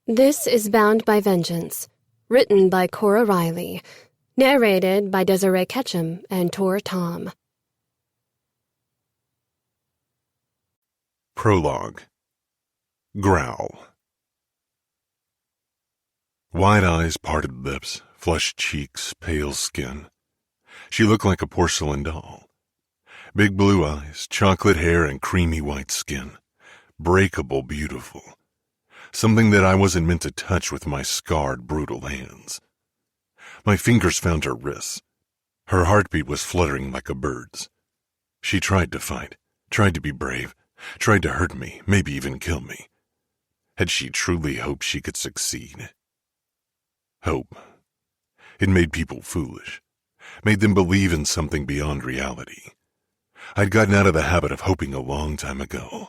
This is Bound by Vengeance, written by Cora Reilly, narrated by Desiree Ketchum and Tor Tom. Prologue. Growl. Wide eyes, parted lips, flushed cheeks, pale skin. She looked like a porcelain doll. Big blue eyes, chocolate hair, and creamy white skin. Breakable, beautiful. Something that I wasn't meant to touch with my scarred, brutal hands. My fingers found her wrists. Her heartbeat was fluttering like a bird's. She tried to fight, tried to be brave, tried to hurt me, maybe even kill me. Had she truly hoped she could succeed? Hope. It made people foolish, made them believe in something beyond reality. I'd gotten out of the habit of hoping a long time ago.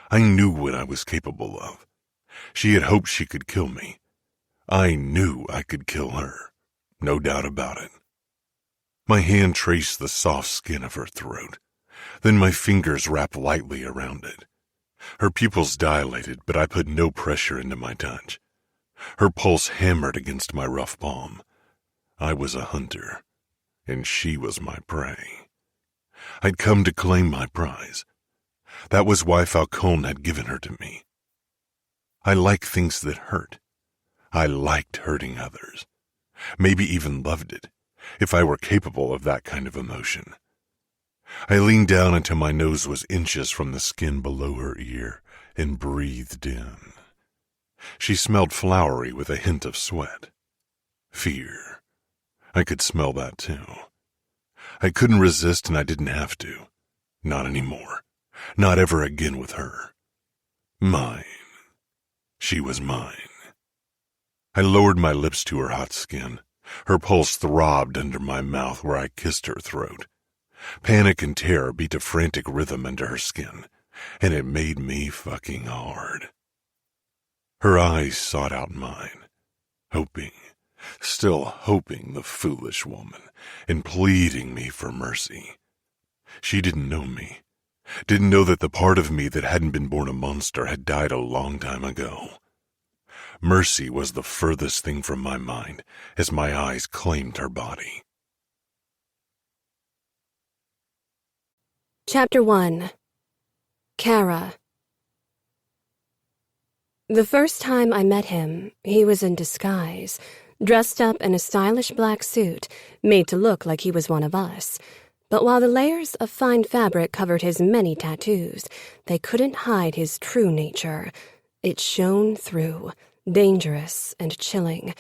I knew what I was capable of. She had hoped she could kill me. I knew I could kill her. No doubt about it. My hand traced the soft skin of her throat. Then my fingers wrapped lightly around it. Her pupils dilated, but I put no pressure into my touch. Her pulse hammered against my rough palm. I was a hunter, and she was my prey. I'd come to claim my prize. That was why Falcone had given her to me. I like things that hurt. I liked hurting others. Maybe even loved it, if I were capable of that kind of emotion. I leaned down until my nose was inches from the skin below her ear and breathed in. She smelled flowery with a hint of sweat. Fear. I could smell that too. I couldn't resist, and I didn't have to. Not anymore. Not ever again with her. Mine. She was mine. I lowered my lips to her hot skin. Her pulse throbbed under my mouth where I kissed her throat. Panic and terror beat a frantic rhythm under her skin, and it made me fucking hard. Her eyes sought out mine, hoping, still hoping, the foolish woman, and pleading me for mercy. She didn't know me, didn't know that the part of me that hadn't been born a monster had died a long time ago. Mercy was the furthest thing from my mind as my eyes claimed her body. Chapter 1. Kara. The first time I met him, he was in disguise, dressed up in a stylish black suit, made to look like he was one of us. But while the layers of fine fabric covered his many tattoos, they couldn't hide his true nature. It shone through, dangerous and chilling.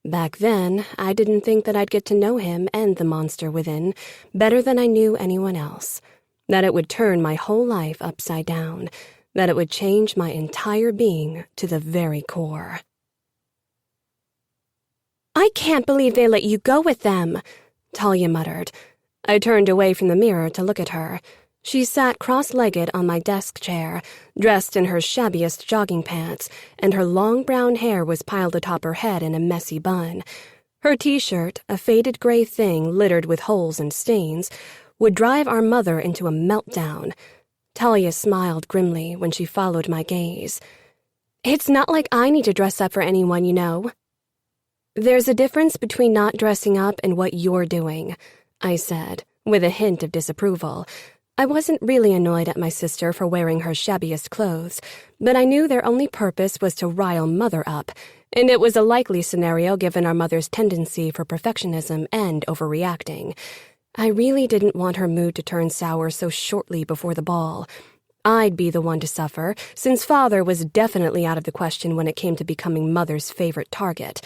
Back then, I didn't think that I'd get to know him and the monster within better than I knew anyone else. That it would turn my whole life upside down, that it would change my entire being to the very core. "I can't believe they let you go with them," Talia muttered. I turned away from the mirror to look at her. She sat cross-legged on my desk chair, dressed in her shabbiest jogging pants, and her long brown hair was piled atop her head in a messy bun. Her t-shirt, a faded gray thing littered with holes and stains, would drive our mother into a meltdown. Talia smiled grimly when she followed my gaze. "It's not like I need to dress up for anyone, you know." "There's a difference between not dressing up and what you're doing," I said, with a hint of disapproval. I wasn't really annoyed at my sister for wearing her shabbiest clothes, but I knew their only purpose was to rile Mother up, and it was a likely scenario given our mother's tendency for perfectionism and overreacting. I really didn't want her mood to turn sour so shortly before the ball. I'd be the one to suffer, since Father was definitely out of the question when it came to becoming Mother's favorite target.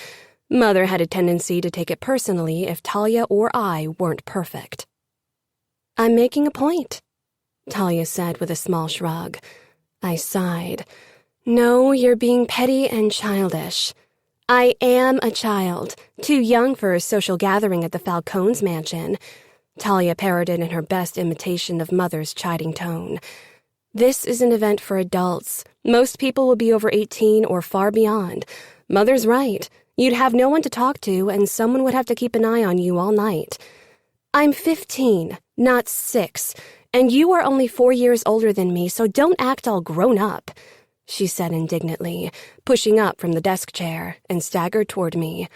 Mother had a tendency to take it personally if Talia or I weren't perfect. "I'm making a point," Talia said with a small shrug. I sighed. "No, you're being petty and childish." "I am a child, too young for a social gathering at the Falcone's mansion," Talia parroted in her best imitation of Mother's chiding tone. "This is an event for adults. Most people will be over 18 or far beyond. Mother's right. You'd have no one to talk to, and someone would have to keep an eye on you all night. I'm 15, not 6, and you are only 4 years older than me, so don't act all grown up." she said indignantly, pushing up from the desk chair and staggered toward me.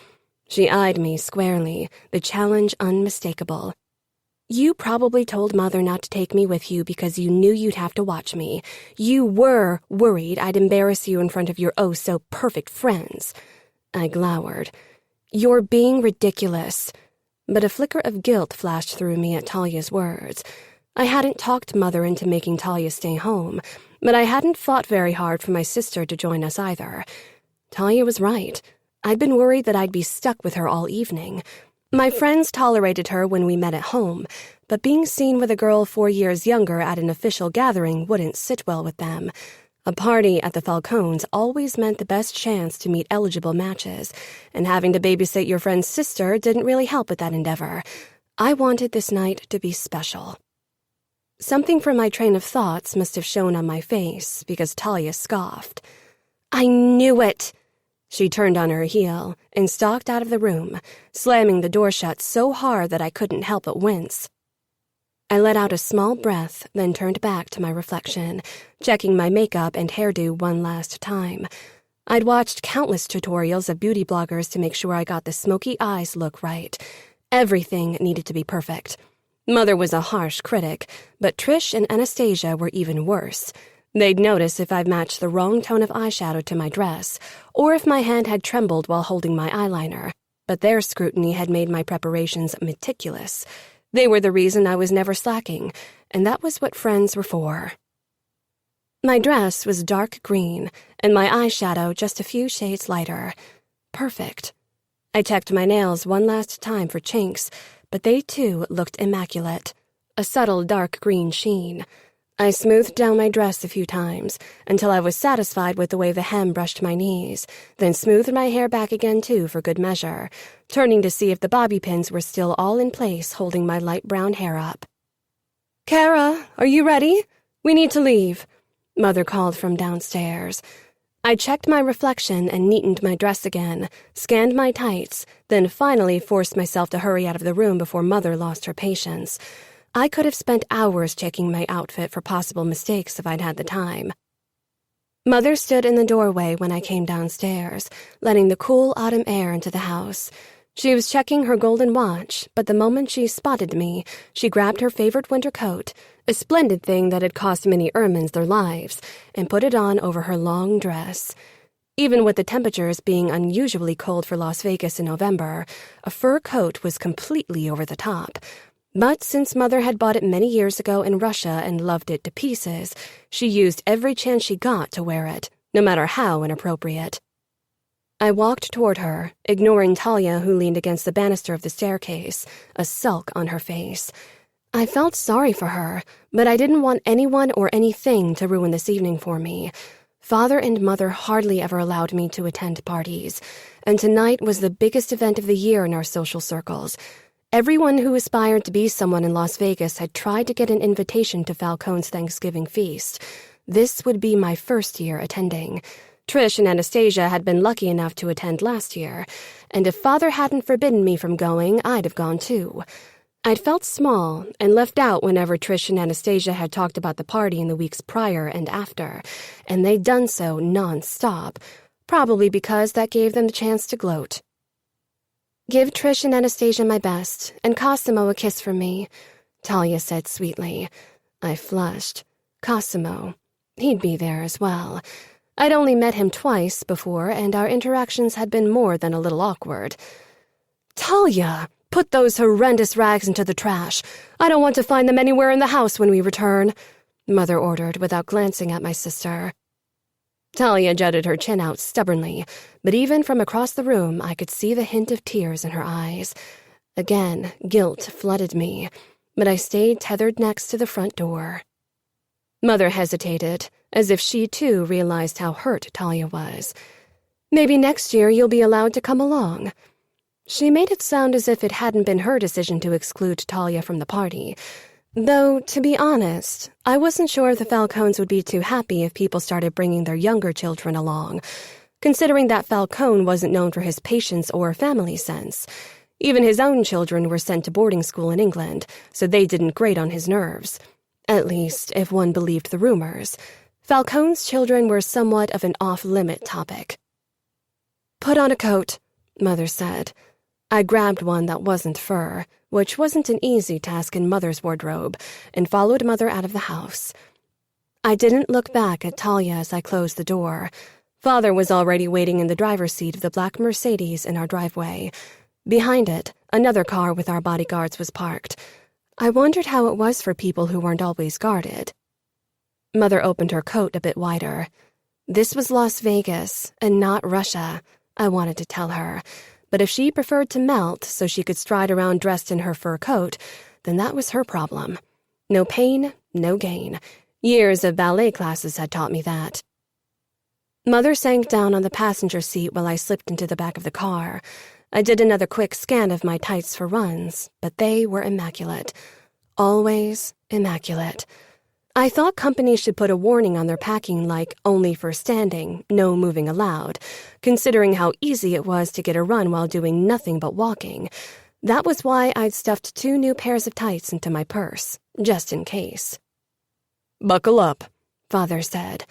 She eyed me squarely, the challenge unmistakable. You probably told Mother not to take me with you because you knew you'd have to watch me. You were worried I'd embarrass you in front of your oh-so-perfect friends. I glowered. You're being ridiculous. But a flicker of guilt flashed through me at Talia's words. I hadn't talked Mother into making Talia stay home, but I hadn't fought very hard for my sister to join us either. Talia was right. I'd been worried that I'd be stuck with her all evening. My friends tolerated her when we met at home, but being seen with a girl 4 years younger at an official gathering wouldn't sit well with them. A party at the Falcones always meant the best chance to meet eligible matches, and having to babysit your friend's sister didn't really help with that endeavor. I wanted this night to be special. Something from my train of thoughts must have shown on my face because Talia scoffed. I knew it! She turned on her heel and stalked out of the room, slamming the door shut so hard that I couldn't help but wince. I let out a small breath, then turned back to my reflection, checking my makeup and hairdo one last time. I'd watched countless tutorials of beauty bloggers to make sure I got the smoky eyes look right. Everything needed to be perfect. Mother was a harsh critic, but Trish and Anastasia were even worse. They'd notice if I'd matched the wrong tone of eyeshadow to my dress, or if my hand had trembled while holding my eyeliner, but their scrutiny had made my preparations meticulous. They were the reason I was never slacking, and that was what friends were for. My dress was dark green, and my eyeshadow just a few shades lighter. Perfect. I checked my nails one last time for chinks, but they too looked immaculate. A subtle dark green sheen. I smoothed down my dress a few times until I was satisfied with the way the hem brushed my knees, then smoothed my hair back again too for good measure, turning to see if the bobby pins were still all in place holding my light brown hair up. Cora, are you ready? We need to leave, Mother called from downstairs. I checked my reflection and neatened my dress again, scanned my tights, then finally forced myself to hurry out of the room before Mother lost her patience. I could have spent hours checking my outfit for possible mistakes if I'd had the time. Mother stood in the doorway when I came downstairs, letting the cool autumn air into the house. She was checking her golden watch, but the moment she spotted me, she grabbed her favorite winter coat, a splendid thing that had cost many Ermines their lives, and put it on over her long dress. Even with the temperatures being unusually cold for Las Vegas in November, a fur coat was completely over the top. But since Mother had bought it many years ago in Russia and loved it to pieces, she used every chance she got to wear it, no matter how inappropriate. I walked toward her, ignoring Talia, who leaned against the banister of the staircase, a sulk on her face. I felt sorry for her, but I didn't want anyone or anything to ruin this evening for me. Father and Mother hardly ever allowed me to attend parties, and tonight was the biggest event of the year in our social circles. Everyone who aspired to be someone in Las Vegas had tried to get an invitation to Falcone's Thanksgiving feast. This would be my first year attending. Trish and Anastasia had been lucky enough to attend last year, and if Father hadn't forbidden me from going, I'd have gone too. I'd felt small and left out whenever Trish and Anastasia had talked about the party in the weeks prior and after, and they'd done so non-stop, probably because that gave them the chance to gloat. Give Trish and Anastasia my best, and Cosimo a kiss from me, Talia said sweetly. I flushed. Cosimo. He'd be there as well. I'd only met him twice before, and our interactions had been more than a little awkward. Talia, put those horrendous rags into the trash. I don't want to find them anywhere in the house when we return, Mother ordered without glancing at my sister. Talia jutted her chin out stubbornly, but even from across the room I could see the hint of tears in her eyes. Again, guilt flooded me, but I stayed tethered next to the front door. Mother hesitated, as if she too realized how hurt Talia was. Maybe next year you'll be allowed to come along. She made it sound as if it hadn't been her decision to exclude Talia from the party. Though, to be honest, I wasn't sure the Falcones would be too happy if people started bringing their younger children along, considering that Falcone wasn't known for his patience or family sense. Even his own children were sent to boarding school in England, so they didn't grate on his nerves. At least, if one believed the rumors. Falcone's children were somewhat of an off-limit topic. "Put on a coat," Mother said. I grabbed one that wasn't fur, which wasn't an easy task in Mother's wardrobe, and followed Mother out of the house. I didn't look back at Talia as I closed the door. Father was already waiting in the driver's seat of the black Mercedes in our driveway. Behind it, another car with our bodyguards was parked. I wondered how it was for people who weren't always guarded. Mother opened her coat a bit wider. This was Las Vegas, and not Russia, I wanted to tell her. But if she preferred to melt so she could stride around dressed in her fur coat, then that was her problem. No pain, no gain. Years of ballet classes had taught me that. Mother sank down on the passenger seat while I slipped into the back of the car. I did another quick scan of my tights for runs, but they were immaculate. Always immaculate. I thought companies should put a warning on their packing like, only for standing, no moving allowed, considering how easy it was to get a run while doing nothing but walking. That was why I'd stuffed 2 new pairs of tights into my purse, just in case. "Buckle up," Father said.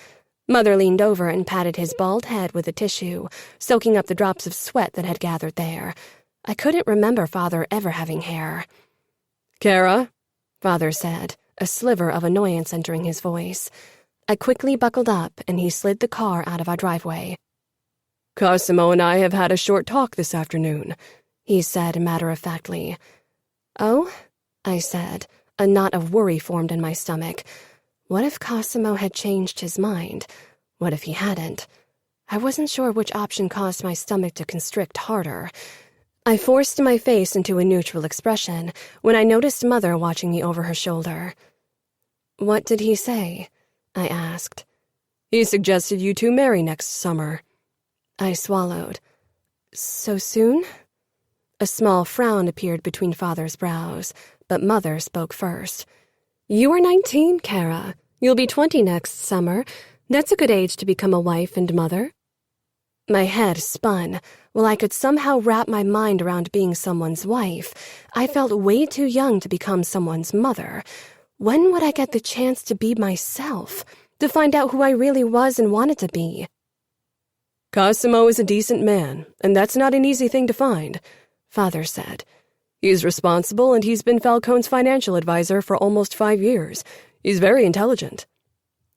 Mother leaned over and patted his bald head with a tissue, soaking up the drops of sweat that had gathered there. I couldn't remember Father ever having hair. "Cora," Father said, a sliver of annoyance entering his voice. I quickly buckled up, and he slid the car out of our driveway. "Cosimo and I have had a short talk this afternoon," he said matter-of-factly. "Oh?" I said. A knot of worry formed in my stomach. What if Cosimo had changed his mind? What if he hadn't? I wasn't sure which option caused my stomach to constrict harder. I forced my face into a neutral expression when I noticed Mother watching me over her shoulder. "What did he say?" I asked. "He suggested you two marry next summer." I swallowed. "So soon?" A small frown appeared between Father's brows, but Mother spoke first. "You are 19, Cora. You'll be 20 next summer. That's a good age to become a wife and mother." My head spun. While I could somehow wrap my mind around being someone's wife, I felt way too young to become someone's mother. When would I get the chance to be myself, to find out who I really was and wanted to be? "Cosimo is a decent man, and that's not an easy thing to find," Father said. "He's responsible, and he's been Falcone's financial advisor for almost 5 years. He's very intelligent."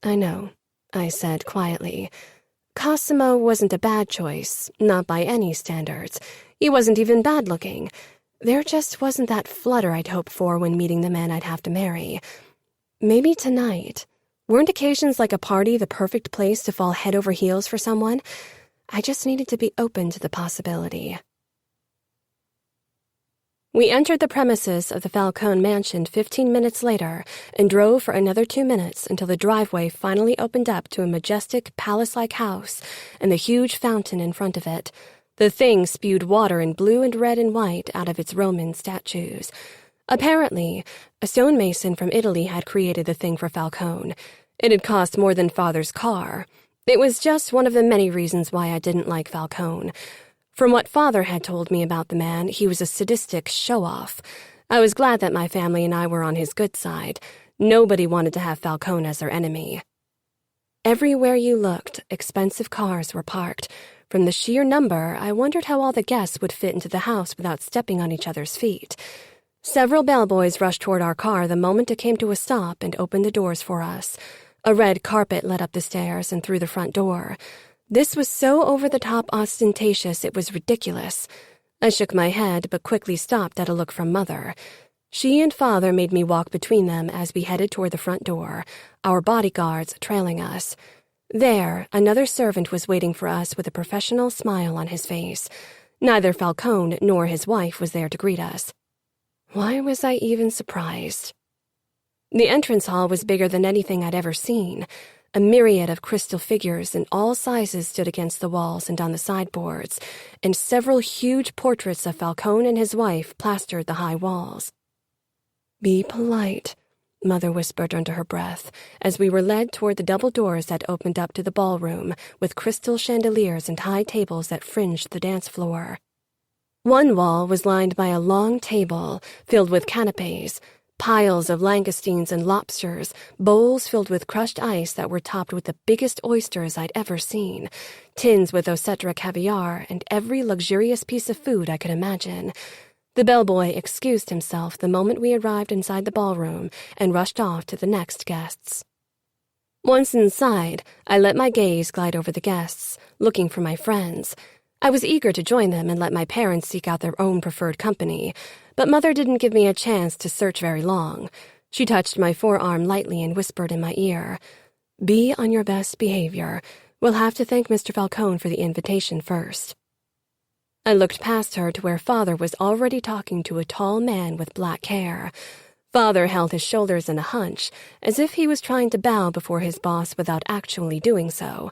"I know," I said quietly. Cosimo wasn't a bad choice, not by any standards. He wasn't even bad-looking. There just wasn't that flutter I'd hoped for when meeting the man I'd have to marry. Maybe tonight. Weren't occasions like a party the perfect place to fall head over heels for someone? I just needed to be open to the possibility. We entered the premises of the Falcone mansion 15 minutes later and drove for another 2 minutes until the driveway finally opened up to a majestic, palace-like house and the huge fountain in front of it. The thing spewed water in blue and red and white out of its Roman statues. Apparently, a stonemason from Italy had created the thing for Falcone. It had cost more than Father's car. It was just one of the many reasons why I didn't like Falcone. From what Father had told me about the man, he was a sadistic show-off. I was glad that my family and I were on his good side. Nobody wanted to have Falcone as their enemy. Everywhere you looked, expensive cars were parked. From the sheer number, I wondered how all the guests would fit into the house without stepping on each other's feet. Several bellboys rushed toward our car the moment it came to a stop and opened the doors for us. A red carpet led up the stairs and through the front door. This was so over-the-top ostentatious it was ridiculous. I shook my head but quickly stopped at a look from Mother. She and Father made me walk between them as we headed toward the front door, our bodyguards trailing us. There, another servant was waiting for us with a professional smile on his face. Neither Falcone nor his wife was there to greet us. Why was I even surprised? The entrance hall was bigger than anything I'd ever seen. A myriad of crystal figures in all sizes stood against the walls and on the sideboards, and several huge portraits of Falcone and his wife plastered the high walls. "Be polite," Mother whispered under her breath, as we were led toward the double doors that opened up to the ballroom, with crystal chandeliers and high tables that fringed the dance floor. One wall was lined by a long table filled with canapes, Piles of langoustines and lobsters, bowls filled with crushed ice that were topped with the biggest oysters I'd ever seen, tins with Osetra caviar, and every luxurious piece of food I could imagine. The bellboy excused himself the moment we arrived inside the ballroom and rushed off to the next guests. Once inside, I let my gaze glide over the guests, looking for my friends. I was eager to join them and let my parents seek out their own preferred company, but Mother didn't give me a chance to search very long. She touched my forearm lightly and whispered in my ear, "Be on your best behavior. We'll have to thank Mr. Falcone for the invitation first." I looked past her to where Father was already talking to a tall man with black hair. Father held his shoulders in a hunch, as if he was trying to bow before his boss without actually doing so.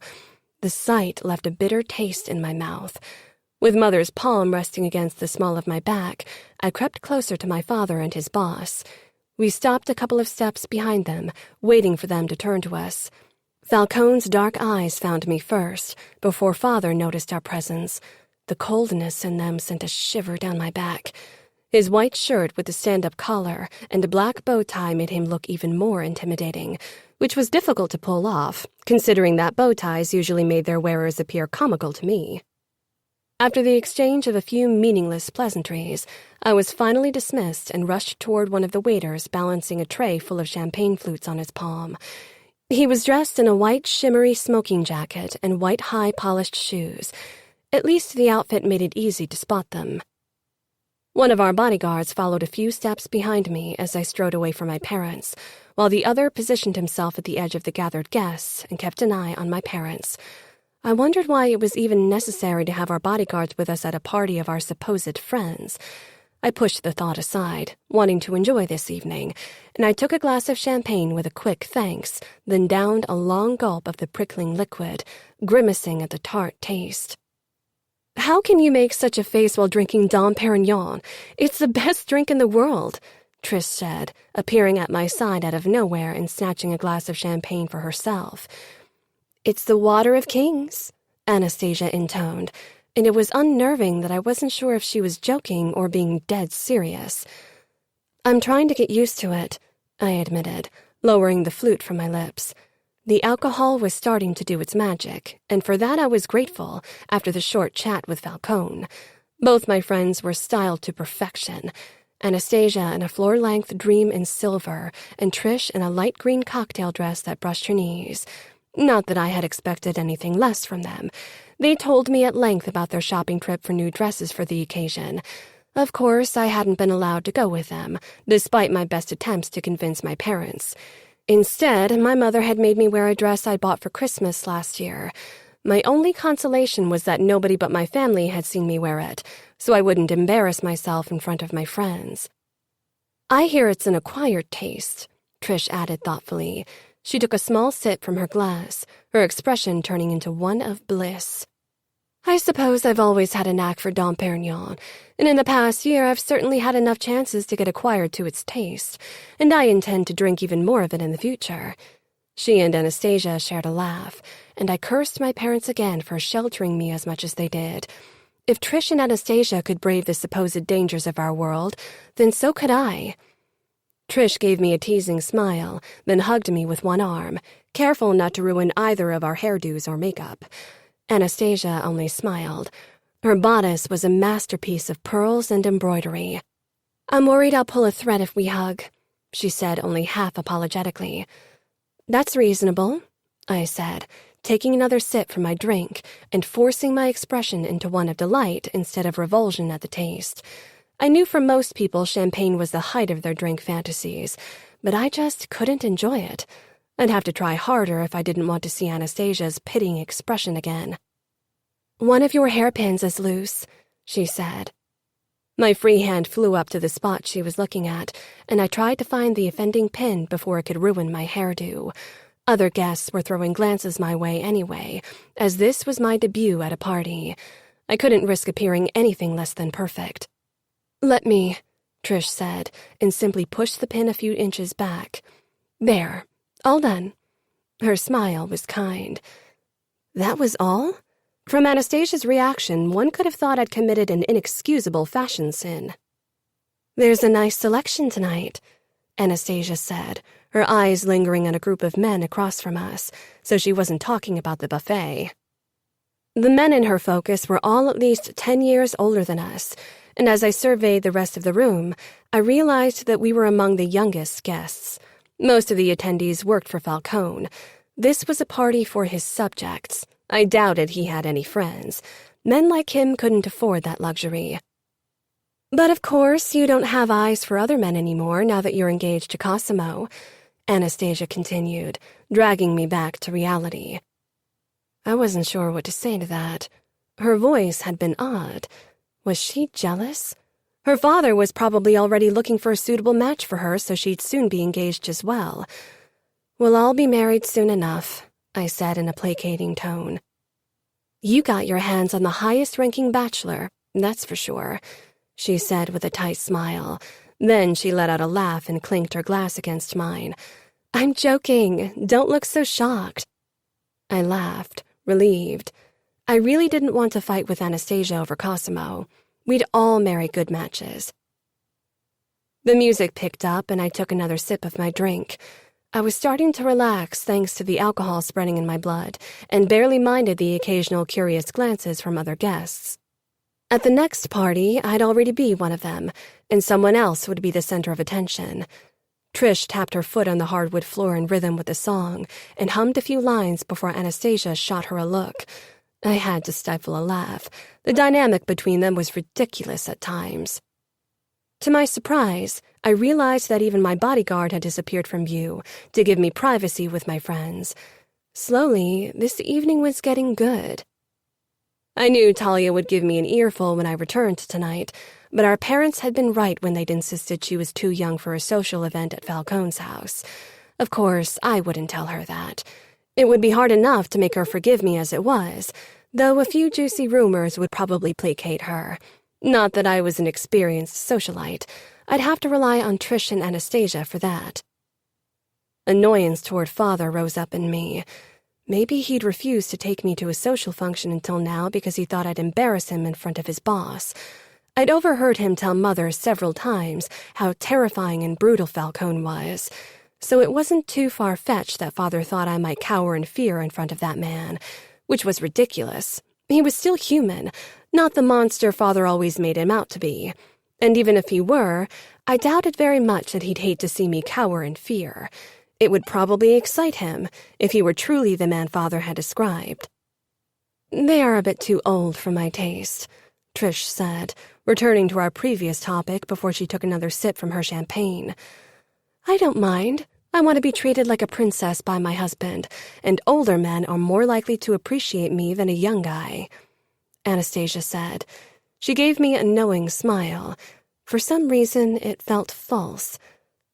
The sight left a bitter taste in my mouth. With Mother's palm resting against the small of my back, I crept closer to my father and his boss. We stopped a couple of steps behind them, waiting for them to turn to us. Falcone's dark eyes found me first, before Father noticed our presence. The coldness in them sent a shiver down my back. His white shirt with the stand-up collar and a black bow tie made him look even more intimidating, which was difficult to pull off, considering that bow ties usually made their wearers appear comical to me. After the exchange of a few meaningless pleasantries, I was finally dismissed and rushed toward one of the waiters balancing a tray full of champagne flutes on his palm. He was dressed in a white shimmery smoking jacket and white high-polished shoes. At least the outfit made it easy to spot them. One of our bodyguards followed a few steps behind me as I strode away from my parents, while the other positioned himself at the edge of the gathered guests and kept an eye on my parents. I wondered why it was even necessary to have our bodyguards with us at a party of our supposed friends. I pushed the thought aside, wanting to enjoy this evening, and I took a glass of champagne with a quick thanks, then downed a long gulp of the prickling liquid, grimacing at the tart taste. "How can you make such a face while drinking Dom Perignon? It's the best drink in the world," Trish said, appearing at my side out of nowhere and snatching a glass of champagne for herself. "It's the water of kings," Anastasia intoned, and it was unnerving that I wasn't sure if she was joking or being dead serious. "I'm trying to get used to it," I admitted, lowering the flute from my lips. The alcohol was starting to do its magic, and for that I was grateful after the short chat with Falcone. Both my friends were styled to perfection. Anastasia in a floor-length dream in silver, and Trish in a light green cocktail dress that brushed her knees. Not that I had expected anything less from them. They told me at length about their shopping trip for new dresses for the occasion. Of course, I hadn't been allowed to go with them, despite my best attempts to convince my parents. Instead, my mother had made me wear a dress I bought for Christmas last year. My only consolation was that nobody but my family had seen me wear it, so I wouldn't embarrass myself in front of my friends. "I hear it's an acquired taste," Trish added thoughtfully. She took a small sip from her glass, her expression turning into one of bliss. "I suppose I've always had a knack for Dom Perignon, and in the past year I've certainly had enough chances to get acquired to its taste, and I intend to drink even more of it in the future." She and Anastasia shared a laugh, and I cursed my parents again for sheltering me as much as they did. If Trish and Anastasia could brave the supposed dangers of our world, then so could I. Trish gave me a teasing smile, then hugged me with one arm, careful not to ruin either of our hairdos or makeup. Anastasia only smiled. Her bodice was a masterpiece of pearls and embroidery. "I'm worried I'll pull a thread if we hug," she said only half apologetically. "That's reasonable," I said, taking another sip from my drink and forcing my expression into one of delight instead of revulsion at the taste. I knew for most people champagne was the height of their drink fantasies, but I just couldn't enjoy it. I'd have to try harder if I didn't want to see Anastasia's pitying expression again. "One of your hairpins is loose," she said. My free hand flew up to the spot she was looking at, and I tried to find the offending pin before it could ruin my hairdo. Other guests were throwing glances my way anyway, as this was my debut at a party. I couldn't risk appearing anything less than perfect. "Let me," Trish said, and simply pushed the pin a few inches back. "There, all done." Her smile was kind. That was all? From Anastasia's reaction, one could have thought I'd committed an inexcusable fashion sin. "There's a nice selection tonight," Anastasia said, her eyes lingering on a group of men across from us, so she wasn't talking about the buffet. The men in her focus were all at least 10 years older than us, and as I surveyed the rest of the room, I realized that we were among the youngest guests. Most of the attendees worked for Falcone. This was a party for his subjects. I doubted he had any friends. Men like him couldn't afford that luxury. But of course, you don't have eyes for other men anymore now that you're engaged to Cosimo, Anastasia continued, dragging me back to reality. I wasn't sure what to say to that. Her voice had been odd. Was she jealous? Her father was probably already looking for a suitable match for her, so she'd soon be engaged as well. We'll all be married soon enough, I said in a placating tone. You got your hands on the highest-ranking bachelor, that's for sure, she said with a tight smile. Then she let out a laugh and clinked her glass against mine. I'm joking. Don't look so shocked. I laughed, relieved. I really didn't want to fight with Anastasia over Cosimo. We'd all marry good matches. The music picked up and I took another sip of my drink. I was starting to relax thanks to the alcohol spreading in my blood and barely minded the occasional curious glances from other guests. At the next party, I'd already be one of them, and someone else would be the center of attention. Trish tapped her foot on the hardwood floor in rhythm with the song and hummed a few lines before Anastasia shot her a look. I had to stifle a laugh. The dynamic between them was ridiculous at times. To my surprise, I realized that even my bodyguard had disappeared from view to give me privacy with my friends. Slowly, this evening was getting good. I knew Talia would give me an earful when I returned tonight, but our parents had been right when they'd insisted she was too young for a social event at Falcone's house. Of course, I wouldn't tell her that. It would be hard enough to make her forgive me as it was, though a few juicy rumors would probably placate her. Not that I was an experienced socialite. I'd have to rely on Trish and Anastasia for that. Annoyance toward father rose up in me. Maybe he'd refused to take me to a social function until now because he thought I'd embarrass him in front of his boss. I'd overheard him tell Mother several times how terrifying and brutal Falcone was, so it wasn't too far-fetched that Father thought I might cower in fear in front of that man, which was ridiculous. He was still human, not the monster Father always made him out to be. And even if he were, I doubted very much that he'd hate to see me cower in fear. It would probably excite him if he were truly the man Father had described. They are a bit too old for my taste, Trish said, returning to our previous topic before she took another sip from her champagne. I don't mind. I want to be treated like a princess by my husband, and older men are more likely to appreciate me than a young guy, Anastasia said. She gave me a knowing smile. For some reason, it felt false.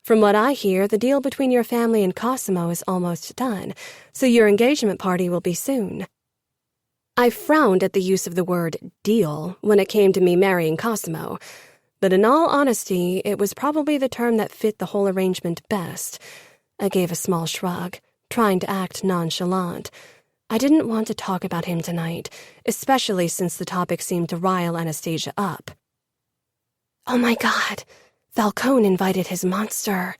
From what I hear, the deal between your family and Cosimo is almost done, so your engagement party will be soon. I frowned at the use of the word deal when it came to me marrying Cosimo, but in all honesty, it was probably the term that fit the whole arrangement best. I gave a small shrug, trying to act nonchalant. I didn't want to talk about him tonight, especially since the topic seemed to rile Anastasia up. Oh my God, Falcone invited his monster,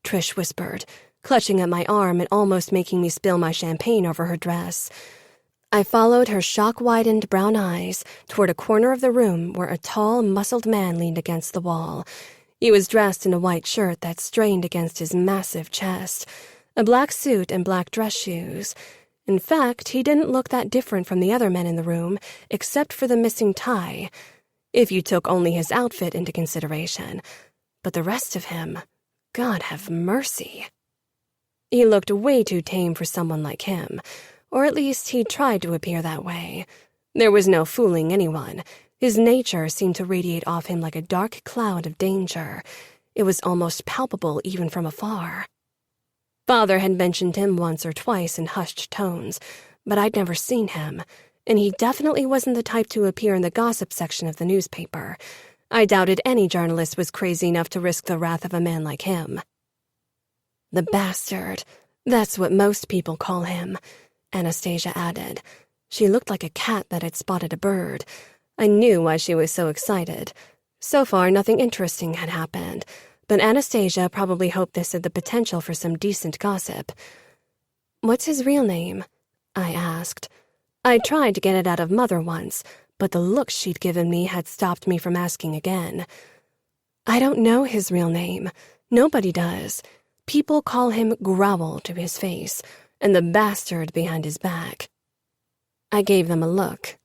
Trish whispered, clutching at my arm and almost making me spill my champagne over her dress. I followed her shock-widened brown eyes toward a corner of the room where a tall, muscled man leaned against the wall. He was dressed in a white shirt that strained against his massive chest, a black suit and black dress shoes. In fact, he didn't look that different from the other men in the room, except for the missing tie, if you took only his outfit into consideration. But the rest of him, God have mercy. He looked way too tame for someone like him, or at least he tried to appear that way. There was no fooling anyone. His nature seemed to radiate off him like a dark cloud of danger. It was almost palpable even from afar. Father had mentioned him once or twice in hushed tones, but I'd never seen him, and he definitely wasn't the type to appear in the gossip section of the newspaper. I doubted any journalist was crazy enough to risk the wrath of a man like him. The bastard. That's what most people call him, Anastasia added. She looked like a cat that had spotted a bird. I knew why she was so excited. So far, nothing interesting had happened, but Anastasia probably hoped this had the potential for some decent gossip. "What's his real name?" I asked. I tried to get it out of Mother once, but the look she'd given me had stopped me from asking again. "I don't know his real name. Nobody does. People call him Growl to his face, and the bastard behind his back." I gave them a look.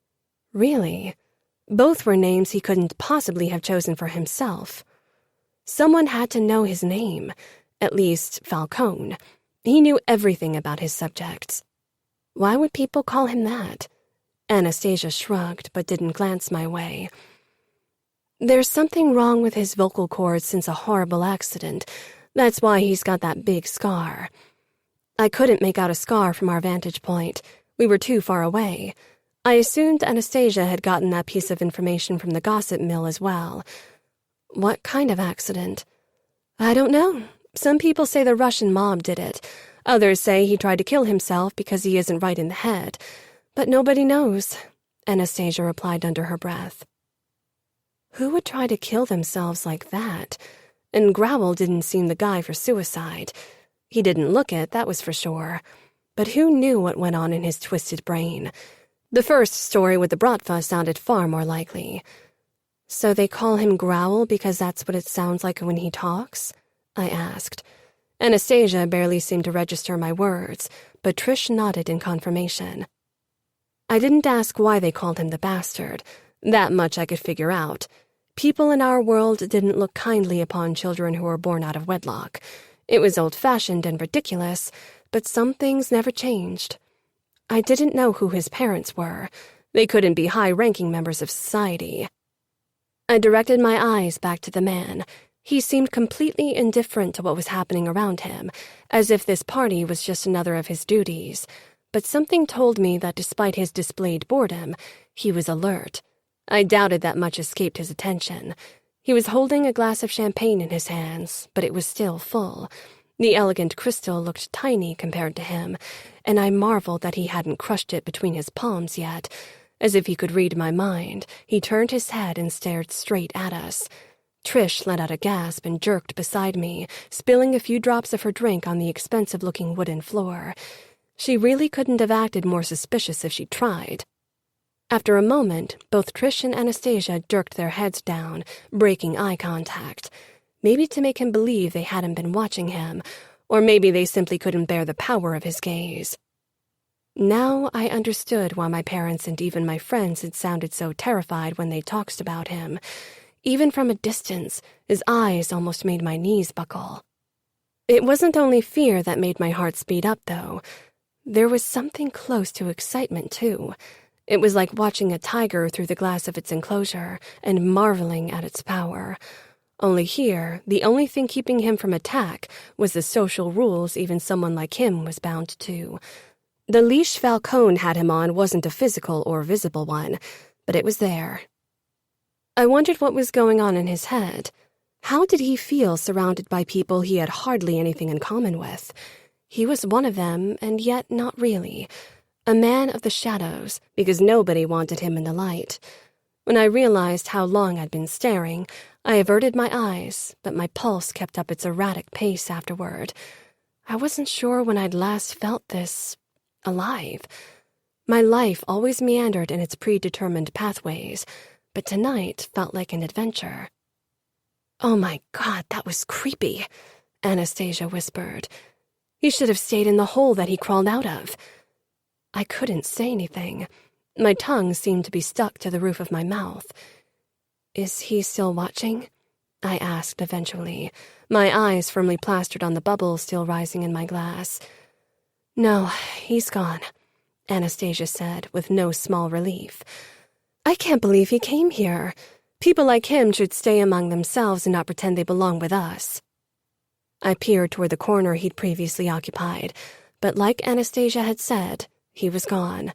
Really? Both were names he couldn't possibly have chosen for himself. Someone had to know his name, at least Falcone. He knew everything about his subjects. Why would people call him that? Anastasia shrugged, but didn't glance my way. "There's something wrong with his vocal cords since a horrible accident. That's why he's got that big scar." I couldn't make out a scar from our vantage point. We were too far away. I assumed Anastasia had gotten that piece of information from the gossip mill as well. "What kind of accident?" "I don't know. Some people say the Russian mob did it. Others say he tried to kill himself because he isn't right in the head. But nobody knows," Anastasia replied under her breath. Who would try to kill themselves like that? And Growl didn't seem the guy for suicide. He didn't look it, that was for sure. But who knew what went on in his twisted brain? The first story with the Bratva sounded far more likely. "So they call him Growl because that's what it sounds like when he talks?" I asked. Anastasia barely seemed to register my words, but Trish nodded in confirmation. I didn't ask why they called him the bastard. That much I could figure out. People in our world didn't look kindly upon children who were born out of wedlock. It was old-fashioned and ridiculous, but some things never changed. I didn't know who his parents were. They couldn't be high-ranking members of society. I directed my eyes back to the man. He seemed completely indifferent to what was happening around him, as if this party was just another of his duties. But something told me that despite his displayed boredom, he was alert. I doubted that much escaped his attention. He was holding a glass of champagne in his hands, but it was still full. The elegant crystal looked tiny compared to him, and I marveled that he hadn't crushed it between his palms yet. As if he could read my mind, he turned his head and stared straight at us. Trish let out a gasp and jerked beside me, spilling a few drops of her drink on the expensive-looking wooden floor. She really couldn't have acted more suspicious if she tried. After a moment, both Trish and Anastasia jerked their heads down, breaking eye contact. Maybe to make him believe they hadn't been watching him, or maybe they simply couldn't bear the power of his gaze. Now I understood why my parents and even my friends had sounded so terrified when they talked about him. Even from a distance, his eyes almost made my knees buckle. It wasn't only fear that made my heart speed up, though. There was something close to excitement, too. It was like watching a tiger through the glass of its enclosure and marveling at its power. Only here, the only thing keeping him from attack was the social rules even someone like him was bound to. The leash Falcone had him on wasn't a physical or visible one, but it was there. I wondered what was going on in his head. How did he feel surrounded by people he had hardly anything in common with? He was one of them, and yet not really. A man of the shadows, because nobody wanted him in the light. When I realized how long I'd been staring, I averted my eyes, but my pulse kept up its erratic pace afterward. I wasn't sure when I'd last felt this alive. My life always meandered in its predetermined pathways, but tonight felt like an adventure. "Oh my God, that was creepy," Anastasia whispered. "He should have stayed in the hole that he crawled out of." I couldn't say anything. My tongue seemed to be stuck to the roof of my mouth. "Is he still watching?" I asked eventually, my eyes firmly plastered on the bubbles still rising in my glass. "No, he's gone," Anastasia said with no small relief. "I can't believe he came here. People like him should stay among themselves and not pretend they belong with us." I peered toward the corner he'd previously occupied, but like Anastasia had said, he was gone.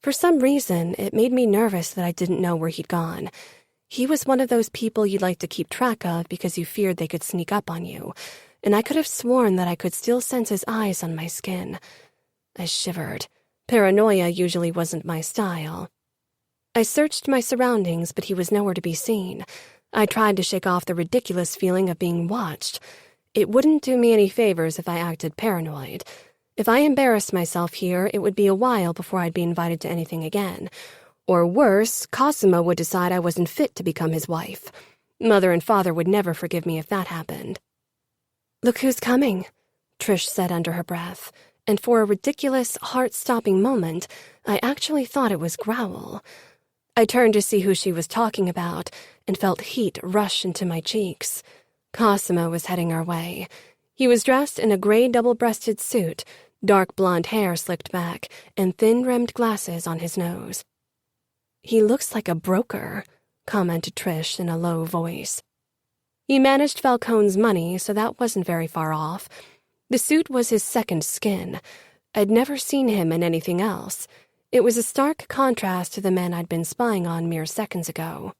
For some reason, it made me nervous that I didn't know where he'd gone. He was one of those people you'd like to keep track of because you feared they could sneak up on you, and I could have sworn that I could still sense his eyes on my skin. I shivered. Paranoia usually wasn't my style. I searched my surroundings, but he was nowhere to be seen. I tried to shake off the ridiculous feeling of being watched. It wouldn't do me any favors if I acted paranoid. If I embarrassed myself here, it would be a while before I'd be invited to anything again. Or worse, Cosimo would decide I wasn't fit to become his wife. Mother and father would never forgive me if that happened. "Look who's coming," Trish said under her breath, and for a ridiculous, heart-stopping moment, I actually thought it was Growl. I turned to see who she was talking about and felt heat rush into my cheeks. Cosimo was heading our way. He was dressed in a gray double-breasted suit, dark blonde hair slicked back, and thin-rimmed glasses on his nose. "He looks like a broker," commented Trish in a low voice. He managed Falcone's money, so that wasn't very far off. The suit was his second skin. I'd never seen him in anything else. It was a stark contrast to the men I'd been spying on mere seconds ago.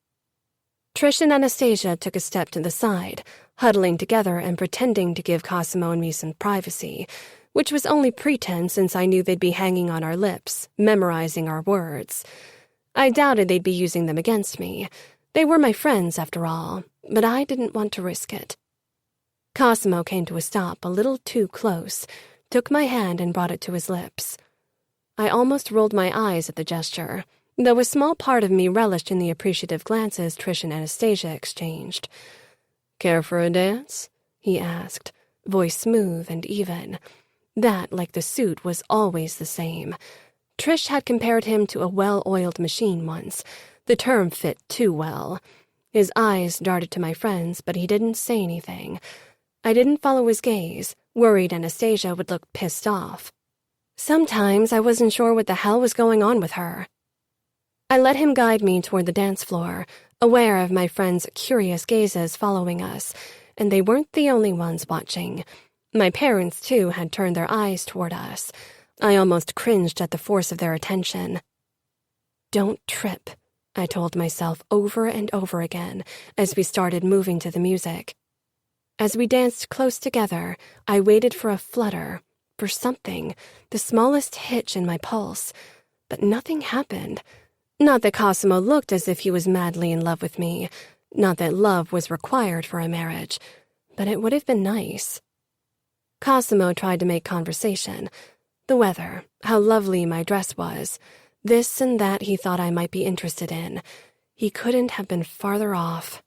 Trish and Anastasia took a step to the side, huddling together and pretending to give Cosimo and me some privacy, which was only pretense since I knew they'd be hanging on our lips, memorizing our words. I doubted they'd be using them against me. They were my friends, after all, but I didn't want to risk it. Cosimo came to a stop a little too close, took my hand and brought it to his lips. I almost rolled my eyes at the gesture, though a small part of me relished in the appreciative glances Trish and Anastasia exchanged. "Care for a dance?" he asked, voice smooth and even. That, like the suit, was always the same. Trish had compared him to a well-oiled machine once. The term fit too well. His eyes darted to my friends, but he didn't say anything. I didn't follow his gaze, worried Anastasia would look pissed off. Sometimes I wasn't sure what the hell was going on with her. I let him guide me toward the dance floor, aware of my friends' curious gazes following us, and they weren't the only ones watching. My parents, too, had turned their eyes toward us. I almost cringed at the force of their attention. "Don't trip," I told myself over and over again as we started moving to the music. As we danced close together, I waited for a flutter, for something, the smallest hitch in my pulse, but nothing happened. Not that Cosimo looked as if he was madly in love with me, not that love was required for a marriage, but it would have been nice. Cosimo tried to make conversation. The weather, how lovely my dress was, this and that he thought I might be interested in. He couldn't have been farther off.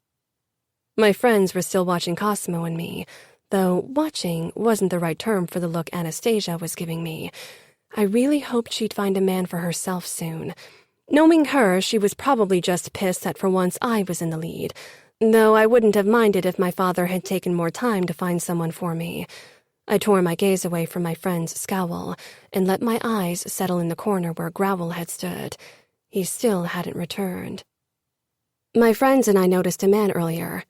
My friends were still watching Cosimo and me, though watching wasn't the right term for the look Anastasia was giving me. I really hoped she'd find a man for herself soon. Knowing her, she was probably just pissed that for once I was in the lead, though I wouldn't have minded if my father had taken more time to find someone for me. I tore my gaze away from my friend's scowl and let my eyes settle in the corner where Growl had stood. He still hadn't returned. "My friends and I noticed a man earlier,"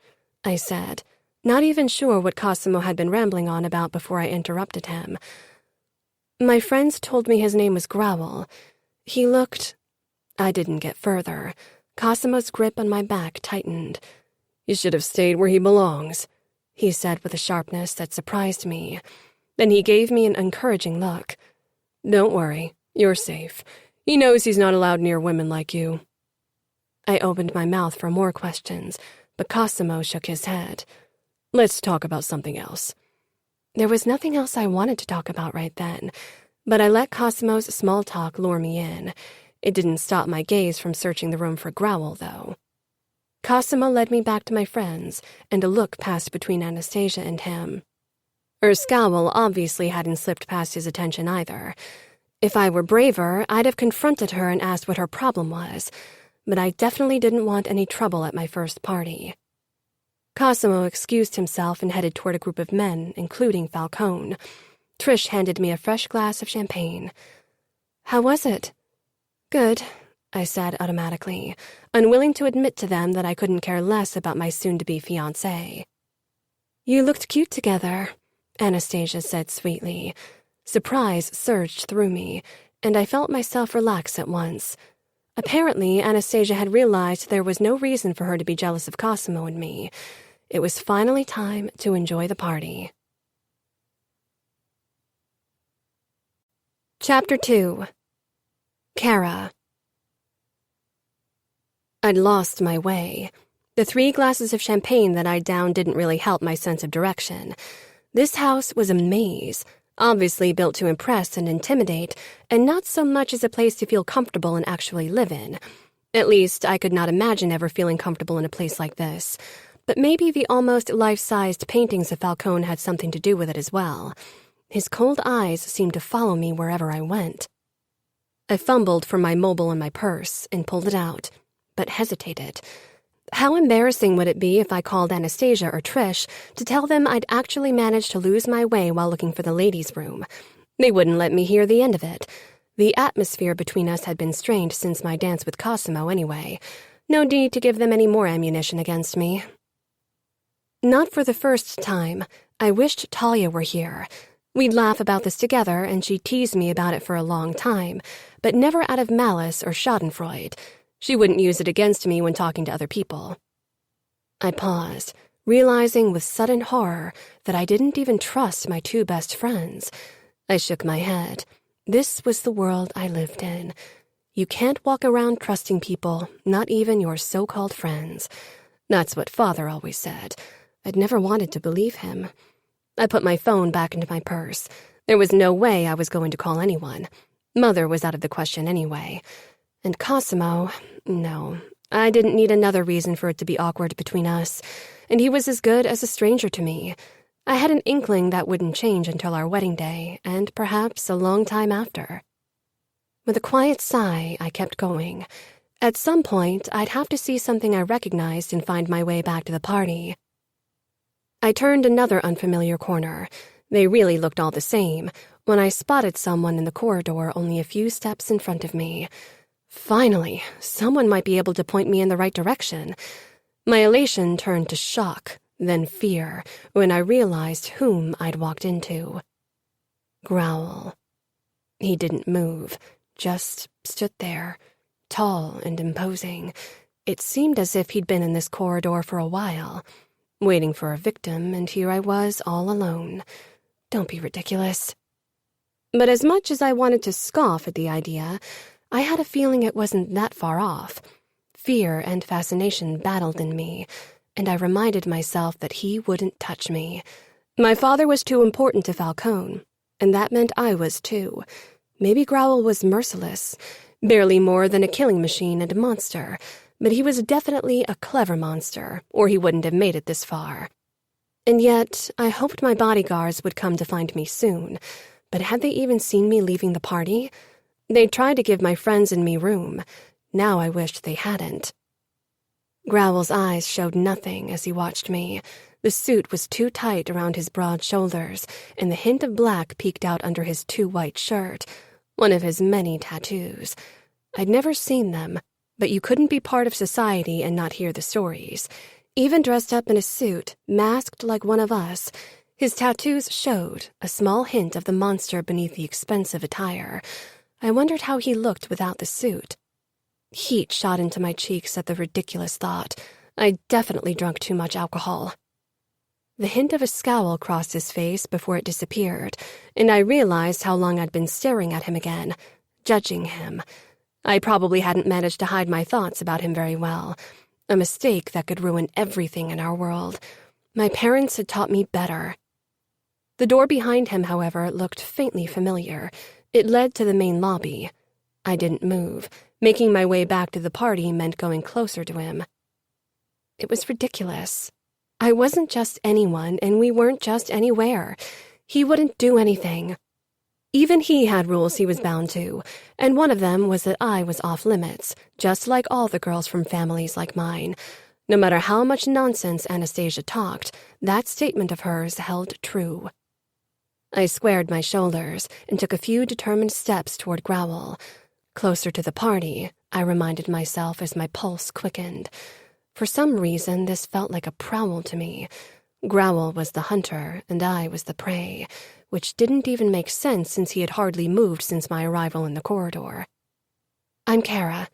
I said, not even sure what Cosimo had been rambling on about before I interrupted him. "My friends told me his name was Growl. He looked—" I didn't get further. Cosimo's grip on my back tightened. "You should have stayed where he belongs," he said with a sharpness that surprised me. Then he gave me an encouraging look. "Don't worry, you're safe. He knows he's not allowed near women like you." I opened my mouth for more questions, but Cosimo shook his head. "Let's talk about something else." There was nothing else I wanted to talk about right then, but I let Cosimo's small talk lure me in. It didn't stop my gaze from searching the room for Growl, though. Cosimo led me back to my friends, and a look passed between Anastasia and him. Her scowl obviously hadn't slipped past his attention either. If I were braver, I'd have confronted her and asked what her problem was, but I definitely didn't want any trouble at my first party. Cosimo excused himself and headed toward a group of men, including Falcone. Trish handed me a fresh glass of champagne. "How was it?" "Good," I said automatically, unwilling to admit to them that I couldn't care less about my soon-to-be fiancé. "You looked cute together," Anastasia said sweetly. Surprise surged through me, and I felt myself relax at once. Apparently, Anastasia had realized there was no reason for her to be jealous of Cosimo and me. It was finally time to enjoy the party. Chapter 2. Cora. I'd lost my way. The 3 glasses of champagne that I downed didn't really help my sense of direction. This house was a maze, obviously built to impress and intimidate, and not so much as a place to feel comfortable and actually live in. At least, I could not imagine ever feeling comfortable in a place like this. But maybe the almost life-sized paintings of Falcone had something to do with it as well. His cold eyes seemed to follow me wherever I went. I fumbled for my mobile in my purse and pulled it out, but hesitated. How embarrassing would it be if I called Anastasia or Trish to tell them I'd actually managed to lose my way while looking for the ladies' room? They wouldn't let me hear the end of it. The atmosphere between us had been strained since my dance with Cosimo anyway. No need to give them any more ammunition against me. Not for the first time, I wished Talia were here. We'd laugh about this together, and she'd tease me about it for a long time, but never out of malice or schadenfreude. She wouldn't use it against me when talking to other people. I paused, realizing with sudden horror that I didn't even trust my 2 best friends. I shook my head. This was the world I lived in. You can't walk around trusting people, not even your so-called friends. That's what Father always said. I'd never wanted to believe him. I put my phone back into my purse. There was no way I was going to call anyone. Mother was out of the question anyway. And Cosimo, no, I didn't need another reason for it to be awkward between us, and he was as good as a stranger to me. I had an inkling that wouldn't change until our wedding day, and perhaps a long time after. With a quiet sigh, I kept going. At some point, I'd have to see something I recognized and find my way back to the party. I turned another unfamiliar corner. They really looked all the same, when I spotted someone in the corridor only a few steps in front of me. Finally, someone might be able to point me in the right direction. My elation turned to shock, then fear, when I realized whom I'd walked into. Growl. He didn't move, just stood there, tall and imposing. It seemed as if he'd been in this corridor for a while, waiting for a victim, and here I was all alone. Don't be ridiculous. But as much as I wanted to scoff at the idea, I had a feeling it wasn't that far off. Fear and fascination battled in me, and I reminded myself that he wouldn't touch me. My father was too important to Falcone, and that meant I was too. Maybe Growl was merciless, barely more than a killing machine and a monster, but he was definitely a clever monster, or he wouldn't have made it this far. And yet, I hoped my bodyguards would come to find me soon, but had they even seen me leaving the party? They'd tried to give my friends and me room. Now I wished they hadn't. Growl's eyes showed nothing as he watched me. The suit was too tight around his broad shoulders, and the hint of black peeked out under his too white shirt, one of his many tattoos. I'd never seen them, but you couldn't be part of society and not hear the stories. Even dressed up in a suit, masked like one of us, his tattoos showed a small hint of the monster beneath the expensive attire. I wondered how he looked without the suit. Heat shot into my cheeks at the ridiculous thought. I'd definitely drunk too much alcohol. The hint of a scowl crossed his face before it disappeared, and I realized how long I'd been staring at him again, judging him. I probably hadn't managed to hide my thoughts about him very well, a mistake that could ruin everything in our world. My parents had taught me better. The door behind him, however, looked faintly familiar. It led to the main lobby. I didn't move. Making my way back to the party meant going closer to him. It was ridiculous. I wasn't just anyone, and we weren't just anywhere. He wouldn't do anything. Even he had rules he was bound to, and one of them was that I was off limits, just like all the girls from families like mine. No matter how much nonsense Anastasia talked, that statement of hers held true. I squared my shoulders and took a few determined steps toward Growl. Closer to the party, I reminded myself as my pulse quickened. For some reason, this felt like a prowl to me. Growl was the hunter, and I was the prey, which didn't even make sense since he had hardly moved since my arrival in the corridor. "I'm Cora,"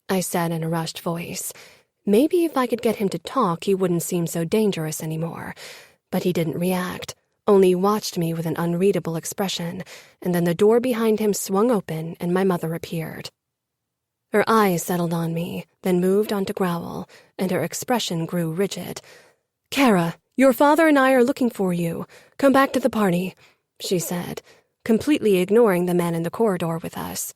I said in a rushed voice. Maybe if I could get him to talk, he wouldn't seem so dangerous anymore. But he didn't react, only watched me with an unreadable expression, and then the door behind him swung open and my mother appeared. Her eyes settled on me, then moved on to Growl, and her expression grew rigid. "Cora, your father and I are looking for you. Come back to the party," she said, completely ignoring the man in the corridor with us.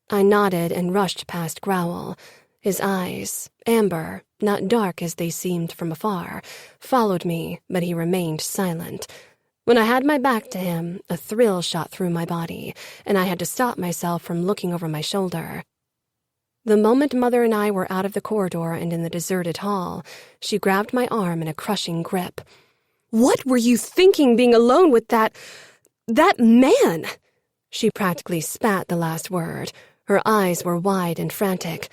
I nodded and rushed past Growl. His eyes, amber, not dark as they seemed from afar, followed me, but he remained silent. When I had my back to him, a thrill shot through my body, and I had to stop myself from looking over my shoulder. The moment Mother and I were out of the corridor and in the deserted hall, she grabbed my arm in a crushing grip. "What were you thinking being alone with that man?" She practically spat the last word. Her eyes were wide and frantic.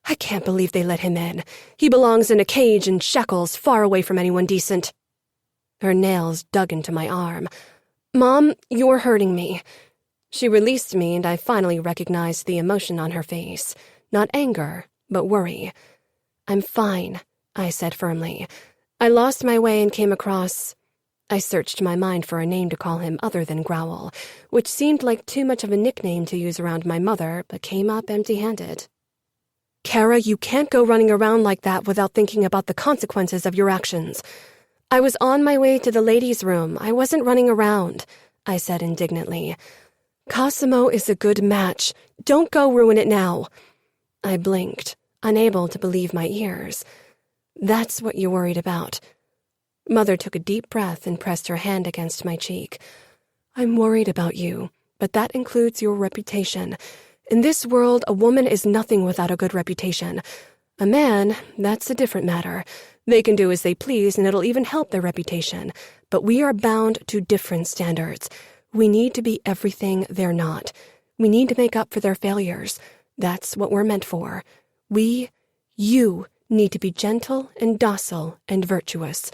"I can't believe they let him in. He belongs in a cage in shackles, far away from anyone decent." Her nails dug into my arm. "Mom, you're hurting me." She released me, and I finally recognized the emotion on her face. Not anger, but worry. "I'm fine," I said firmly. "I lost my way and came across—" I searched my mind for a name to call him other than Growl, which seemed like too much of a nickname to use around my mother, but came up empty-handed. "Cora, you can't go running around like that without thinking about the consequences of your actions." "I was on my way to the ladies' room. I wasn't running around," I said indignantly. "Cosimo is a good match. Don't go ruin it now." I blinked, unable to believe my ears. "That's what you're worried about." Mother took a deep breath and pressed her hand against my cheek. "I'm worried about you, but that includes your reputation. In this world, a woman is nothing without a good reputation. A man, that's a different matter. They can do as they please, and it'll even help their reputation. But we are bound to different standards. We need to be everything they're not. We need to make up for their failures. That's what we're meant for. You need to be gentle and docile and virtuous.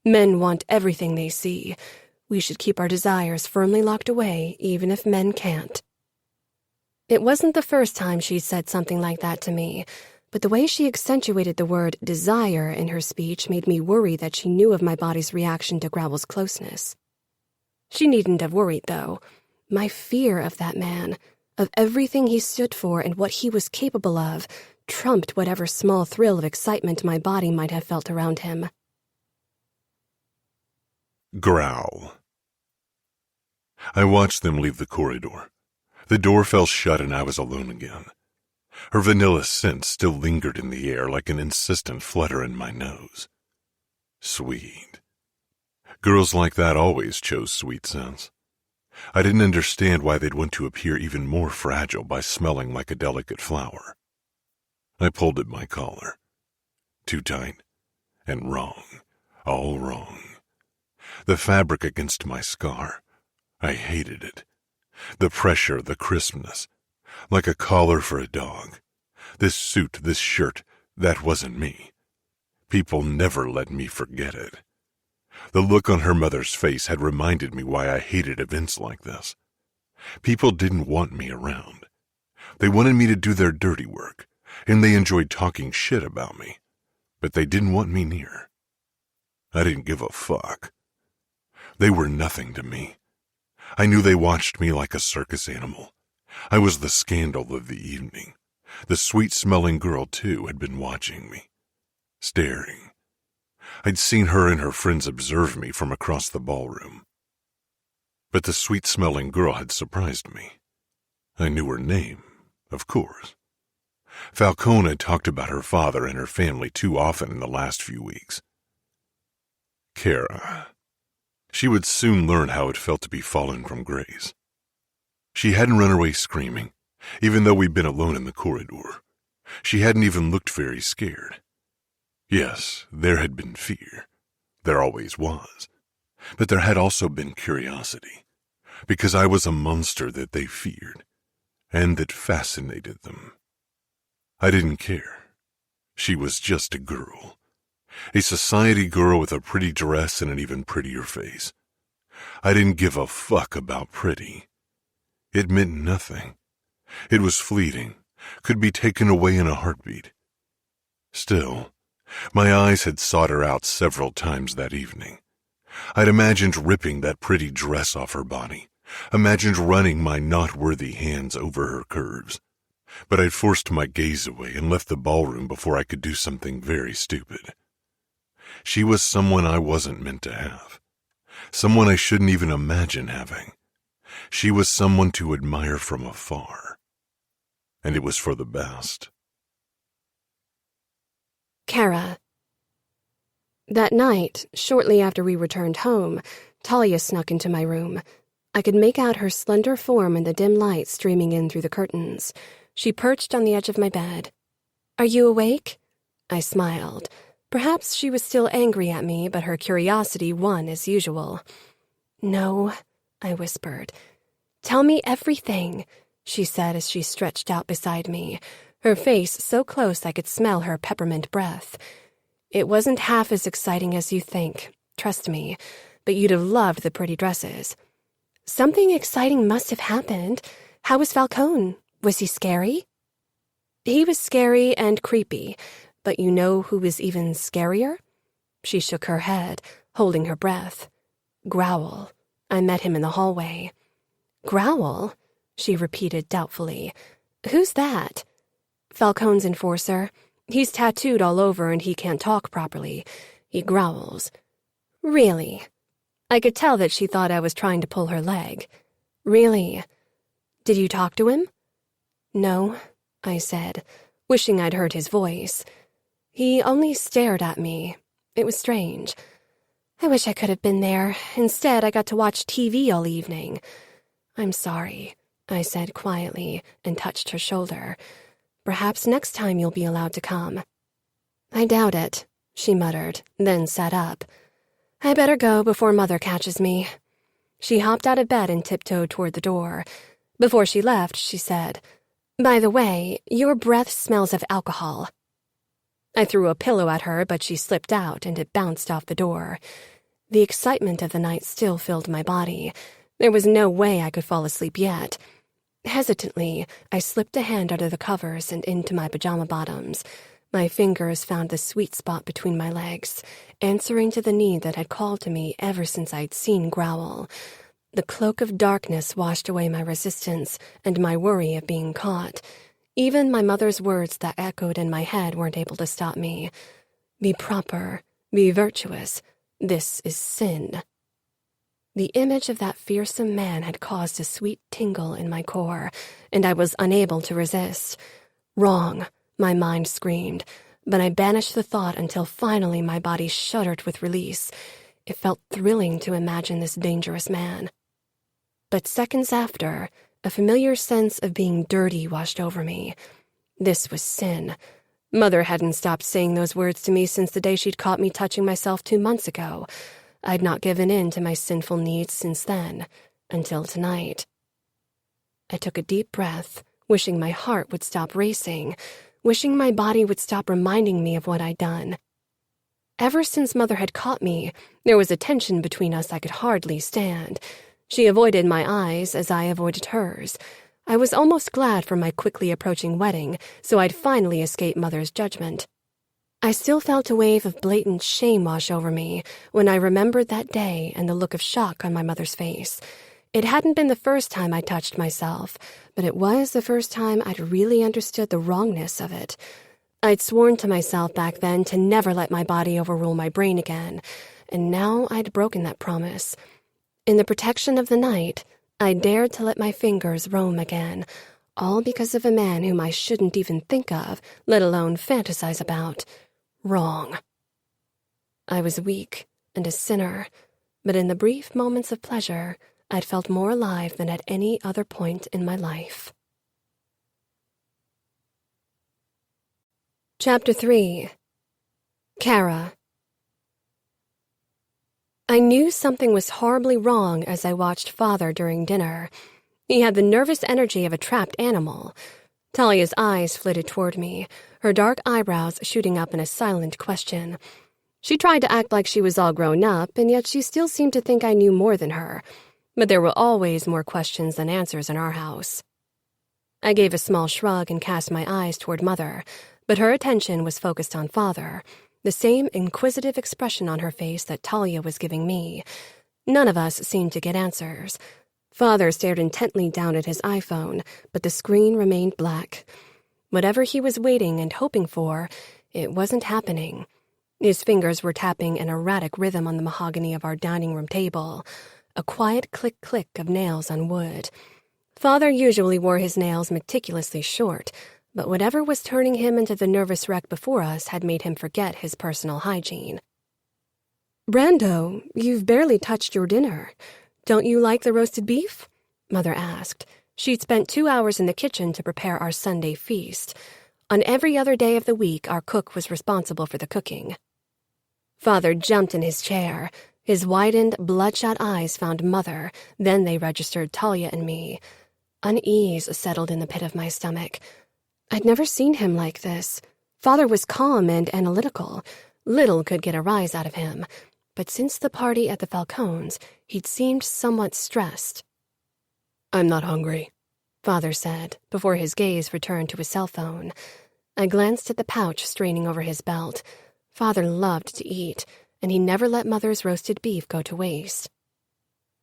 Men want everything they see. We should keep our desires firmly locked away, even if men can't." It wasn't the first time she'd said something like that to me, but the way she accentuated the word desire in her speech made me worry that she knew of my body's reaction to Growl's closeness. She needn't have worried, though. My fear of that man, of everything he stood for and what he was capable of, trumped whatever small thrill of excitement my body might have felt around him. Growl. I watched them leave the corridor. The door fell shut and I was alone again. Her vanilla scent still lingered in the air like an insistent flutter in my nose. Sweet. Girls like that always chose sweet scents. I didn't understand why they'd want to appear even more fragile by smelling like a delicate flower. I pulled at my collar. Too tight. And wrong. All wrong. The fabric against my scar. I hated it. The pressure, the crispness. Like a collar for a dog. This suit, this shirt, that wasn't me. People never let me forget it. The look on her mother's face had reminded me why I hated events like this. People didn't want me around. They wanted me to do their dirty work, and they enjoyed talking shit about me, but they didn't want me near. I didn't give a fuck. They were nothing to me. I knew they watched me like a circus animal. I was the scandal of the evening. The sweet-smelling girl, too, had been watching me, staring. I'd seen her and her friends observe me from across the ballroom. But the sweet-smelling girl had surprised me. I knew her name, of course. Falcone had talked about her father and her family too often in the last few weeks. Cora. She would soon learn how it felt to be fallen from grace. She hadn't run away screaming, even though we'd been alone in the corridor. She hadn't even looked very scared. Yes, there had been fear. There always was. But there had also been curiosity, because I was a monster that they feared, and that fascinated them. I didn't care. She was just a girl. A society girl with a pretty dress and an even prettier face. I didn't give a fuck about pretty. It meant nothing. It was fleeting, could be taken away in a heartbeat. Still, my eyes had sought her out several times that evening. I'd imagined ripping that pretty dress off her body, imagined running my not-worthy hands over her curves. but I'd forced my gaze away and left the ballroom before I could do something very stupid. She was someone I wasn't meant to have, someone I shouldn't even imagine having. She was someone to admire from afar, and it was for the best. Cora. That night, shortly after we returned home, Talia snuck into my room. I could make out her slender form in the dim light streaming in through the curtains. She perched on the edge of my bed. "Are you awake?" I smiled. Perhaps she was still angry at me, but her curiosity won as usual. "No," I whispered. "Tell me everything," she said as she stretched out beside me, her face so close I could smell her peppermint breath. "It wasn't half as exciting as you think, trust me, but you'd have loved the pretty dresses." "Something exciting must have happened. How was Falcone? Was he scary?" "He was scary and creepy, but you know who was even scarier?" She shook her head, holding her breath. "Growl. I met him in the hallway." "Growl?" she repeated doubtfully. "Who's that?" "Falcone's enforcer. He's tattooed all over and he can't talk properly. He growls." "Really?" I could tell that she thought I was trying to pull her leg. "Really? Did you talk to him?" "No," I said, wishing I'd heard his voice. "He only stared at me. It was strange. I wish I could have been there. Instead, I got to watch TV all evening." "I'm sorry," I said quietly and touched her shoulder. "Perhaps next time you'll be allowed to come." "I doubt it," she muttered, then sat up. "I better go before Mother catches me." She hopped out of bed and tiptoed toward the door. Before she left, she said, "By the way, your breath smells of alcohol." I threw a pillow at her, but she slipped out and it bounced off the door. The excitement of the night still filled my body. There was no way I could fall asleep yet. Hesitantly, I slipped a hand under the covers and into my pajama bottoms. My fingers found the sweet spot between my legs, answering to the need that had called to me ever since I'd seen Growl. The cloak of darkness washed away my resistance and my worry of being caught. Even my mother's words that echoed in my head weren't able to stop me. "Be proper, be virtuous. This is sin." The image of that fearsome man had caused a sweet tingle in my core, and I was unable to resist. "Wrong," my mind screamed, but I banished the thought until finally my body shuddered with release. It felt thrilling to imagine this dangerous man. But seconds after, a familiar sense of being dirty washed over me. This was sin. Mother hadn't stopped saying those words to me since the day she'd caught me touching myself 2 months ago. I'd not given in to my sinful needs since then, until tonight. I took a deep breath, wishing my heart would stop racing, wishing my body would stop reminding me of what I'd done. Ever since Mother had caught me, there was a tension between us I could hardly stand. She avoided my eyes as I avoided hers. I was almost glad for my quickly approaching wedding, so I'd finally escape Mother's judgment. I still felt a wave of blatant shame wash over me when I remembered that day and the look of shock on my mother's face. It hadn't been the first time I touched myself, but it was the first time I'd really understood the wrongness of it. I'd sworn to myself back then to never let my body overrule my brain again, and now I'd broken that promise. In the protection of the night, I dared to let my fingers roam again, all because of a man whom I shouldn't even think of, let alone fantasize about. Wrong. I was weak and a sinner, but in the brief moments of pleasure, I'd felt more alive than at any other point in my life. Chapter 3. Cora. I knew something was horribly wrong as I watched Father during dinner. He had the nervous energy of a trapped animal. Talia's eyes flitted toward me, her dark eyebrows shooting up in a silent question. She tried to act like she was all grown up, and yet she still seemed to think I knew more than her. But there were always more questions than answers in our house. I gave a small shrug and cast my eyes toward Mother, but her attention was focused on Father, the same inquisitive expression on her face that Talia was giving me. None of us seemed to get answers. Father stared intently down at his iPhone, but the screen remained black. Whatever he was waiting and hoping for, it wasn't happening. His fingers were tapping an erratic rhythm on the mahogany of our dining room table, a quiet click-click of nails on wood. Father usually wore his nails meticulously short, but whatever was turning him into the nervous wreck before us had made him forget his personal hygiene. "Brando, you've barely touched your dinner. Don't you like the roasted beef?" Mother asked. She'd spent 2 hours in the kitchen to prepare our Sunday feast. On every other day of the week, our cook was responsible for the cooking. Father jumped in his chair. His widened, bloodshot eyes found Mother, then they registered Talia and me. Unease settled in the pit of my stomach. I'd never seen him like this. Father was calm and analytical. Little could get a rise out of him. But since the party at the Falcones, he'd seemed somewhat stressed. "I'm not hungry," Father said, before his gaze returned to his cell phone. I glanced at the pouch straining over his belt. Father loved to eat, and he never let Mother's roasted beef go to waste.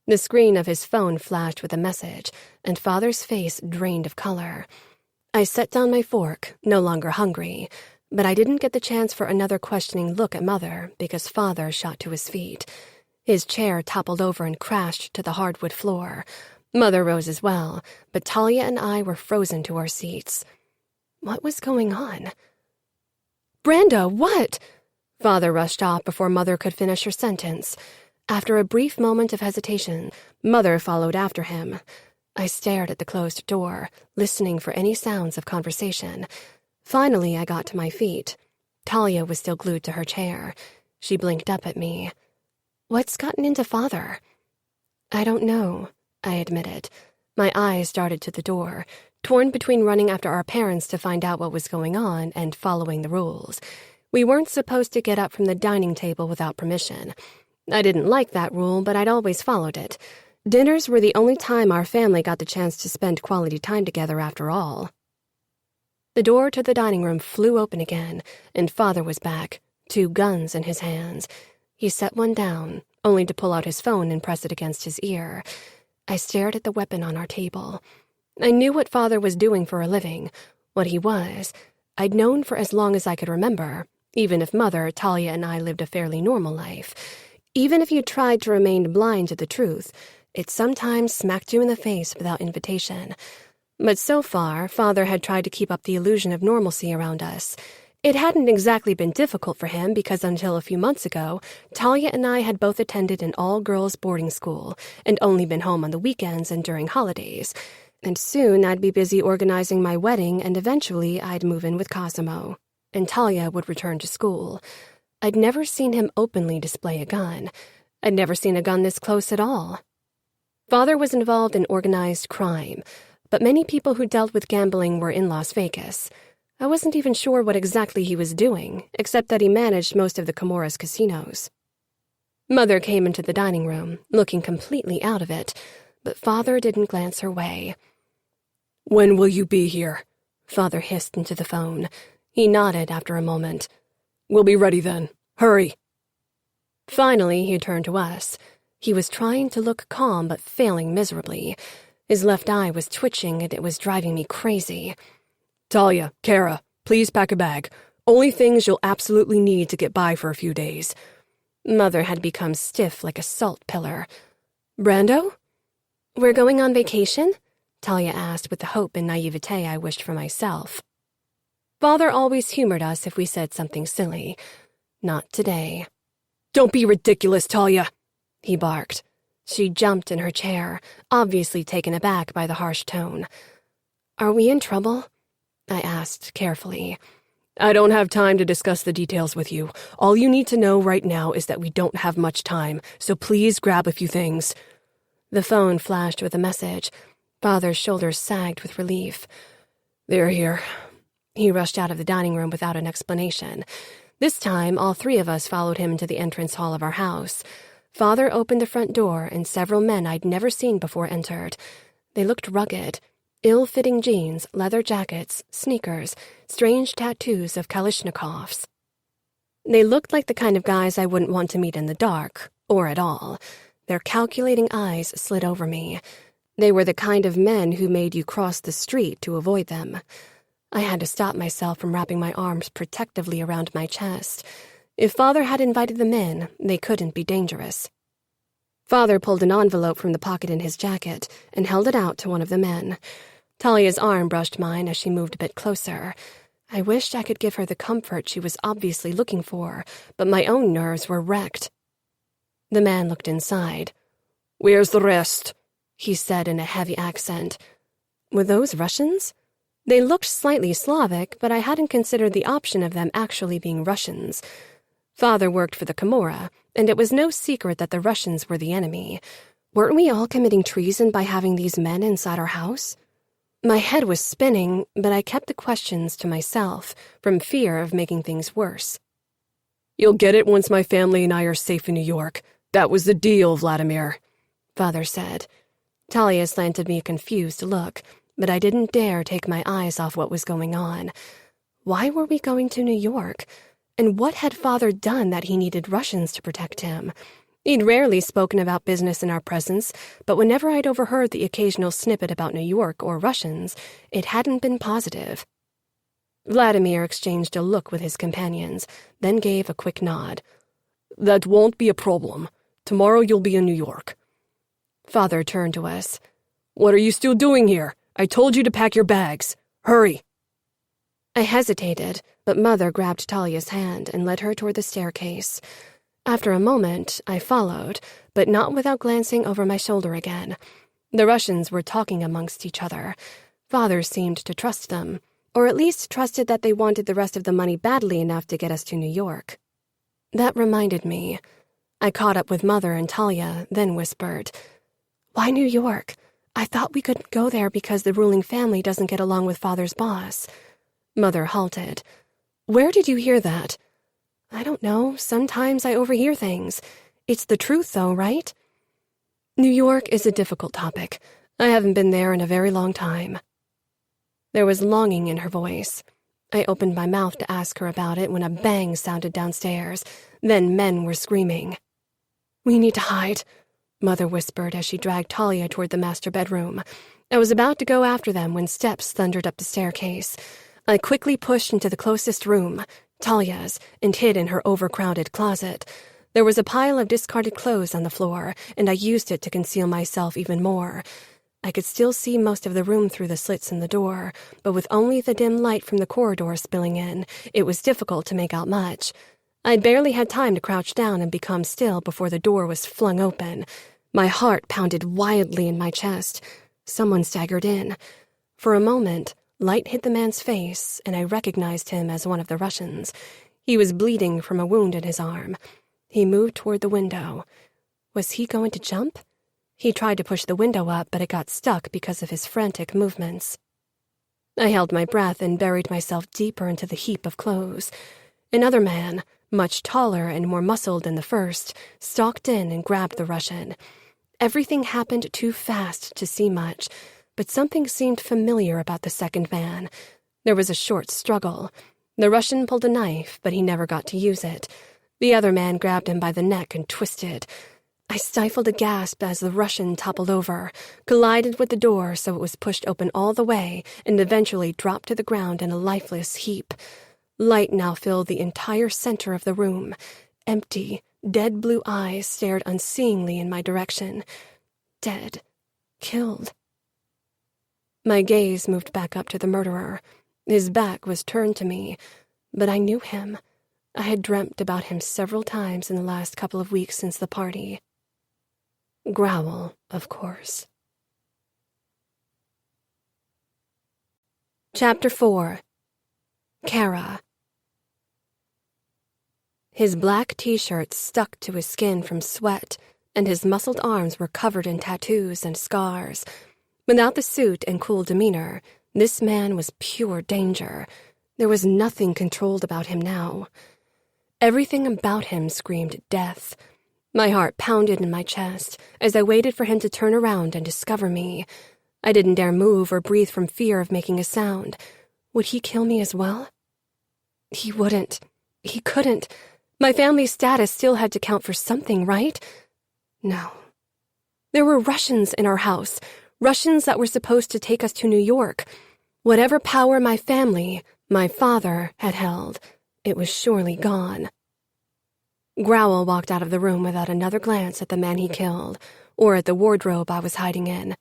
The screen of his phone flashed with a message, and Father's face drained of color. I set down my fork, no longer hungry, but I didn't get the chance for another questioning look at Mother because Father shot to his feet. His chair toppled over and crashed to the hardwood floor. Mother rose as well, but Talia and I were frozen to our seats. What was going on? "Brando, what?" Father rushed off before Mother could finish her sentence. After a brief moment of hesitation, Mother followed after him. I stared at the closed door, listening for any sounds of conversation. Finally, I got to my feet. Talia was still glued to her chair. She blinked up at me. "What's gotten into Father?" "I don't know," I admitted. My eyes darted to the door, torn between running after our parents to find out what was going on and following the rules. We weren't supposed to get up from the dining table without permission. I didn't like that rule, but I'd always followed it. Dinners were the only time our family got the chance to spend quality time together after all. The door to the dining room flew open again, and Father was back, 2 guns in his hands. He set one down, only to pull out his phone and press it against his ear. I stared at the weapon on our table. I knew what Father was doing for a living, what he was. I'd known for as long as I could remember, even if Mother, Talia, and I lived a fairly normal life. Even if you tried to remain blind to the truth, it sometimes smacked you in the face without invitation. But so far, Father had tried to keep up the illusion of normalcy around us. It hadn't exactly been difficult for him because until a few months ago, Talia and I had both attended an all-girls boarding school and only been home on the weekends and during holidays. And soon I'd be busy organizing my wedding and eventually I'd move in with Cosimo. And Talia would return to school. I'd never seen him openly display a gun. I'd never seen a gun this close at all. Father was involved in organized crime, but many people who dealt with gambling were in Las Vegas. I wasn't even sure what exactly he was doing, except that he managed most of the Comoras casinos. Mother came into the dining room, looking completely out of it, but Father didn't glance her way. "When will you be here?" Father hissed into the phone. He nodded after a moment. "We'll be ready then. Hurry." Finally, he turned to us. He was trying to look calm but failing miserably. His left eye was twitching and it was driving me crazy. "Talia, Cora, please pack a bag. Only things you'll absolutely need to get by for a few days." Mother had become stiff like a salt pillar. "Brando? We're going on vacation?" Talia asked with the hope and naivete I wished for myself. Father always humored us if we said something silly. Not today. "Don't be ridiculous, Talia," he barked. She jumped in her chair, obviously taken aback by the harsh tone. "Are we in trouble?" I asked carefully. "I don't have time to discuss the details with you. All you need to know right now is that we don't have much time, so please grab a few things." The phone flashed with a message. Father's shoulders sagged with relief. "They're here." He rushed out of the dining room without an explanation. This time, all 3 of us followed him into the entrance hall of our house. Father opened the front door, and several men I'd never seen before entered. They looked rugged. Ill-fitting jeans, leather jackets, sneakers, strange tattoos of Kalashnikovs. They looked like the kind of guys I wouldn't want to meet in the dark, or at all. Their calculating eyes slid over me. They were the kind of men who made you cross the street to avoid them. I had to stop myself from wrapping my arms protectively around my chest. If Father had invited them in, they couldn't be dangerous. Father pulled an envelope from the pocket in his jacket and held it out to one of the men. Talia's arm brushed mine as she moved a bit closer. I wished I could give her the comfort she was obviously looking for, but my own nerves were wrecked. The man looked inside. "Where's the rest?" he said in a heavy accent. Were those Russians? They looked slightly Slavic, but I hadn't considered the option of them actually being Russians. Father worked for the Camorra, and it was no secret that the Russians were the enemy. Weren't we all committing treason by having these men inside our house? My head was spinning, but I kept the questions to myself, from fear of making things worse. "You'll get it once my family and I are safe in New York. That was the deal, Vladimir," Father said. Talia slanted me a confused look, but I didn't dare take my eyes off what was going on. Why were we going to New York? And what had Father done that he needed Russians to protect him? He'd rarely spoken about business in our presence, but whenever I'd overheard the occasional snippet about New York or Russians, it hadn't been positive. Vladimir exchanged a look with his companions, then gave a quick nod. "That won't be a problem. Tomorrow you'll be in New York." Father turned to us. "What are you still doing here? I told you to pack your bags. Hurry." I hesitated, but Mother grabbed Talia's hand and led her toward the staircase. After a moment, I followed, but not without glancing over my shoulder again. The Russians were talking amongst each other. Father seemed to trust them, or at least trusted that they wanted the rest of the money badly enough to get us to New York. That reminded me. I caught up with Mother and Talia, then whispered, "Why New York? I thought we couldn't go there because the ruling family doesn't get along with Father's boss." Mother halted. "Where did you hear that?" "I don't know. Sometimes I overhear things. It's the truth, though, right?" New York is a difficult topic. I haven't been there in a very long time. There was longing in her voice. I opened my mouth to ask her about it when a bang sounded downstairs. Then men were screaming. "We need to hide," Mother whispered as she dragged Talia toward the master bedroom. I was about to go after them when steps thundered up the staircase. I quickly pushed into the closest room, Talia's, and hid in her overcrowded closet. There was a pile of discarded clothes on the floor, and I used it to conceal myself even more. I could still see most of the room through the slits in the door, but with only the dim light from the corridor spilling in, it was difficult to make out much. I'd barely had time to crouch down and become still before the door was flung open. My heart pounded wildly in my chest. Someone staggered in. For a moment, light hit the man's face, and I recognized him as one of the Russians. He was bleeding from a wound in his arm. He moved toward the window. Was he going to jump? He tried to push the window up, but it got stuck because of his frantic movements. I held my breath and buried myself deeper into the heap of clothes. Another man, much taller and more muscled than the first, stalked in and grabbed the Russian. Everything happened too fast to see much, but something seemed familiar about the second man. There was a short struggle. The Russian pulled a knife, but he never got to use it. The other man grabbed him by the neck and twisted. I stifled a gasp as the Russian toppled over, collided with the door so it was pushed open all the way, and eventually dropped to the ground in a lifeless heap. Light now filled the entire center of the room. Empty, dead blue eyes stared unseeingly in my direction. Dead. Killed. My gaze moved back up to the murderer. His back was turned to me, but I knew him. I had dreamt about him several times in the last couple of weeks since the party. Growl, of course. Chapter 4. Cora. His black t-shirt stuck to his skin from sweat, and his muscled arms were covered in tattoos and scars. Without the suit and cool demeanor, this man was pure danger. There was nothing controlled about him now. Everything about him screamed death. My heart pounded in my chest as I waited for him to turn around and discover me. I didn't dare move or breathe from fear of making a sound. Would he kill me as well? He wouldn't. He couldn't. My family's status still had to count for something, right? No. There were Russians in our house. Russians that were supposed to take us to New York. Whatever power my family, my father, had held, it was surely gone. Growl walked out of the room without another glance at the man he killed, or at the wardrobe I was hiding in.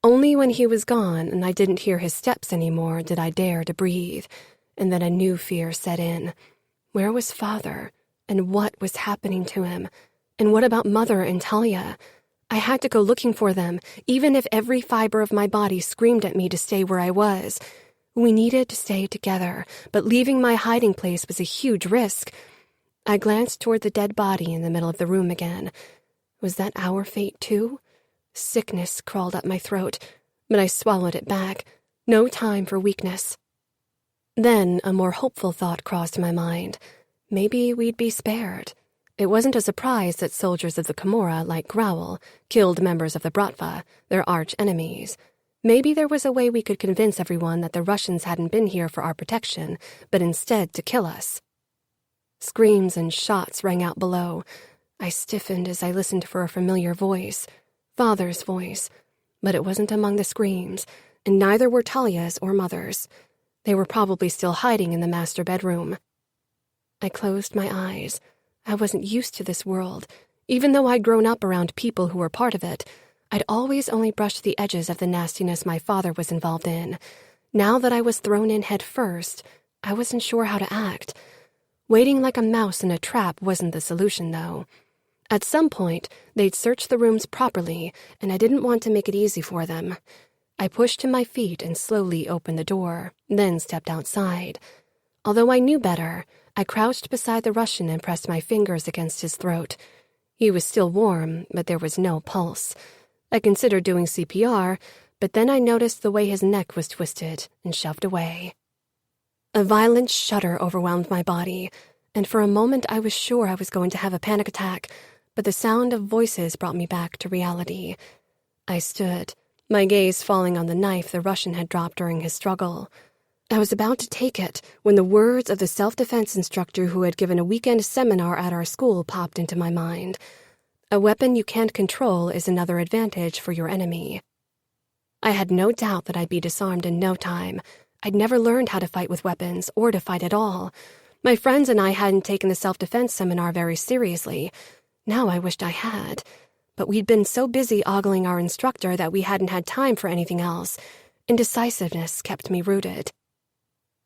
Only when he was gone and I didn't hear his steps anymore did I dare to breathe, and then a new fear set in. Where was Father, and what was happening to him? And what about Mother and Talia? I had to go looking for them, even if every fiber of my body screamed at me to stay where I was. We needed to stay together, but leaving my hiding place was a huge risk. I glanced toward the dead body in the middle of the room again. Was that our fate too? Sickness crawled up my throat, but I swallowed it back. No time for weakness. Then a more hopeful thought crossed my mind. Maybe we'd be spared. It wasn't a surprise that soldiers of the Camorra, like Growl, killed members of the Bratva, their arch-enemies. Maybe there was a way we could convince everyone that the Russians hadn't been here for our protection, but instead to kill us. Screams and shots rang out below. I stiffened as I listened for a familiar voice. Father's voice. But it wasn't among the screams, and neither were Talia's or Mother's. They were probably still hiding in the master bedroom. I closed my eyes. I wasn't used to this world. Even though I'd grown up around people who were part of it, I'd always only brushed the edges of the nastiness my father was involved in. Now that I was thrown in head first, I wasn't sure how to act. Waiting like a mouse in a trap wasn't the solution, though. At some point, they'd search the rooms properly, and I didn't want to make it easy for them. I pushed to my feet and slowly opened the door, then stepped outside. Although I knew better, I crouched beside the Russian and pressed my fingers against his throat. He was still warm, but there was no pulse. I considered doing CPR, but then I noticed the way his neck was twisted and shoved away. A violent shudder overwhelmed my body, and for a moment I was sure I was going to have a panic attack, but the sound of voices brought me back to reality. I stood, my gaze falling on the knife the Russian had dropped during his struggle. I was about to take it when the words of the self-defense instructor who had given a weekend seminar at our school popped into my mind. A weapon you can't control is another advantage for your enemy. I had no doubt that I'd be disarmed in no time. I'd never learned how to fight with weapons or to fight at all. My friends and I hadn't taken the self-defense seminar very seriously. Now I wished I had. But we'd been so busy ogling our instructor that we hadn't had time for anything else. Indecisiveness kept me rooted.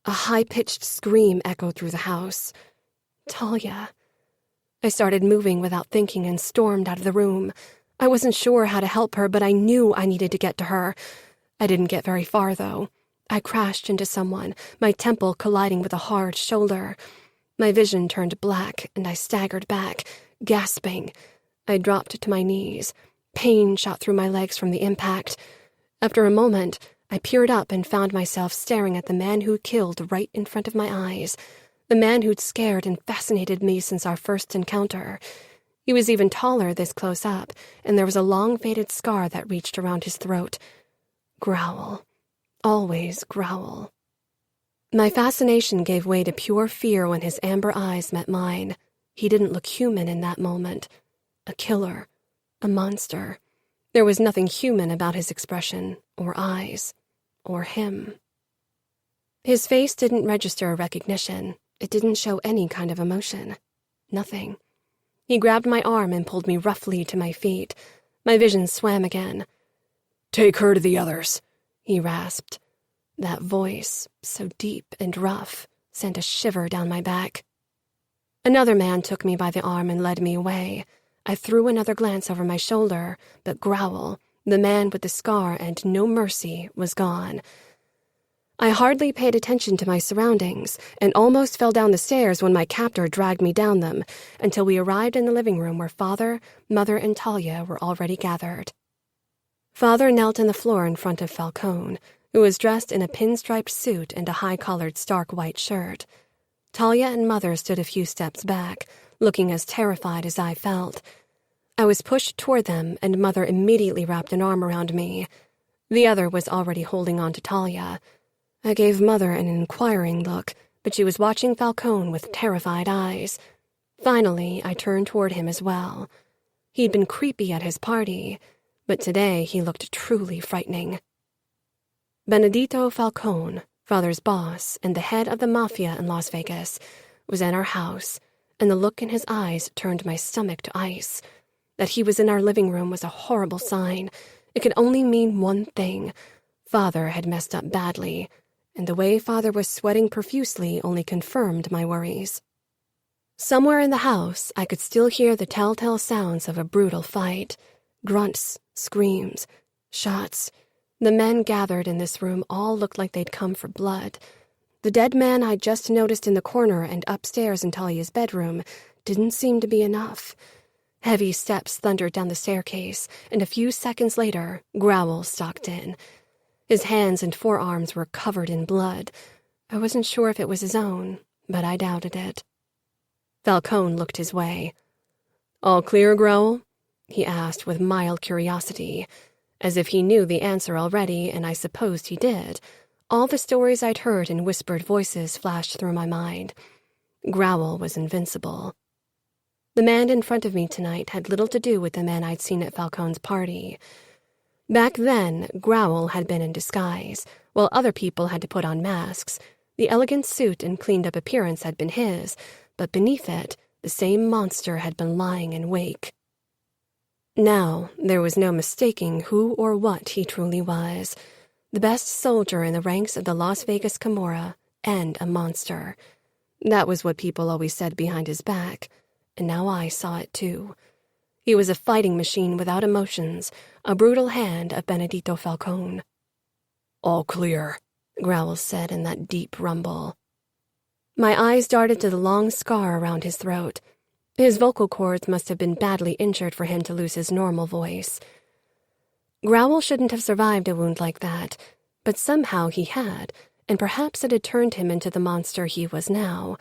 A high-pitched scream echoed through the house. Talia. I started moving without thinking and stormed out of the room. I wasn't sure how to help her, but I knew I needed to get to her. I didn't get very far, though. I crashed into someone, my temple colliding with a hard shoulder. My vision turned black, and I staggered back, gasping. I dropped to my knees. Pain shot through my legs from the impact. After a moment, I peered up and found myself staring at the man who'd killed right in front of my eyes, the man who'd scared and fascinated me since our first encounter. He was even taller this close up, and there was a long faded scar that reached around his throat. Growl. Always Growl. My fascination gave way to pure fear when his amber eyes met mine. He didn't look human in that moment. A killer. A monster. There was nothing human about his expression, or eyes, or him. His face didn't register a recognition. It didn't show any kind of emotion. Nothing. He grabbed my arm and pulled me roughly to my feet. My vision swam again. "Take her to the others," he rasped. That voice, so deep and rough, sent a shiver down my back. Another man took me by the arm and led me away. I threw another glance over my shoulder, but Growl, the man with the scar and no mercy, was gone. I hardly paid attention to my surroundings and almost fell down the stairs when my captor dragged me down them until we arrived in the living room where Father, Mother, and Talia were already gathered. Father knelt on the floor in front of Falcone, who was dressed in a pinstriped suit and a high-collared stark white shirt. Talia and Mother stood a few steps back, looking as terrified as I felt. I was pushed toward them, and Mother immediately wrapped an arm around me. The other was already holding on to Talia. I gave Mother an inquiring look, but she was watching Falcone with terrified eyes. Finally, I turned toward him as well. He'd been creepy at his party, but today he looked truly frightening. Benedito Falcone, Father's boss and the head of the Mafia in Las Vegas, was in our house, and the look in his eyes turned my stomach to ice. That he was in our living room was a horrible sign. It could only mean one thing. Father had messed up badly, and the way Father was sweating profusely only confirmed my worries. Somewhere in the house, I could still hear the telltale sounds of a brutal fight. Grunts, screams, shots. The men gathered in this room all looked like they'd come for blood. The dead man I'd just noticed in the corner and upstairs in Talia's bedroom didn't seem to be enough. Heavy steps thundered down the staircase, and a few seconds later, Growl stalked in. His hands and forearms were covered in blood. I wasn't sure if it was his own, but I doubted it. Falcone looked his way. "All clear, Growl?" he asked with mild curiosity, as if he knew the answer already, and I supposed he did. All the stories I'd heard in whispered voices flashed through my mind. Growl was invincible. The man in front of me tonight had little to do with the man I'd seen at Falcone's party. Back then, Growl had been in disguise, while other people had to put on masks. The elegant suit and cleaned-up appearance had been his, but beneath it, the same monster had been lying in wake. Now, there was no mistaking who or what he truly was. The best soldier in the ranks of the Las Vegas Camorra, and a monster. That was what people always said behind his back, and now I saw it too. He was a fighting machine without emotions, a brutal hand of Benedito Falcone. "All clear," Growl said in that deep rumble. My eyes darted to the long scar around his throat. His vocal cords must have been badly injured for him to lose his normal voice. Growl shouldn't have survived a wound like that, but somehow he had, and perhaps it had turned him into the monster he was now,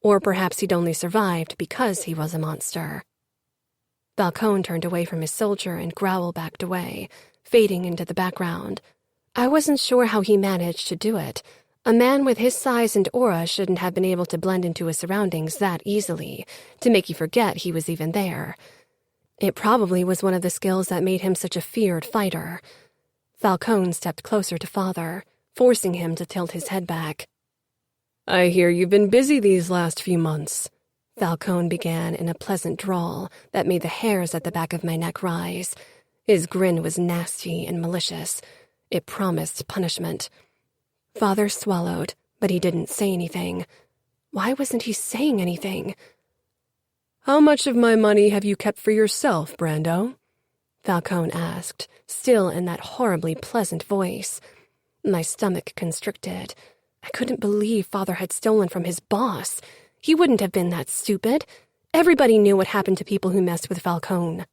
or perhaps he'd only survived because he was a monster. Falcone turned away from his soldier and Growl backed away, fading into the background. I wasn't sure how he managed to do it. A man with his size and aura shouldn't have been able to blend into his surroundings that easily, to make you forget he was even there. It probably was one of the skills that made him such a feared fighter. Falcone stepped closer to Father, forcing him to tilt his head back. "I hear you've been busy these last few months," Falcone began in a pleasant drawl that made the hairs at the back of my neck rise. His grin was nasty and malicious. It promised punishment. Father swallowed, but he didn't say anything. Why wasn't he saying anything? "How much of my money have you kept for yourself, Brando?" Falcone asked, still in that horribly pleasant voice. My stomach constricted. I couldn't believe Father had stolen from his boss. He wouldn't have been that stupid. Everybody knew what happened to people who messed with Falcone.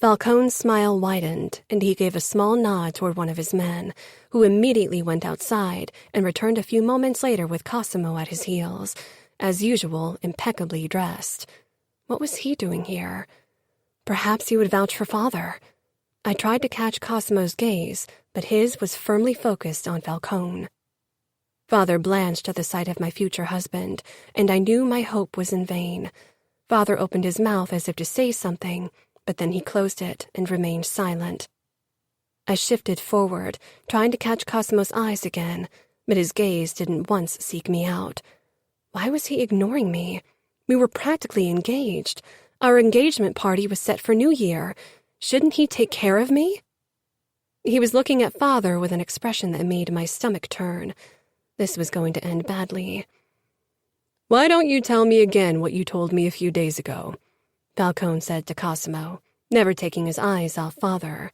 Falcone's smile widened, and he gave a small nod toward one of his men, who immediately went outside and returned a few moments later with Cosimo at his heels, as usual, impeccably dressed. What was he doing here? Perhaps he would vouch for Father. I tried to catch Cosimo's gaze, but his was firmly focused on Falcone. Father blanched at the sight of my future husband, and I knew my hope was in vain. Father opened his mouth as if to say something, but then he closed it and remained silent. I shifted forward, trying to catch Cosimo's eyes again, but his gaze didn't once seek me out. Why was he ignoring me? We were practically engaged. Our engagement party was set for New Year. Shouldn't he take care of me? He was looking at Father with an expression that made my stomach turn. This was going to end badly. "Why don't you tell me again what you told me a few days ago?" Falcone said to Cosimo, never taking his eyes off Father.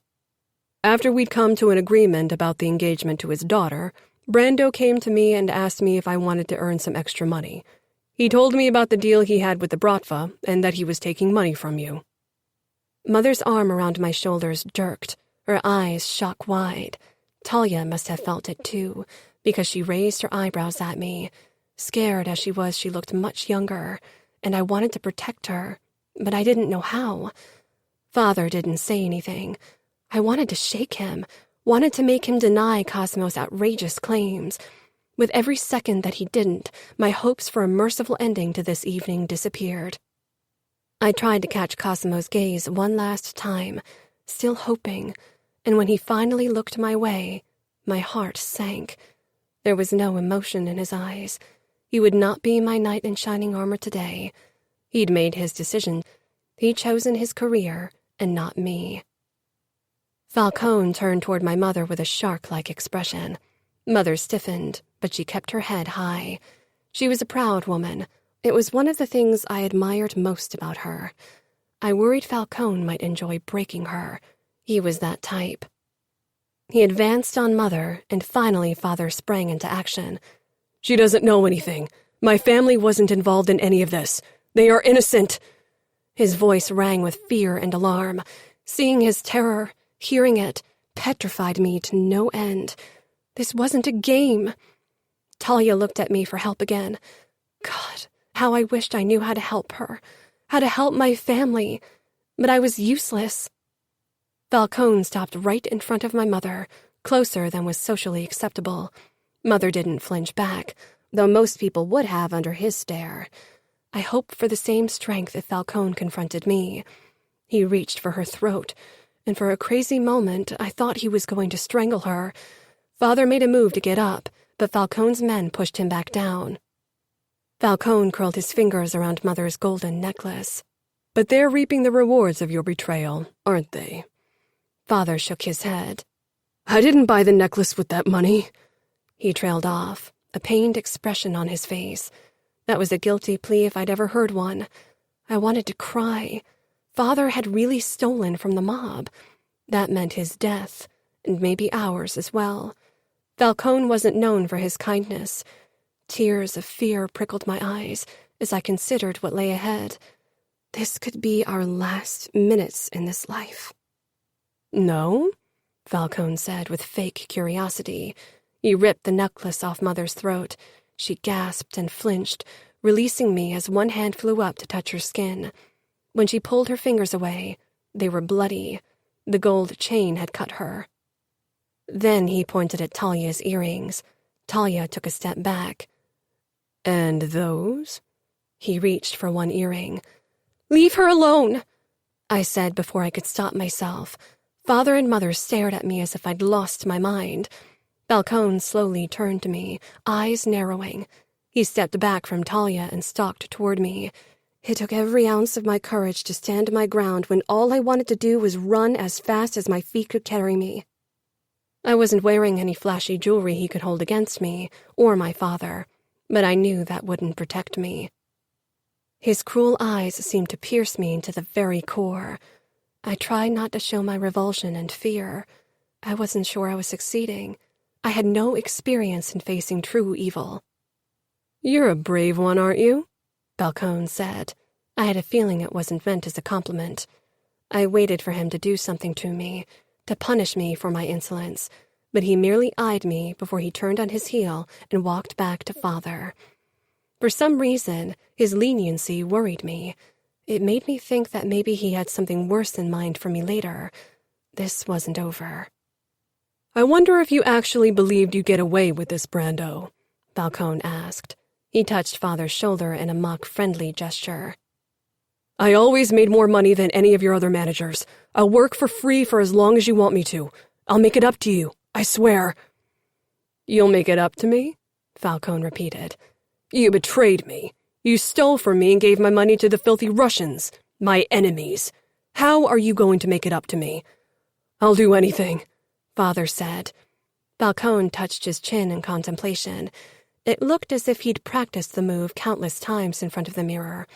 "After we'd come to an agreement about the engagement to his daughter, Brando came to me and asked me if I wanted to earn some extra money. He told me about the deal he had with the Bratva and that he was taking money from you." Mother's arm around my shoulders jerked, her eyes shock wide. Talia must have felt it too, because she raised her eyebrows at me. Scared as she was, she looked much younger, and I wanted to protect her, but I didn't know how. Father didn't say anything. I wanted to shake him, wanted to make him deny Cosimo's outrageous claims. With every second that he didn't, my hopes for a merciful ending to this evening disappeared. I tried to catch Cosimo's gaze one last time. still hoping, and when he finally looked my way, my heart sank. There was no emotion in his eyes. He would not be my knight in shining armor today. He'd made his decision. He'd chosen his career, and not me. Falcone turned toward my mother with a shark-like expression. Mother stiffened, but she kept her head high. She was a proud woman. It was one of the things I admired most about her. I worried Falcone might enjoy breaking her. He was that type. He advanced on Mother, and finally Father sprang into action. "She doesn't know anything. My family wasn't involved in any of this. They are innocent." His voice rang with fear and alarm. Seeing his terror, hearing it, petrified me to no end. This wasn't a game. Talia looked at me for help again. God, how I wished I knew how to help her, how to help my family, but I was useless. Falcone stopped right in front of my mother, closer than was socially acceptable. Mother didn't flinch back, though most people would have under his stare. I hoped for the same strength if Falcone confronted me. He reached for her throat, and for a crazy moment I thought he was going to strangle her. Father made a move to get up, but Falcone's men pushed him back down. Falcone curled his fingers around Mother's golden necklace. "But they're reaping the rewards of your betrayal, aren't they?" Father shook his head. "I didn't buy the necklace with that money." He trailed off, a pained expression on his face. That was a guilty plea if I'd ever heard one. I wanted to cry. Father had really stolen from the mob. That meant his death, and maybe ours as well. Falcone wasn't known for his kindness. Tears of fear prickled my eyes as I considered what lay ahead. This could be our last minutes in this life. "No?" Falcone said with fake curiosity. He ripped the necklace off Mother's throat. She gasped and flinched, releasing me as one hand flew up to touch her skin. When she pulled her fingers away, they were bloody. The gold chain had cut her. Then he pointed at Talia's earrings. Talia took a step back. "And those?" He reached for one earring. "Leave her alone," I said before I could stop myself. Father and Mother stared at me as if I'd lost my mind. Falcone slowly turned to me, eyes narrowing. He stepped back from Talia and stalked toward me. It took every ounce of my courage to stand my ground when all I wanted to do was run as fast as my feet could carry me. I wasn't wearing any flashy jewelry he could hold against me, or my father, but I knew that wouldn't protect me. His cruel eyes seemed to pierce me into the very core. I tried not to show my revulsion and fear. I wasn't sure I was succeeding. I had no experience in facing true evil. "You're a brave one, aren't you?" Falcone said. I had a feeling it wasn't meant as a compliment. I waited for him to do something to me, to punish me for my insolence, but he merely eyed me before he turned on his heel and walked back to Father. For some reason, his leniency worried me. It made me think that maybe he had something worse in mind for me later. This wasn't over. "I wonder if you actually believed you'd get away with this, Brando?" Falcone asked. He touched Father's shoulder in a mock-friendly gesture. "I always made more money than any of your other managers. I'll work for free for as long as you want me to. I'll make it up to you, I swear." "You'll make it up to me?" Falcone repeated. "You betrayed me. You stole from me and gave my money to the filthy Russians, my enemies. How are you going to make it up to me?" "I'll do anything," Father said. Falcone touched his chin in contemplation. It looked as if he'd practiced the move countless times in front of the mirror.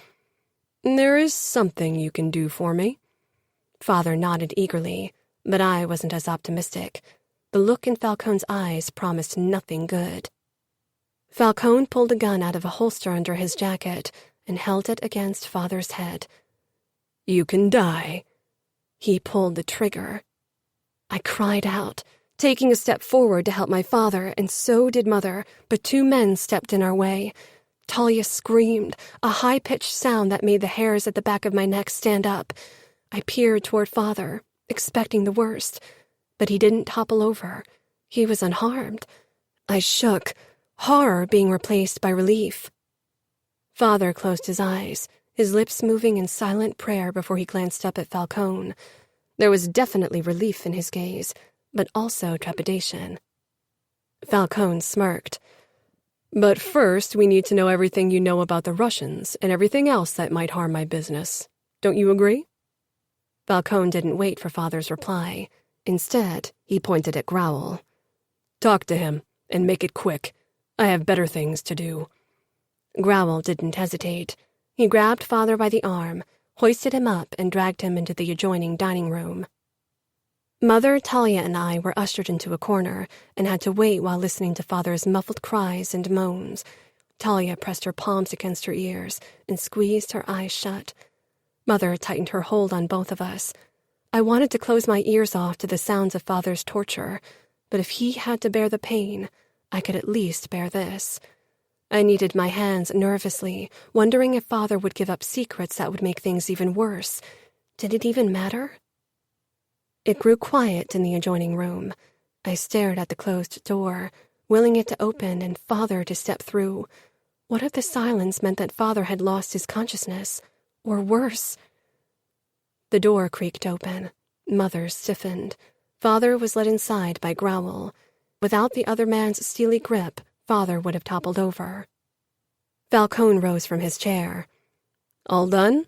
"There is something you can do for me." Father nodded eagerly, but I wasn't as optimistic. The look in Falcone's eyes promised nothing good. Falcone pulled a gun out of a holster under his jacket and held it against Father's head. "You can die." He pulled the trigger. I cried out, taking a step forward to help my father, and so did Mother, but two men stepped in our way. Talia screamed, a high-pitched sound that made the hairs at the back of my neck stand up. I peered toward Father, expecting the worst, but he didn't topple over. He was unharmed. I shook, horror being replaced by relief. Father closed his eyes, his lips moving in silent prayer before he glanced up at Falcone. There was definitely relief in his gaze, but also trepidation. Falcone smirked. "But first, we need to know everything you know about the Russians and everything else that might harm my business. Don't you agree?" Falcone didn't wait for Father's reply. Instead, he pointed at Growl. "Talk to him, and make it quick. I have better things to do." Growl didn't hesitate. He grabbed Father by the arm, hoisted him up, and dragged him into the adjoining dining room. Mother, Talia, and I were ushered into a corner and had to wait while listening to Father's muffled cries and moans. Talia pressed her palms against her ears and squeezed her eyes shut. Mother tightened her hold on both of us. I wanted to close my ears off to the sounds of Father's torture, but if he had to bear the pain, I could at least bear this. I kneaded my hands nervously, wondering if Father would give up secrets that would make things even worse. Did it even matter? It grew quiet in the adjoining room. I stared at the closed door, willing it to open and Father to step through. What if the silence meant that Father had lost his consciousness? Or worse? The door creaked open. Mother stiffened. Father was led inside by Growl. Without the other man's steely grip, Father would have toppled over. Falcone rose from his chair. "All done?"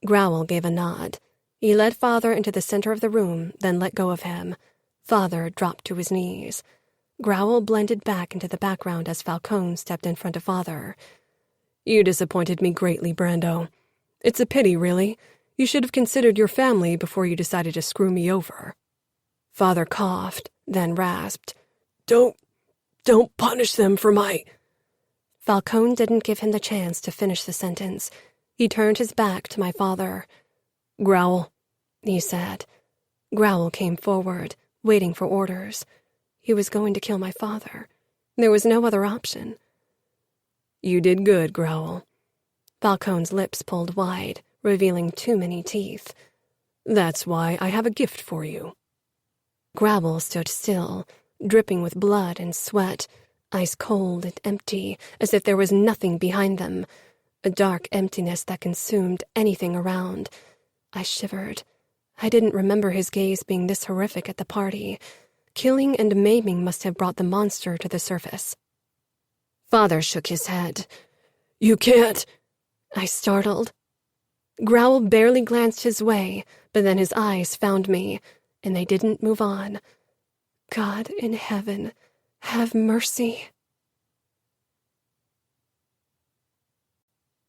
Growl gave a nod. He led Father into the center of the room, then let go of him. Father dropped to his knees. Growl blended back into the background as Falcone stepped in front of Father. "You disappointed me greatly, Brando. It's a pity, really. You should have considered your family before you decided to screw me over." Father coughed, then rasped. Don't punish them for my—" Falcone didn't give him the chance to finish the sentence. He turned his back to my father. "Growl," he said. Growl came forward, waiting for orders. He was going to kill my father. There was no other option. "You did good, Growl." Falcone's lips pulled wide, revealing too many teeth. "That's why I have a gift for you." Growl stood still, dripping with blood and sweat, ice cold and empty, as if there was nothing behind them, a dark emptiness that consumed anything around. I shivered. I didn't remember his gaze being this horrific at the party. Killing and maiming must have brought the monster to the surface. Father shook his head. "You can't—" I startled. Growl barely glanced his way, but then his eyes found me, and they didn't move on. God in heaven, have mercy.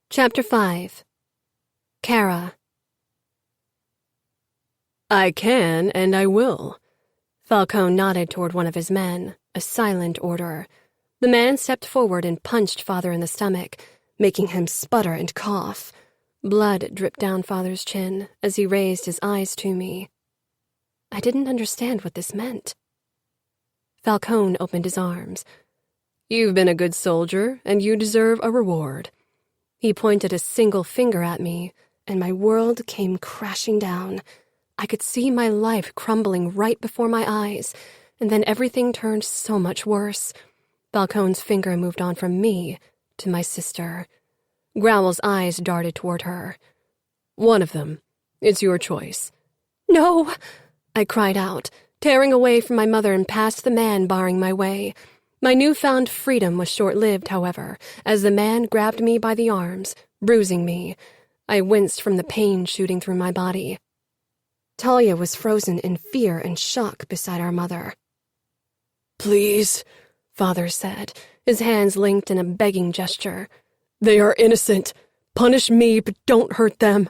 Chapter 5. Cora. "I can, and I will." Falcone nodded toward one of his men, a silent order. The man stepped forward and punched Father in the stomach, making him sputter and cough. Blood dripped down Father's chin as he raised his eyes to me. I didn't understand what this meant. Falcone opened his arms. "You've been a good soldier, and you deserve a reward." He pointed a single finger at me, and my world came crashing down. I could see my life crumbling right before my eyes, and then everything turned so much worse. Falcone's finger moved on from me to my sister. Growl's eyes darted toward her. "One of them. It's your choice." "No!" I cried out, tearing away from my mother and past the man barring my way. My newfound freedom was short-lived, however, as the man grabbed me by the arms, bruising me. I winced from the pain shooting through my body. Talia was frozen in fear and shock beside our mother. "Please," Father said, his hands linked in a begging gesture. "They are innocent. Punish me, but don't hurt them."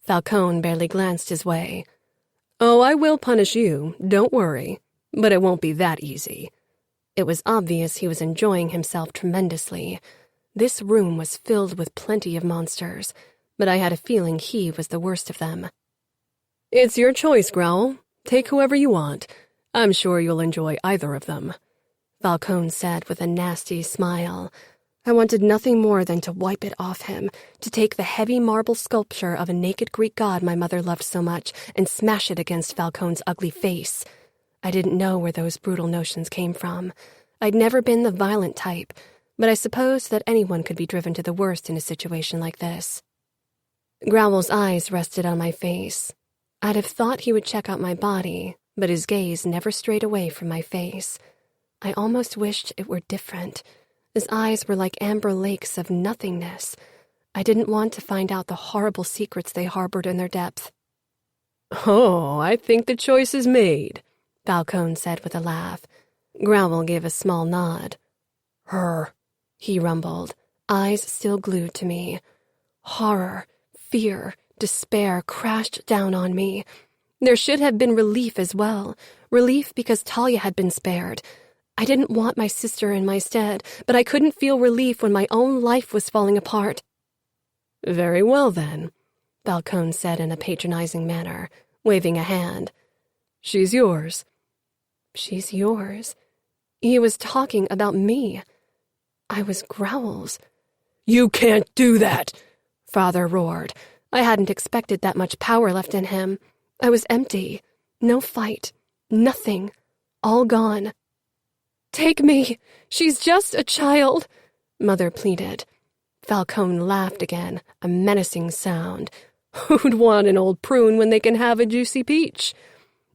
Falcone barely glanced his way. "Oh, I will punish you, don't worry. But it won't be that easy." It was obvious he was enjoying himself tremendously. This room was filled with plenty of monsters, but I had a feeling he was the worst of them. "It's your choice, Growl. Take whoever you want. I'm sure you'll enjoy either of them," Falcone said with a nasty smile. I wanted nothing more than to wipe it off him, to take the heavy marble sculpture of a naked Greek god my mother loved so much and smash it against Falcone's ugly face. I didn't know where those brutal notions came from. I'd never been the violent type, but I supposed that anyone could be driven to the worst in a situation like this. Growl's eyes rested on my face. I'd have thought he would check out my body, but his gaze never strayed away from my face. I almost wished it were different. His eyes were like amber lakes of nothingness. I didn't want to find out the horrible secrets they harbored in their depth. "Oh, I think the choice is made," Falcone said with a laugh. Growl gave a small nod. "Her," he rumbled, eyes still glued to me. Horror, fear, despair crashed down on me. There should have been relief as well. Relief because Talia had been spared. I didn't want my sister in my stead, but I couldn't feel relief when my own life was falling apart. "Very well, then," Falcone said in a patronizing manner, waving a hand. "She's yours." She's yours. He was talking about me. I was Growl's. "You can't do that," Father roared. I hadn't expected that much power left in him. I was empty. No fight. Nothing. All gone. Take me. She's just a child, Mother pleaded. Falcone laughed again, a menacing sound. "Who'd want an old prune when they can have a juicy peach?"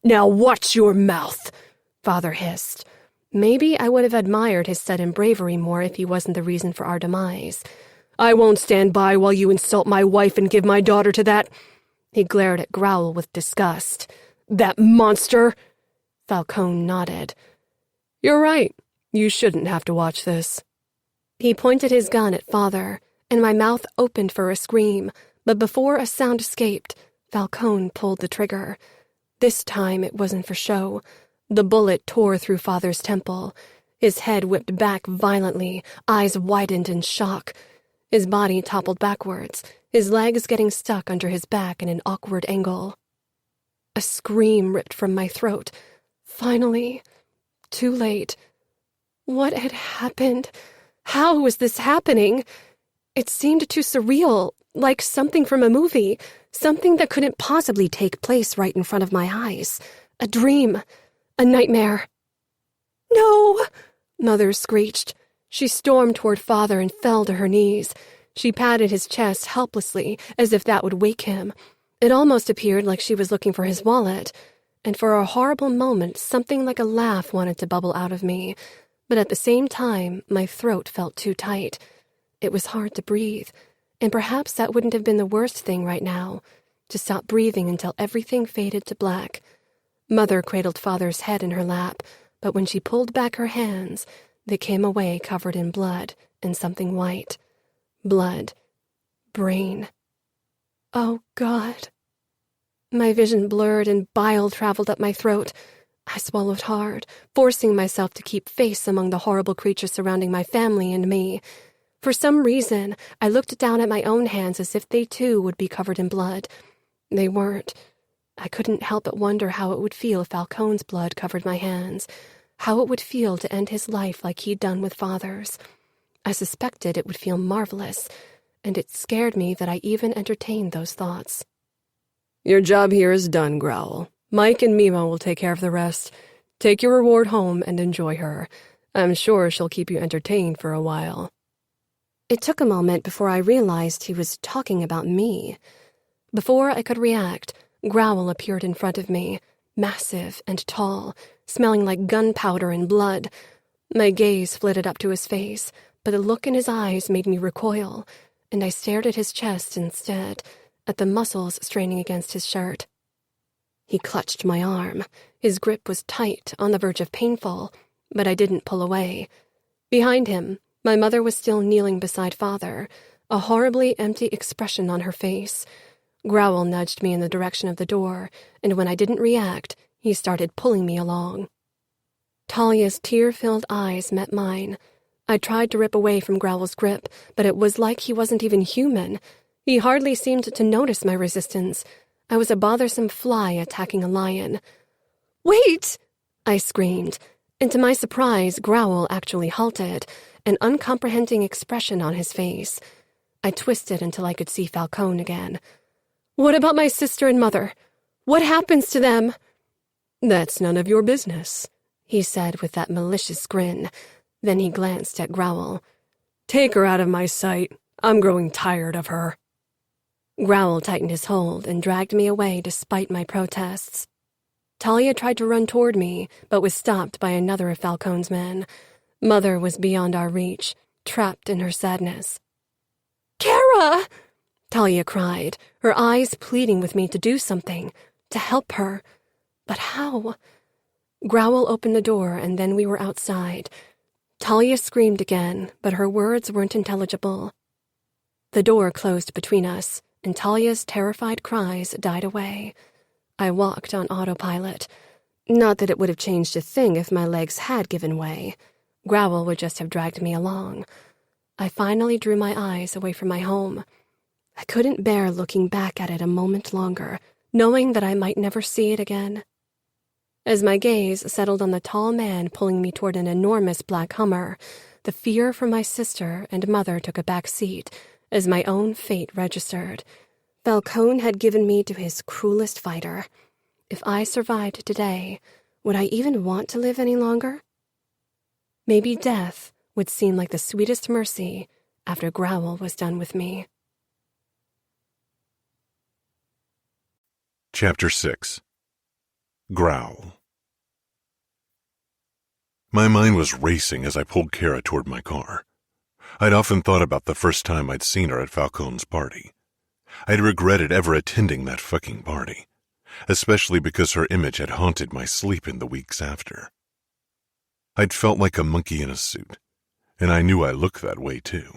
"Now watch your mouth," Father hissed. Maybe I would have admired his sudden bravery more if he wasn't the reason for our demise. "I won't stand by while you insult my wife and give my daughter to that—" He glared at Growl with disgust. "That monster!" Falcone nodded. "You're right. You shouldn't have to watch this." He pointed his gun at Father, and my mouth opened for a scream, but before a sound escaped, Falcone pulled the trigger. This time it wasn't for show. The bullet tore through Father's temple. His head whipped back violently, eyes widened in shock. His body toppled backwards, his legs getting stuck under his back in an awkward angle. A scream ripped from my throat. Finally. Too late. What had happened? How was this happening? It seemed too surreal, like something from a movie, something that couldn't possibly take place right in front of my eyes. A dream. A nightmare. "No!" Mother screeched. She stormed toward Father and fell to her knees. She patted his chest helplessly, as if that would wake him. It almost appeared like she was looking for his wallet, and for a horrible moment something like a laugh wanted to bubble out of me, but at the same time my throat felt too tight. It was hard to breathe, and perhaps that wouldn't have been the worst thing right now, to stop breathing until everything faded to black. Mother cradled Father's head in her lap, but when she pulled back her hands, they came away covered in blood and something white. Blood. Brain. Oh, God. My vision blurred and bile traveled up my throat. I swallowed hard, forcing myself to keep face among the horrible creatures surrounding my family and me. For some reason, I looked down at my own hands as if they too would be covered in blood. They weren't. I couldn't help but wonder how it would feel if Falcone's blood covered my hands, how it would feel to end his life like he'd done with Father's. I suspected it would feel marvelous, and it scared me that I even entertained those thoughts. "Your job here is done, Growl. Mike and Mima will take care of the rest. Take your reward home and enjoy her. I'm sure she'll keep you entertained for a while." It took a moment before I realized he was talking about me. Before I could react, Growl appeared in front of me, massive and tall, smelling like gunpowder and blood. My gaze flitted up to his face, but the look in his eyes made me recoil, and I stared at his chest instead, at the muscles straining against his shirt. He clutched my arm. His grip was tight, on the verge of painful, but I didn't pull away. Behind him, my mother was still kneeling beside Father, a horribly empty expression on her face. Growl nudged me in the direction of the door, and when I didn't react, he started pulling me along. Talia's tear-filled eyes met mine. I tried to rip away from Growl's grip, but it was like he wasn't even human. He hardly seemed to notice my resistance. I was a bothersome fly attacking a lion. "Wait!" I screamed, and to my surprise, Growl actually halted, an uncomprehending expression on his face. I twisted until I could see Falcone again. "What about my sister and mother? What happens to them?" "That's none of your business," he said with that malicious grin. Then he glanced at Growl. "Take her out of my sight. I'm growing tired of her." Growl tightened his hold and dragged me away despite my protests. Talia tried to run toward me, but was stopped by another of Falcone's men. Mother was beyond our reach, trapped in her sadness. "Cora!" Talia cried, her eyes pleading with me to do something, to help her. But how? Growl opened the door, and then we were outside. Talia screamed again, but her words weren't intelligible. The door closed between us, and Talia's terrified cries died away. I walked on autopilot. Not that it would have changed a thing if my legs had given way. Growl would just have dragged me along. I finally drew my eyes away from my home. I couldn't bear looking back at it a moment longer, knowing that I might never see it again. As my gaze settled on the tall man pulling me toward an enormous black Hummer, the fear for my sister and mother took a back seat as my own fate registered. Falcone had given me to his cruelest fighter. If I survived today, would I even want to live any longer? Maybe death would seem like the sweetest mercy after Growl was done with me. Chapter 6. Growl. My mind was racing as I pulled Cora toward my car. I'd often thought about the first time I'd seen her at Falcone's party. I'd regretted ever attending that fucking party, especially because her image had haunted my sleep in the weeks after. I'd felt like a monkey in a suit, and I knew I looked that way too.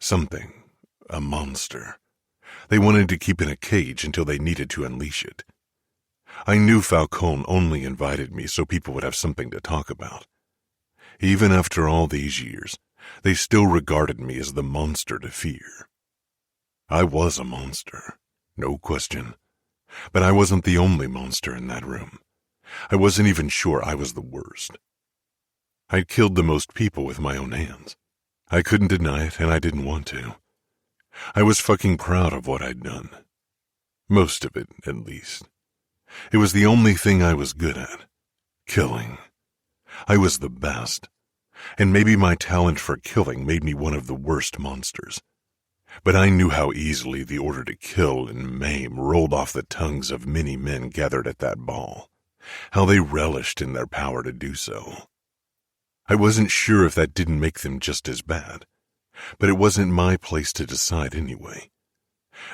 Something, a monster. They wanted to keep in a cage until they needed to unleash it. I knew Falcone only invited me so people would have something to talk about. Even after all these years, they still regarded me as the monster to fear. I was a monster, no question. But I wasn't the only monster in that room. I wasn't even sure I was the worst. I'd killed the most people with my own hands. I couldn't deny it, and I didn't want to. I was fucking proud of what I'd done. Most of it, at least. It was the only thing I was good at. Killing. I was the best. And maybe my talent for killing made me one of the worst monsters. But I knew how easily the order to kill and maim rolled off the tongues of many men gathered at that ball. How they relished in their power to do so. I wasn't sure if that didn't make them just as bad. But it wasn't my place to decide anyway.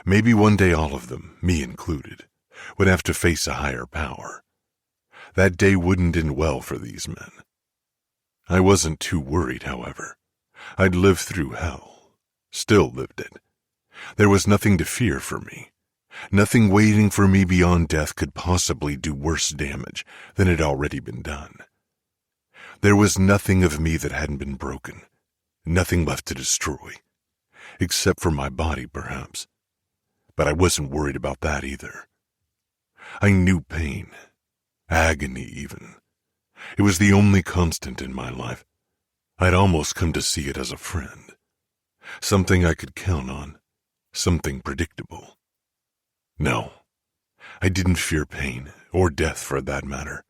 Maybe one day all of them, me included, would have to face a higher power. That day wouldn't end well for these men. I wasn't too worried, however. I'd lived through hell. Still lived it. There was nothing to fear for me. Nothing waiting for me beyond death could possibly do worse damage than had already been done. There was nothing of me that hadn't been broken. Nothing left to destroy. Except for my body, perhaps. But I wasn't worried about that either. I knew pain. Agony, even. It was the only constant in my life. I'd almost come to see it as a friend. Something I could count on. Something predictable. No, I didn't fear pain, or death for that matter.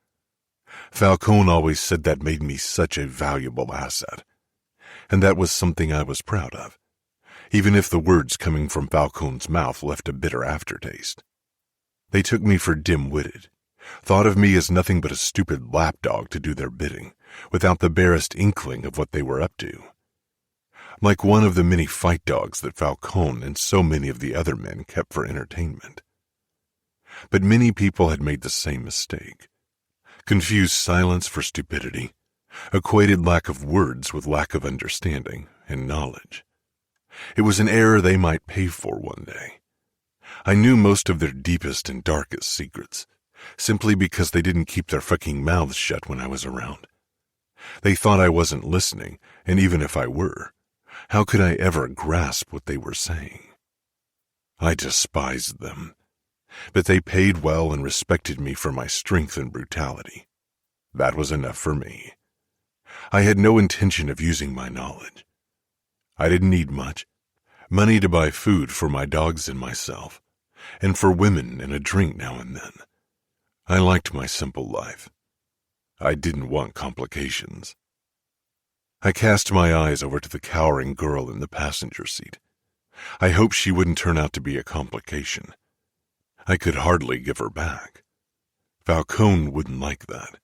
Falcone always said that made me such a valuable asset. And that was something I was proud of, even if the words coming from Falcone's mouth left a bitter aftertaste. They took me for dim-witted, thought of me as nothing but a stupid lapdog to do their bidding, without the barest inkling of what they were up to. Like one of the many fight dogs that Falcone and so many of the other men kept for entertainment. But many people had made the same mistake. Confused silence for stupidity, equated lack of words with lack of understanding and knowledge. It was an error they might pay for one day. I knew most of their deepest and darkest secrets, simply because they didn't keep their fucking mouths shut when I was around. They thought I wasn't listening, and even if I were, how could I ever grasp what they were saying? I despised them, but they paid well and respected me for my strength and brutality. That was enough for me. I had no intention of using my knowledge. I didn't need much. Money to buy food for my dogs and myself, and for women and a drink now and then. I liked my simple life. I didn't want complications. I cast my eyes over to the cowering girl in the passenger seat. I hoped she wouldn't turn out to be a complication. I could hardly give her back. Falcone wouldn't like that.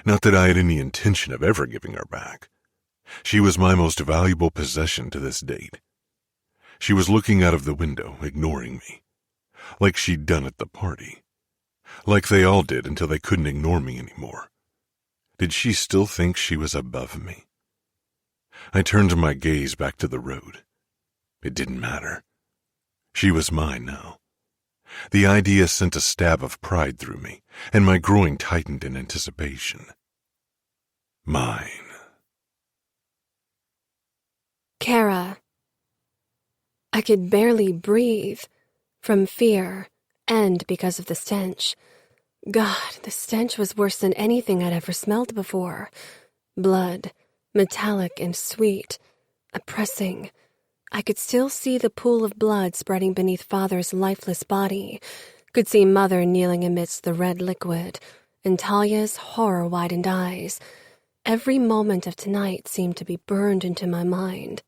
Not that I had any intention of ever giving her back. She was my most valuable possession to this date. She was looking out of the window, ignoring me, like she'd done at the party. Like they all did until they couldn't ignore me anymore. Did she still think she was above me? I turned my gaze back to the road. It didn't matter. She was mine now. The idea sent a stab of pride through me, and my groin tightened in anticipation. Mine. Kara. I could barely breathe, from fear and because of the stench. God, the stench was worse than anything I'd ever smelled before. Blood, metallic and sweet, oppressing. I could still see the pool of blood spreading beneath Father's lifeless body, could see Mother kneeling amidst the red liquid, and Talia's horror-widened eyes. Every moment of tonight seemed to be burned into my mind.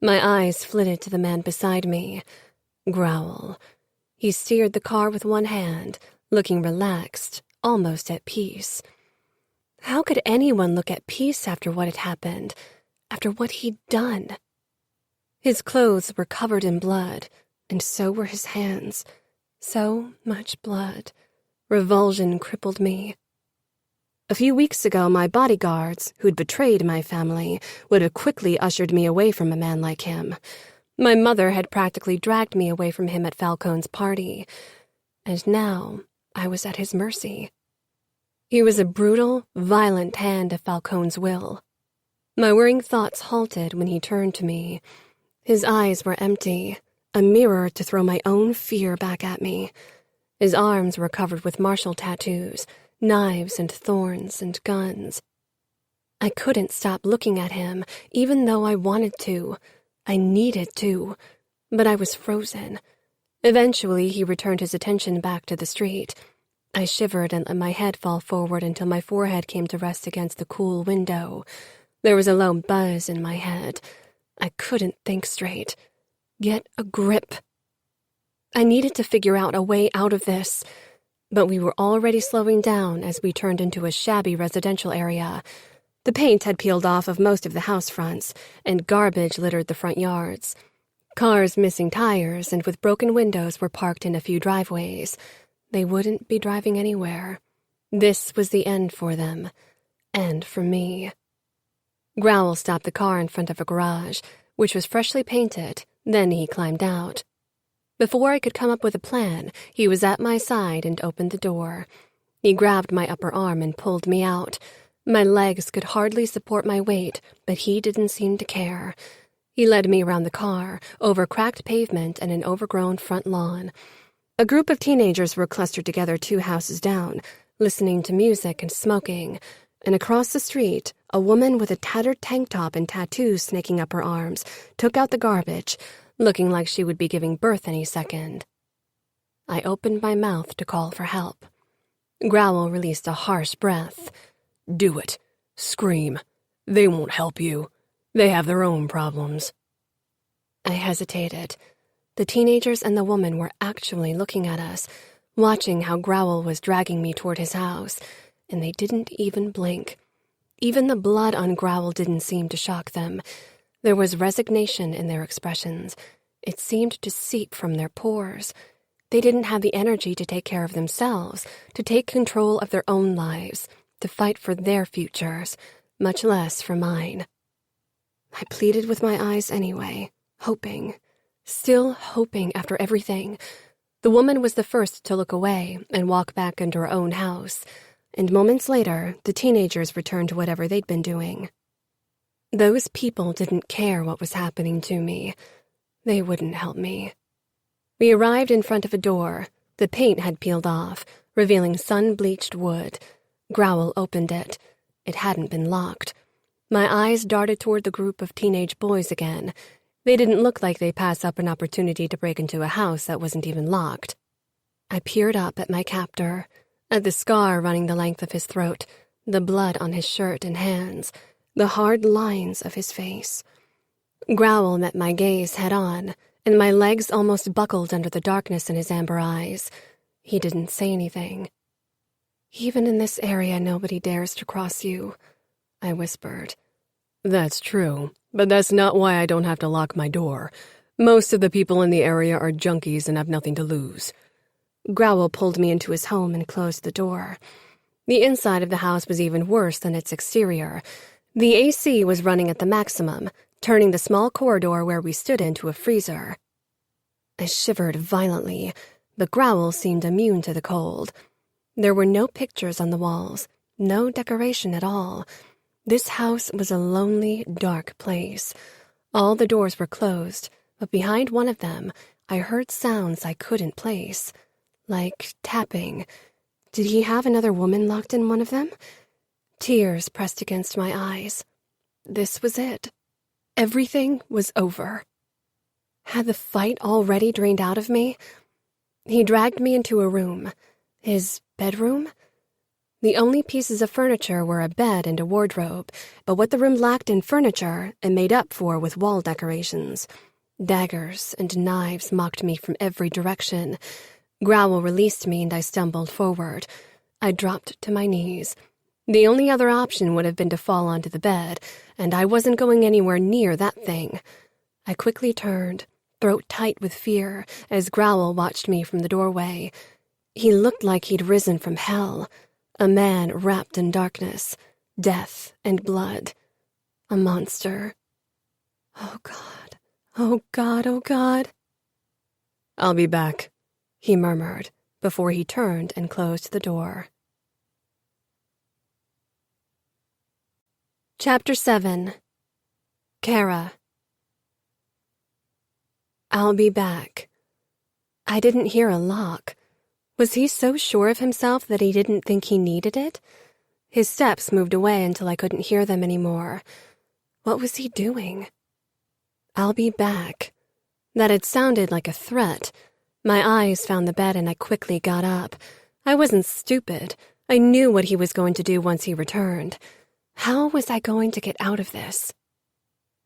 My eyes flitted to the man beside me. Growl. He steered the car with one hand, looking relaxed, almost at peace. How could anyone look at peace after what had happened, after what he'd done? His clothes were covered in blood, and so were his hands. So much blood. Revulsion crippled me. A few weeks ago, my bodyguards, who'd betrayed my family, would have quickly ushered me away from a man like him. My mother had practically dragged me away from him at Falcone's party, and now I was at his mercy. He was a brutal, violent hand of Falcone's will. My worrying thoughts halted when he turned to me. His eyes were empty, a mirror to throw my own fear back at me. His arms were covered with martial tattoos, knives and thorns and guns. I couldn't stop looking at him, even though I wanted to. I needed to, but I was frozen. Eventually, he returned his attention back to the street. I shivered and let my head fall forward until my forehead came to rest against the cool window. There was a low buzz in my head. I couldn't think straight. Get a grip. I needed to figure out a way out of this, but we were already slowing down as we turned into a shabby residential area. The paint had peeled off of most of the house fronts, and garbage littered the front yards. Cars missing tires and with broken windows were parked in a few driveways. They wouldn't be driving anywhere. This was the end for them, and for me. Growl stopped the car in front of a garage, which was freshly painted. Then he climbed out. Before I could come up with a plan, he was at my side and opened the door. He grabbed my upper arm and pulled me out. My legs could hardly support my weight, but he didn't seem to care. He led me around the car, over cracked pavement and an overgrown front lawn. A group of teenagers were clustered together 2 houses down, listening to music and smoking, and across the street, a woman with a tattered tank top and tattoos snaking up her arms took out the garbage, looking like she would be giving birth any second. I opened my mouth to call for help. Growl released a harsh breath. Do it. Scream. They won't help you. They have their own problems. I hesitated. The teenagers and the woman were actually looking at us, watching how Growl was dragging me toward his house, and they didn't even blink. Even the blood on Growl didn't seem to shock them. There was resignation in their expressions. It seemed to seep from their pores. They didn't have the energy to take care of themselves, to take control of their own lives, to fight for their futures, much less for mine. I pleaded with my eyes anyway, hoping, still hoping after everything. The woman was the first to look away and walk back into her own house, and moments later, the teenagers returned to whatever they'd been doing. Those people didn't care what was happening to me. They wouldn't help me. We arrived in front of a door. The paint had peeled off, revealing sun-bleached wood. Growl opened it. It hadn't been locked. My eyes darted toward the group of teenage boys again. They didn't look like they passed up an opportunity to break into a house that wasn't even locked. I peered up at my captor, at the scar running the length of his throat, the blood on his shirt and hands, the hard lines of his face. Growl met my gaze head-on, and my legs almost buckled under the darkness in his amber eyes. He didn't say anything. "Even in this area, nobody dares to cross you," I whispered. "That's true, but that's not why I don't have to lock my door. Most of the people in the area are junkies and have nothing to lose." Growl pulled me into his home and closed the door. The inside of the house was even worse than its exterior. The AC was running at the maximum, turning the small corridor where we stood into a freezer. I shivered violently, but Growl seemed immune to the cold. There were no pictures on the walls, no decoration at all. This house was a lonely, dark place. All the doors were closed, but behind one of them, I heard sounds I couldn't place, like tapping. Did he have another woman locked in one of them? Tears pressed against my eyes. This was it. Everything was over. Had the fight already drained out of me? He dragged me into a room. His bedroom? The only pieces of furniture were a bed and a wardrobe, but what the room lacked in furniture, it made up for with wall decorations. Daggers and knives mocked me from every direction. Growl released me and I stumbled forward. I dropped to my knees. The only other option would have been to fall onto the bed, and I wasn't going anywhere near that thing. I quickly turned, throat tight with fear, as Growl watched me from the doorway. He looked like he'd risen from hell, a man wrapped in darkness, death and blood, a monster. Oh God, oh God, oh God. "I'll be back," he murmured, before he turned and closed the door. Chapter 7. Cora. "I'll be back." I didn't hear a lock. Was he so sure of himself that he didn't think he needed it? His steps moved away until I couldn't hear them anymore. What was he doing? "I'll be back." That had sounded like a threat. My eyes found the bed and I quickly got up. I wasn't stupid. I knew what he was going to do once he returned. How was I going to get out of this?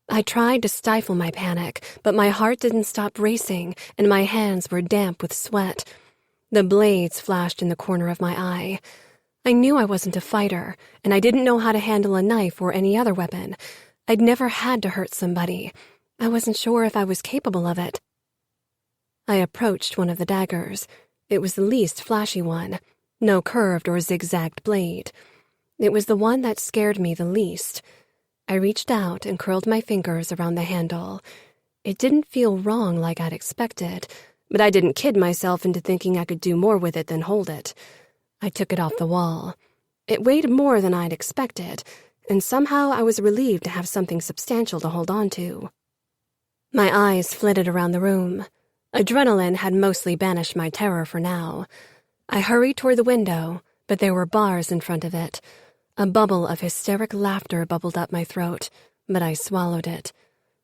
I tried to stifle my panic, but my heart didn't stop racing and my hands were damp with sweat. The blades flashed in the corner of my eye. I knew I wasn't a fighter, and I didn't know how to handle a knife or any other weapon. I'd never had to hurt somebody. I wasn't sure if I was capable of it. I approached one of the daggers. It was the least flashy one, no curved or zigzagged blade. It was the one that scared me the least. I reached out and curled my fingers around the handle. It didn't feel wrong like I'd expected, but I didn't kid myself into thinking I could do more with it than hold it. I took it off the wall. It weighed more than I'd expected, and somehow I was relieved to have something substantial to hold on to. My eyes flitted around the room. Adrenaline had mostly banished my terror for now. I hurried toward the window, but there were bars in front of it. A bubble of hysteric laughter bubbled up my throat, but I swallowed it.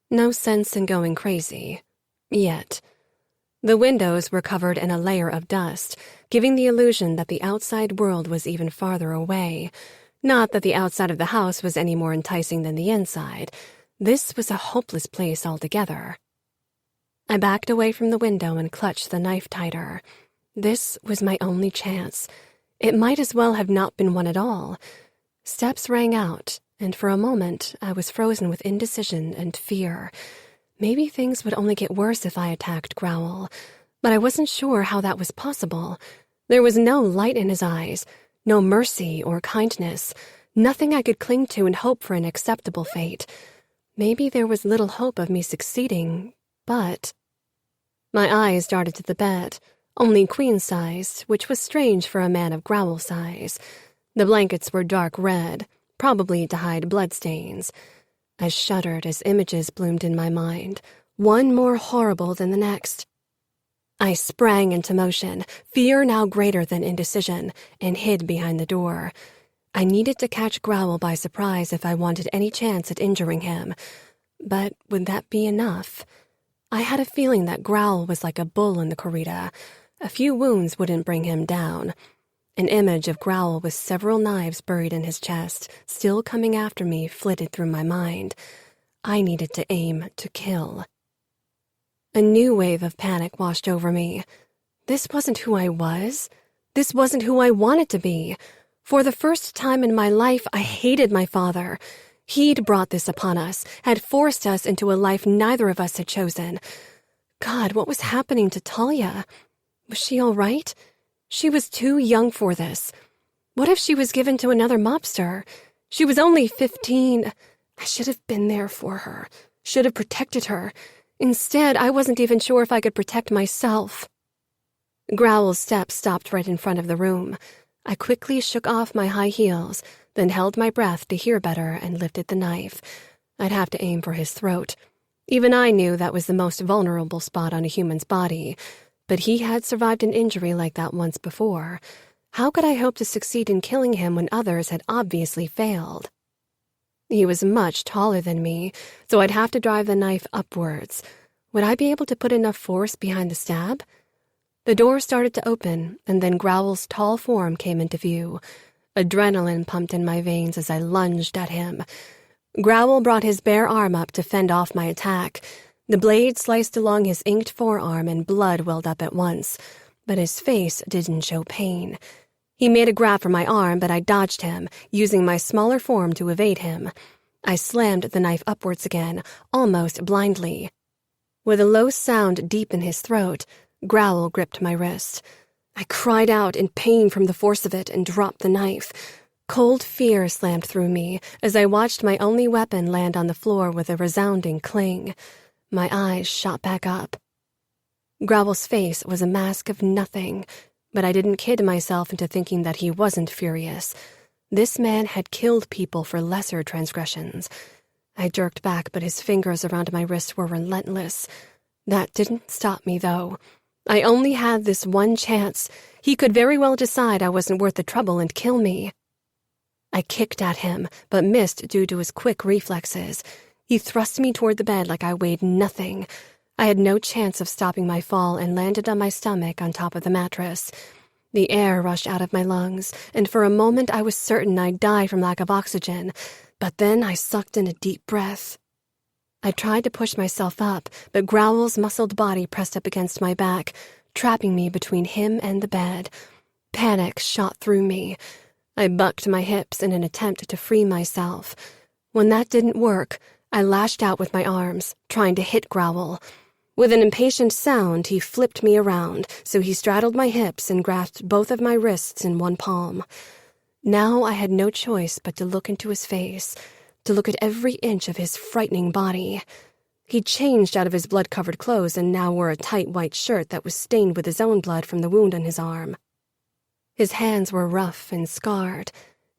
No sense in going crazy. Yet. The windows were covered in a layer of dust, giving the illusion that the outside world was even farther away. Not that the outside of the house was any more enticing than the inside. This was a hopeless place altogether. I backed away from the window and clutched the knife tighter. This was my only chance. It might as well have not been one at all. Steps rang out, and for a moment I was frozen with indecision and fear. Maybe things would only get worse if I attacked Growl, but I wasn't sure how that was possible. There was no light in his eyes, no mercy or kindness, nothing I could cling to and hope for an acceptable fate. Maybe there was little hope of me succeeding, but... My eyes darted to the bed, only queen-sized, which was strange for a man of Growl size. The blankets were dark red, probably to hide bloodstains. I shuddered as images bloomed in my mind, one more horrible than the next. I sprang into motion, fear now greater than indecision, and hid behind the door. I needed to catch Growl by surprise if I wanted any chance at injuring him. But would that be enough? I had a feeling that Growl was like a bull in the corrida. A few wounds wouldn't bring him down. An image of Growl with several knives buried in his chest, still coming after me, flitted through my mind. I needed to aim to kill. A new wave of panic washed over me. This wasn't who I was. This wasn't who I wanted to be. For the first time in my life, I hated my father. He'd brought this upon us, had forced us into a life neither of us had chosen. God, what was happening to Talia? Was she all right? She was too young for this. What if she was given to another mobster? She was only 15. I should have been there for her, should have protected her. Instead, I wasn't even sure if I could protect myself. Growl's steps stopped right in front of the room. I quickly shook off my high heels, then held my breath to hear better and lifted the knife. I'd have to aim for his throat. Even I knew that was the most vulnerable spot on a human's body, but he had survived an injury like that once before. How could I hope to succeed in killing him when others had obviously failed? He was much taller than me, so I'd have to drive the knife upwards. Would I be able to put enough force behind the stab? The door started to open, and then Growl's tall form came into view. Adrenaline pumped in my veins as I lunged at him. Growl brought his bare arm up to fend off my attack. The blade sliced along his inked forearm and blood welled up at once, but his face didn't show pain. He made a grab for my arm, but I dodged him, using my smaller form to evade him. I slammed the knife upwards again, almost blindly. With a low sound deep in his throat, Growl gripped my wrist. I cried out in pain from the force of it and dropped the knife. Cold fear slammed through me as I watched my only weapon land on the floor with a resounding cling. My eyes shot back up. Growl's face was a mask of nothing, but I didn't kid myself into thinking that he wasn't furious. This man had killed people for lesser transgressions. I jerked back, but his fingers around my wrist were relentless. That didn't stop me, though. I only had this one chance. He could very well decide I wasn't worth the trouble and kill me. I kicked at him, but missed due to his quick reflexes. He thrust me toward the bed like I weighed nothing. I had no chance of stopping my fall and landed on my stomach on top of the mattress. The air rushed out of my lungs, and for a moment I was certain I'd die from lack of oxygen, but then I sucked in a deep breath. I tried to push myself up, but Growl's muscled body pressed up against my back, trapping me between him and the bed. Panic shot through me. I bucked my hips in an attempt to free myself. When that didn't work, I lashed out with my arms, trying to hit Growl. With an impatient sound, he flipped me around, so he straddled my hips and grasped both of my wrists in one palm. Now I had no choice but to look into his face, to look at every inch of his frightening body. He'd changed out of his blood-covered clothes and now wore a tight white shirt that was stained with his own blood from the wound on his arm. His hands were rough and scarred.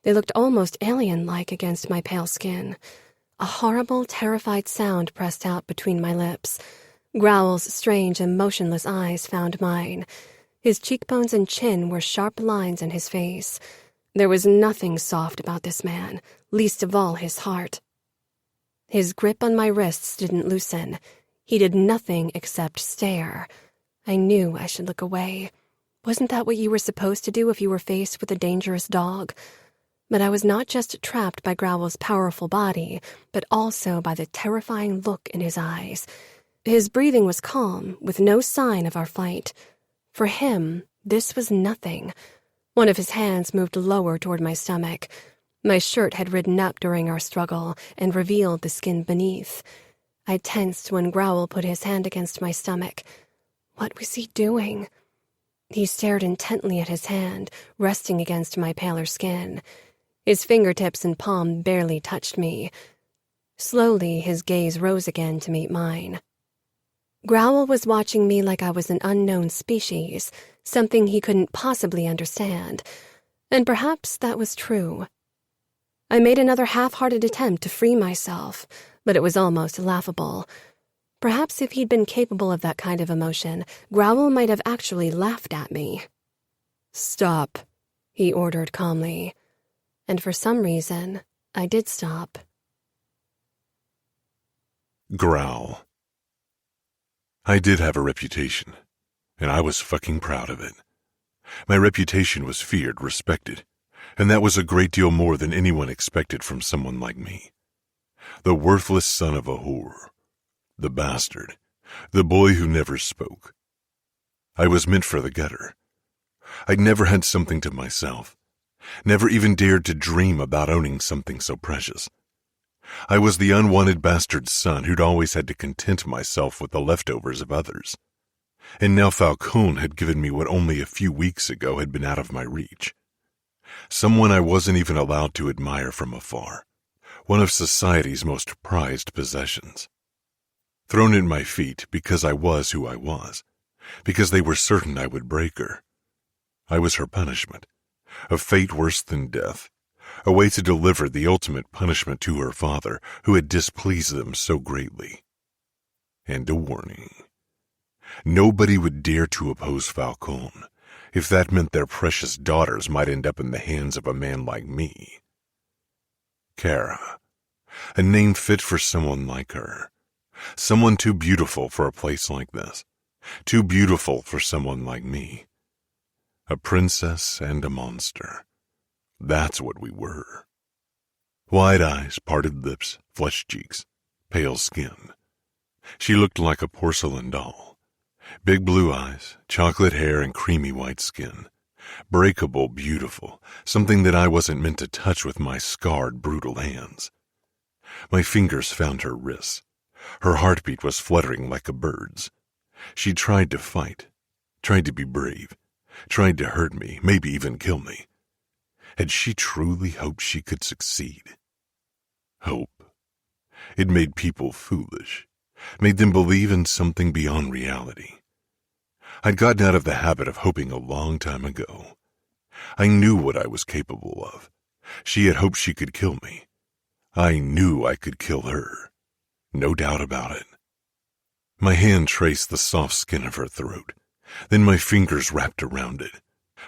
They looked almost alien-like against my pale skin. A horrible, terrified sound pressed out between my lips. Growl's strange and motionless eyes found mine. His cheekbones and chin were sharp lines in his face. There was nothing soft about this man, least of all his heart. His grip on my wrists didn't loosen. He did nothing except stare. I knew I should look away. Wasn't that what you were supposed to do if you were faced with a dangerous dog? But I was not just trapped by Growl's powerful body, but also by the terrifying look in his eyes. His breathing was calm, with no sign of our fight. For him, this was nothing. One of his hands moved lower toward my stomach. My shirt had ridden up during our struggle and revealed the skin beneath. I tensed when Growl put his hand against my stomach. What was he doing? He stared intently at his hand, resting against my paler skin. His fingertips and palm barely touched me. Slowly, his gaze rose again to meet mine. Growl was watching me like I was an unknown species, something he couldn't possibly understand. And perhaps that was true. I made another half-hearted attempt to free myself, but it was almost laughable. Perhaps if he'd been capable of that kind of emotion, Growl might have actually laughed at me. "Stop," he ordered calmly. And for some reason, I did stop. Growl. I did have a reputation, and I was fucking proud of it. My reputation was feared, respected, and that was a great deal more than anyone expected from someone like me. The worthless son of a whore. The bastard. The boy who never spoke. I was meant for the gutter. I'd never had something to myself. Never even dared to dream about owning something so precious. I was the unwanted bastard son who'd always had to content myself with the leftovers of others. And now Falcone had given me what only a few weeks ago had been out of my reach. Someone I wasn't even allowed to admire from afar. One of society's most prized possessions. Thrown at my feet because I was who I was. Because they were certain I would break her. I was her punishment. A fate worse than death. A way to deliver the ultimate punishment to her father, who had displeased them so greatly. And a warning. Nobody would dare to oppose Falcone, if that meant their precious daughters might end up in the hands of a man like me. Cora. A name fit for someone like her. Someone too beautiful for a place like this. Too beautiful for someone like me. A princess and a monster. That's what we were. Wide eyes, parted lips, flushed cheeks, pale skin. She looked like a porcelain doll. Big blue eyes, chocolate hair, and creamy white skin. Breakable, beautiful, something that I wasn't meant to touch with my scarred, brutal hands. My fingers found her wrists. Her heartbeat was fluttering like a bird's. She tried to fight, tried to be brave, tried to hurt me, maybe even kill me. Had she truly hoped she could succeed? Hope. It made people foolish, made them believe in something beyond reality. I'd gotten out of the habit of hoping a long time ago. I knew what I was capable of. She had hoped she could kill me. I knew I could kill her. No doubt about it. My hand traced the soft skin of her throat. Then my fingers wrapped around it.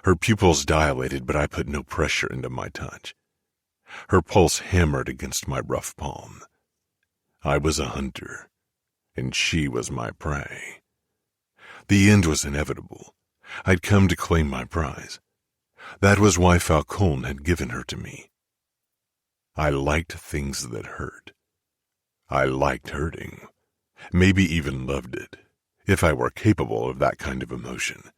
Her pupils dilated, but I put no pressure into my touch. Her pulse hammered against my rough palm. I was a hunter, and she was my prey. The end was inevitable. I'd come to claim my prize. That was why Falcone had given her to me. I liked things that hurt. I liked hurting. Maybe even loved it, if I were capable of that kind of emotion.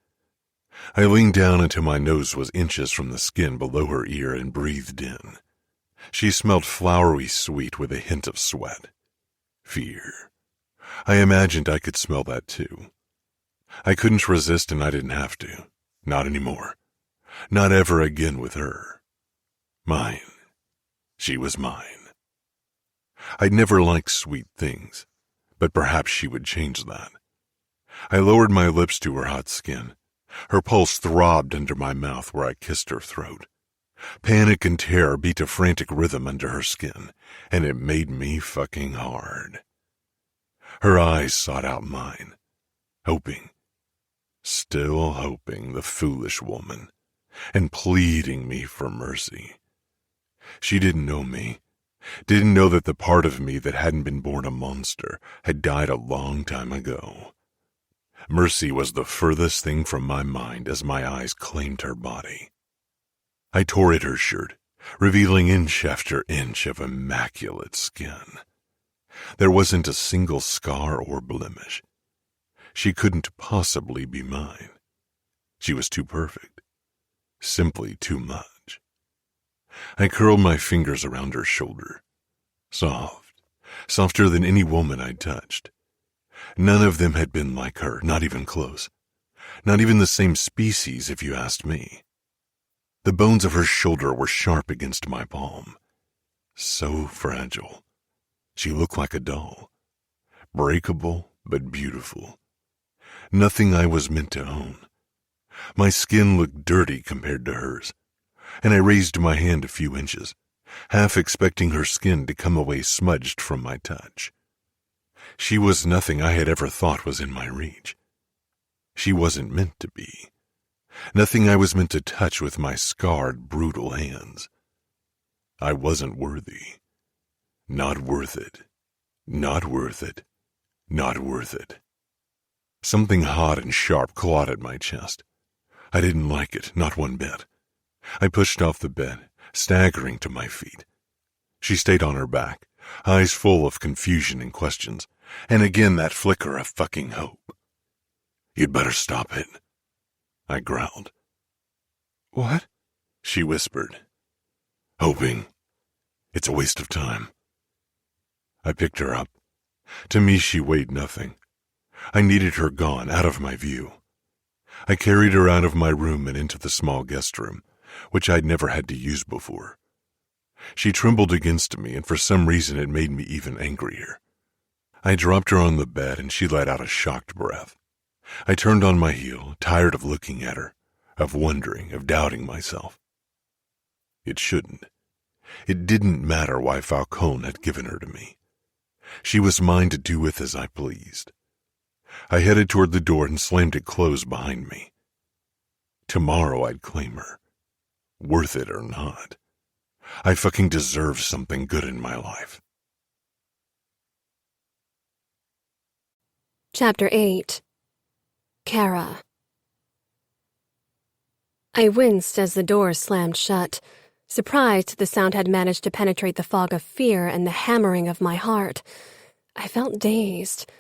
I leaned down until my nose was inches from the skin below her ear and breathed in. She smelled flowery sweet with a hint of sweat. Fear. I imagined I could smell that too. I couldn't resist, and I didn't have to. Not anymore. Not ever again with her. Mine. She was mine. I'd never liked sweet things, but perhaps she would change that. I lowered my lips to her hot skin. Her pulse throbbed under my mouth where I kissed her throat. Panic and terror beat a frantic rhythm under her skin, and it made me fucking hard. Her eyes sought out mine, hoping, still hoping, the foolish woman, and pleading me for mercy. She didn't know me, didn't know that the part of me that hadn't been born a monster had died a long time ago. Mercy was the furthest thing from my mind as my eyes claimed her body. I tore at her shirt, revealing inch after inch of immaculate skin. There wasn't a single scar or blemish. She couldn't possibly be mine. She was too perfect. Simply too much. I curled my fingers around her shoulder. Soft, softer than any woman I'd touched. None of them had been like her, not even close. Not even the same species, if you asked me. The bones of her shoulder were sharp against my palm. So fragile. She looked like a doll. Breakable, but beautiful. Nothing I was meant to own. My skin looked dirty compared to hers, and I raised my hand a few inches, half expecting her skin to come away smudged from my touch. She was nothing I had ever thought was in my reach. She wasn't meant to be. Nothing I was meant to touch with my scarred, brutal hands. I wasn't worthy. Not worth it. Not worth it. Not worth it. Something hot and sharp clawed at my chest. I didn't like it, not one bit. I pushed off the bed, staggering to my feet. She stayed on her back, eyes full of confusion and questions, and again that flicker of fucking hope. "You'd better stop it," I growled. "What?" she whispered. "Hoping. It's a waste of time." I picked her up. To me, she weighed nothing. I needed her gone, out of my view. I carried her out of my room and into the small guest room, which I'd never had to use before. She trembled against me, and for some reason it made me even angrier. I dropped her on the bed, and she let out a shocked breath. I turned on my heel, tired of looking at her, of wondering, of doubting myself. It shouldn't. It didn't matter why Falcone had given her to me. She was mine to do with as I pleased. I headed toward the door and slammed it closed behind me. Tomorrow I'd claim her. Worth it or not. I fucking deserve something good in my life. Chapter 8. Cora. I winced as the door slammed shut, surprised the sound had managed to penetrate the fog of fear and the hammering of my heart. I felt dazed.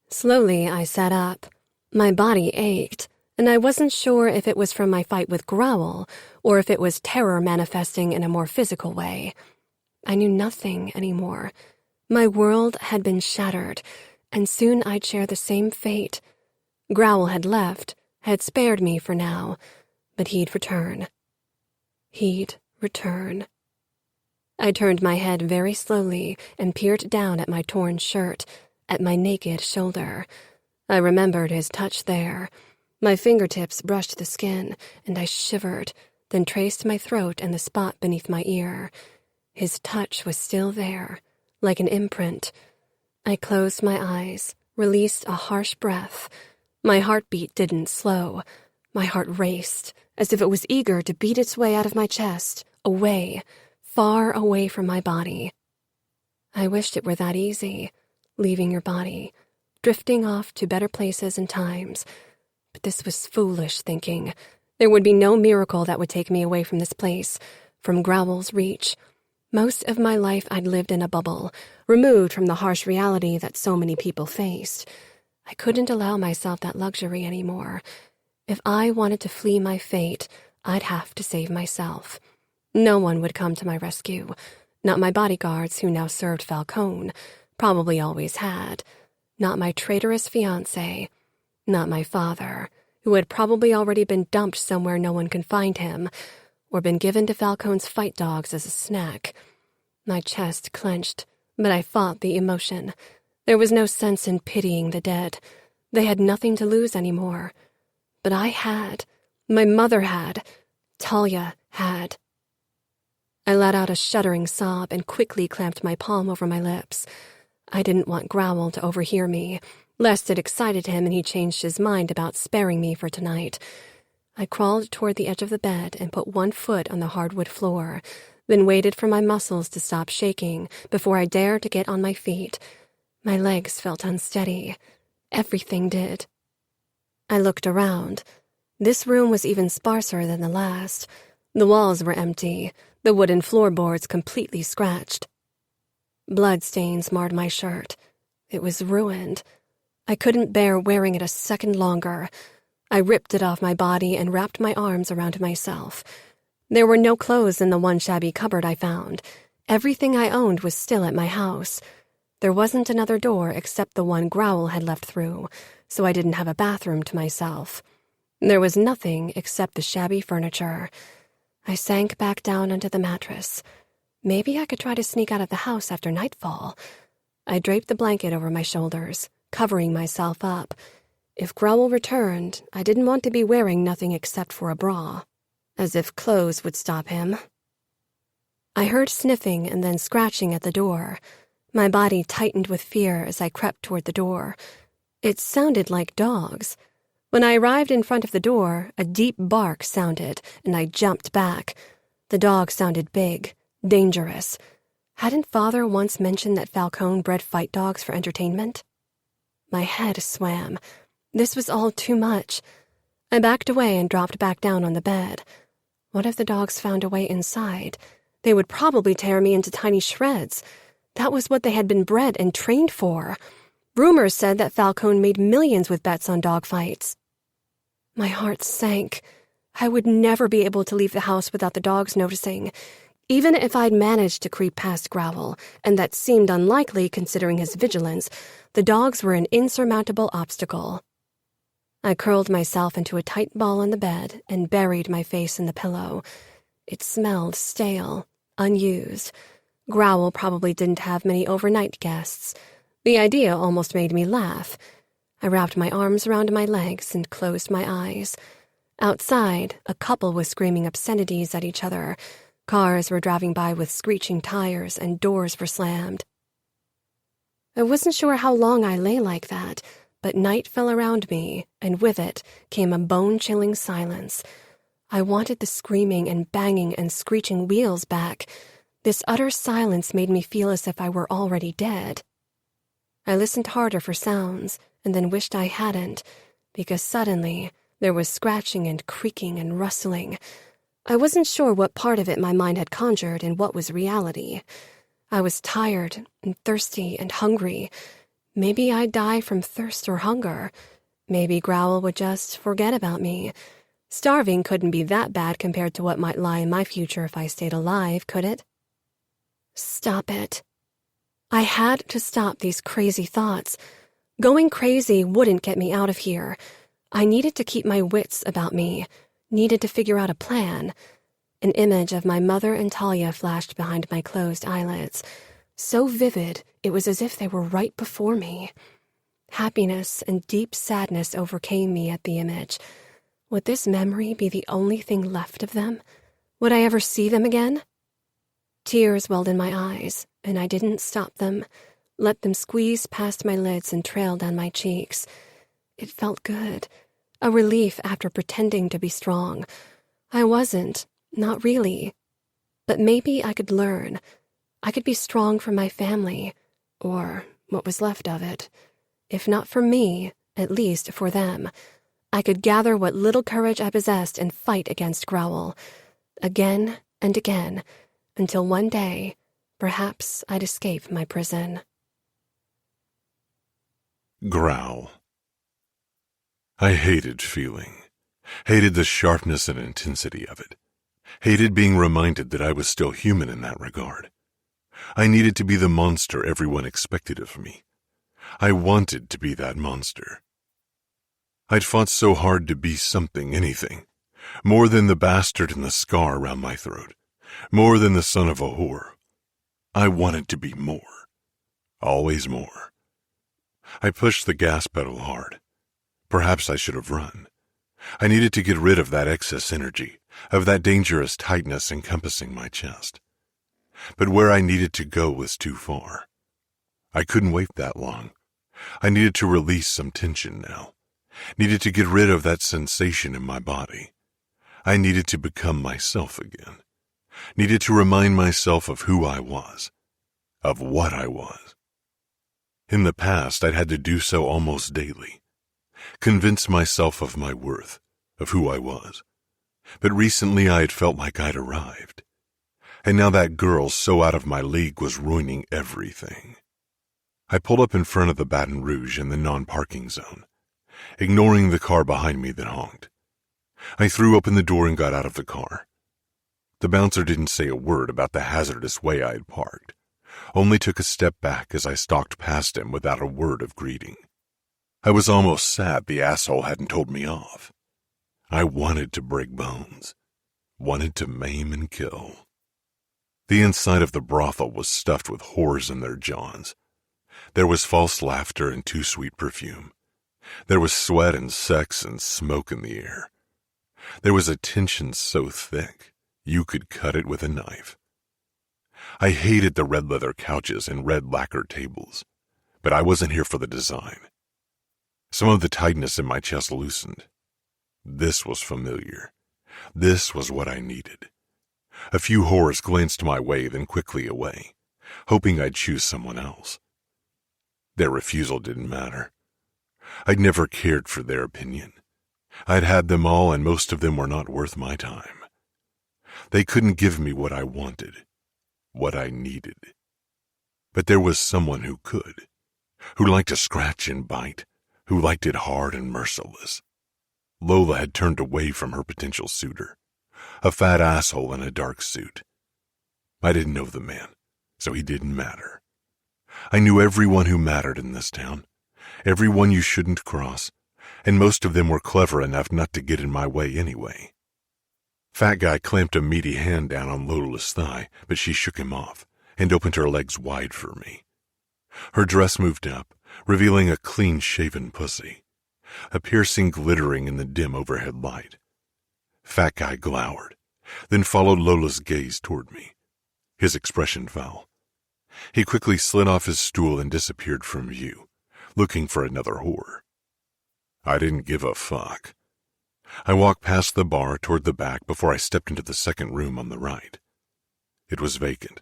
Slowly, I sat up. My body ached, and I wasn't sure if it was from my fight with Growl or if it was terror manifesting in a more physical way. I knew nothing anymore. My world had been shattered, and soon I'd share the same fate. Growl had left, had spared me for now, but he'd return. He'd return. I turned my head very slowly and peered down at my torn shirt, at my naked shoulder. I remembered his touch there. My fingertips brushed the skin, and I shivered, then traced my throat and the spot beneath my ear. His touch was still there, like an imprint. I closed my eyes, released a harsh breath. My heartbeat didn't slow. My heart raced, as if it was eager to beat its way out of my chest, away, far away from my body. I wished it were that easy, leaving your body, drifting off to better places and times. But this was foolish thinking. There would be no miracle that would take me away from this place, from Growl's reach. Most of my life I'd lived in a bubble, removed from the harsh reality that so many people faced. I couldn't allow myself that luxury anymore. If I wanted to flee my fate, I'd have to save myself. No one would come to my rescue. Not my bodyguards who now served Falcone, probably always had. Not my traitorous fiancé. Not my father, who had probably already been dumped somewhere no one can find him, or been given to Falcone's fight dogs as a snack. My chest clenched, but I fought the emotion. There was no sense in pitying the dead. They had nothing to lose anymore. But I had. My mother had. Talia had. I let out a shuddering sob and quickly clamped my palm over my lips. I didn't want Growl to overhear me, lest it excited him and he changed his mind about sparing me for tonight. I crawled toward the edge of the bed and put one foot on the hardwood floor, then waited for my muscles to stop shaking before I dared to get on my feet. My legs felt unsteady. Everything did. I looked around. This room was even sparser than the last. The walls were empty, the wooden floorboards completely scratched. Bloodstains marred my shirt. It was ruined. I couldn't bear wearing it a second longer. I ripped it off my body and wrapped my arms around myself. There were no clothes in the one shabby cupboard I found. Everything I owned was still at my house. There wasn't another door except the one Growl had left through, so I didn't have a bathroom to myself. There was nothing except the shabby furniture. I sank back down onto the mattress. Maybe I could try to sneak out of the house after nightfall. I draped the blanket over my shoulders, covering myself up. If Growl returned, I didn't want to be wearing nothing except for a bra, as if clothes would stop him. I heard sniffing and then scratching at the door. My body tightened with fear as I crept toward the door. It sounded like dogs. When I arrived in front of the door, a deep bark sounded, and I jumped back. The dog sounded big, dangerous. Hadn't Father once mentioned that Falcone bred fight dogs for entertainment? My head swam. This was all too much. I backed away and dropped back down on the bed. What if the dogs found a way inside? They would probably tear me into tiny shreds. That was what they had been bred and trained for. Rumors said that Falcone made millions with bets on dogfights. My heart sank. I would never be able to leave the house without the dogs noticing. Even if I'd managed to creep past Growl, and that seemed unlikely considering his vigilance, the dogs were an insurmountable obstacle. I curled myself into a tight ball on the bed and buried my face in the pillow. It smelled stale, unused. Growl probably didn't have many overnight guests. The idea almost made me laugh. I wrapped my arms around my legs and closed my eyes. Outside, a couple was screaming obscenities at each other. Cars were driving by with screeching tires and doors were slammed. I wasn't sure how long I lay like that, but night fell around me, and with it came a bone-chilling silence. I wanted the screaming and banging and screeching wheels back. This utter silence made me feel as if I were already dead. I listened harder for sounds, and then wished I hadn't, because suddenly there was scratching and creaking and rustling. I wasn't sure what part of it my mind had conjured and what was reality. I was tired and thirsty and hungry. Maybe I'd die from thirst or hunger. Maybe Growl would just forget about me. Starving couldn't be that bad compared to what might lie in my future if I stayed alive, could it? Stop it. I had to stop these crazy thoughts. Going crazy wouldn't get me out of here. I needed to keep my wits about me, needed to figure out a plan. An image of my mother and Talia flashed behind my closed eyelids. So vivid, it was as if they were right before me. Happiness and deep sadness overcame me at the image. Would this memory be the only thing left of them? Would I ever see them again? Tears welled in my eyes, and I didn't stop them, let them squeeze past my lids and trail down my cheeks. It felt good, a relief after pretending to be strong. I wasn't, not really. But maybe I could learn. I could be strong for my family, or what was left of it. If not for me, at least for them. I could gather what little courage I possessed and fight against Growl. Again and again, until one day, perhaps I'd escape my prison. Growl. I hated feeling. Hated the sharpness and intensity of it. Hated being reminded that I was still human in that regard. I needed to be the monster everyone expected of me. I wanted to be that monster. I'd fought so hard to be something, anything. More than the bastard and the scar around my throat. More than the son of a whore. I wanted to be more. Always more. I pushed the gas pedal hard. Perhaps I should have run. I needed to get rid of that excess energy, of that dangerous tightness encompassing my chest. But where I needed to go was too far. I couldn't wait that long. I needed to release some tension now. Needed to get rid of that sensation in my body. I needed to become myself again. Needed to remind myself of who I was, of what I was. In the past, I'd had to do so almost daily. Convince myself of my worth, of who I was. But recently I had felt like I'd arrived. And now that girl so out of my league was ruining everything. I pulled up in front of the Baton Rouge in the non-parking zone, ignoring the car behind me that honked. I threw open the door and got out of the car. The bouncer didn't say a word about the hazardous way I had parked, only took a step back as I stalked past him without a word of greeting. I was almost sad the asshole hadn't told me off. I wanted to break bones, wanted to maim and kill. The inside of the brothel was stuffed with whores in their johns. There was false laughter and too sweet perfume. There was sweat and sex and smoke in the air. There was a tension so thick, you could cut it with a knife. I hated the red leather couches and red lacquer tables, but I wasn't here for the design. Some of the tightness in my chest loosened. This was familiar. This was what I needed. A few whores glanced my way, then quickly away, hoping I'd choose someone else. Their refusal didn't matter. I'd never cared for their opinion. I'd had them all, and most of them were not worth my time. They couldn't give me what I wanted, what I needed. But there was someone who could, who liked to scratch and bite, who liked it hard and merciless. Lola had turned away from her potential suitor, a fat asshole in a dark suit. I didn't know the man, so he didn't matter. I knew everyone who mattered in this town, everyone you shouldn't cross, and most of them were clever enough not to get in my way anyway. Fat Guy clamped a meaty hand down on Lola's thigh, but she shook him off and opened her legs wide for me. Her dress moved up, revealing a clean-shaven pussy, a piercing glittering in the dim overhead light. Fat Guy glowered, then followed Lola's gaze toward me. His expression fell. He quickly slid off his stool and disappeared from view, looking for another whore. I didn't give a fuck. I walked past the bar toward the back before I stepped into the second room on the right. It was vacant,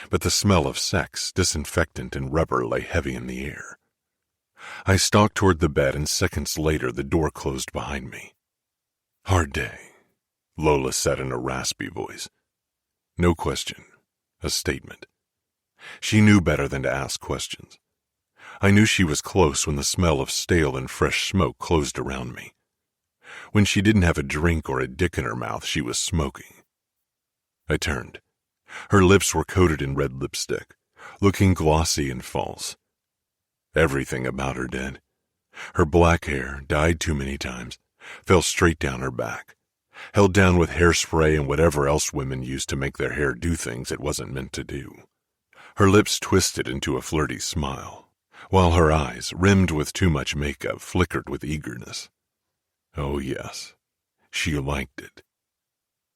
but the smell of sex, disinfectant, and rubber lay heavy in the air. I stalked toward the bed, and seconds later the door closed behind me. "Hard day," Lola said in a raspy voice. No question, a statement. She knew better than to ask questions. I knew she was close when the smell of stale and fresh smoke closed around me. When she didn't have a drink or a dick in her mouth, she was smoking. I turned. Her lips were coated in red lipstick, looking glossy and false. Everything about her did. Her black hair, dyed too many times, fell straight down her back, held down with hairspray and whatever else women use to make their hair do things it wasn't meant to do. Her lips twisted into a flirty smile, while her eyes, rimmed with too much makeup, flickered with eagerness. Oh yes, she liked it.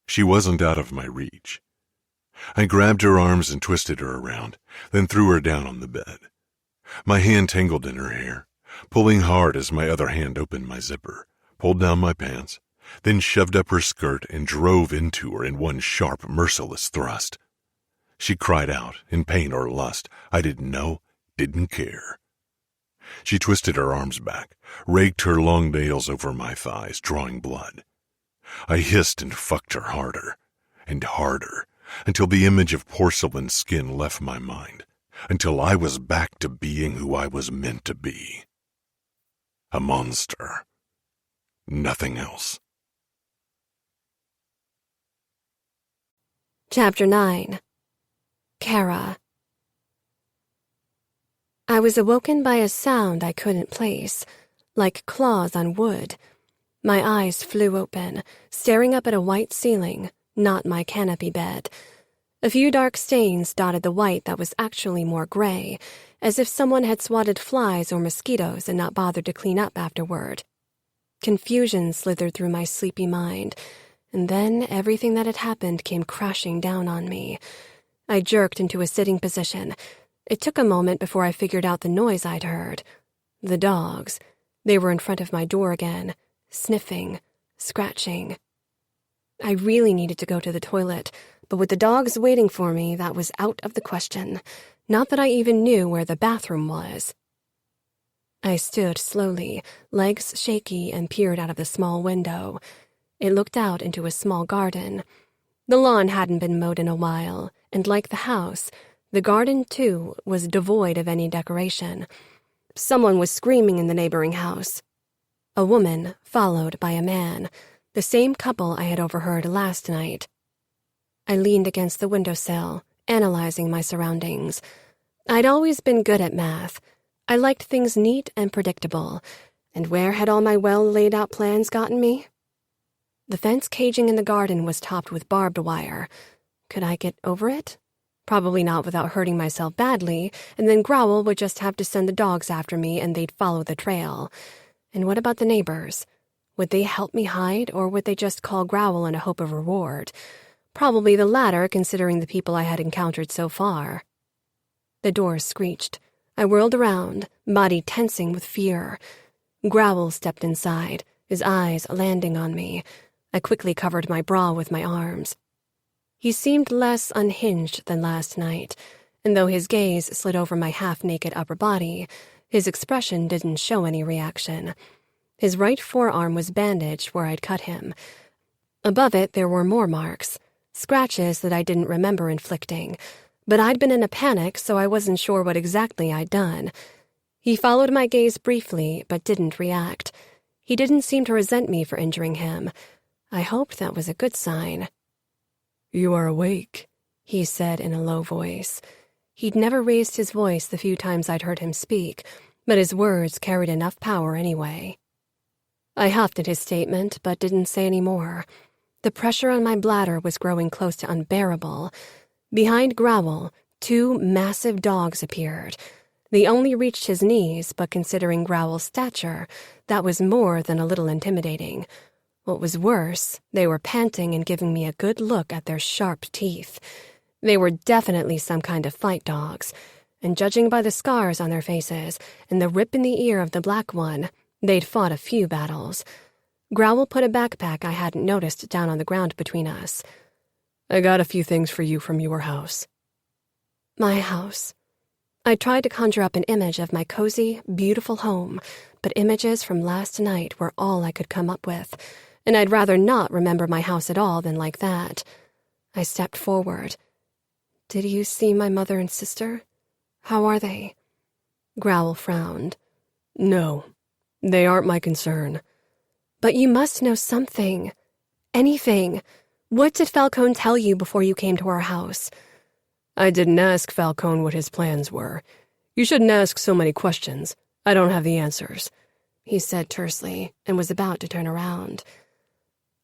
She wasn't out of my reach. I grabbed her arms and twisted her around, then threw her down on the bed. My hand tangled in her hair, pulling hard as my other hand opened my zipper, pulled down my pants, then shoved up her skirt and drove into her in one sharp, merciless thrust. She cried out, in pain or lust. I didn't know, didn't care. She twisted her arms back, raked her long nails over my thighs, drawing blood. I hissed and fucked her harder, and harder, until the image of porcelain skin left my mind, until I was back to being who I was meant to be. A monster. Nothing else. Chapter 9. Cora. I was awoken by a sound I couldn't place, like claws on wood. My eyes flew open, staring up at a white ceiling, not my canopy bed. A few dark stains dotted the white that was actually more gray, as if someone had swatted flies or mosquitoes and not bothered to clean up afterward. Confusion slithered through my sleepy mind, and then everything that had happened came crashing down on me. I jerked into a sitting position. It took a moment before I figured out the noise I'd heard. The dogs. They were in front of my door again, sniffing, scratching. I really needed to go to the toilet, but with the dogs waiting for me, that was out of the question. Not that I even knew where the bathroom was. I stood slowly, legs shaky, and peered out of the small window. It looked out into a small garden. The lawn hadn't been mowed in a while, and like the house, the garden, too, was devoid of any decoration. Someone was screaming in the neighboring house. A woman, followed by a man, the same couple I had overheard last night. I leaned against the windowsill, analyzing my surroundings. I'd always been good at math. I liked things neat and predictable, and where had all my well-laid-out plans gotten me? The fence caging in the garden was topped with barbed wire. Could I get over it? Probably not without hurting myself badly, and then Growl would just have to send the dogs after me and they'd follow the trail. And what about the neighbors? Would they help me hide, or would they just call Growl in a hope of reward? Probably the latter, considering the people I had encountered so far. The door screeched. I whirled around, body tensing with fear. Growl stepped inside, his eyes landing on me. I quickly covered my bra with my arms. He seemed less unhinged than last night, and though his gaze slid over my half-naked upper body, his expression didn't show any reaction. His right forearm was bandaged where I'd cut him. Above it there were more marks, scratches that I didn't remember inflicting, But I'd been in a panic, so I wasn't sure what exactly I'd done. He followed my gaze briefly, but didn't react. He didn't seem to resent me for injuring him. I hoped that was a good sign. "You are awake," he said in a low voice. He'd never raised his voice the few times I'd heard him speak, but his words carried enough power anyway. I huffed at his statement, but didn't say any more. The pressure on my bladder was growing close to unbearable. Behind Growl, 2 massive dogs appeared. They only reached his knees, but considering Growl's stature, that was more than a little intimidating. What was worse, they were panting and giving me a good look at their sharp teeth. They were definitely some kind of fight dogs, and judging by the scars on their faces and the rip in the ear of the black one, they'd fought a few battles. Growl put a backpack I hadn't noticed down on the ground between us. "I got a few things for you from your house." My house. I tried to conjure up an image of my cozy, beautiful home, but images from last night were all I could come up with, and I'd rather not remember my house at all than like that. I stepped forward. "Did you see my mother and sister? How are they?" Growl frowned. "No, they aren't my concern." "But you must know something. Anything. What did Falcone tell you before you came to our house?" "I didn't ask Falcone what his plans were. You shouldn't ask so many questions. I don't have the answers," he said tersely, and was about to turn around.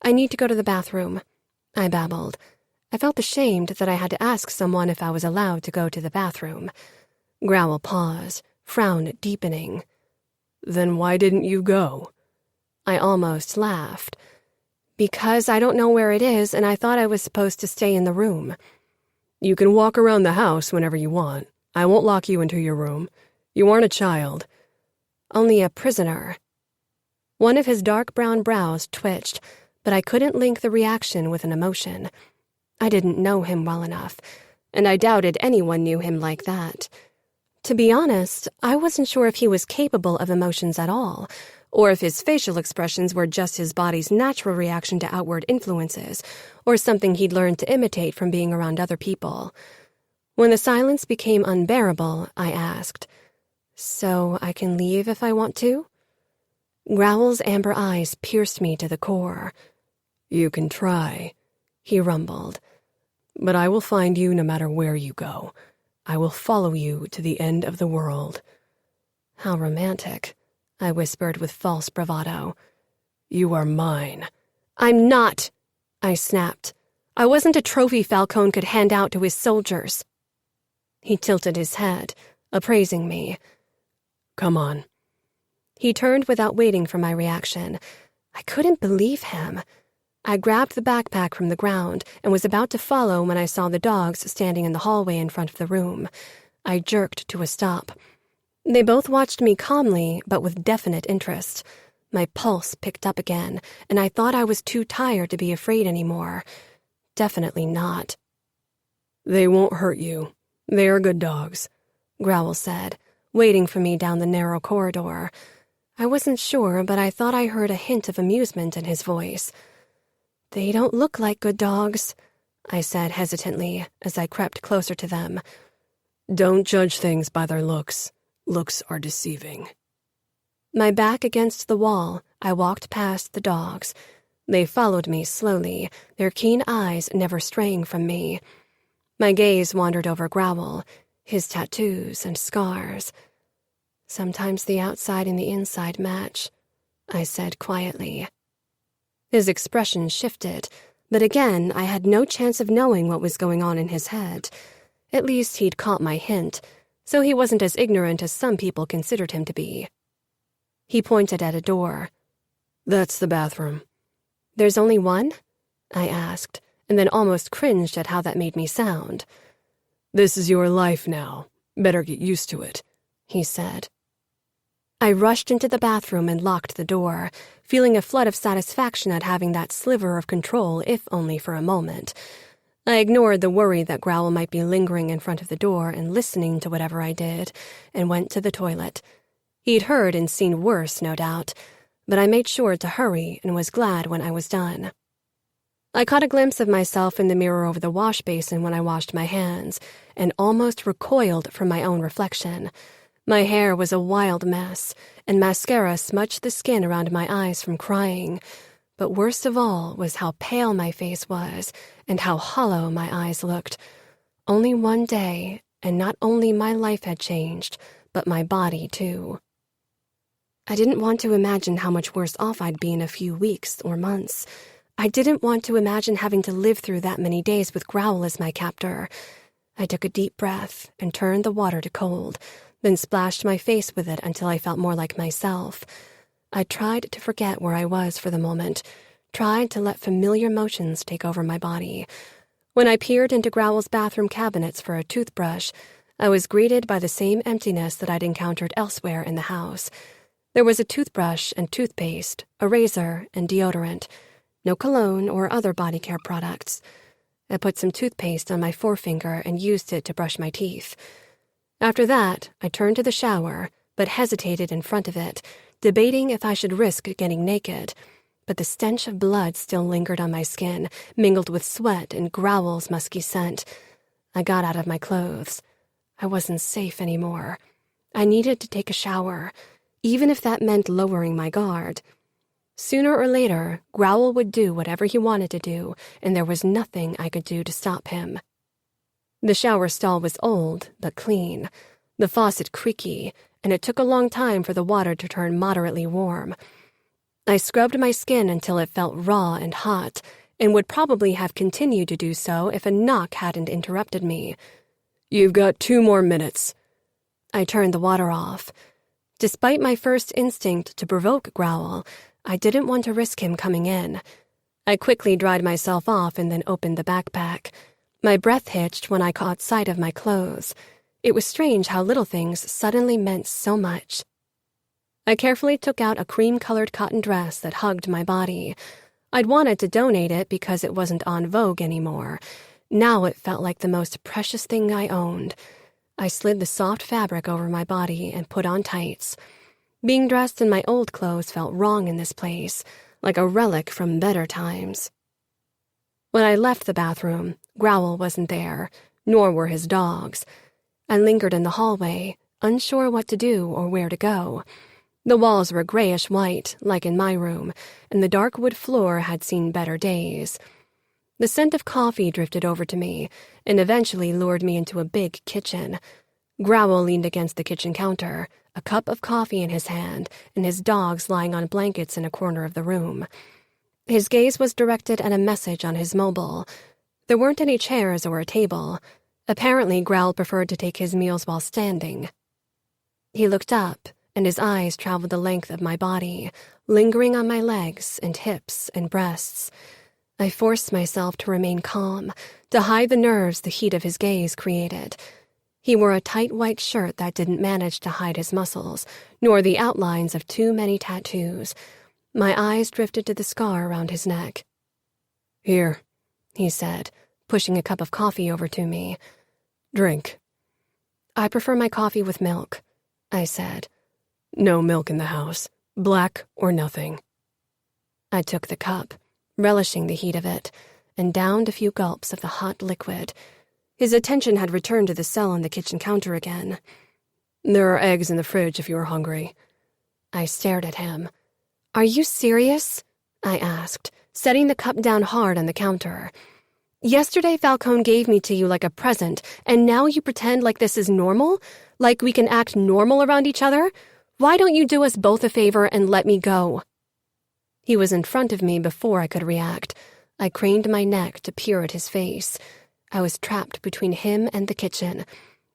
"I need to go to the bathroom," I babbled. I felt ashamed that I had to ask someone if I was allowed to go to the bathroom. Growl paused, frown deepening. "Then why didn't you go?" I almost laughed. "Because I don't know where it is, and I thought I was supposed to stay in the room." "You can walk around the house whenever you want. I won't lock you into your room. You aren't a child." "Only a prisoner." One of his dark brown brows twitched, but I couldn't link the reaction with an emotion. I didn't know him well enough, and I doubted anyone knew him like that. To be honest, I wasn't sure if he was capable of emotions at all, or if his facial expressions were just his body's natural reaction to outward influences, or something he'd learned to imitate from being around other people. When the silence became unbearable, I asked, "So I can leave if I want to?" Growl's amber eyes pierced me to the core. "You can try," he rumbled. "But I will find you no matter where you go. I will follow you to the end of the world." "How romantic," I whispered with false bravado. "You are mine." "I'm not," I snapped. "I wasn't a trophy Falcone could hand out to his soldiers." He tilted his head, appraising me. "Come on." He turned without waiting for my reaction. I couldn't believe him. I grabbed the backpack from the ground and was about to follow when I saw the dogs standing in the hallway in front of the room. I jerked to a stop. They both watched me calmly, but with definite interest. My pulse picked up again, and I thought I was too tired to be afraid anymore. Definitely not. "They won't hurt you. They are good dogs," Growl said, waiting for me down the narrow corridor. I wasn't sure, but I thought I heard a hint of amusement in his voice. "They don't look like good dogs," I said hesitantly as I crept closer to them. "Don't judge things by their looks. Looks are deceiving." My back against the wall, I walked past the dogs. They followed me slowly, their keen eyes never straying from me. My gaze wandered over Growl, his tattoos and scars. "Sometimes the outside and the inside match," I said quietly. His expression shifted, but again I had no chance of knowing what was going on in his head. At least he'd caught my hint, so he wasn't as ignorant as some people considered him to be. He pointed at a door. "That's the bathroom." "There's only one?" I asked, and then almost cringed at how that made me sound. "This is your life now. Better get used to it," he said. I rushed into the bathroom and locked the door, feeling a flood of satisfaction at having that sliver of control, if only for a moment. I ignored the worry that Growl might be lingering in front of the door and listening to whatever I did, and went to the toilet. He'd heard and seen worse, no doubt, but I made sure to hurry and was glad when I was done. I caught a glimpse of myself in the mirror over the wash basin when I washed my hands, and almost recoiled from my own reflection. My hair was a wild mess, and mascara smudged the skin around my eyes from crying. But worst of all was how pale my face was, and how hollow my eyes looked. Only one day, and not only my life had changed, but my body too. I didn't want to imagine how much worse off I'd be in a few weeks or months. I didn't want to imagine having to live through that many days with Growl as my captor. I took a deep breath and turned the water to cold, then splashed my face with it until I felt more like myself. I tried to forget where I was for the moment, tried to let familiar motions take over my body. When I peered into Growl's bathroom cabinets for a toothbrush, I was greeted by the same emptiness that I'd encountered elsewhere in the house. There was a toothbrush and toothpaste, a razor, and deodorant. No cologne or other body care products. I put some toothpaste on my forefinger and used it to brush my teeth. After that, I turned to the shower, but hesitated in front of it, debating if I should risk getting naked. But the stench of blood still lingered on my skin, mingled with sweat and Growl's musky scent. I got out of my clothes. I wasn't safe anymore. I needed to take a shower, even if that meant lowering my guard. Sooner or later, Growl would do whatever he wanted to do, and there was nothing I could do to stop him. The shower stall was old, but clean, the faucet creaky, and it took a long time for the water to turn moderately warm. I scrubbed my skin until it felt raw and hot, and would probably have continued to do so if a knock hadn't interrupted me. "You've got 2 more minutes." I turned the water off. Despite my first instinct to provoke Growl, I didn't want to risk him coming in. I quickly dried myself off and then opened the backpack. My breath hitched when I caught sight of my clothes. It was strange how little things suddenly meant so much. I carefully took out a cream-colored cotton dress that hugged my body. I'd wanted to donate it because it wasn't en vogue anymore. Now it felt like the most precious thing I owned. I slid the soft fabric over my body and put on tights. Being dressed in my old clothes felt wrong in this place, like a relic from better times. When I left the bathroom, Growl wasn't there, nor were his dogs. I lingered in the hallway, unsure what to do or where to go. The walls were grayish-white, like in my room, and the dark wood floor had seen better days. The scent of coffee drifted over to me, and eventually lured me into a big kitchen. Growl leaned against the kitchen counter, a cup of coffee in his hand, and his dogs lying on blankets in a corner of the room. His gaze was directed at a message on his mobile. There weren't any chairs or a table. Apparently, Growl preferred to take his meals while standing. He looked up, and his eyes traveled the length of my body, lingering on my legs and hips and breasts. I forced myself to remain calm, to hide the nerves the heat of his gaze created. He wore a tight white shirt that didn't manage to hide his muscles, nor the outlines of too many tattoos. My eyes drifted to the scar around his neck. "Here," he said, pushing a cup of coffee over to me. "Drink." "I prefer my coffee with milk," I said. "No milk in the house. Black or nothing." I took the cup, relishing the heat of it, and downed a few gulps of the hot liquid. His attention had returned to the cell on the kitchen counter again. "There are eggs in the fridge if you are hungry." I stared at him. "Are you serious?" I asked, setting the cup down hard on the counter. "Yesterday Falcone gave me to you like a present, and now you pretend like this is normal? Like we can act normal around each other? Why don't you do us both a favor and let me go?" He was in front of me before I could react. I craned my neck to peer at his face. I was trapped between him and the kitchen.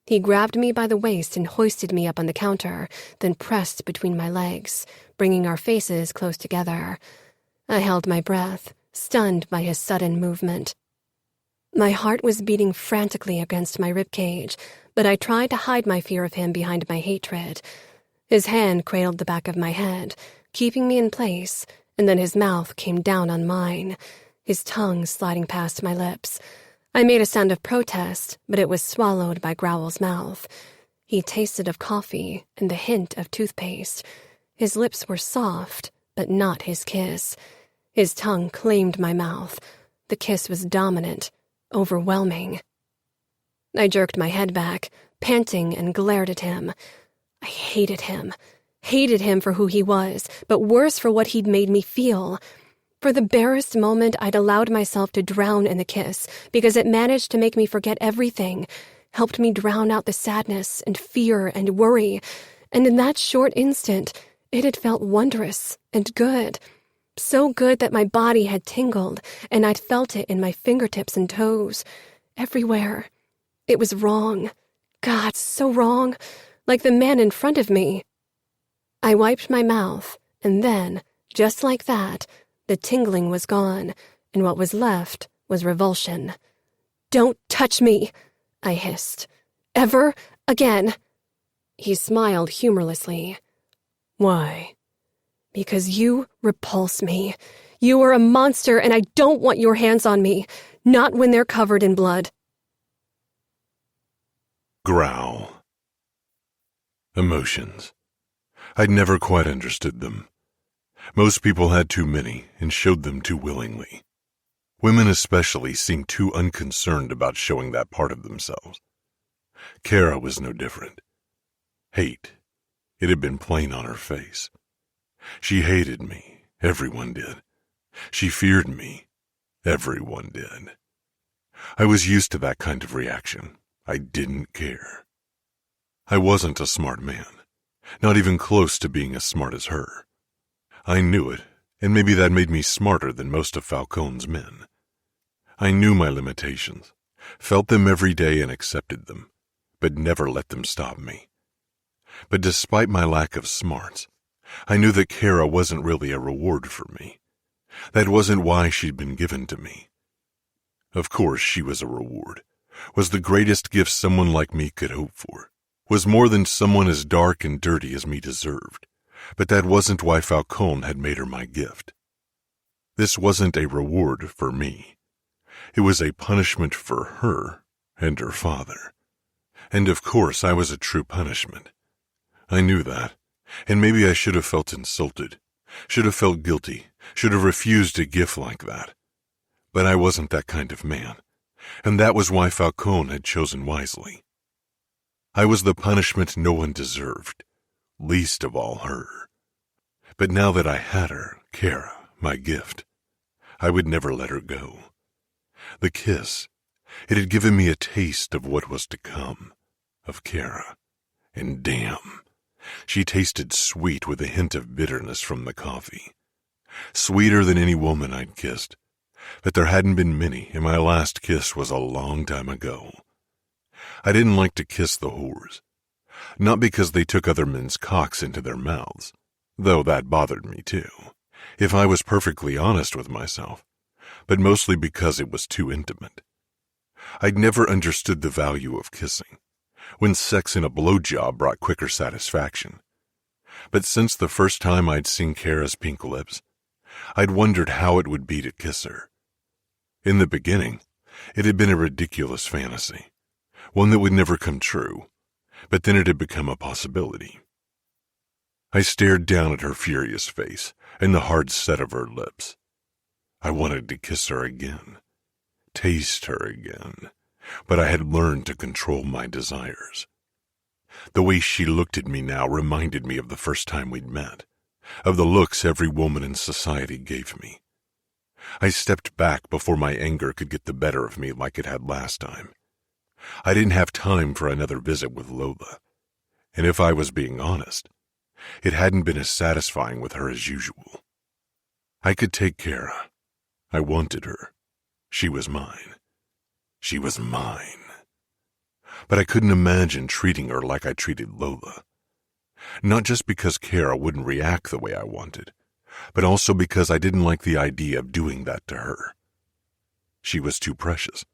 He grabbed me by the waist and hoisted me up on the counter, then pressed between my legs, bringing our faces close together. I held my breath, stunned by his sudden movement. My heart was beating frantically against my ribcage, but I tried to hide my fear of him behind my hatred. His hand cradled the back of my head, keeping me in place, and then his mouth came down on mine, his tongue sliding past my lips. I made a sound of protest, but it was swallowed by Growl's mouth. He tasted of coffee and the hint of toothpaste. His lips were soft, but not his kiss. His tongue claimed my mouth. The kiss was dominant, overwhelming. I jerked my head back, panting, and glared at him. I hated him for who he was, but worse for what he'd made me feel. For the barest moment, I'd allowed myself to drown in the kiss because it managed to make me forget everything, helped me drown out the sadness and fear and worry, and in that short instant, it had felt wondrous and good. So good that my body had tingled, and I'd felt it in my fingertips and toes, everywhere. It was wrong. God, so wrong. Like the man in front of me. I wiped my mouth, and then, just like that, the tingling was gone, and what was left was revulsion. "Don't touch me," I hissed. "Ever again." He smiled humorlessly. "Why?" "Because you repulse me. You are a monster, and I don't want your hands on me, not when they're covered in blood." Growl. Emotions. I'd never quite understood them. Most people had too many and showed them too willingly. Women especially seemed too unconcerned about showing that part of themselves. Cora was no different. Hate. It had been plain on her face. She hated me. Everyone did. She feared me. Everyone did. I was used to that kind of reaction. I didn't care. I wasn't a smart man, not even close to being as smart as her. I knew it, and maybe that made me smarter than most of Falcone's men. I knew my limitations, felt them every day and accepted them, but never let them stop me. But despite my lack of smarts, I knew that Cora wasn't really a reward for me. That wasn't why she'd been given to me. Of course she was a reward, was the greatest gift someone like me could hope for, was more than someone as dark and dirty as me deserved. But that wasn't why Falcone had made her my gift. This wasn't a reward for me. It was a punishment for her and her father. And of course I was a true punishment. I knew that, and maybe I should have felt insulted, should have felt guilty, should have refused a gift like that. But I wasn't that kind of man, and that was why Falcone had chosen wisely. I was the punishment no one deserved, least of all her. But now that I had her, Cora, my gift, I would never let her go. The kiss, it had given me a taste of what was to come, of Cora, and damn, she tasted sweet with a hint of bitterness from the coffee. Sweeter than any woman I'd kissed, but there hadn't been many, and my last kiss was a long time ago. I didn't like to kiss the whores. Not because they took other men's cocks into their mouths, though that bothered me too, if I was perfectly honest with myself, but mostly because it was too intimate. I'd never understood the value of kissing, when sex and a blowjob brought quicker satisfaction. But since the first time I'd seen Cora's pink lips, I'd wondered how it would be to kiss her. In the beginning, it had been a ridiculous fantasy, one that would never come true, but then it had become a possibility. I stared down at her furious face and the hard set of her lips. I wanted to kiss her again, taste her again, but I had learned to control my desires. The way she looked at me now reminded me of the first time we'd met, of the looks every woman in society gave me. I stepped back before my anger could get the better of me like it had last time. I didn't have time for another visit with Lola, and if I was being honest, it hadn't been as satisfying with her as usual. I could take Cora. I wanted her. She was mine. She was mine. But I couldn't imagine treating her like I treated Lola. Not just because Cora wouldn't react the way I wanted, but also because I didn't like the idea of doing that to her. She was too precious.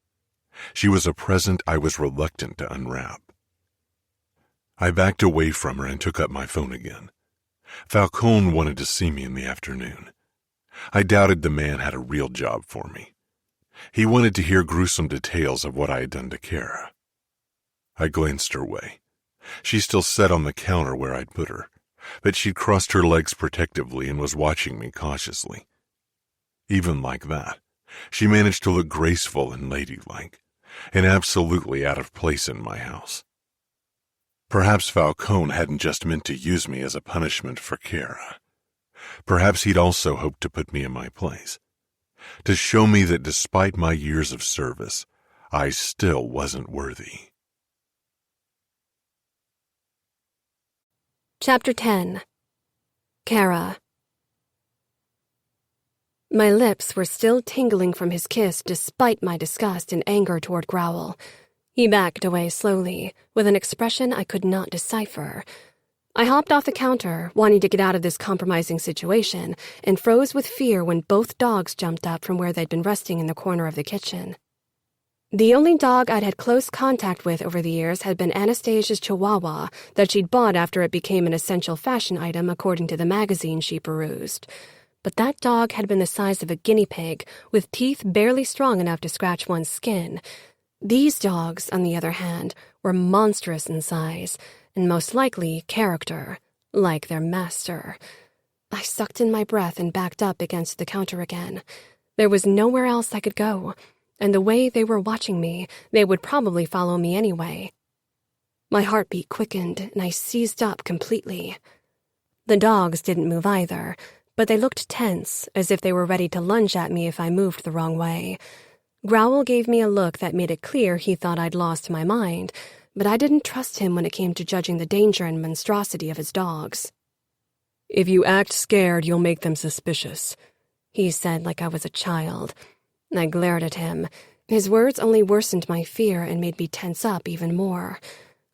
She was a present I was reluctant to unwrap. I backed away from her and took up my phone again. Falcone wanted to see me in the afternoon. I doubted the man had a real job for me. He wanted to hear gruesome details of what I had done to Cora. I glanced her way. She still sat on the counter where I'd put her, but she'd crossed her legs protectively and was watching me cautiously. Even like that, She managed to look graceful and ladylike, and absolutely out of place in my house. Perhaps Falcone hadn't just meant to use me as a punishment for Cora. Perhaps he'd also hoped to put me in my place, to show me that despite my years of service, I still wasn't worthy. Chapter 10. Cora. My lips were still tingling from his kiss despite my disgust and anger toward Growl. He backed away slowly, with an expression I could not decipher. I hopped off the counter, wanting to get out of this compromising situation, and froze with fear when both dogs jumped up from where they'd been resting in the corner of the kitchen. The only dog I'd had close contact with over the years had been Anastasia's Chihuahua that she'd bought after it became an essential fashion item according to the magazine she perused. But that dog had been the size of a guinea pig, with teeth barely strong enough to scratch one's skin. These dogs, on the other hand, were monstrous in size, and most likely character, like their master. I sucked in my breath and backed up against the counter again. There was nowhere else I could go, and the way they were watching me, they would probably follow me anyway. My heartbeat quickened, and I seized up completely. The dogs didn't move either, but they looked tense, as if they were ready to lunge at me if I moved the wrong way. Growl gave me a look that made it clear he thought I'd lost my mind, but I didn't trust him when it came to judging the danger and monstrosity of his dogs. "If you act scared, you'll make them suspicious," he said like I was a child. I glared at him. His words only worsened my fear and made me tense up even more.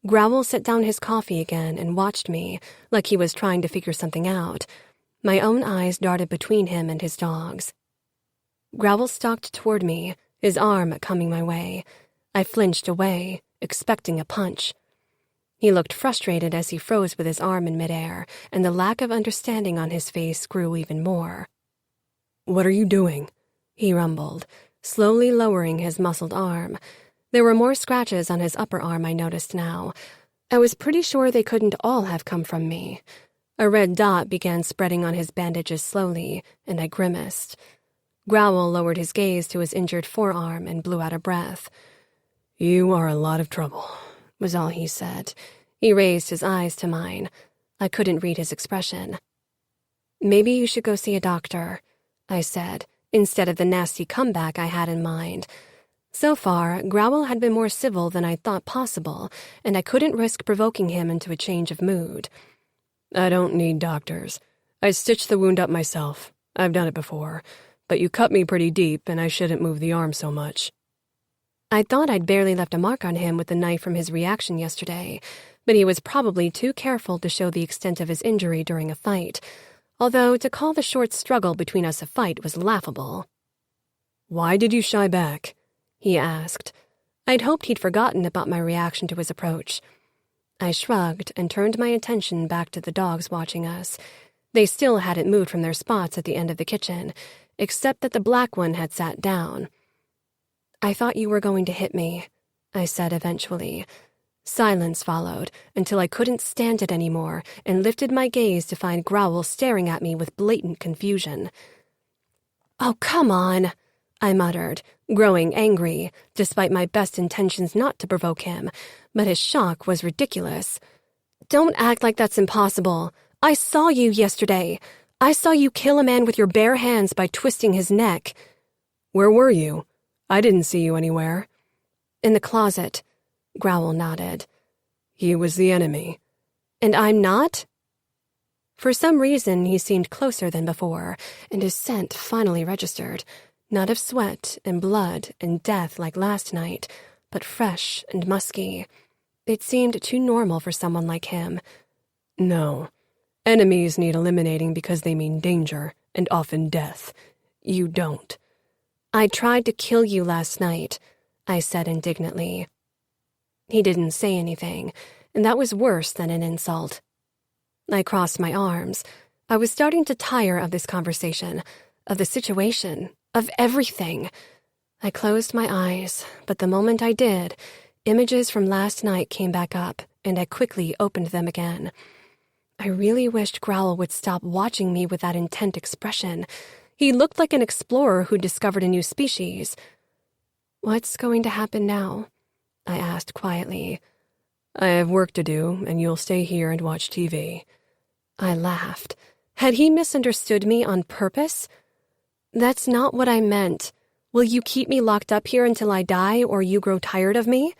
Growl set down his coffee again and watched me, like he was trying to figure something out. My own eyes darted between him and his dogs. Growl stalked toward me, his arm coming my way. I flinched away, expecting a punch. He looked frustrated as he froze with his arm in midair, and the lack of understanding on his face grew even more. "What are you doing?" he rumbled, slowly lowering his muscled arm. There were more scratches on his upper arm I noticed now. I was pretty sure they couldn't all have come from me. A red dot began spreading on his bandages slowly, and I grimaced. Growl lowered his gaze to his injured forearm and blew out a breath. "You are a lot of trouble," was all he said. He raised his eyes to mine. I couldn't read his expression. "Maybe you should go see a doctor," I said, instead of the nasty comeback I had in mind. So far, Growl had been more civil than I thought possible, and I couldn't risk provoking him into a change of mood. "I don't need doctors. I stitched the wound up myself. I've done it before. But you cut me pretty deep, and I shouldn't move the arm so much." I thought I'd barely left a mark on him with the knife from his reaction yesterday, but he was probably too careful to show the extent of his injury during a fight, although to call the short struggle between us a fight was laughable. "Why did you shy back?" he asked. I'd hoped he'd forgotten about my reaction to his approach. I shrugged and turned my attention back to the dogs watching us. They still hadn't moved from their spots at the end of the kitchen, except that the black one had sat down. "I thought you were going to hit me," I said eventually. Silence followed until I couldn't stand it anymore and lifted my gaze to find Growl staring at me with blatant confusion. "Oh, come on," I muttered, growing angry, despite my best intentions not to provoke him, but his shock was ridiculous. "Don't act like that's impossible. I saw you yesterday. I saw you kill a man with your bare hands by twisting his neck." "Where were you? I didn't see you anywhere." "In the closet," Growl nodded. "He was the enemy." "And I'm not?" For some reason, he seemed closer than before, and his scent finally registered. Not of sweat and blood and death like last night, but fresh and musky. It seemed too normal for someone like him. "No. Enemies need eliminating because they mean danger, and often death. You don't." "I tried to kill you last night," I said indignantly. He didn't say anything, and that was worse than an insult. I crossed my arms. I was starting to tire of this conversation, of the situation, of everything. I closed my eyes, but the moment I did, images from last night came back up, and I quickly opened them again. I really wished Growl would stop watching me with that intent expression. He looked like an explorer who discovered a new species. "What's going to happen now?" I asked quietly. "I have work to do, and you'll stay here and watch TV. I laughed. Had he misunderstood me on purpose? "That's not what I meant. Will you keep me locked up here until I die or you grow tired of me?"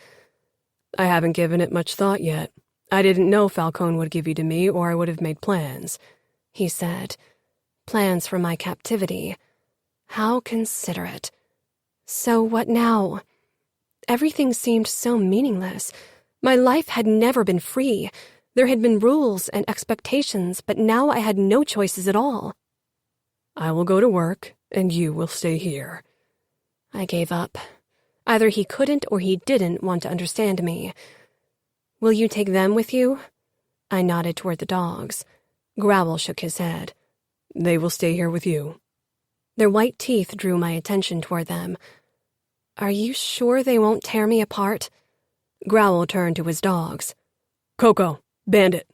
"I haven't given it much thought yet. I didn't know Falcone would give you to me, or I would have made plans," he said. Plans for my captivity. How considerate. So what now? Everything seemed so meaningless. My life had never been free. There had been rules and expectations, but now I had no choices at all. "I will go to work, and you will stay here." I gave up. Either he couldn't or he didn't want to understand me. "Will you take them with you?" I nodded toward the dogs. Growl shook his head. "They will stay here with you." Their white teeth drew my attention toward them. "Are you sure they won't tear me apart?" Growl turned to his dogs. "Coco, Bandit."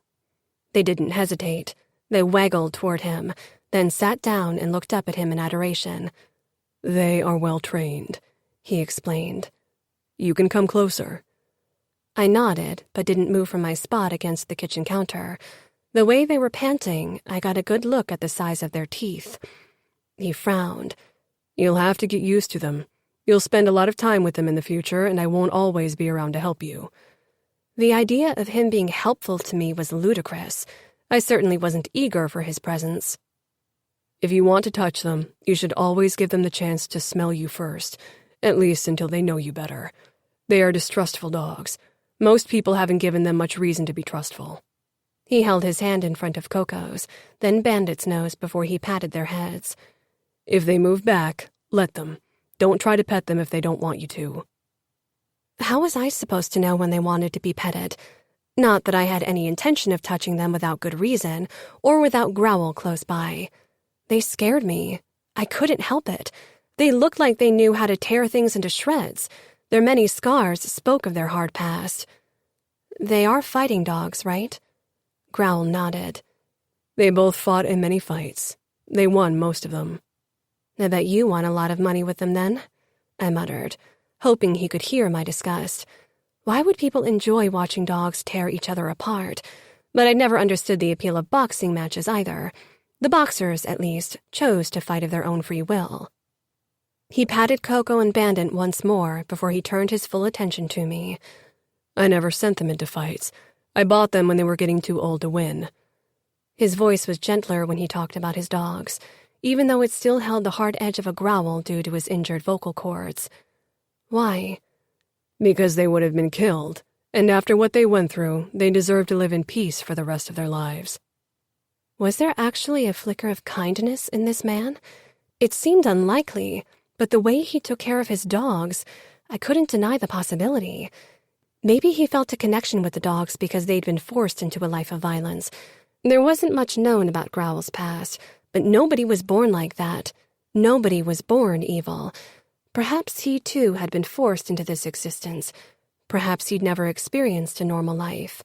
They didn't hesitate. They waggled toward him, then sat down and looked up at him in adoration. "They are well trained," he explained. "You can come closer." I nodded, but didn't move from my spot against the kitchen counter. The way they were panting, I got a good look at the size of their teeth. He frowned. "You'll have to get used to them. You'll spend a lot of time with them in the future, and I won't always be around to help you." The idea of him being helpful to me was ludicrous. I certainly wasn't eager for his presence. "If you want to touch them, you should always give them the chance to smell you first, at least until they know you better. They are distrustful dogs. Most people haven't given them much reason to be trustful." He held his hand in front of Coco's, then Bandit's nose before he patted their heads. "If they move back, let them. Don't try to pet them if they don't want you to." How was I supposed to know when they wanted to be petted? Not that I had any intention of touching them without good reason, or without Growl close by. They scared me. I couldn't help it. They looked like they knew how to tear things into shreds. Their many scars spoke of their hard past. "They are fighting dogs, right?" Growl nodded. "They both fought in many fights. They won most of them." "I bet you won a lot of money with them then," I muttered, hoping he could hear my disgust. Why would people enjoy watching dogs tear each other apart? But I'd never understood the appeal of boxing matches either. The boxers, at least, chose to fight of their own free will. He patted Coco and Bandit once more before he turned his full attention to me. "I never sent them into fights. I bought them when they were getting too old to win." His voice was gentler when he talked about his dogs, even though it still held the hard edge of a growl due to his injured vocal cords. "Why?" "Because they would have been killed, and after what they went through, they deserve to live in peace for the rest of their lives." Was there actually a flicker of kindness in this man? It seemed unlikely, but the way he took care of his dogs, I couldn't deny the possibility. Maybe he felt a connection with the dogs because they'd been forced into a life of violence. There wasn't much known about Growl's past, but nobody was born like that. Nobody was born evil. Perhaps he, too, had been forced into this existence. Perhaps he'd never experienced a normal life.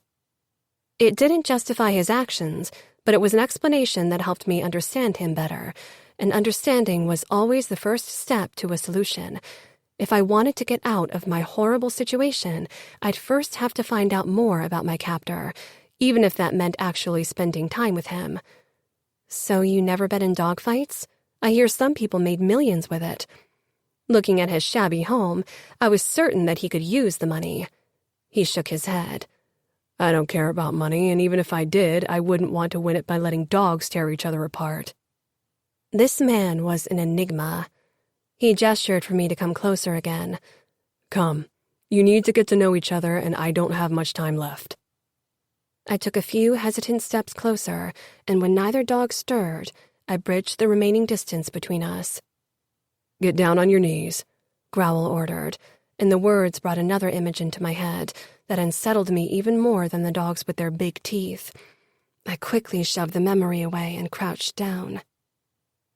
It didn't justify his actions, but it was an explanation that helped me understand him better, and understanding was always the first step to a solution. If I wanted to get out of my horrible situation, I'd first have to find out more about my captor, even if that meant actually spending time with him. "So you never bet in dogfights? I hear some people made millions with it." Looking at his shabby home, I was certain that he could use the money. He shook his head. "I don't care about money, and even if I did, I wouldn't want to win it by letting dogs tear each other apart." This man was an enigma. He gestured for me to come closer again. "Come. You need to get to know each other, and I don't have much time left." I took a few hesitant steps closer, and when neither dog stirred, I bridged the remaining distance between us. "Get down on your knees," Growl ordered, and the words brought another image into my head that unsettled me even more than the dogs with their big teeth. I quickly shoved the memory away and crouched down.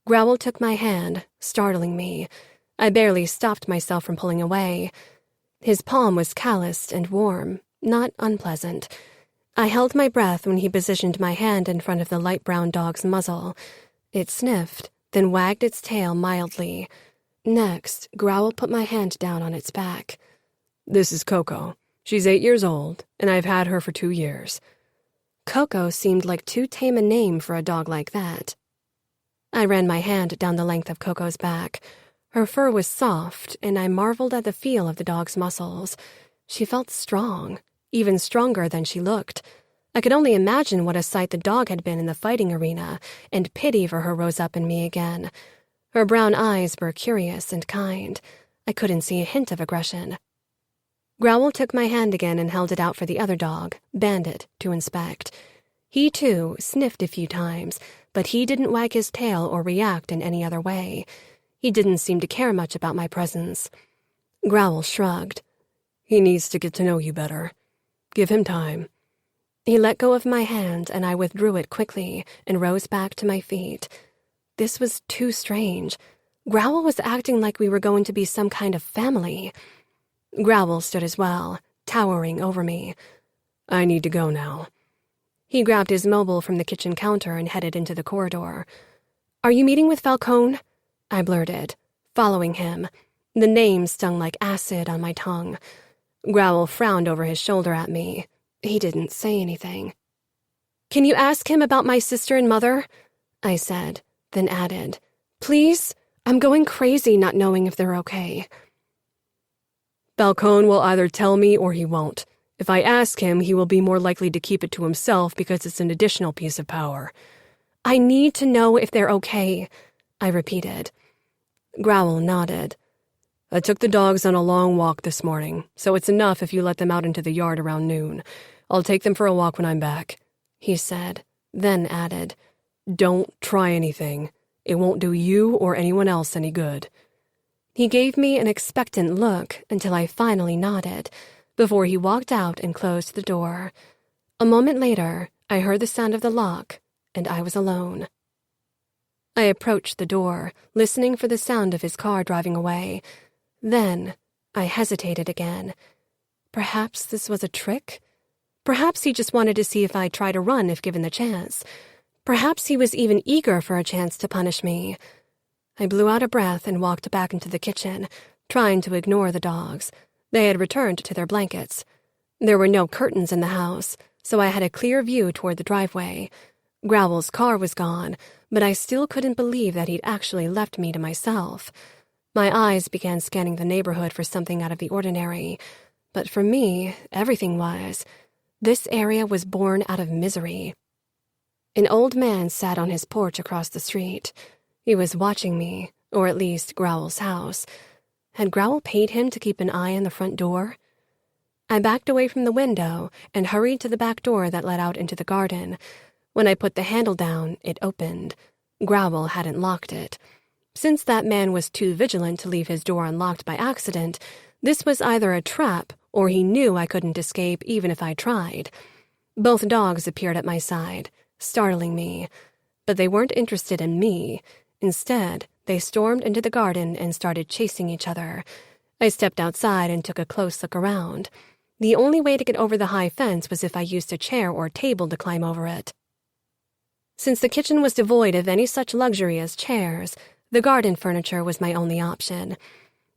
Growl took my hand, startling me. I barely stopped myself from pulling away. His palm was calloused and warm, not unpleasant. I held my breath when he positioned my hand in front of the light brown dog's muzzle. It sniffed, then wagged its tail mildly. Next, Growl put my hand down on its back. This is Coco. She's 8 years old, and I've had her for 2 years. Coco seemed like too tame a name for a dog like that. I ran my hand down the length of Coco's back. Her fur was soft, and I marveled at the feel of the dog's muscles. She felt strong, even stronger than she looked. I could only imagine what a sight the dog had been in the fighting arena, and pity for her rose up in me again. Her brown eyes were curious and kind. I couldn't see a hint of aggression. Growl took my hand again and held it out for the other dog, Bandit, to inspect. He, too, sniffed a few times, but he didn't wag his tail or react in any other way. He didn't seem to care much about my presence. Growl shrugged. He needs to get to know you better. Give him time. He let go of my hand, and I withdrew it quickly and rose back to my feet. This was too strange. Growl was acting like we were going to be some kind of family. Growl stood as well, towering over me. I need to go now. He grabbed his mobile from the kitchen counter and headed into the corridor. Are you meeting with Falcone? I blurted, following him. The name stung like acid on my tongue. Growl frowned over his shoulder at me. He didn't say anything. Can you ask him about my sister and mother? I said, then added, please? I'm going crazy not knowing if they're okay. Falcone will either tell me or he won't. If I ask him, he will be more likely to keep it to himself because it's an additional piece of power. I need to know if they're okay, I repeated. Growl nodded. I took the dogs on a long walk this morning, so it's enough if you let them out into the yard around noon. I'll take them for a walk when I'm back, he said, then added, don't try anything. It won't do you or anyone else any good. He gave me an expectant look until I finally nodded, before he walked out and closed the door. A moment later, I heard the sound of the lock, and I was alone. I approached the door, listening for the sound of his car driving away. Then, I hesitated again. Perhaps this was a trick? Perhaps he just wanted to see if I'd try to run if given the chance. Perhaps he was even eager for a chance to punish me. I blew out a breath and walked back into the kitchen, trying to ignore the dogs. They had returned to their blankets. There were no curtains in the house, so I had a clear view toward the driveway. Growl's car was gone, but I still couldn't believe that he'd actually left me to myself. My eyes began scanning the neighborhood for something out of the ordinary, but for me, everything was. This area was born out of misery. An old man sat on his porch across the street. He was watching me, or at least Growl's house. Had Growl paid him to keep an eye on the front door? I backed away from the window and hurried to the back door that led out into the garden. When I put the handle down, it opened. Growl hadn't locked it. Since that man was too vigilant to leave his door unlocked by accident, this was either a trap or he knew I couldn't escape even if I tried. Both dogs appeared at my side, startling me. But they weren't interested in me. Instead, they stormed into the garden and started chasing each other. I stepped outside and took a close look around. The only way to get over the high fence was if I used a chair or table to climb over it. Since the kitchen was devoid of any such luxury as chairs, the garden furniture was my only option.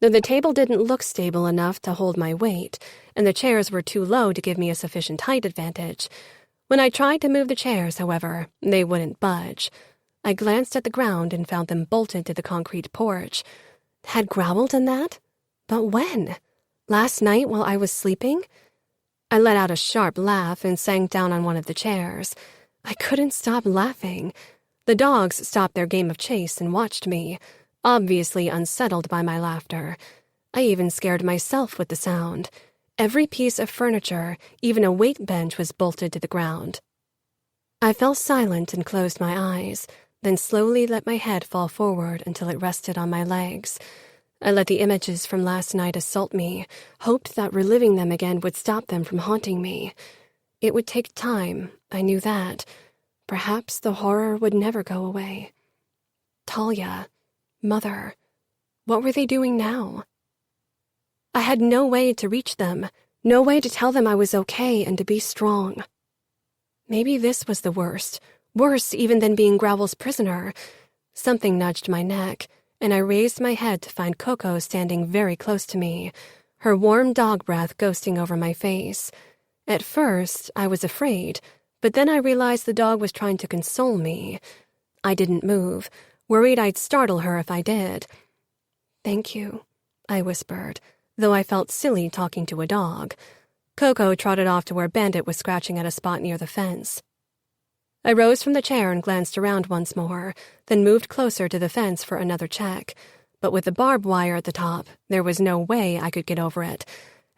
Though the table didn't look stable enough to hold my weight, and the chairs were too low to give me a sufficient height advantage. When I tried to move the chairs, however, they wouldn't budge. I glanced at the ground and found them bolted to the concrete porch. Had Growl done that? But when? Last night while I was sleeping? I let out a sharp laugh and sank down on one of the chairs. I couldn't stop laughing. The dogs stopped their game of chase and watched me, obviously unsettled by my laughter. I even scared myself with the sound. Every piece of furniture, even a weight bench, was bolted to the ground. I fell silent and closed my eyes, then slowly let my head fall forward until it rested on my legs. I let the images from last night assault me, hoped that reliving them again would stop them from haunting me. It would take time, I knew that. Perhaps the horror would never go away. Talia, Mother, what were they doing now? I had no way to reach them, no way to tell them I was okay and to be strong. Maybe this was the worst, worse even than being Growl's prisoner. Something nudged my neck, and I raised my head to find Coco standing very close to me, her warm dog breath ghosting over my face. At first, I was afraid, but then I realized the dog was trying to console me. I didn't move, worried I'd startle her if I did. "Thank you," I whispered, though I felt silly talking to a dog. Coco trotted off to where Bandit was scratching at a spot near the fence. I rose from the chair and glanced around once more, then moved closer to the fence for another check. But with the barbed wire at the top, there was no way I could get over it.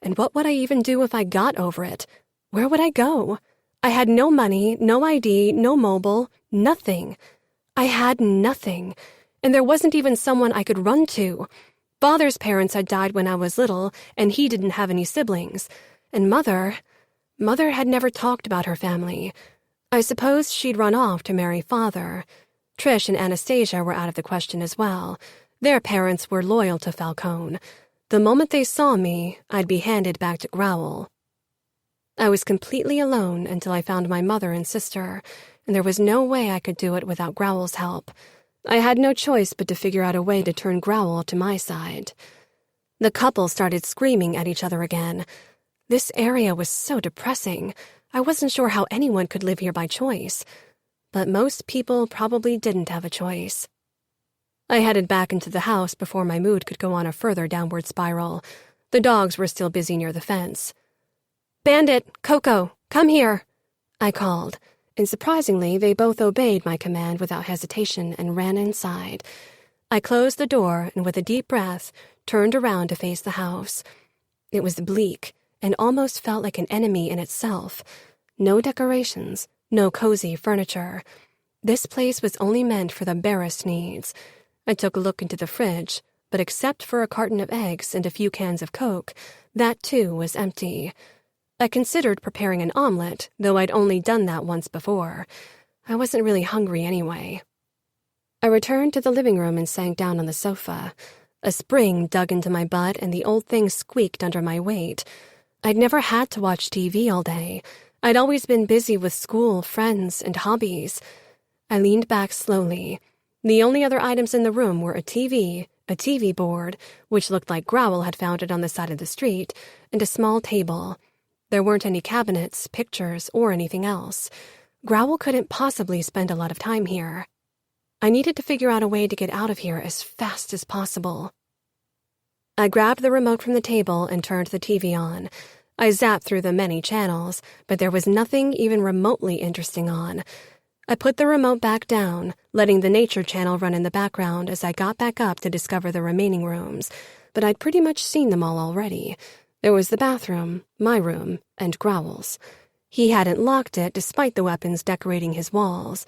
And what would I even do if I got over it? Where would I go? I had no money, no ID, no mobile, nothing. I had nothing, and there wasn't even someone I could run to. Father's parents had died when I was little, and he didn't have any siblings. And Mother had never talked about her family. I suppose she'd run off to marry Father. Trish and Anastasia were out of the question as well. Their parents were loyal to Falcone. The moment they saw me, I'd be handed back to Growl. I was completely alone until I found my mother and sister, and there was no way I could do it without Growl's help. I had no choice but to figure out a way to turn Growl to my side. The couple started screaming at each other again. This area was so depressing. I wasn't sure how anyone could live here by choice. But most people probably didn't have a choice. I headed back into the house before my mood could go on a further downward spiral. The dogs were still busy near the fence. "Bandit, Coco, come here," I called, and surprisingly, they both obeyed my command without hesitation and ran inside. I closed the door and with a deep breath, turned around to face the house. It was bleak and almost felt like an enemy in itself. No decorations, no cozy furniture. This place was only meant for the barest needs. I took a look into the fridge, but except for a carton of eggs and a few cans of Coke, that too was empty. I considered preparing an omelet, though I'd only done that once before. I wasn't really hungry anyway. I returned to the living room and sank down on the sofa. A spring dug into my butt and the old thing squeaked under my weight. I'd never had to watch TV all day. I'd always been busy with school, friends, and hobbies. I leaned back slowly. The only other items in the room were a TV board, which looked like Growl had found it on the side of the street, and a small table. There weren't any cabinets, pictures, or anything else. Growl couldn't possibly spend a lot of time here. I needed to figure out a way to get out of here as fast as possible. I grabbed the remote from the table and turned the TV on. I zapped through the many channels, but there was nothing even remotely interesting on. I put the remote back down, letting the nature channel run in the background as I got back up to discover the remaining rooms, but I'd pretty much seen them all already. There was the bathroom, my room, and Growl's. He hadn't locked it despite the weapons decorating his walls.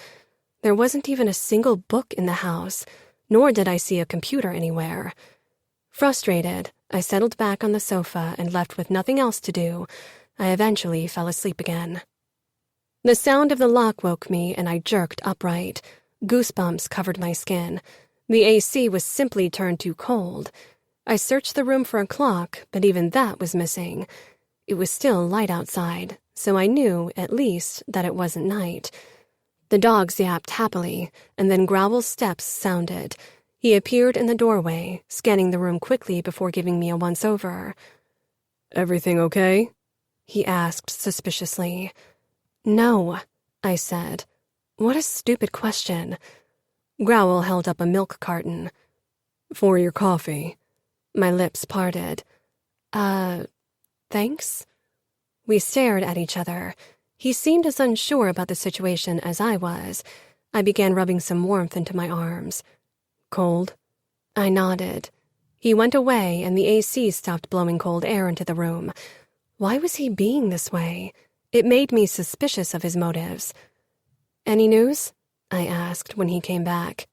There wasn't even a single book in the house, nor did I see a computer anywhere. Frustrated, I settled back on the sofa and left with nothing else to do. I eventually fell asleep again. The sound of the lock woke me and I jerked upright. Goosebumps covered my skin. The AC was simply turned too cold. I searched the room for a clock, but even that was missing. It was still light outside, so I knew, at least, that it wasn't night. The dogs yapped happily, and then Growl's steps sounded. He appeared in the doorway, scanning the room quickly before giving me a once-over. "Everything okay?" he asked suspiciously. "No," I said. What a stupid question. Growl held up a milk carton. "For your coffee." My lips parted. Thanks?" We stared at each other. He seemed as unsure about the situation as I was. I began rubbing some warmth into my arms. "Cold?" I nodded. He went away and the AC stopped blowing cold air into the room. Why was he being this way? It made me suspicious of his motives. "Any news?" I asked when he came back.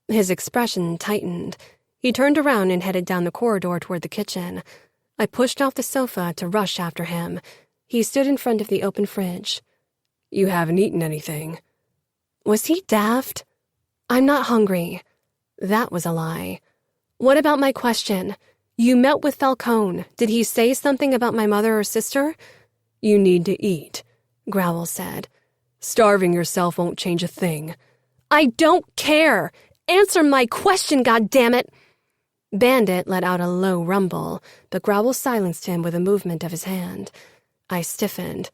His expression tightened. He turned around and headed down the corridor toward the kitchen. I pushed off the sofa to rush after him. He stood in front of the open fridge. "You haven't eaten anything." Was he daft? "I'm not hungry." That was a lie. "What about my question? You met with Falcone. Did he say something about my mother or sister?" "You need to eat," Growl said. "Starving yourself won't change a thing." I don't care. Answer my question, goddammit. Bandit let out a low rumble, but Growl silenced him with a movement of his hand. I stiffened.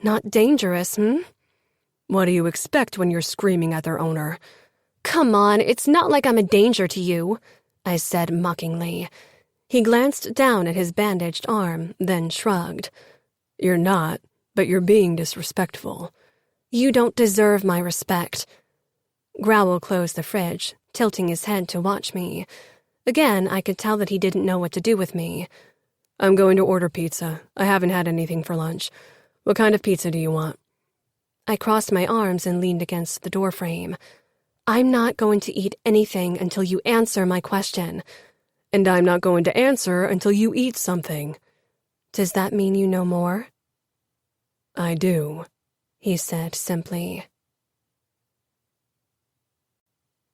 Not dangerous, What do you expect when you're screaming at their owner? Come on, it's not like I'm a danger to you, I said mockingly. He glanced down at his bandaged arm, then shrugged. You're not, but you're being disrespectful. You don't deserve my respect. Growl closed the fridge, tilting his head to watch me. Again, I could tell that he didn't know what to do with me. I'm going to order pizza. I haven't had anything for lunch. What kind of pizza do you want? I crossed my arms and leaned against the doorframe. I'm not going to eat anything until you answer my question. And I'm not going to answer until you eat something. Does that mean you know more? I do, he said simply.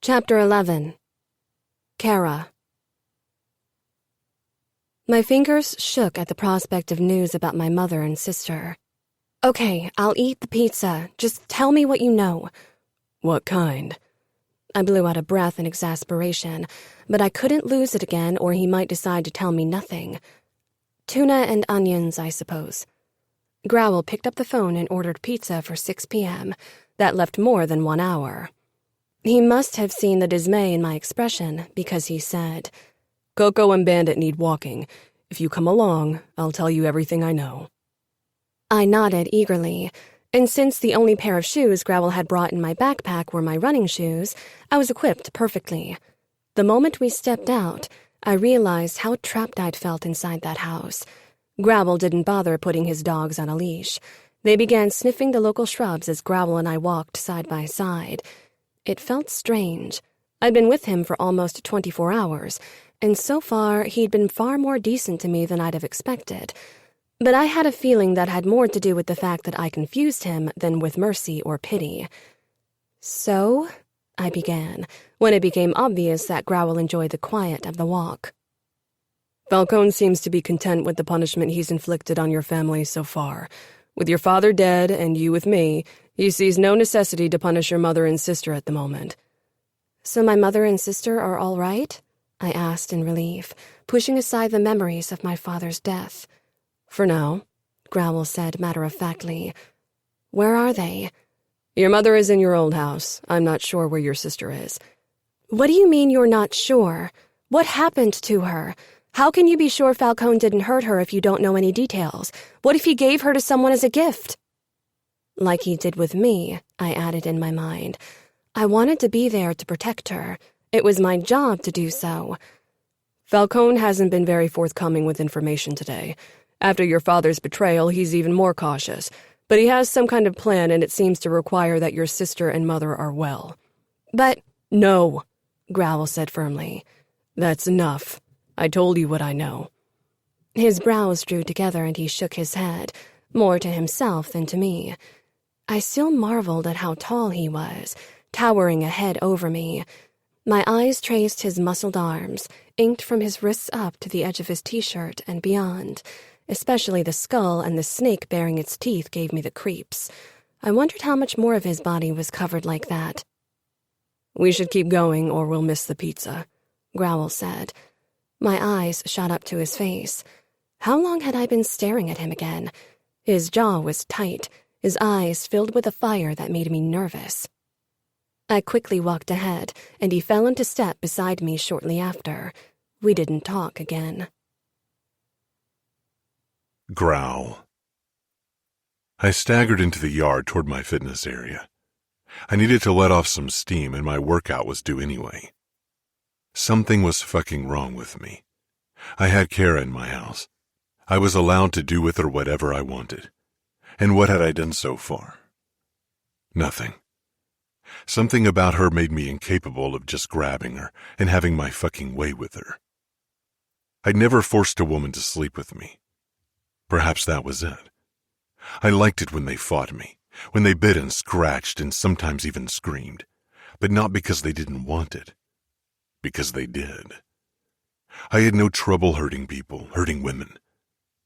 Chapter 11. Cora. My fingers shook at the prospect of news about my mother and sister. Okay, I'll eat the pizza. Just tell me what you know. What kind? I blew out a breath in exasperation, but I couldn't lose it again or he might decide to tell me nothing. Tuna and onions, I suppose. Growl picked up the phone and ordered pizza for 6 p.m. That left more than 1 hour. He must have seen the dismay in my expression because he said, Coco and Bandit need walking. If you come along, I'll tell you everything I know. I nodded eagerly, and since the only pair of shoes Growl had brought in my backpack were my running shoes, I was equipped perfectly. The moment we stepped out, I realized how trapped I'd felt inside that house. Growl didn't bother putting his dogs on a leash. They began sniffing the local shrubs as Growl and I walked side by side. It felt strange. I'd been with him for almost 24 hours, and so far he'd been far more decent to me than I'd have expected. But I had a feeling that had more to do with the fact that I confused him than with mercy or pity. So, I began, when it became obvious that Growl enjoyed the quiet of the walk. Falcone seems to be content with the punishment he's inflicted on your family so far. With your father dead and you with me, he sees no necessity to punish your mother and sister at the moment. So my mother and sister are all right? I asked in relief, pushing aside the memories of my father's death. For now, Growl said matter-of-factly. Where are they? Your mother is in your old house. I'm not sure where your sister is. What do you mean you're not sure? What happened to her? How can you be sure Falcone didn't hurt her if you don't know any details? What if he gave her to someone as a gift? Like he did with me, I added in my mind. I wanted to be there to protect her. It was my job to do so. Falcone hasn't been very forthcoming with information today. After your father's betrayal, he's even more cautious. But he has some kind of plan, and it seems to require that your sister and mother are well. But— No, Growl said firmly. That's enough. I told you what I know. His brows drew together and he shook his head, more to himself than to me. I still marveled at how tall he was, towering a head over me. My eyes traced his muscled arms, inked from his wrists up to the edge of his t-shirt and beyond. Especially the skull and the snake baring its teeth gave me the creeps. I wondered how much more of his body was covered like that. We should keep going or we'll miss the pizza, Growl said. My eyes shot up to his face. How long had I been staring at him again? His jaw was tight, his eyes filled with a fire that made me nervous. I quickly walked ahead, and he fell into step beside me shortly after. We didn't talk again. Growl. I staggered into the yard toward my fitness area. I needed to let off some steam, and my workout was due anyway. Something was fucking wrong with me. I had Cora in my house. I was allowed to do with her whatever I wanted. And what had I done so far? Nothing. Something about her made me incapable of just grabbing her and having my fucking way with her. I'd never forced a woman to sleep with me. Perhaps that was it. I liked it when they fought me, when they bit and scratched and sometimes even screamed, but not because they didn't want it, because they did. I had no trouble hurting people, hurting women,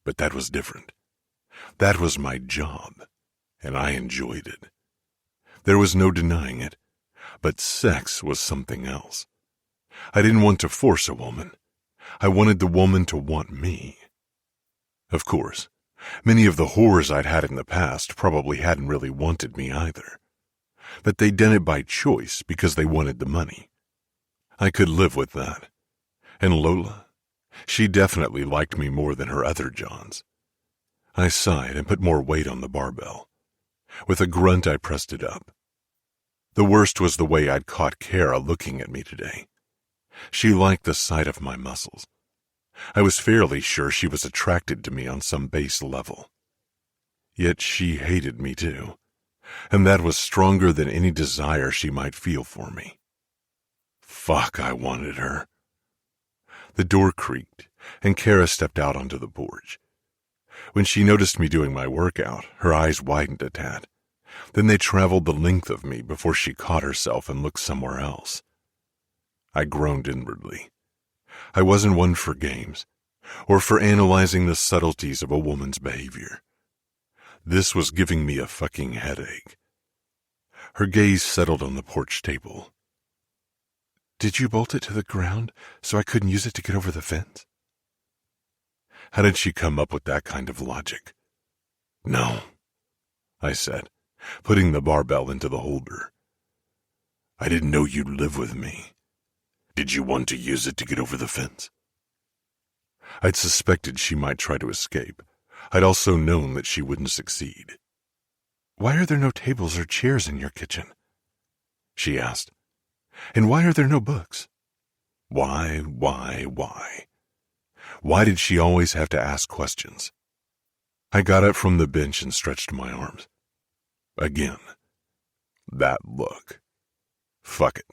but that was different. That was my job, and I enjoyed it. There was no denying it. But sex was something else. I didn't want to force a woman. I wanted the woman to want me. Of course, many of the whores I'd had in the past probably hadn't really wanted me either. But they'd done it by choice because they wanted the money. I could live with that. And Lola? She definitely liked me more than her other Johns. I sighed and put more weight on the barbell. With a grunt, I pressed it up. The worst was the way I'd caught Cora looking at me today. She liked the sight of my muscles. I was fairly sure she was attracted to me on some base level. Yet she hated me too, and that was stronger than any desire she might feel for me. Fuck, I wanted her. The door creaked, and Cora stepped out onto the porch. When she noticed me doing my workout, her eyes widened a tad. Then they traveled the length of me before she caught herself and looked somewhere else. I groaned inwardly. I wasn't one for games, or for analyzing the subtleties of a woman's behavior. This was giving me a fucking headache. Her gaze settled on the porch table. Did you bolt it to the ground so I couldn't use it to get over the fence? How did she come up with that kind of logic? No, I said, putting the barbell into the holder. I didn't know you'd live with me. Did you want to use it to get over the fence? I'd suspected she might try to escape. I'd also known that she wouldn't succeed. Why are there no tables or chairs in your kitchen? She asked. And why are there no books? Why? Why did she always have to ask questions? I got up from the bench and stretched my arms. Again. That look. Fuck it.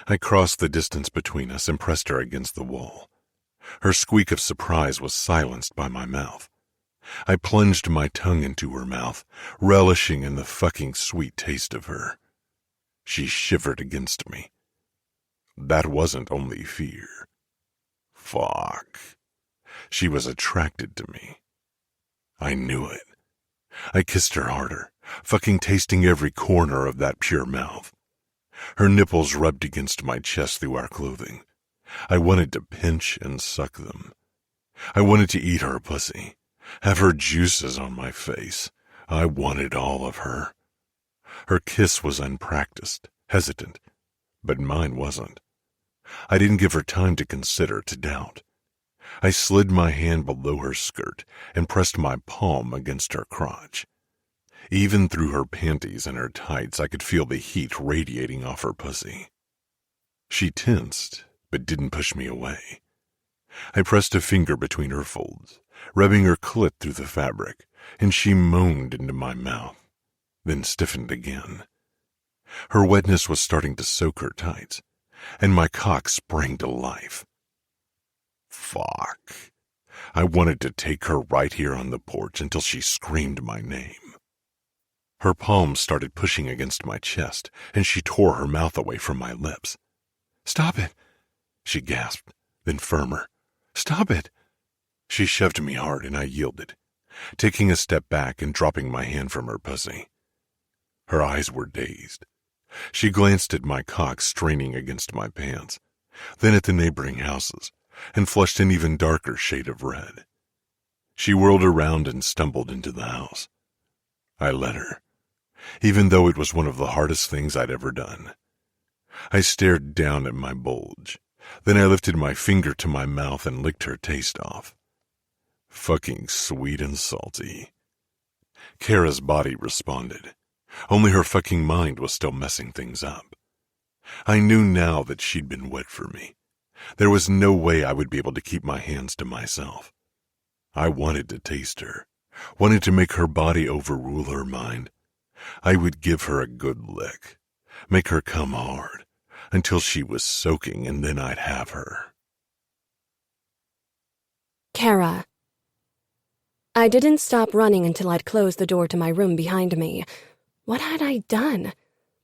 I crossed the distance between us and pressed her against the wall. Her squeak of surprise was silenced by my mouth. I plunged my tongue into her mouth, relishing in the fucking sweet taste of her. She shivered against me. That wasn't only fear. Fuck. She was attracted to me. I knew it. I kissed her harder, fucking tasting every corner of that pure mouth. Her nipples rubbed against my chest through our clothing. I wanted to pinch and suck them. I wanted to eat her pussy, have her juices on my face. I wanted all of her. Her kiss was unpracticed, hesitant, but mine wasn't. I didn't give her time to consider, to doubt. I slid my hand below her skirt and pressed my palm against her crotch. Even through her panties and her tights, I could feel the heat radiating off her pussy. She tensed, but didn't push me away. I pressed a finger between her folds, rubbing her clit through the fabric, and she moaned into my mouth, then stiffened again. Her wetness was starting to soak her tights, and my cock sprang to life. Fuck. I wanted to take her right here on the porch until she screamed my name. Her palms started pushing against my chest, and she tore her mouth away from my lips. Stop it, she gasped, then firmer. Stop it. She shoved me hard, and I yielded, taking a step back and dropping my hand from her pussy. Her eyes were dazed. She glanced at my cock straining against my pants, then at the neighboring houses, and flushed an even darker shade of red. She whirled around and stumbled into the house. I let her, even though it was one of the hardest things I'd ever done. I stared down at my bulge. Then I lifted my finger to my mouth and licked her taste off. Fucking sweet and salty. Cora's body responded. Only her fucking mind was still messing things up. I knew now that she'd been wet for me. There was no way I would be able to keep my hands to myself. I wanted to taste her, wanted to make her body overrule her mind. I would give her a good lick, make her come hard, until she was soaking, and then I'd have her. Cora. I didn't stop running until I'd closed the door to my room behind me. What had I done?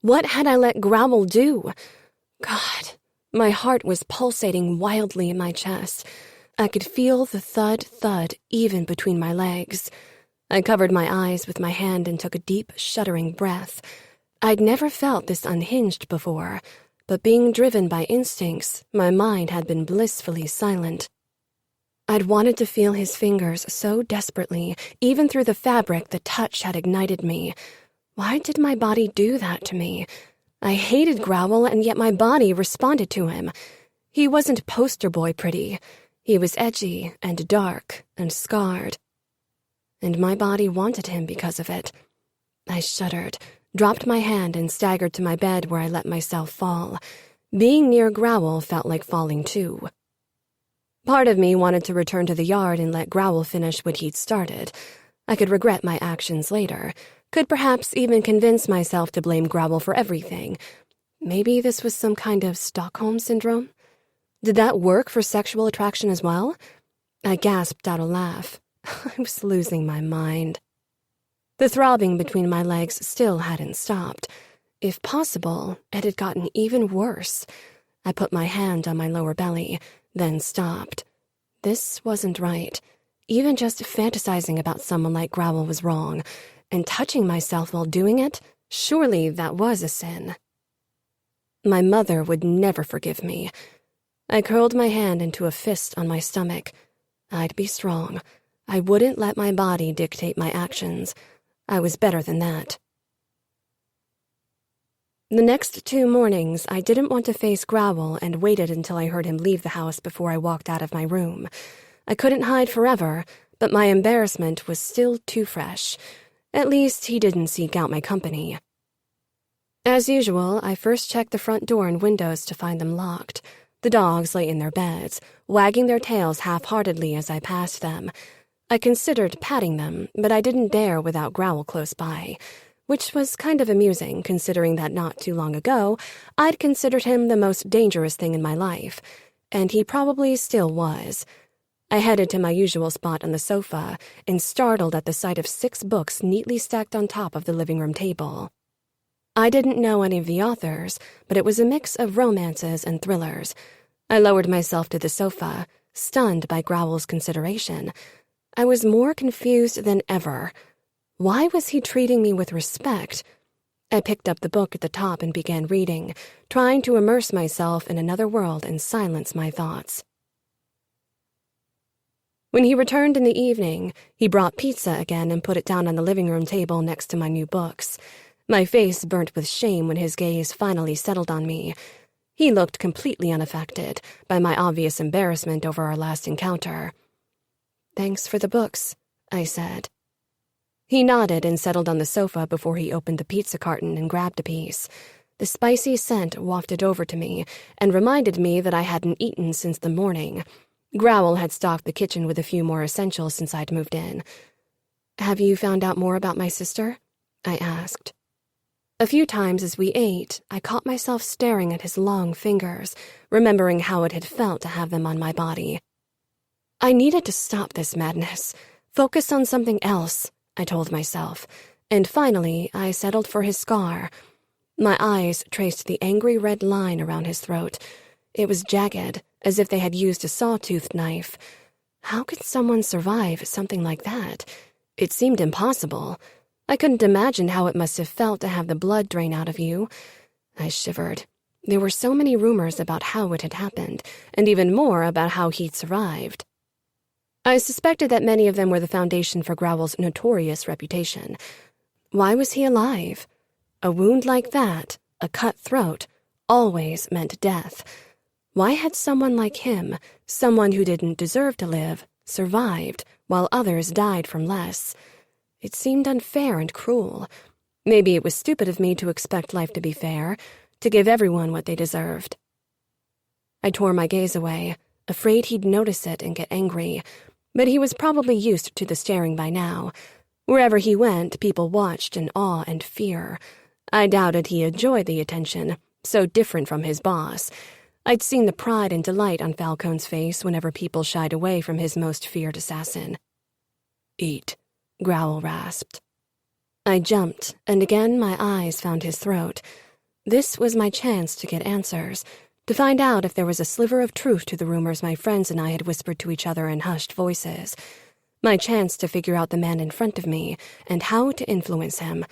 What had I let Growl do? God, my heart was pulsating wildly in my chest. I could feel the thud even between my legs. I covered my eyes with my hand and took a deep, shuddering breath. I'd never felt this unhinged before, but being driven by instincts, my mind had been blissfully silent. I'd wanted to feel his fingers so desperately, even through the fabric the touch had ignited me. Why did my body do that to me? I hated Growl, and yet my body responded to him. He wasn't poster boy pretty. He was edgy and dark and scarred. And my body wanted him because of it. I shuddered, dropped my hand, and staggered to my bed where I let myself fall. Being near Growl felt like falling too. Part of me wanted to return to the yard and let Growl finish what he'd started. I could regret my actions later, could perhaps even convince myself to blame Growl for everything. Maybe this was some kind of Stockholm Syndrome? Did that work for sexual attraction as well? I gasped out a laugh. I was losing my mind. The throbbing between my legs still hadn't stopped. If possible, it had gotten even worse. I put my hand on my lower belly, then stopped. This wasn't right. Even just fantasizing about someone like Growl was wrong, and touching myself while doing it, surely that was a sin. My mother would never forgive me. I curled my hand into a fist on my stomach. I'd be strong. I wouldn't let my body dictate my actions. I was better than that. The next 2 mornings, I didn't want to face Growl and waited until I heard him leave the house before I walked out of my room. I couldn't hide forever, but my embarrassment was still too fresh. At least he didn't seek out my company. As usual, I first checked the front door and windows to find them locked. The dogs lay in their beds, wagging their tails half-heartedly as I passed them. I considered patting them, but I didn't dare without Growl close by, which was kind of amusing considering that not too long ago, I'd considered him the most dangerous thing in my life, and he probably still was. I headed to my usual spot on the sofa and startled at the sight of 6 books neatly stacked on top of the living room table. I didn't know any of the authors, but it was a mix of romances and thrillers. I lowered myself to the sofa, stunned by Growl's consideration. I was more confused than ever. Why was he treating me with respect? I picked up the book at the top and began reading, trying to immerse myself in another world and silence my thoughts. When he returned in the evening, he brought pizza again and put it down on the living room table next to my new books. My face burnt with shame when his gaze finally settled on me. He looked completely unaffected by my obvious embarrassment over our last encounter. "Thanks for the books," I said. He nodded and settled on the sofa before he opened the pizza carton and grabbed a piece. The spicy scent wafted over to me and reminded me that I hadn't eaten since the morning. Growl had stocked the kitchen with a few more essentials since I'd moved in. "Have you found out more about my sister?" I asked. A few times as we ate, I caught myself staring at his long fingers, remembering how it had felt to have them on my body. I needed to stop this madness, focus on something else, I told myself, and finally I settled for his scar. My eyes traced the angry red line around his throat. It was jagged, as if they had used a sawtoothed knife. How could someone survive something like that? It seemed impossible. I couldn't imagine how it must have felt to have the blood drain out of you. I shivered. There were so many rumors about how it had happened, and even more about how he'd survived. I suspected that many of them were the foundation for Growl's notorious reputation. Why was he alive? A wound like that, a cut throat, always meant death. Why had someone like him, someone who didn't deserve to live, survived, while others died from less? It seemed unfair and cruel. Maybe it was stupid of me to expect life to be fair, to give everyone what they deserved. I tore my gaze away, afraid he'd notice it and get angry, but he was probably used to the staring by now. Wherever he went, people watched in awe and fear. I doubted he enjoyed the attention, so different from his boss. I'd seen the pride and delight on Falcone's face whenever people shied away from his most feared assassin. "Eat," Growl rasped. I jumped, and again my eyes found his throat. This was my chance to get answers, to find out if there was a sliver of truth to the rumors my friends and I had whispered to each other in hushed voices. My chance to figure out the man in front of me and how to influence him.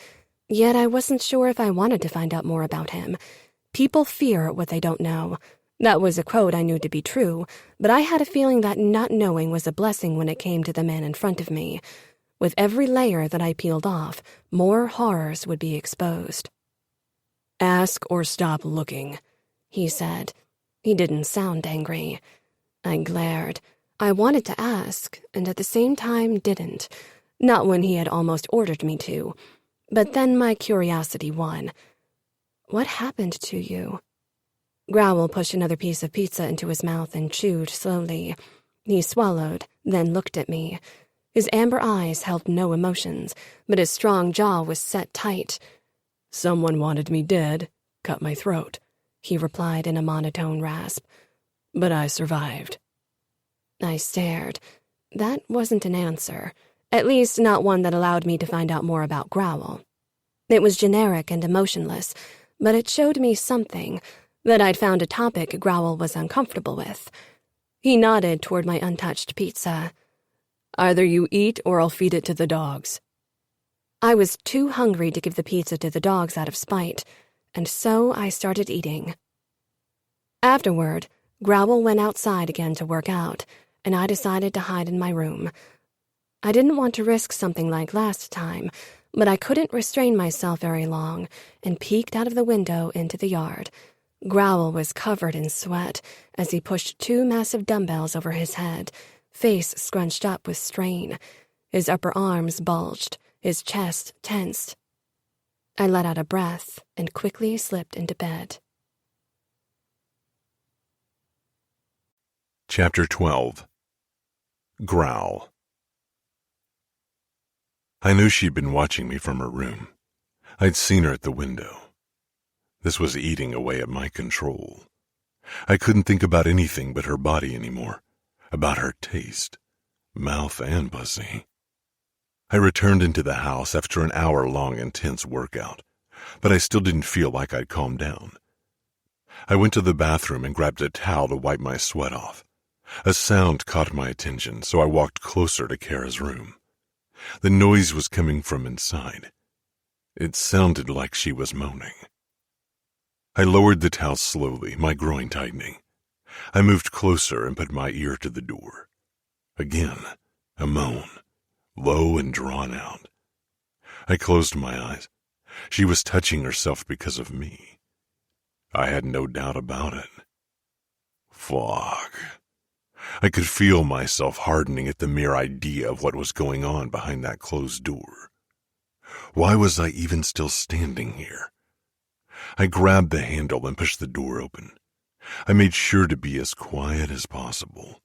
Yet I wasn't sure if I wanted to find out more about him. People fear what they don't know. That was a quote I knew to be true, but I had a feeling that not knowing was a blessing when it came to the man in front of me. With every layer that I peeled off, more horrors would be exposed. "Ask or stop looking," he said. He didn't sound angry. I glared. I wanted to ask, and at the same time didn't. Not when he had almost ordered me to. But then my curiosity won. "What happened to you?" Growl pushed another piece of pizza into his mouth and chewed slowly. He swallowed, then looked at me. His amber eyes held no emotions, but his strong jaw was set tight. "Someone wanted me dead, cut my throat," he replied in a monotone rasp. "But I survived." I stared. That wasn't an answer, at least not one that allowed me to find out more about Growl. It was generic and emotionless, but it showed me something, that I'd found a topic Growl was uncomfortable with. He nodded toward my untouched pizza. "Either you eat or I'll feed it to the dogs." I was too hungry to give the pizza to the dogs out of spite, and so I started eating. Afterward, Growl went outside again to work out, and I decided to hide in my room. I didn't want to risk something like last time, but I couldn't restrain myself very long and peeked out of the window into the yard. Growl was covered in sweat as he pushed 2 massive dumbbells over his head, face scrunched up with strain. His upper arms bulged, his chest tensed. I let out a breath and quickly slipped into bed. Chapter 12. Growl. I knew she'd been watching me from her room. I'd seen her at the window. This was eating away at my control. I couldn't think about anything but her body anymore, about her taste, mouth and pussy. I returned into the house after an hour-long intense workout, but I still didn't feel like I'd calmed down. I went to the bathroom and grabbed a towel to wipe my sweat off. A sound caught my attention, so I walked closer to Kara's room. The noise was coming from inside. It sounded like she was moaning. I lowered the towel slowly, my groin tightening. I moved closer and put my ear to the door. Again, a moan, low and drawn out. I closed my eyes. She was touching herself because of me. I had no doubt about it. Fuck. I could feel myself hardening at the mere idea of what was going on behind that closed door. Why was I even still standing here? I grabbed the handle and pushed the door open. I made sure to be as quiet as possible.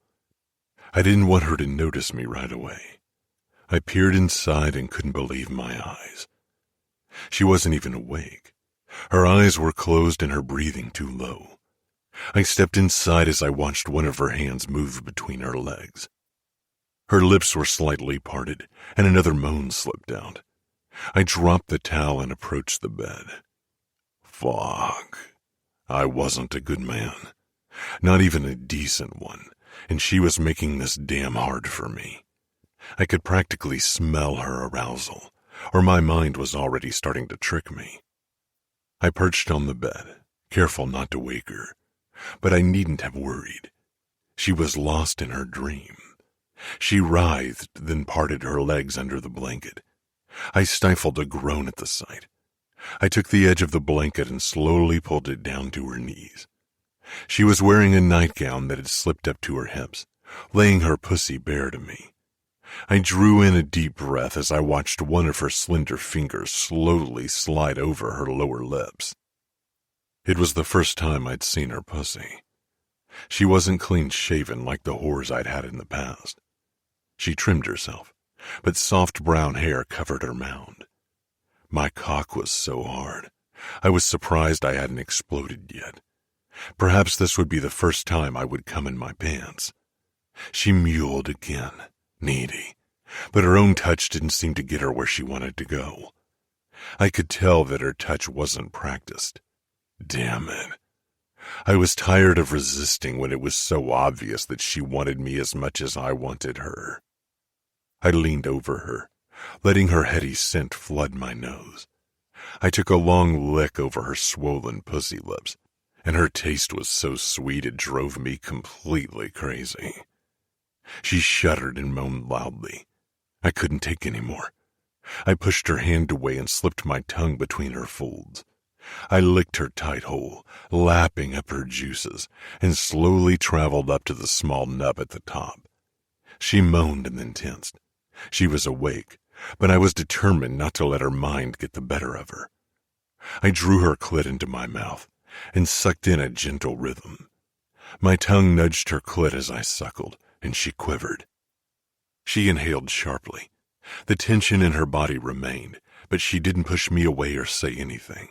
I didn't want her to notice me right away. I peered inside and couldn't believe my eyes. She wasn't even awake. Her eyes were closed and her breathing too low. I stepped inside as I watched one of her hands move between her legs. Her lips were slightly parted, and another moan slipped out. I dropped the towel and approached the bed. Fuck. I wasn't a good man. Not even a decent one, and she was making this damn hard for me. I could practically smell her arousal, or my mind was already starting to trick me. I perched on the bed, careful not to wake her, but I needn't have worried. She was lost in her dream. She writhed, then parted her legs under the blanket. I stifled a groan at the sight. I took the edge of the blanket and slowly pulled it down to her knees. She was wearing a nightgown that had slipped up to her hips, laying her pussy bare to me. I drew in a deep breath as I watched one of her slender fingers slowly slide over her lower lips. It was the first time I'd seen her pussy. She wasn't clean-shaven like the whores I'd had in the past. She trimmed herself, but soft brown hair covered her mound. My cock was so hard, I was surprised I hadn't exploded yet. Perhaps this would be the first time I would come in my pants. She mewed again, needy, but her own touch didn't seem to get her where she wanted to go. I could tell that her touch wasn't practiced. Damn it. I was tired of resisting when it was so obvious that she wanted me as much as I wanted her. I leaned over her, letting her heady scent flood my nose. I took a long lick over her swollen pussy lips, and her taste was so sweet it drove me completely crazy. She shuddered and moaned loudly. I couldn't take any more. I pushed her hand away and slipped my tongue between her folds. I licked her tight hole, lapping up her juices, and slowly traveled up to the small nub at the top. She moaned and then tensed. She was awake, but I was determined not to let her mind get the better of her. I drew her clit into my mouth and sucked in a gentle rhythm. My tongue nudged her clit as I suckled, and she quivered. She inhaled sharply. The tension in her body remained, but she didn't push me away or say anything.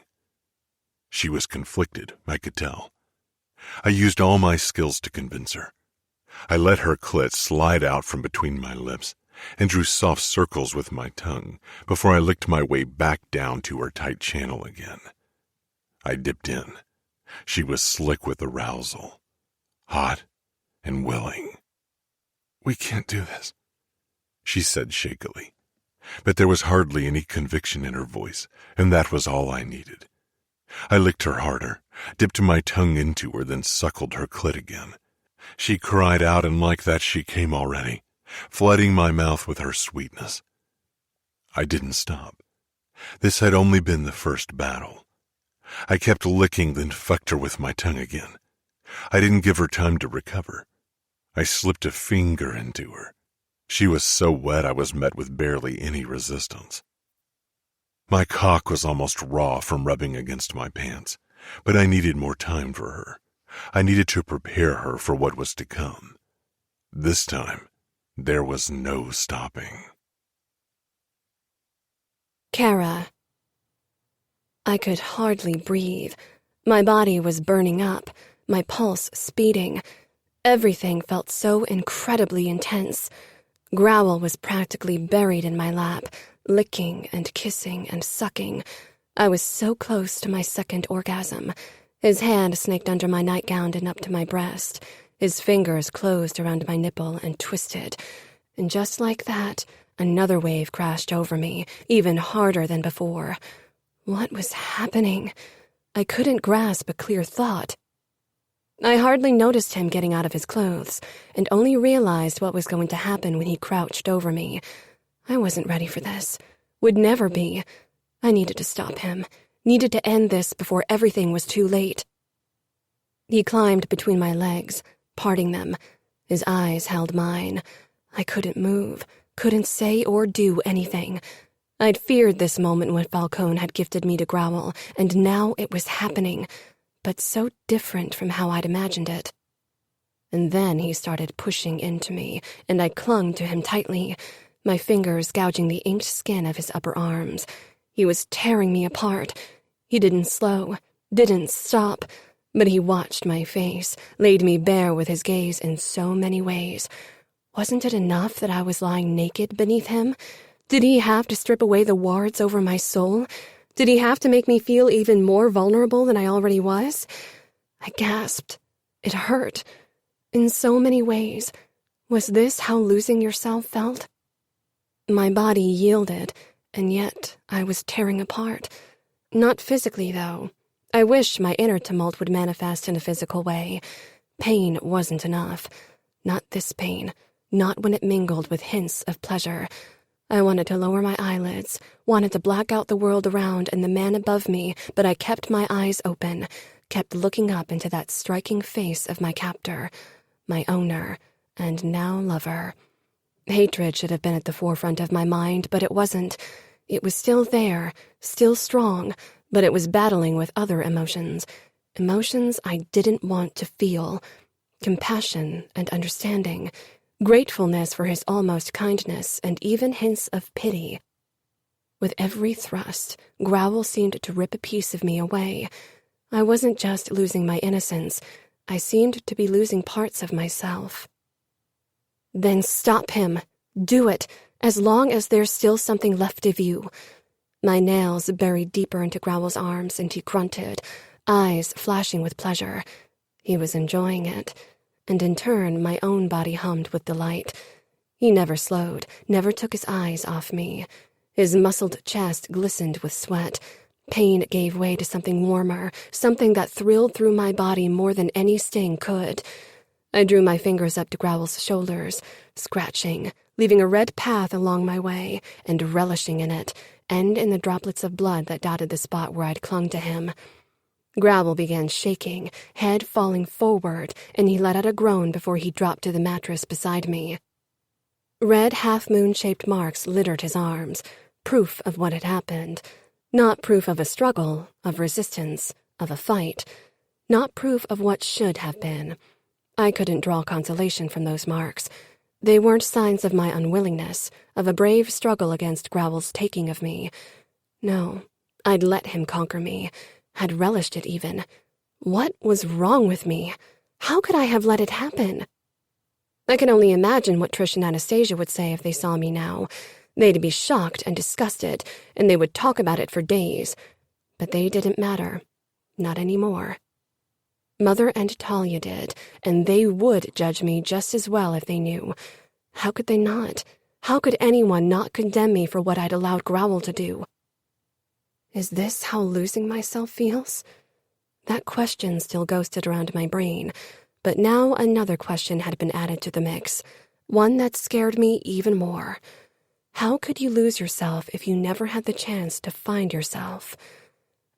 She was conflicted, I could tell. I used all my skills to convince her. I let her clit slide out from between my lips and drew soft circles with my tongue before I licked my way back down to her tight channel again. I dipped in. She was slick with arousal, hot and willing. "We can't do this," she said shakily. But there was hardly any conviction in her voice, and that was all I needed. I licked her harder, dipped my tongue into her, then suckled her clit again. She cried out, and like that she came already, flooding my mouth with her sweetness. I didn't stop. This had only been the first battle. I kept licking, then fucked her with my tongue again. I didn't give her time to recover. I slipped a finger into her. She was so wet I was met with barely any resistance. My cock was almost raw from rubbing against my pants, but I needed more time for her. I needed to prepare her for what was to come. This time, there was no stopping. Cora. I could hardly breathe. My body was burning up, my pulse speeding. Everything felt so incredibly intense. Growl was practically buried in my lap, licking and kissing and sucking. I was so close to my second orgasm. His hand snaked under my nightgown and up to my breast. His fingers closed around my nipple and twisted. And just like that, another wave crashed over me, even harder than before. What was happening? I couldn't grasp a clear thought. I hardly noticed him getting out of his clothes, and only realized what was going to happen when he crouched over me. I wasn't ready for this. Would never be. I needed to stop him. Needed to end this before everything was too late. He climbed between my legs, parting them. His eyes held mine. I couldn't move, couldn't say or do anything. I'd feared this moment when Falcone had gifted me to Growl, and now it was happening, but so different from how I'd imagined it. And then he started pushing into me, and I clung to him tightly, my fingers gouging the inked skin of his upper arms. He was tearing me apart. He didn't slow, didn't stop, but he watched my face, laid me bare with his gaze in so many ways. Wasn't it enough that I was lying naked beneath him? Did he have to strip away the wards over my soul? Did he have to make me feel even more vulnerable than I already was? I gasped. It hurt. In so many ways. Was this how losing yourself felt? My body yielded, and yet I was tearing apart. Not physically, though. I wish my inner tumult would manifest in a physical way. Pain wasn't enough. Not this pain. Not when it mingled with hints of pleasure. I wanted to lower my eyelids, wanted to black out the world around and the man above me, but I kept my eyes open, kept looking up into that striking face of my captor, my owner, and now lover. Hatred should have been at the forefront of my mind, but it wasn't. It was still there, still strong, but it was battling with other emotions. Emotions I didn't want to feel. Compassion and understanding. Gratefulness for his almost kindness, and even hints of pity. With every thrust, Growl seemed to rip a piece of me away. I wasn't just losing my innocence. I seemed to be losing parts of myself. Then stop him. Do it, as long as there's still something left of you. My nails buried deeper into Growl's arms, and he grunted, eyes flashing with pleasure. He was enjoying it. And in turn, my own body hummed with delight. He never slowed, never took his eyes off me. His muscled chest glistened with sweat, Pain gave way to something warmer, something that thrilled through my body more than any sting could. I drew my fingers up to Growl's shoulders, scratching, leaving a red path along my way, and relishing in it, and in the droplets of blood that dotted the spot where I'd clung to him. Growl began shaking, head falling forward, and he let out a groan before he dropped to the mattress beside me. Red half-moon-shaped marks littered his arms, proof of what had happened. Not proof of a struggle, of resistance, of a fight. Not proof of what should have been. I couldn't draw consolation from those marks. They weren't signs of my unwillingness, of a brave struggle against Growl's taking of me. No, I'd let him conquer me, had relished it even. What was wrong with me? How could I have let it happen? I can only imagine what Trish and Anastasia would say if they saw me now. They'd be shocked and disgusted, and they would talk about it for days. But they didn't matter. Not anymore. Mother and Talia did, and they would judge me just as well if they knew. How could they not? How could anyone not condemn me for what I'd allowed Growl to do? Is this how losing myself feels? That question still ghosted around my brain, but now another question had been added to the mix, one that scared me even more. How could you lose yourself if you never had the chance to find yourself?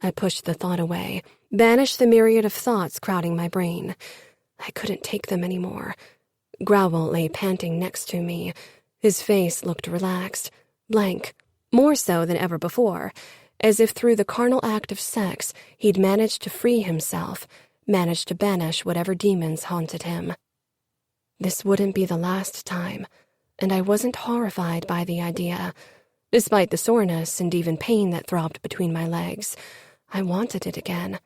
I pushed the thought away, banished the myriad of thoughts crowding my brain. I couldn't take them anymore. Growl lay panting next to me. His face looked relaxed, blank, more so than ever before, as if through the carnal act of sex he'd managed to free himself, managed to banish whatever demons haunted him. This wouldn't be the last time, and I wasn't horrified by the idea. Despite the soreness and even pain that throbbed between my legs, I wanted it again.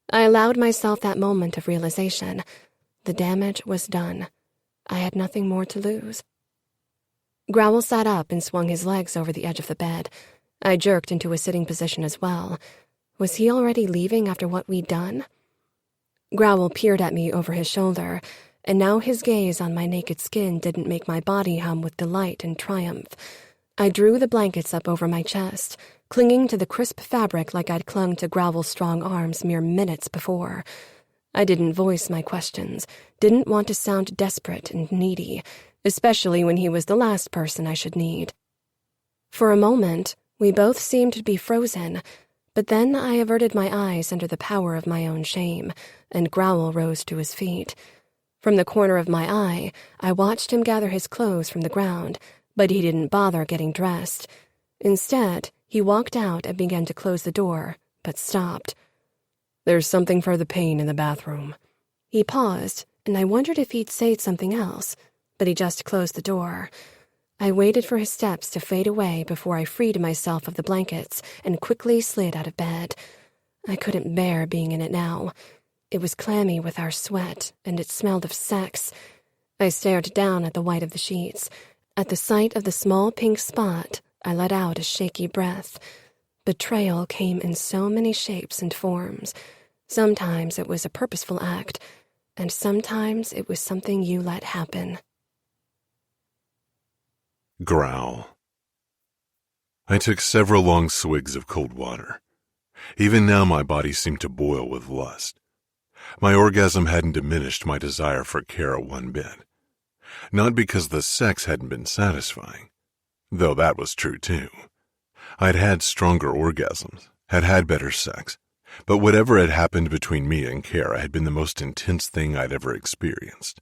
I allowed myself that moment of realization. The damage was done. I had nothing more to lose. Growl sat up and swung his legs over the edge of the bed. I jerked into a sitting position as well. Was he already leaving after what we'd done? Growl peered at me over his shoulder, and now his gaze on my naked skin didn't make my body hum with delight and triumph. I drew the blankets up over my chest, clinging to the crisp fabric like I'd clung to Growl's strong arms mere minutes before. I didn't voice my questions, didn't want to sound desperate and needy, especially when he was the last person I should need. For a moment, we both seemed to be frozen, but then I averted my eyes under the power of my own shame, and Growl rose to his feet. From the corner of my eye, I watched him gather his clothes from the ground, but he didn't bother getting dressed. Instead, he walked out and began to close the door, but stopped. There's something for the pain in the bathroom. He paused, and I wondered if he'd say something else, but he just closed the door. I waited for his steps to fade away before I freed myself of the blankets and quickly slid out of bed. I couldn't bear being in it now. It was clammy with our sweat, and it smelled of sex. I stared down at the white of the sheets. At the sight of the small pink spot, I let out a shaky breath. Betrayal came in so many shapes and forms. Sometimes it was a purposeful act, and sometimes it was something you let happen. Growl. I took several long swigs of cold water. Even now my body seemed to boil with lust. My orgasm hadn't diminished my desire for Cora one bit. Not because the sex hadn't been satisfying, though that was true too. I'd had stronger orgasms, had had better sex, but whatever had happened between me and Cora had been the most intense thing I'd ever experienced.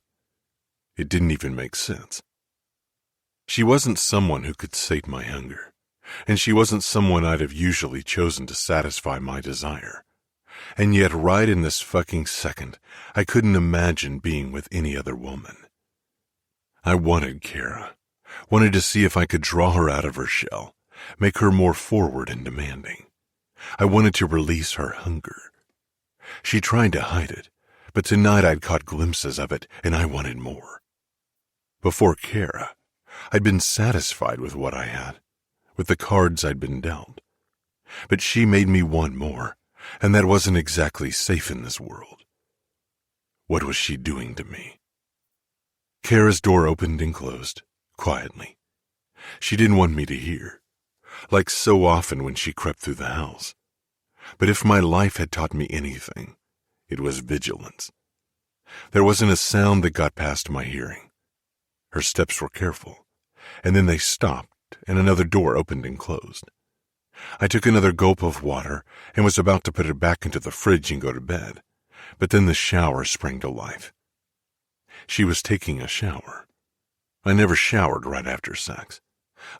It didn't even make sense. She wasn't someone who could sate my hunger, and she wasn't someone I'd have usually chosen to satisfy my desire. And yet right in this fucking second, I couldn't imagine being with any other woman. I wanted Cora, wanted to see if I could draw her out of her shell, make her more forward and demanding. I wanted to release her hunger. She tried to hide it, but tonight I'd caught glimpses of it, and I wanted more. Before Cora, I'd been satisfied with what I had, with the cards I'd been dealt. But she made me want more, and that wasn't exactly safe in this world. What was she doing to me? Cora's door opened and closed, quietly. She didn't want me to hear, like so often when she crept through the house. But if my life had taught me anything, it was vigilance. There wasn't a sound that got past my hearing. Her steps were careful, and then they stopped, and another door opened and closed. I took another gulp of water and was about to put it back into the fridge and go to bed, but then the shower sprang to life. She was taking a shower. I never showered right after sex.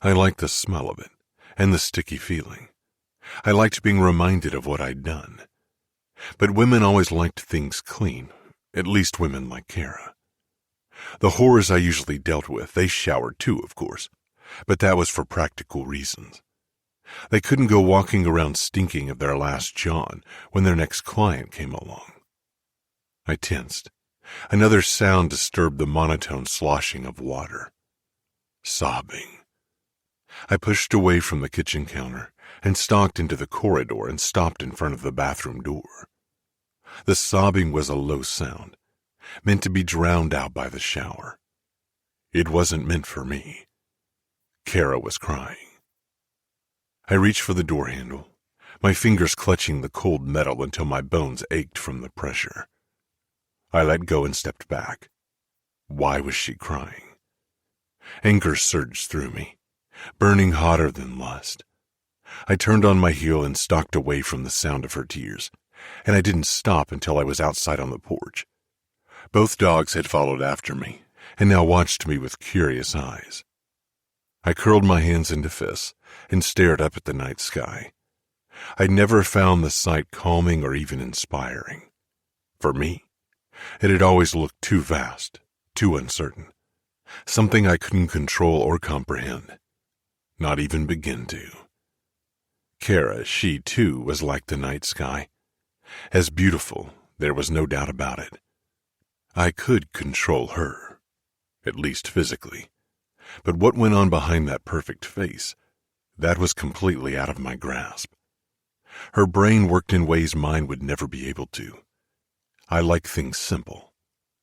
I liked the smell of it and the sticky feeling. I liked being reminded of what I'd done. But women always liked things clean, at least women like Cora. The whores I usually dealt with, they showered too, of course, but that was for practical reasons. They couldn't go walking around stinking of their last John when their next client came along. I tensed. Another sound disturbed the monotone sloshing of water. Sobbing. I pushed away from the kitchen counter and stalked into the corridor and stopped in front of the bathroom door. The sobbing was a low sound, meant to be drowned out by the shower. It wasn't meant for me. Cora was crying. I reached for the door handle, my fingers clutching the cold metal until my bones ached from the pressure. I let go and stepped back. Why was she crying? Anger surged through me, burning hotter than lust. I turned on my heel and stalked away from the sound of her tears, and I didn't stop until I was outside on the porch. Both dogs had followed after me, and now watched me with curious eyes. I curled my hands into fists and stared up at the night sky. I'd never found the sight calming or even inspiring. For me, it had always looked too vast, too uncertain, something I couldn't control or comprehend, not even begin to. Cora, she too was like the night sky. As beautiful, there was no doubt about it. I could control her, at least physically. But what went on behind that perfect face, that was completely out of my grasp. Her brain worked in ways mine would never be able to. I like things simple,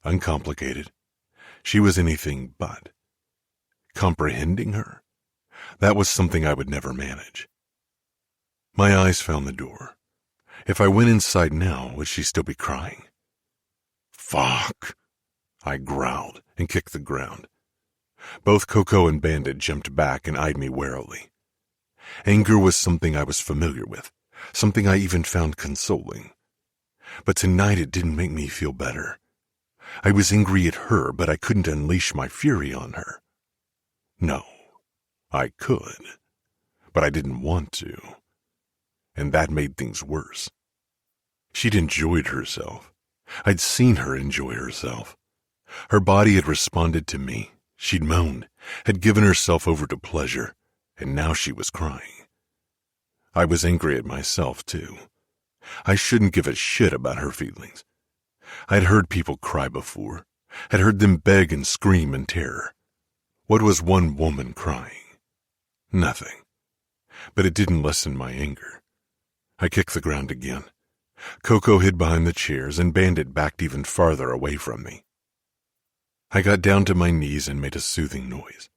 uncomplicated. She was anything but. Comprehending her, that was something I would never manage. My eyes found the door. If I went inside now, would she still be crying? Fuck! I growled and kicked the ground. Both Coco and Bandit jumped back and eyed me warily. Anger was something I was familiar with, something I even found consoling. But tonight it didn't make me feel better. I was angry at her, but I couldn't unleash my fury on her. No, I could, but I didn't want to. And that made things worse. She'd enjoyed herself. I'd seen her enjoy herself. Her body had responded to me. She'd moaned, had given herself over to pleasure, and now she was crying. I was angry at myself, too. I shouldn't give a shit about her feelings. I'd heard people cry before, had heard them beg and scream in terror. What was one woman crying? Nothing. But it didn't lessen my anger. I kicked the ground again. Coco hid behind the chairs, and Bandit backed even farther away from me. I got down to my knees and made a soothing noise.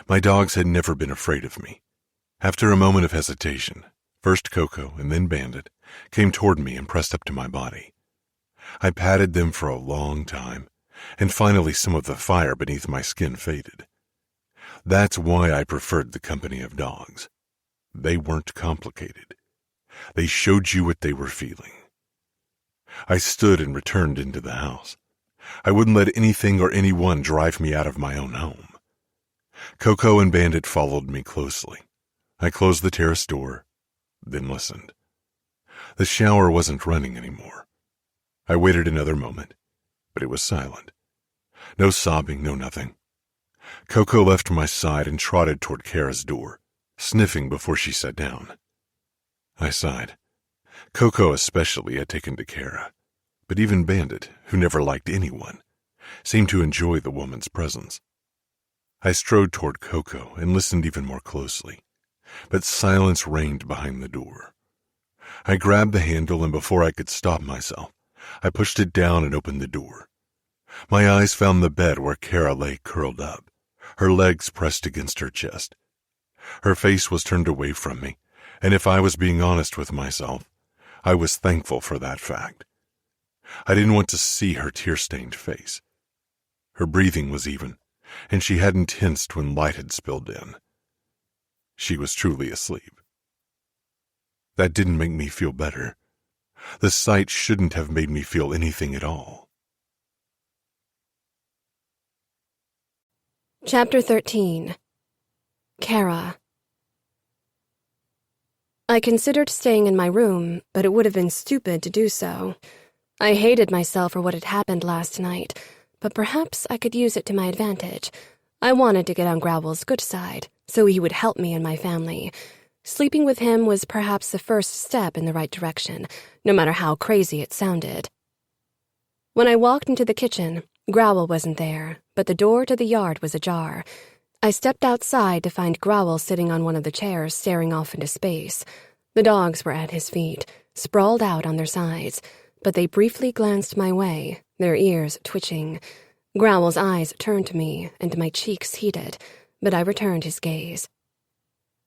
My dogs had never been afraid of me. After a moment of hesitation, first Coco and then Bandit came toward me and pressed up to my body. I patted them for a long time, and finally some of the fire beneath my skin faded. That's why I preferred the company of dogs. They weren't complicated. They showed you what they were feeling. I stood and returned into the house. I wouldn't let anything or anyone drive me out of my own home. Coco and Bandit followed me closely. I closed the terrace door, then listened. The shower wasn't running anymore. I waited another moment, but it was silent. No sobbing, no nothing. Coco left my side and trotted toward Cora's door, sniffing before she sat down. I sighed. Coco especially had taken to Cora, but even Bandit, who never liked anyone, seemed to enjoy the woman's presence. I strode toward Coco and listened even more closely, but silence reigned behind the door. I grabbed the handle, and before I could stop myself, I pushed it down and opened the door. My eyes found the bed where Cora lay curled up, her legs pressed against her chest. Her face was turned away from me, and if I was being honest with myself, I was thankful for that fact. I didn't want to see her tear-stained face. Her breathing was even, and she hadn't tensed when light had spilled in. She was truly asleep. That didn't make me feel better. The sight shouldn't have made me feel anything at all. Chapter 13. Cora. I considered staying in my room, but it would have been stupid to do so. I hated myself for what had happened last night, but perhaps I could use it to my advantage. I wanted to get on Growl's good side, so he would help me and my family. Sleeping with him was perhaps the first step in the right direction, no matter how crazy it sounded. When I walked into the kitchen, Growl wasn't there, but the door to the yard was ajar. I stepped outside to find Growl sitting on one of the chairs staring off into space. The dogs were at his feet, sprawled out on their sides, but they briefly glanced my way, their ears twitching. Growl's eyes turned to me, and my cheeks heated, but I returned his gaze.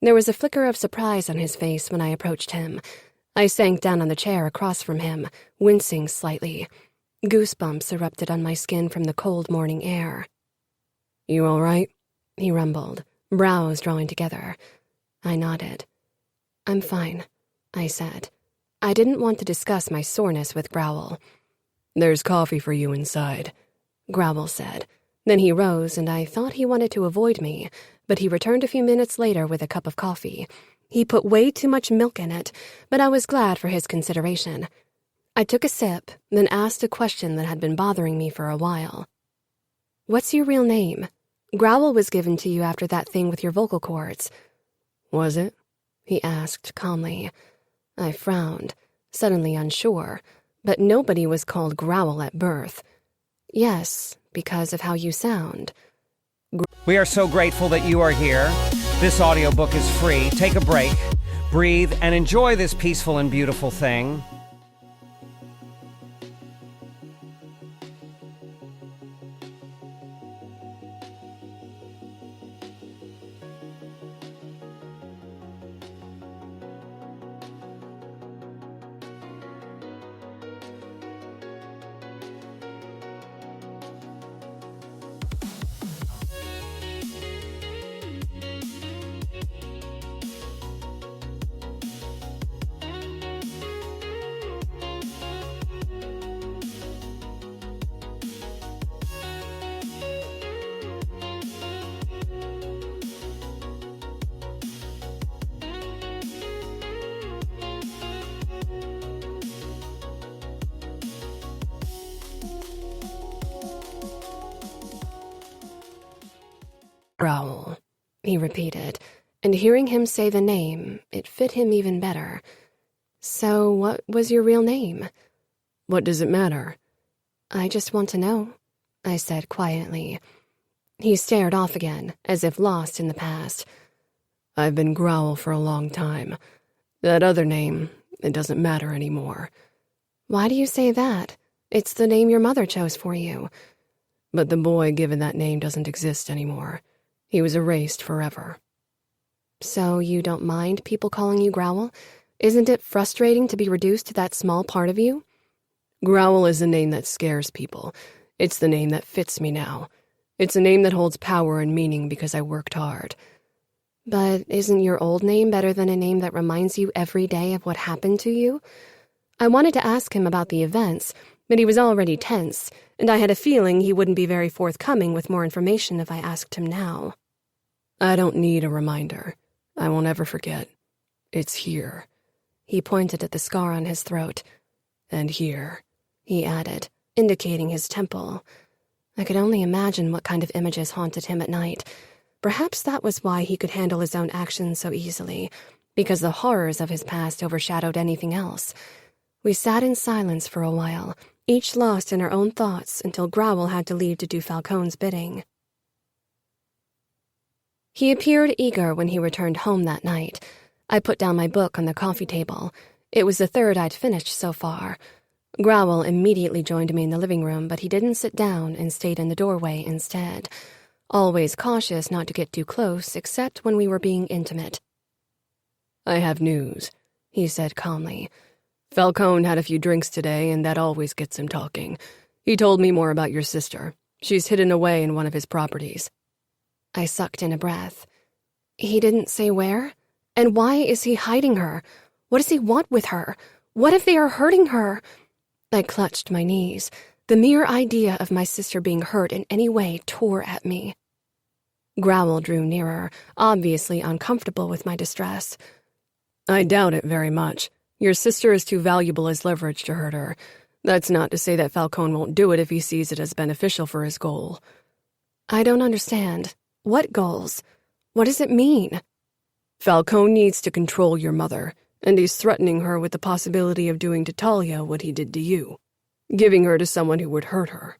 There was a flicker of surprise on his face when I approached him. I sank down on the chair across from him, wincing slightly. Goosebumps erupted on my skin from the cold morning air. "You all right?" he rumbled, brows drawing together. I nodded. "I'm fine," I said. I didn't want to discuss my soreness with Growl. "There's coffee for you inside," Growl said. Then he rose, and I thought he wanted to avoid me, but he returned a few minutes later with a cup of coffee. He put way too much milk in it, but I was glad for his consideration. I took a sip, then asked a question that had been bothering me for a while. "What's your real name? Growl was given to you after that thing with your vocal cords." "Was it?" he asked calmly. I frowned, suddenly unsure, but nobody was called Growl at birth. "Yes, because of how you sound." We are so grateful that you are here. This audiobook is free. Take a break, breathe, and enjoy this peaceful and beautiful thing. Growl, he repeated, and hearing him say the name, it fit him even better. "So what was your real name?" "What does it matter?" "I just want to know," I said quietly. He stared off again, as if lost in the past. "I've been Growl for a long time. That other name, it doesn't matter anymore." "Why do you say that? It's the name your mother chose for you." "But the boy given that name doesn't exist anymore. He was erased forever." "So you don't mind people calling you Growl? Isn't it frustrating to be reduced to that small part of you?" "Growl is a name that scares people. It's the name that fits me now. It's a name that holds power and meaning because I worked hard." "But isn't your old name better than a name that reminds you every day of what happened to you?" I wanted to ask him about the events, but he was already tense, and I had a feeling he wouldn't be very forthcoming with more information if I asked him now. "I don't need a reminder. I won't ever forget. It's here." He pointed at the scar on his throat. "And here," he added, indicating his temple. I could only imagine what kind of images haunted him at night. Perhaps that was why he could handle his own actions so easily, because the horrors of his past overshadowed anything else. We sat in silence for a while, each lost in our own thoughts until Growl had to leave to do Falcone's bidding. He appeared eager when he returned home that night. I put down my book on the coffee table. It was the third I'd finished so far. Growl immediately joined me in the living room, but he didn't sit down and stayed in the doorway instead, always cautious not to get too close except when we were being intimate. "I have news," he said calmly. Falcone had a few drinks today, and that always gets him talking. He told me more about your sister. She's hidden away in one of his properties. I sucked in a breath. He didn't say where? And why is he hiding her? What does he want with her? What if they are hurting her? I clutched my knees. The mere idea of my sister being hurt in any way tore at me. Growl drew nearer, obviously uncomfortable with my distress. I doubt it very much. Your sister is too valuable as leverage to hurt her. That's not to say that Falcone won't do it if he sees it as beneficial for his goal. I don't understand. What goals? What does it mean? Falcone needs to control your mother, and he's threatening her with the possibility of doing to Talia what he did to you, giving her to someone who would hurt her.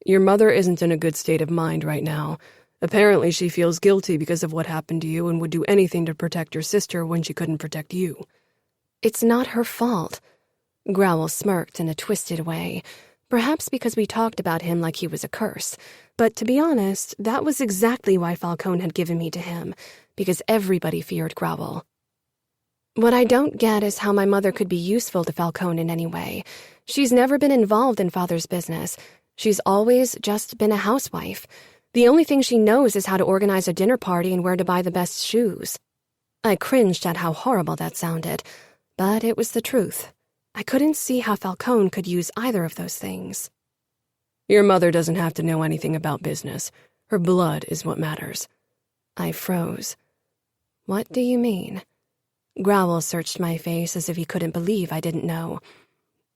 Your mother isn't in a good state of mind right now. Apparently she feels guilty because of what happened to you and would do anything to protect your sister when she couldn't protect you. It's not her fault. Growl smirked in a twisted way, perhaps because we talked about him like he was a curse. But to be honest, that was exactly why Falcone had given me to him, because everybody feared Growl. What I don't get is how my mother could be useful to Falcone in any way. She's never been involved in Father's business. She's always just been a housewife. The only thing she knows is how to organize a dinner party and where to buy the best shoes. I cringed at how horrible that sounded, but it was the truth. I couldn't see how Falcone could use either of those things. Your mother doesn't have to know anything about business. Her blood is what matters. I froze. What do you mean? Growl searched my face as if he couldn't believe I didn't know.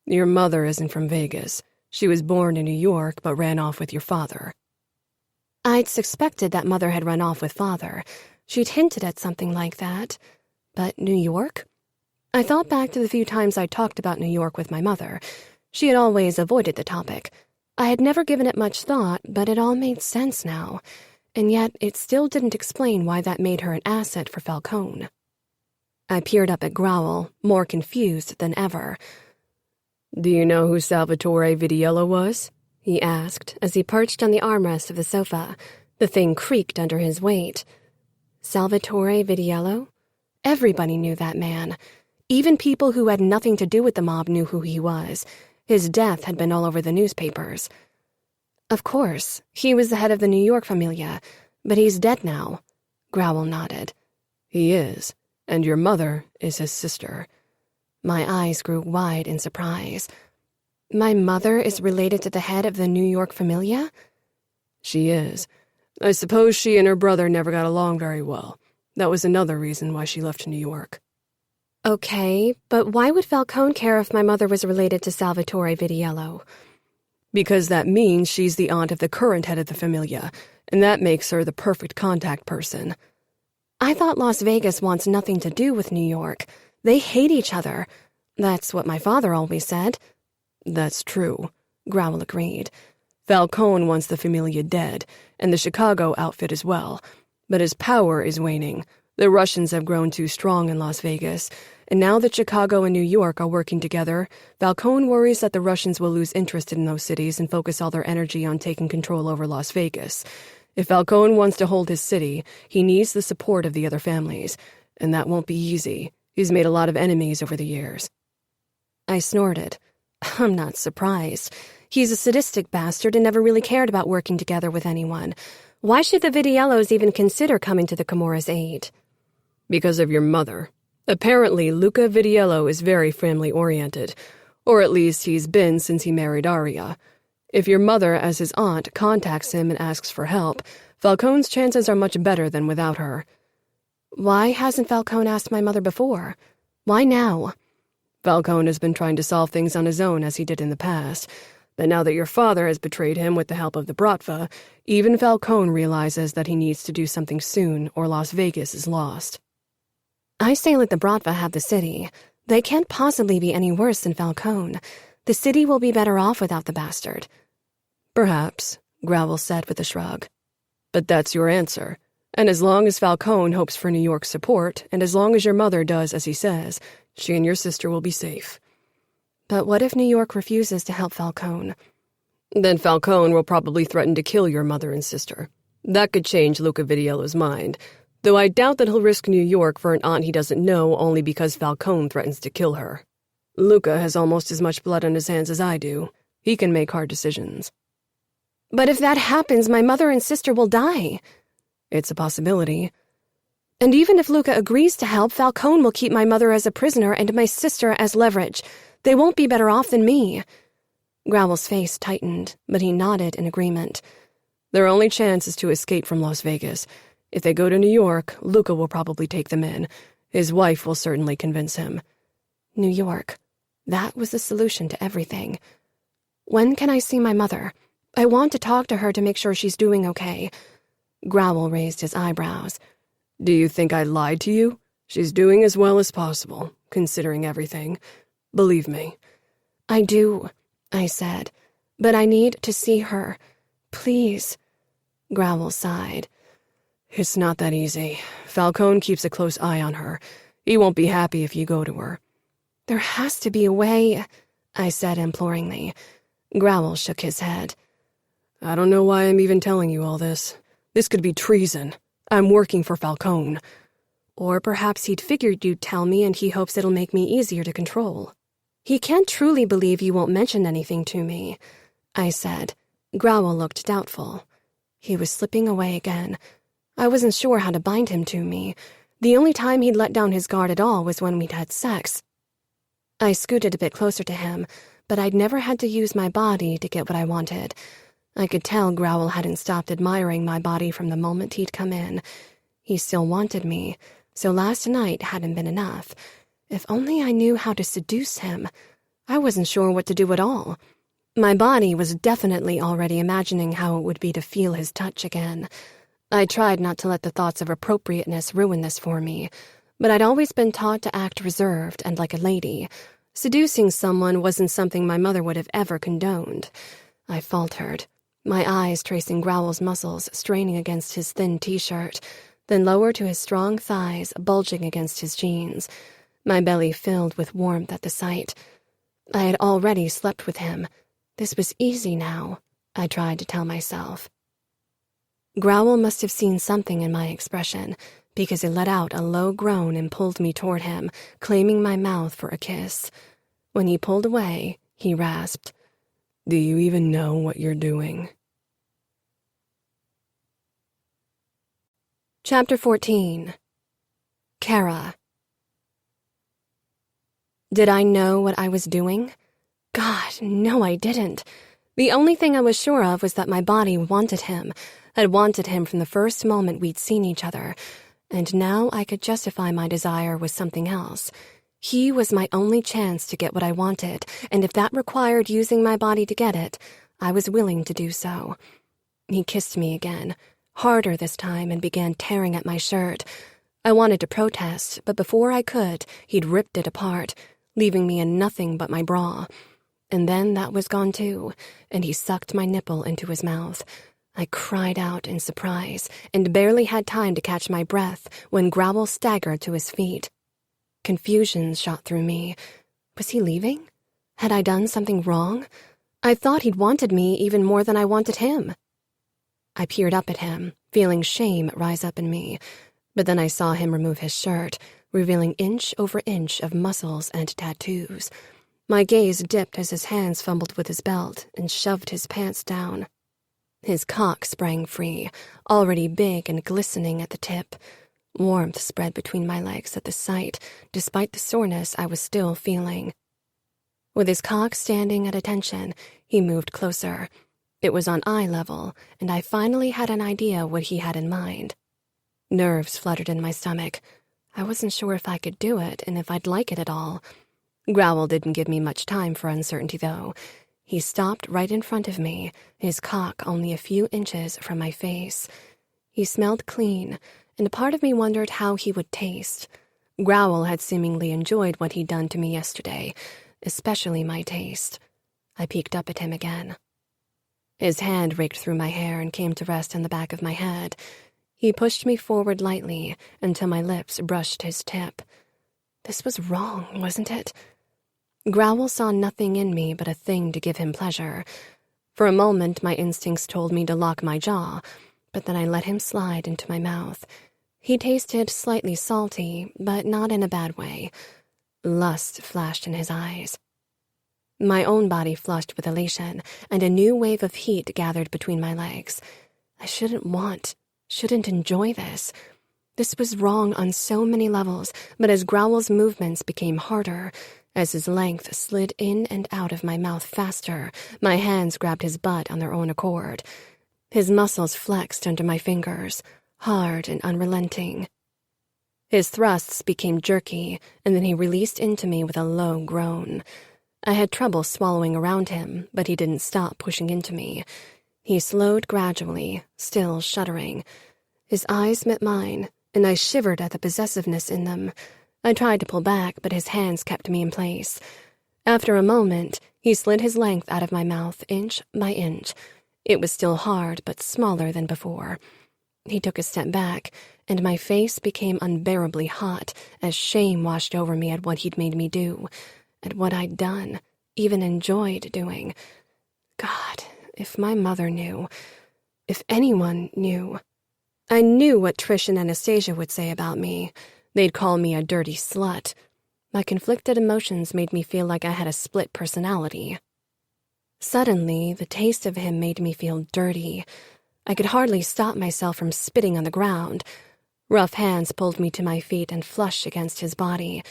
Your mother isn't from Vegas. She was born in New York but ran off with your father. I'd suspected that Mother had run off with Father. She'd hinted at something like that. But New York? I thought back to the few times I'd talked about New York with my mother. She had always avoided the topic. I had never given it much thought, but it all made sense now. And yet it still didn't explain why that made her an asset for Falcone. I peered up at Growl, more confused than ever. Do you know who Salvatore Vidiello was? He asked as he perched on the armrest of the sofa. The thing creaked under his weight. Salvatore Vidiello? Everybody knew that man. Even people who had nothing to do with the mob knew who he was. His death had been all over the newspapers. Of course, he was the head of the New York Familia, but he's dead now. Growl nodded. He is, and your mother is his sister. My eyes grew wide in surprise. My mother is related to the head of the New York Familia? She is. I suppose she and her brother never got along very well. That was another reason why she left New York. Okay, but why would Falcone care if my mother was related to Salvatore Vidiello? Because that means she's the aunt of the current head of the Familia, and that makes her the perfect contact person. I thought Las Vegas wants nothing to do with New York. They hate each other. That's what my father always said. That's true, Growl agreed. Falcone wants the Familia dead, and the Chicago outfit as well. But his power is waning. The Russians have grown too strong in Las Vegas, and now that Chicago and New York are working together, Falcone worries that the Russians will lose interest in those cities and focus all their energy on taking control over Las Vegas. If Falcone wants to hold his city, he needs the support of the other families, and that won't be easy. He's made a lot of enemies over the years. I snorted. I'm not surprised. He's a sadistic bastard and never really cared about working together with anyone. Why should the Vidiellos even consider coming to the Camorra's aid? Because of your mother. Apparently, Luca Vidiello is very family-oriented, or at least he's been since he married Aria. If your mother, as his aunt, contacts him and asks for help, Falcone's chances are much better than without her. Why hasn't Falcone asked my mother before? Why now? Falcone has been trying to solve things on his own as he did in the past. But now that your father has betrayed him with the help of the Bratva, even Falcone realizes that he needs to do something soon or Las Vegas is lost. I say let the Bratva have the city. They can't possibly be any worse than Falcone. The city will be better off without the bastard. Perhaps, Growl said with a shrug. But that's your answer. And as long as Falcone hopes for New York's support, and as long as your mother does as he says, she and your sister will be safe. But what if New York refuses to help Falcone? Then Falcone will probably threaten to kill your mother and sister. That could change Luca Vidiello's mind, though I doubt that he'll risk New York for an aunt he doesn't know only because Falcone threatens to kill her. Luca has almost as much blood on his hands as I do. He can make hard decisions. But if that happens, my mother and sister will die. It's a possibility. And even if Luca agrees to help, Falcone will keep my mother as a prisoner and my sister as leverage. They won't be better off than me. Growl's face tightened, but he nodded in agreement. Their only chance is to escape from Las Vegas. If they go to New York, Luca will probably take them in. His wife will certainly convince him. New York. That was the solution to everything. When can I see my mother? I want to talk to her to make sure she's doing okay. Growl raised his eyebrows. Do you think I lied to you? She's doing as well as possible, considering everything. Believe me. I do, I said, but I need to see her. Please. Growl sighed. It's not that easy. Falcone keeps a close eye on her. He won't be happy if you go to her. There has to be a way, I said imploringly. Growl shook his head. I don't know why I'm even telling you all this. This could be treason. I'm working for Falcone. Or perhaps he'd figured you'd tell me and he hopes it'll make me easier to control. He can't truly believe you won't mention anything to me, I said. Growl looked doubtful. He was slipping away again. I wasn't sure how to bind him to me. The only time he'd let down his guard at all was when we'd had sex. I scooted a bit closer to him, but I'd never had to use my body to get what I wanted. I could tell Growl hadn't stopped admiring my body from the moment he'd come in. He still wanted me, so last night hadn't been enough. If only I knew how to seduce him. I wasn't sure what to do at all. My body was definitely already imagining how it would be to feel his touch again. I tried not to let the thoughts of appropriateness ruin this for me, but I'd always been taught to act reserved and like a lady. Seducing someone wasn't something my mother would have ever condoned. I faltered, my eyes tracing Growl's muscles straining against his thin t-shirt, then lower to his strong thighs bulging against his jeans. My belly filled with warmth at the sight. I had already slept with him. This was easy now, I tried to tell myself. Growl must have seen something in my expression, because he let out a low groan and pulled me toward him, claiming my mouth for a kiss. When he pulled away, he rasped, Do you even know what you're doing? Chapter 14. Cora. Did I know what I was doing? God, no, I didn't. The only thing I was sure of was that my body wanted him, had wanted him from the first moment we'd seen each other, and now I could justify my desire with something else. He was my only chance to get what I wanted, and if that required using my body to get it, I was willing to do so. He kissed me again, harder this time, and began tearing at my shirt. I wanted to protest, but before I could, he'd ripped it apart, leaving me in nothing but my bra. And then that was gone too, and he sucked my nipple into his mouth. I cried out in surprise and barely had time to catch my breath when Growl staggered to his feet. Confusion shot through me. Was he leaving? Had I done something wrong? I thought he'd wanted me even more than I wanted him. I peered up at him, feeling shame rise up in me, but then I saw him remove his shirt, revealing inch over inch of muscles and tattoos. My gaze dipped as his hands fumbled with his belt and shoved his pants down. His cock sprang free, already big and glistening at the tip. Warmth spread between my legs at the sight, despite the soreness I was still feeling. With his cock standing at attention, he moved closer. It was on eye level, and I finally had an idea what he had in mind. Nerves fluttered in my stomach. I wasn't sure if I could do it and if I'd like it at all. Growl didn't give me much time for uncertainty, though. He stopped right in front of me, his cock only a few inches from my face. He smelled clean, and a part of me wondered how he would taste. Growl had seemingly enjoyed what he'd done to me yesterday, especially my taste. I peeked up at him again. His hand raked through my hair and came to rest on the back of my head. He pushed me forward lightly until my lips brushed his tip. This was wrong, wasn't it? Growl saw nothing in me but a thing to give him pleasure. For a moment, my instincts told me to lock my jaw, but then I let him slide into my mouth. He tasted slightly salty, but not in a bad way. Lust flashed in his eyes. My own body flushed with elation, and a new wave of heat gathered between my legs. I shouldn't enjoy this. This was wrong on so many levels, but as Growl's movements became harder, as his length slid in and out of my mouth faster, my hands grabbed his butt on their own accord. His muscles flexed under my fingers, hard and unrelenting. His thrusts became jerky, and then he released into me with a low groan. I had trouble swallowing around him, but he didn't stop pushing into me. He slowed gradually, still shuddering. His eyes met mine, and I shivered at the possessiveness in them. I tried to pull back, but his hands kept me in place. After a moment, he slid his length out of my mouth inch by inch. It was still hard, but smaller than before. He took a step back, and my face became unbearably hot as shame washed over me at what he'd made me do, at what I'd done, even enjoyed doing. God, if my mother knew, if anyone knew. I knew what Trish and Anastasia would say about me. They'd call me a dirty slut. My conflicted emotions made me feel like I had a split personality. Suddenly, the taste of him made me feel dirty. I could hardly stop myself from spitting on the ground. Rough hands pulled me to my feet and flushed against his body.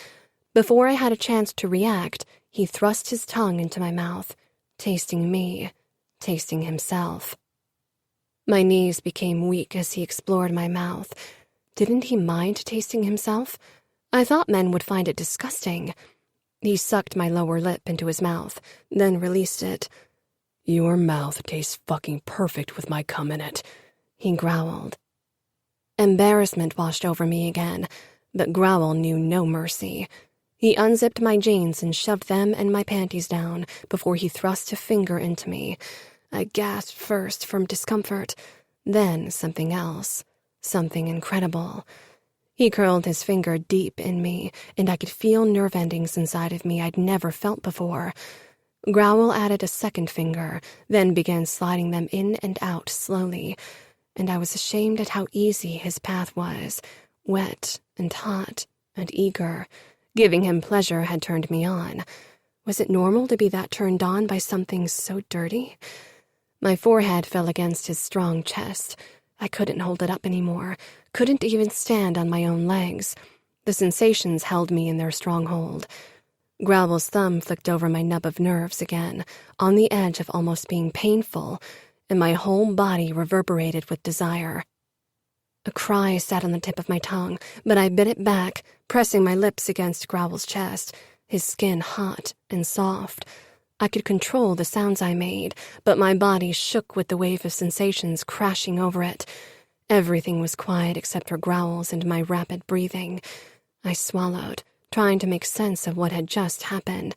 Before I had a chance to react, he thrust his tongue into my mouth, tasting me, tasting himself. My knees became weak as he explored my mouth. Didn't he mind tasting himself? I thought men would find it disgusting. He sucked my lower lip into his mouth, then released it. Your mouth tastes fucking perfect with my cum in it, he growled. Embarrassment washed over me again, but Growl knew no mercy. He unzipped my jeans and shoved them and my panties down before he thrust a finger into me. I gasped first from discomfort, then something else, something incredible. He curled his finger deep in me, and I could feel nerve endings inside of me I'd never felt before. Growl added a second finger, then began sliding them in and out slowly, and I was ashamed at how easy his path was, wet and hot and eager. Giving him pleasure had turned me on. Was it normal to be that turned on by something so dirty? My forehead fell against his strong chest. I couldn't hold it up anymore, couldn't even stand on my own legs. The sensations held me in their stronghold. Growl's thumb flicked over my nub of nerves again, on the edge of almost being painful, and my whole body reverberated with desire. A cry sat on the tip of my tongue, but I bit it back, pressing my lips against Growl's chest, his skin hot and soft. I could control the sounds I made, but my body shook with the wave of sensations crashing over it. Everything was quiet except for Growl's and my rapid breathing. I swallowed, trying to make sense of what had just happened.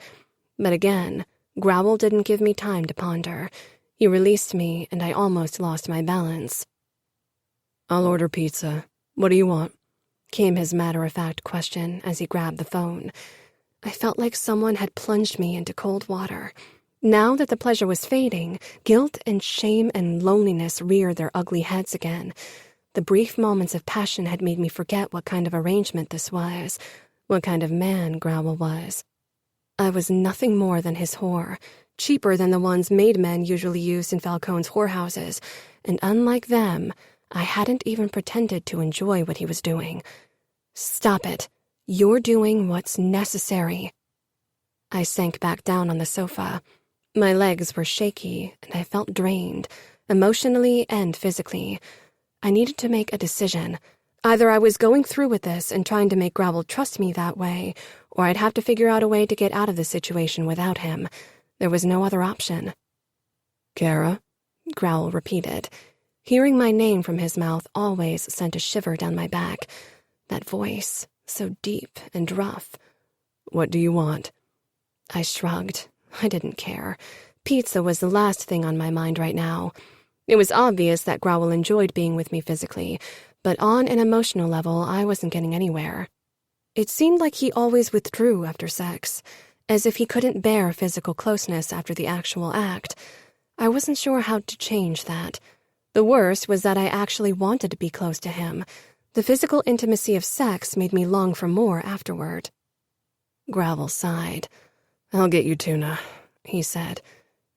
But again, Growl didn't give me time to ponder. He released me, and I almost lost my balance. I'll order pizza. What do you want? Came his matter-of-fact question as he grabbed the phone. I felt like someone had plunged me into cold water. Now that the pleasure was fading, guilt and shame and loneliness reared their ugly heads again. The brief moments of passion had made me forget what kind of arrangement this was, what kind of man Growl was. I was nothing more than his whore, cheaper than the ones made men usually used in Falcone's whorehouses, and unlike them, I hadn't even pretended to enjoy what he was doing. Stop it. You're doing what's necessary. I sank back down on the sofa. My legs were shaky, and I felt drained, emotionally and physically. I needed to make a decision. Either I was going through with this and trying to make Growl trust me that way, or I'd have to figure out a way to get out of the situation without him. There was no other option. Cora? Growl repeated. Hearing my name from his mouth always sent a shiver down my back. That voice, so deep and rough. What do you want? I shrugged. I didn't care. Pizza was the last thing on my mind right now. It was obvious that Growl enjoyed being with me physically, but on an emotional level, I wasn't getting anywhere. It seemed like he always withdrew after sex, as if he couldn't bear physical closeness after the actual act. I wasn't sure how to change that. The worst was that I actually wanted to be close to him. The physical intimacy of sex made me long for more afterward. Growl sighed. "I'll get you tuna," he said.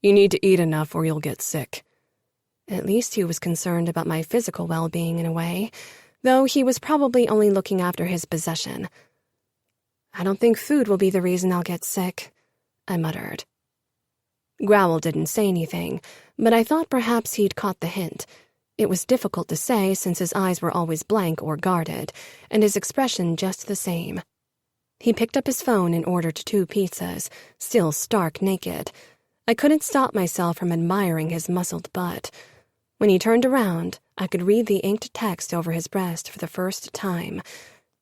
"You need to eat enough or you'll get sick." At least he was concerned about my physical well-being in a way, though he was probably only looking after his possession. "I don't think food will be the reason I'll get sick," I muttered. Growl didn't say anything, but I thought perhaps he'd caught the hint. It was difficult to say since his eyes were always blank or guarded, and his expression just the same. He picked up his phone and ordered 2 pizzas, still stark naked. I couldn't stop myself from admiring his muscled butt. When he turned around, I could read the inked text over his breast for the first time.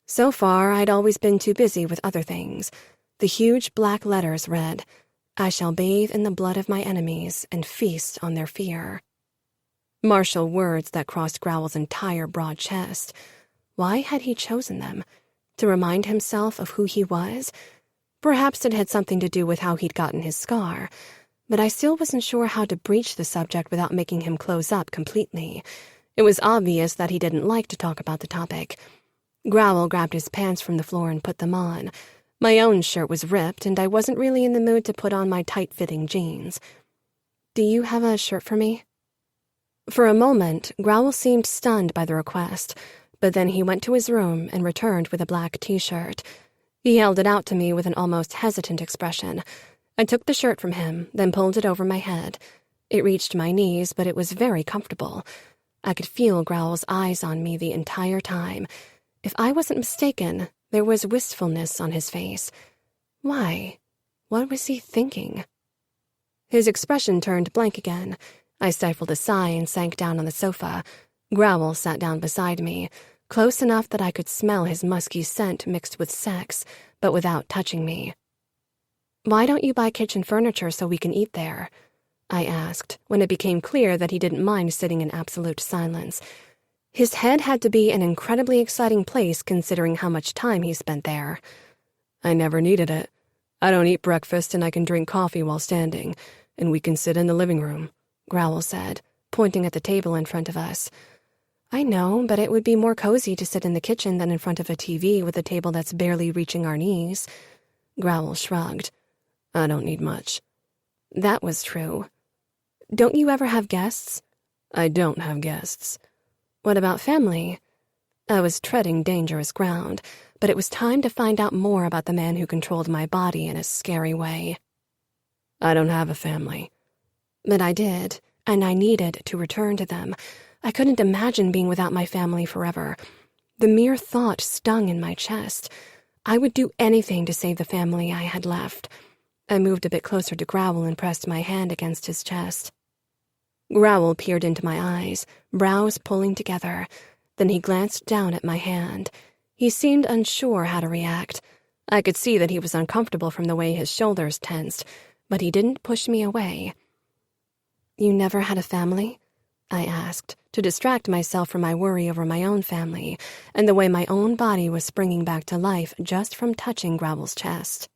So far, I'd always been too busy with other things. The huge black letters read, "I shall bathe in the blood of my enemies and feast on their fear." Martial words that crossed Growl's entire broad chest. Why had he chosen them? To remind himself of who he was? Perhaps it had something to do with how he'd gotten his scar, but I still wasn't sure how to breach the subject without making him close up completely. It was obvious that he didn't like to talk about the topic. Growl grabbed his pants from the floor and put them on. My own shirt was ripped, and I wasn't really in the mood to put on my tight-fitting jeans. "Do you have a shirt for me?" For a moment, Growl seemed stunned by the request, but then he went to his room and returned with a black t-shirt. He held it out to me with an almost hesitant expression. I took the shirt from him, then pulled it over my head. It reached my knees, but it was very comfortable. I could feel Growl's eyes on me the entire time. If I wasn't mistaken, there was wistfulness on his face. Why? What was he thinking? His expression turned blank again. I stifled a sigh and sank down on the sofa. Growl sat down beside me, close enough that I could smell his musky scent mixed with sex, but without touching me. "Why don't you buy kitchen furniture so we can eat there?" I asked, when it became clear that he didn't mind sitting in absolute silence. His head had to be an incredibly exciting place considering how much time he spent there. "I never needed it. I don't eat breakfast and I can drink coffee while standing, and we can sit in the living room," Growl said, pointing at the table in front of us. "I know, but it would be more cozy to sit in the kitchen than in front of a TV with a table that's barely reaching our knees." Growl shrugged. "I don't need much." That was true. "Don't you ever have guests?" "I don't have guests." "What about family?" I was treading dangerous ground, but it was time to find out more about the man who controlled my body in a scary way. "I don't have a family." But I did, and I needed to return to them. I couldn't imagine being without my family forever. The mere thought stung in my chest. I would do anything to save the family I had left. I moved a bit closer to Growl and pressed my hand against his chest. Growl peered into my eyes, brows pulling together. Then he glanced down at my hand. He seemed unsure how to react. I could see that he was uncomfortable from the way his shoulders tensed, but he didn't push me away. "You never had a family?" I asked, to distract myself from my worry over my own family and the way my own body was springing back to life just from touching Growl's chest.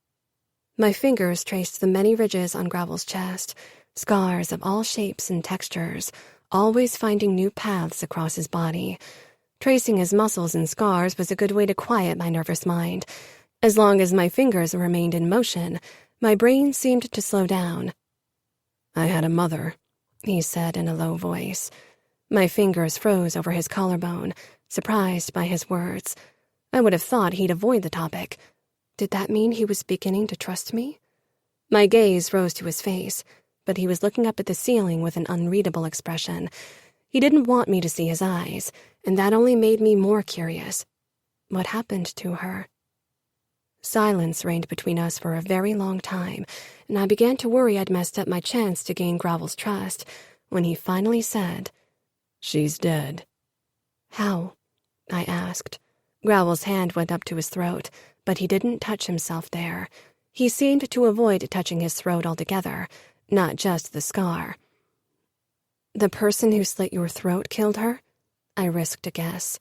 My fingers traced the many ridges on Growl's chest, scars of all shapes and textures, always finding new paths across his body. Tracing his muscles and scars was a good way to quiet my nervous mind. As long as my fingers remained in motion, my brain seemed to slow down. "I had a mother," he said in a low voice. My fingers froze over his collarbone, surprised by his words. I would have thought he'd avoid the topic. Did that mean he was beginning to trust me? My gaze rose to his face, but he was looking up at the ceiling with an unreadable expression. He didn't want me to see his eyes, and that only made me more curious. What happened to her? Silence reigned between us for a very long time, and I began to worry I'd messed up my chance to gain Growl's trust when he finally said, "She's dead." "How?" I asked. Growl's hand went up to his throat, but he didn't touch himself there. He seemed to avoid touching his throat altogether, not just the scar. "The person who slit your throat killed her?" I risked a guess.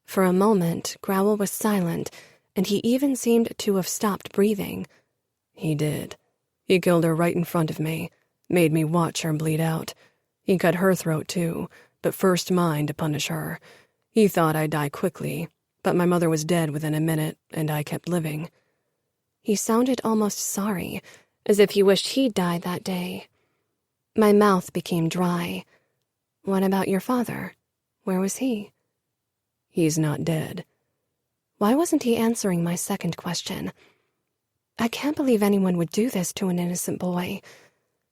For a moment, Growl was silent, and he even seemed to have stopped breathing. "He did. He killed her right in front of me, made me watch her bleed out. He cut her throat too, but first mine to punish her. He thought I'd die quickly, but my mother was dead within a minute, and I kept living." He sounded almost sorry, as if he wished he'd died that day. My mouth became dry. What about your father? Where was he? He's not dead. Why wasn't he answering my second question? I can't believe anyone would do this to an innocent boy.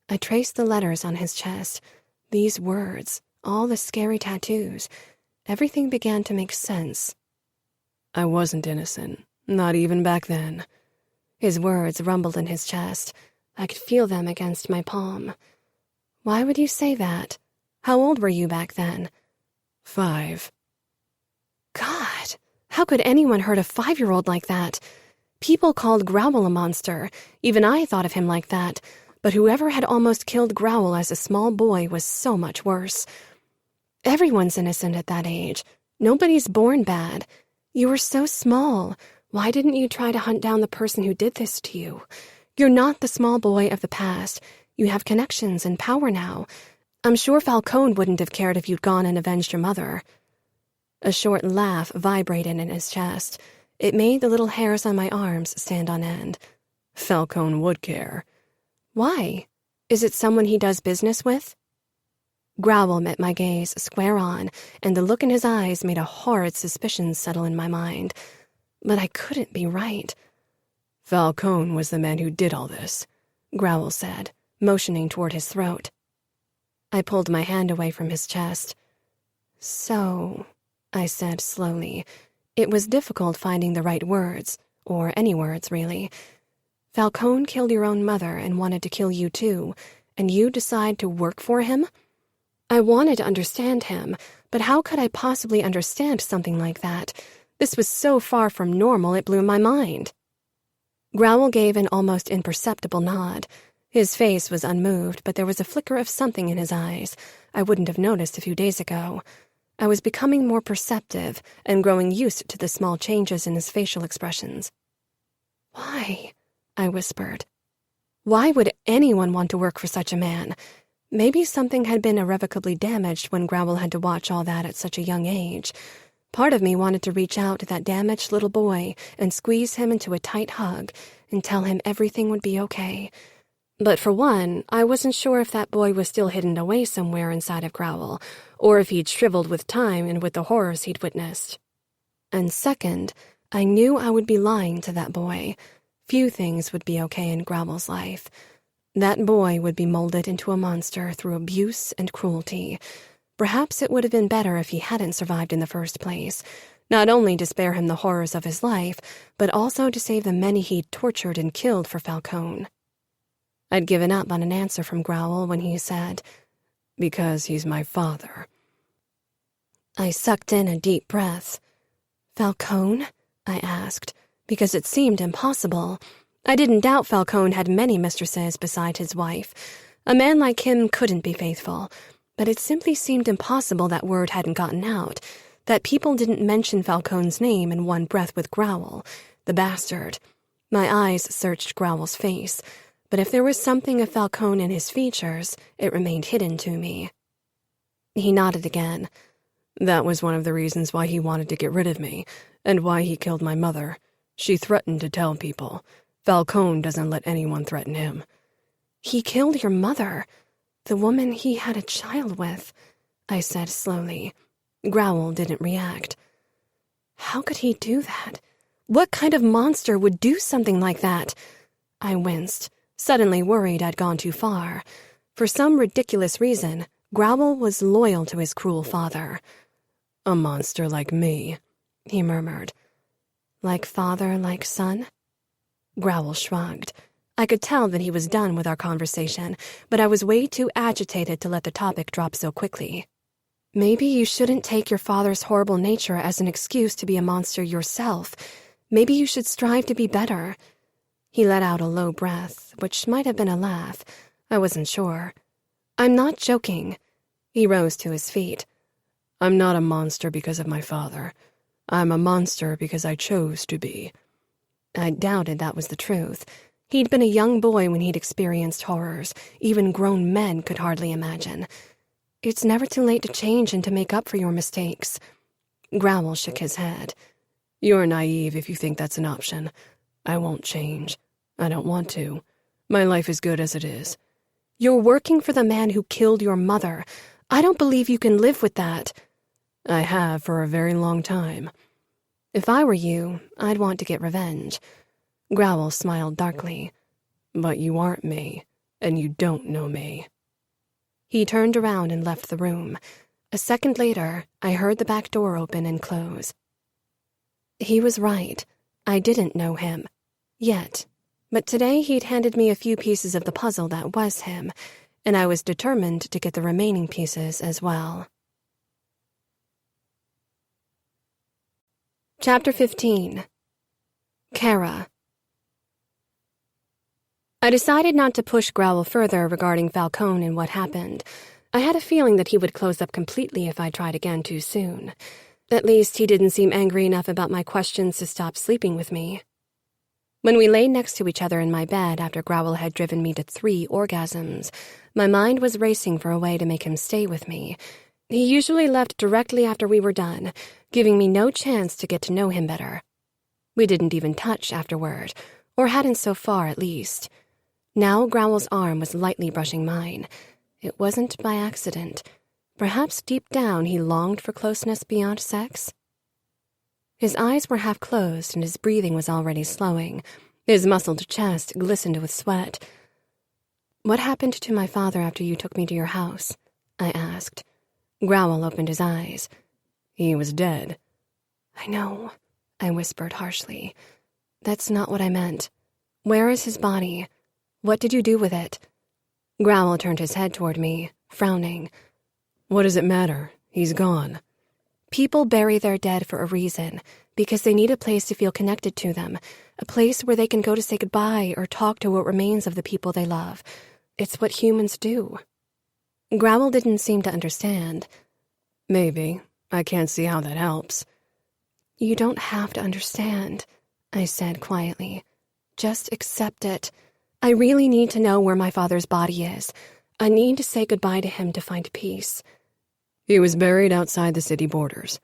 I traced the letters on his chest, these words, all the scary tattoos. Everything began to make sense. I wasn't innocent, not even back then. His words rumbled in his chest. I could feel them against my palm. Why would you say that? How old were you back then? 5. God, how could anyone hurt a 5-year-old like that? People called Growl a monster. Even I thought of him like that. But whoever had almost killed Growl as a small boy was so much worse. Everyone's innocent at that age. Nobody's born bad. You were so small. Why didn't you try to hunt down the person who did this to you? You're not the small boy of the past. You have connections and power now. I'm sure Falcone wouldn't have cared if you'd gone and avenged your mother. A short laugh vibrated in his chest. It made the little hairs on my arms stand on end. Falcone would care. Why? Is it someone he does business with? Growl met my gaze square on, and the look in his eyes made a horrid suspicion settle in my mind. But I couldn't be right. Falcone was the man who did all this, Growl said, motioning toward his throat. I pulled my hand away from his chest. So, I said slowly. It was difficult finding the right words, or any words, really. Falcone killed your own mother and wanted to kill you too, and you decide to work for him? I wanted to understand him, but how could I possibly understand something like that? This was so far from normal it blew my mind. Growl gave an almost imperceptible nod. His face was unmoved, but there was a flicker of something in his eyes I wouldn't have noticed a few days ago. I was becoming more perceptive and growing used to the small changes in his facial expressions. Why? I whispered. Why would anyone want to work for such a man? Maybe something had been irrevocably damaged when Growl had to watch all that at such a young age. Part of me wanted to reach out to that damaged little boy and squeeze him into a tight hug and tell him everything would be okay. But for one, I wasn't sure if that boy was still hidden away somewhere inside of Growl, or if he'd shriveled with time and with the horrors he'd witnessed. And second, I knew I would be lying to that boy. Few things would be okay in Growl's life. That boy would be molded into a monster through abuse and cruelty. Perhaps it would have been better if he hadn't survived in the first place, not only to spare him the horrors of his life, but also to save the many he'd tortured and killed for Falcone. I'd given up on an answer from Growl when he said, "Because he's my father." I sucked in a deep breath. Falcone? I asked, because it seemed impossible. I didn't doubt Falcone had many mistresses beside his wife. A man like him couldn't be faithful, but it simply seemed impossible that word hadn't gotten out, that people didn't mention Falcone's name in one breath with Growl, the bastard. My eyes searched Growl's face, but if there was something of Falcone in his features, it remained hidden to me. He nodded again. "That was one of the reasons why he wanted to get rid of me, and why he killed my mother. She threatened to tell people. Falcone doesn't let anyone threaten him." "He killed your mother, the woman he had a child with," I said slowly. Growl didn't react. How could he do that? What kind of monster would do something like that? I winced, suddenly worried I'd gone too far. For some ridiculous reason, Growl was loyal to his cruel father. "A monster like me," he murmured. Like father, like son? Growl shrugged. I could tell that he was done with our conversation, but I was way too agitated to let the topic drop so quickly. Maybe you shouldn't take your father's horrible nature as an excuse to be a monster yourself. Maybe you should strive to be better. He let out a low breath, which might have been a laugh. I wasn't sure. I'm not joking. He rose to his feet. "I'm not a monster because of my father. I'm a monster because I chose to be." I doubted that was the truth. He'd been a young boy when he'd experienced horrors even grown men could hardly imagine. It's never too late to change and to make up for your mistakes. Growl shook his head. "You're naive if you think that's an option. I won't change. I don't want to. My life is good as it is. You're working for the man who killed your mother. I don't believe you can live with that. I have for a very long time. If I were you, I'd want to get revenge. Growl smiled darkly. But you aren't me, and you don't know me. He turned around and left the room. A second later, I heard the back door open and close. He was right. I didn't know him. Yet. But today he'd handed me a few pieces of the puzzle that was him, and I was determined to get the remaining pieces as well. Chapter 15. Cora. I decided not to push Growl further regarding Falcone and what happened. I had a feeling that he would close up completely if I tried again too soon. At least he didn't seem angry enough about my questions to stop sleeping with me. When we lay next to each other in my bed after Growl had driven me to 3 orgasms, my mind was racing for a way to make him stay with me. He usually left directly after we were done, giving me no chance to get to know him better. We didn't even touch afterward, or hadn't so far at least. Now Growl's arm was lightly brushing mine. It wasn't by accident. Perhaps deep down he longed for closeness beyond sex. His eyes were half closed and his breathing was already slowing. His muscled chest glistened with sweat. "What happened to my father after you took me to your house?" I asked. Growl opened his eyes. "He was dead." "I know," I whispered harshly. "That's not what I meant. Where is his body? What did you do with it?" Growl turned his head toward me, frowning. "What does it matter? He's gone." People bury their dead for a reason, because they need a place to feel connected to them, a place where they can go to say goodbye or talk to what remains of the people they love. It's what humans do. Growl didn't seem to understand. "Maybe. I can't see how that helps." "You don't have to understand," I said quietly. "Just accept it. I really need to know where my father's body is. I need to say goodbye to him to find peace." "He was buried outside the city borders."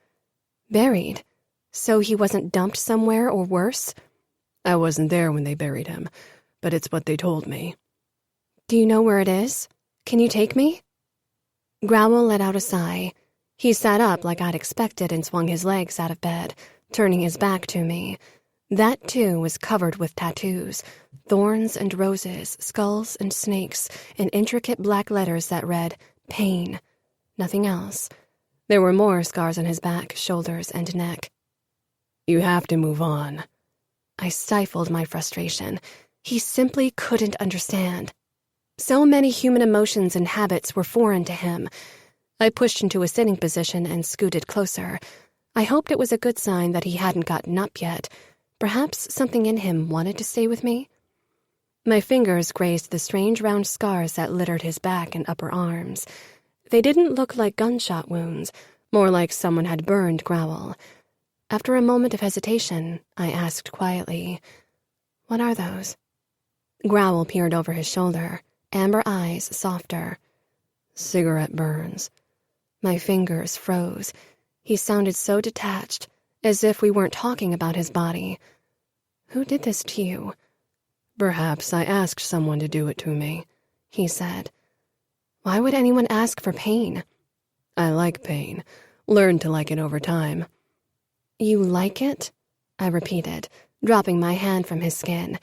"Buried? So he wasn't dumped somewhere or worse?" "I wasn't there when they buried him, but it's what they told me." "Do you know where it is? Can you take me?" Growl let out a sigh. He sat up like I'd expected and swung his legs out of bed, turning his back to me. That, too, was covered with tattoos, thorns and roses, skulls and snakes, and intricate black letters that read, "Pain." Nothing else. There were more scars on his back, shoulders, and neck. "You have to move on." I stifled my frustration. He simply couldn't understand. So many human emotions and habits were foreign to him. I pushed into a sitting position and scooted closer. I hoped it was a good sign that he hadn't gotten up yet. Perhaps something in him wanted to stay with me. My fingers grazed the strange round scars that littered his back and upper arms. They didn't look like gunshot wounds, more like someone had burned Growl. After a moment of hesitation, I asked quietly, "What are those?" Growl peered over his shoulder, amber eyes softer. "Cigarette burns." My fingers froze. He sounded so detached, as if we weren't talking about his body. "Who did this to you?" "Perhaps I asked someone to do it to me," he said. "Why would anyone ask for pain?" "I like pain. Learned to like it over time." "You like it?" I repeated, dropping my hand from his skin.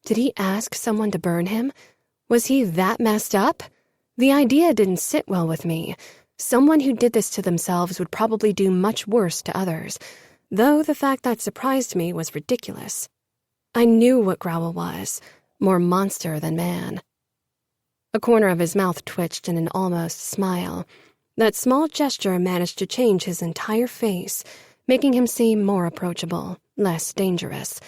Did he ask someone to burn him? Was he that messed up? The idea didn't sit well with me. Someone who did this to themselves would probably do much worse to others, though the fact that surprised me was ridiculous. I knew what Growl was, more monster than man. A corner of his mouth twitched in an almost smile. That small gesture managed to change his entire face, making him seem more approachable, less dangerous.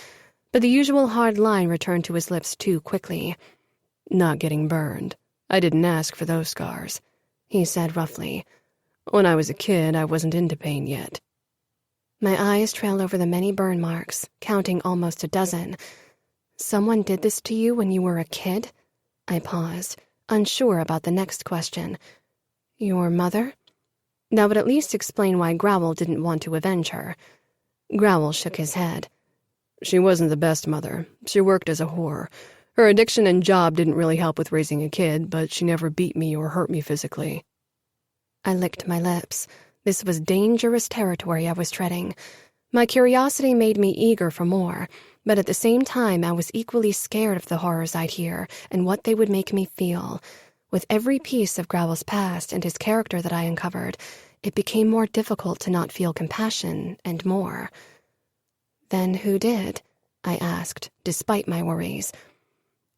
But the usual hard line returned to his lips too quickly. "Not getting burned. I didn't ask for those scars," he said roughly. "When I was a kid, I wasn't into pain yet." My eyes trailed over the many burn marks, counting almost a dozen. "Someone did this to you when you were a kid?" I paused, unsure about the next question. "Your mother?" That would at least explain why Growl didn't want to avenge her. Growl shook his head. She wasn't the best mother. She worked as a whore. Her addiction and job didn't really help with raising a kid, but she never beat me or hurt me physically. I licked my lips. This was dangerous territory I was treading. My curiosity made me eager for more, but at the same time I was equally scared of the horrors I'd hear and what they would make me feel. With every piece of Growl's past and his character that I uncovered, it became more difficult to not feel compassion and more. Then who did? I asked, despite my worries.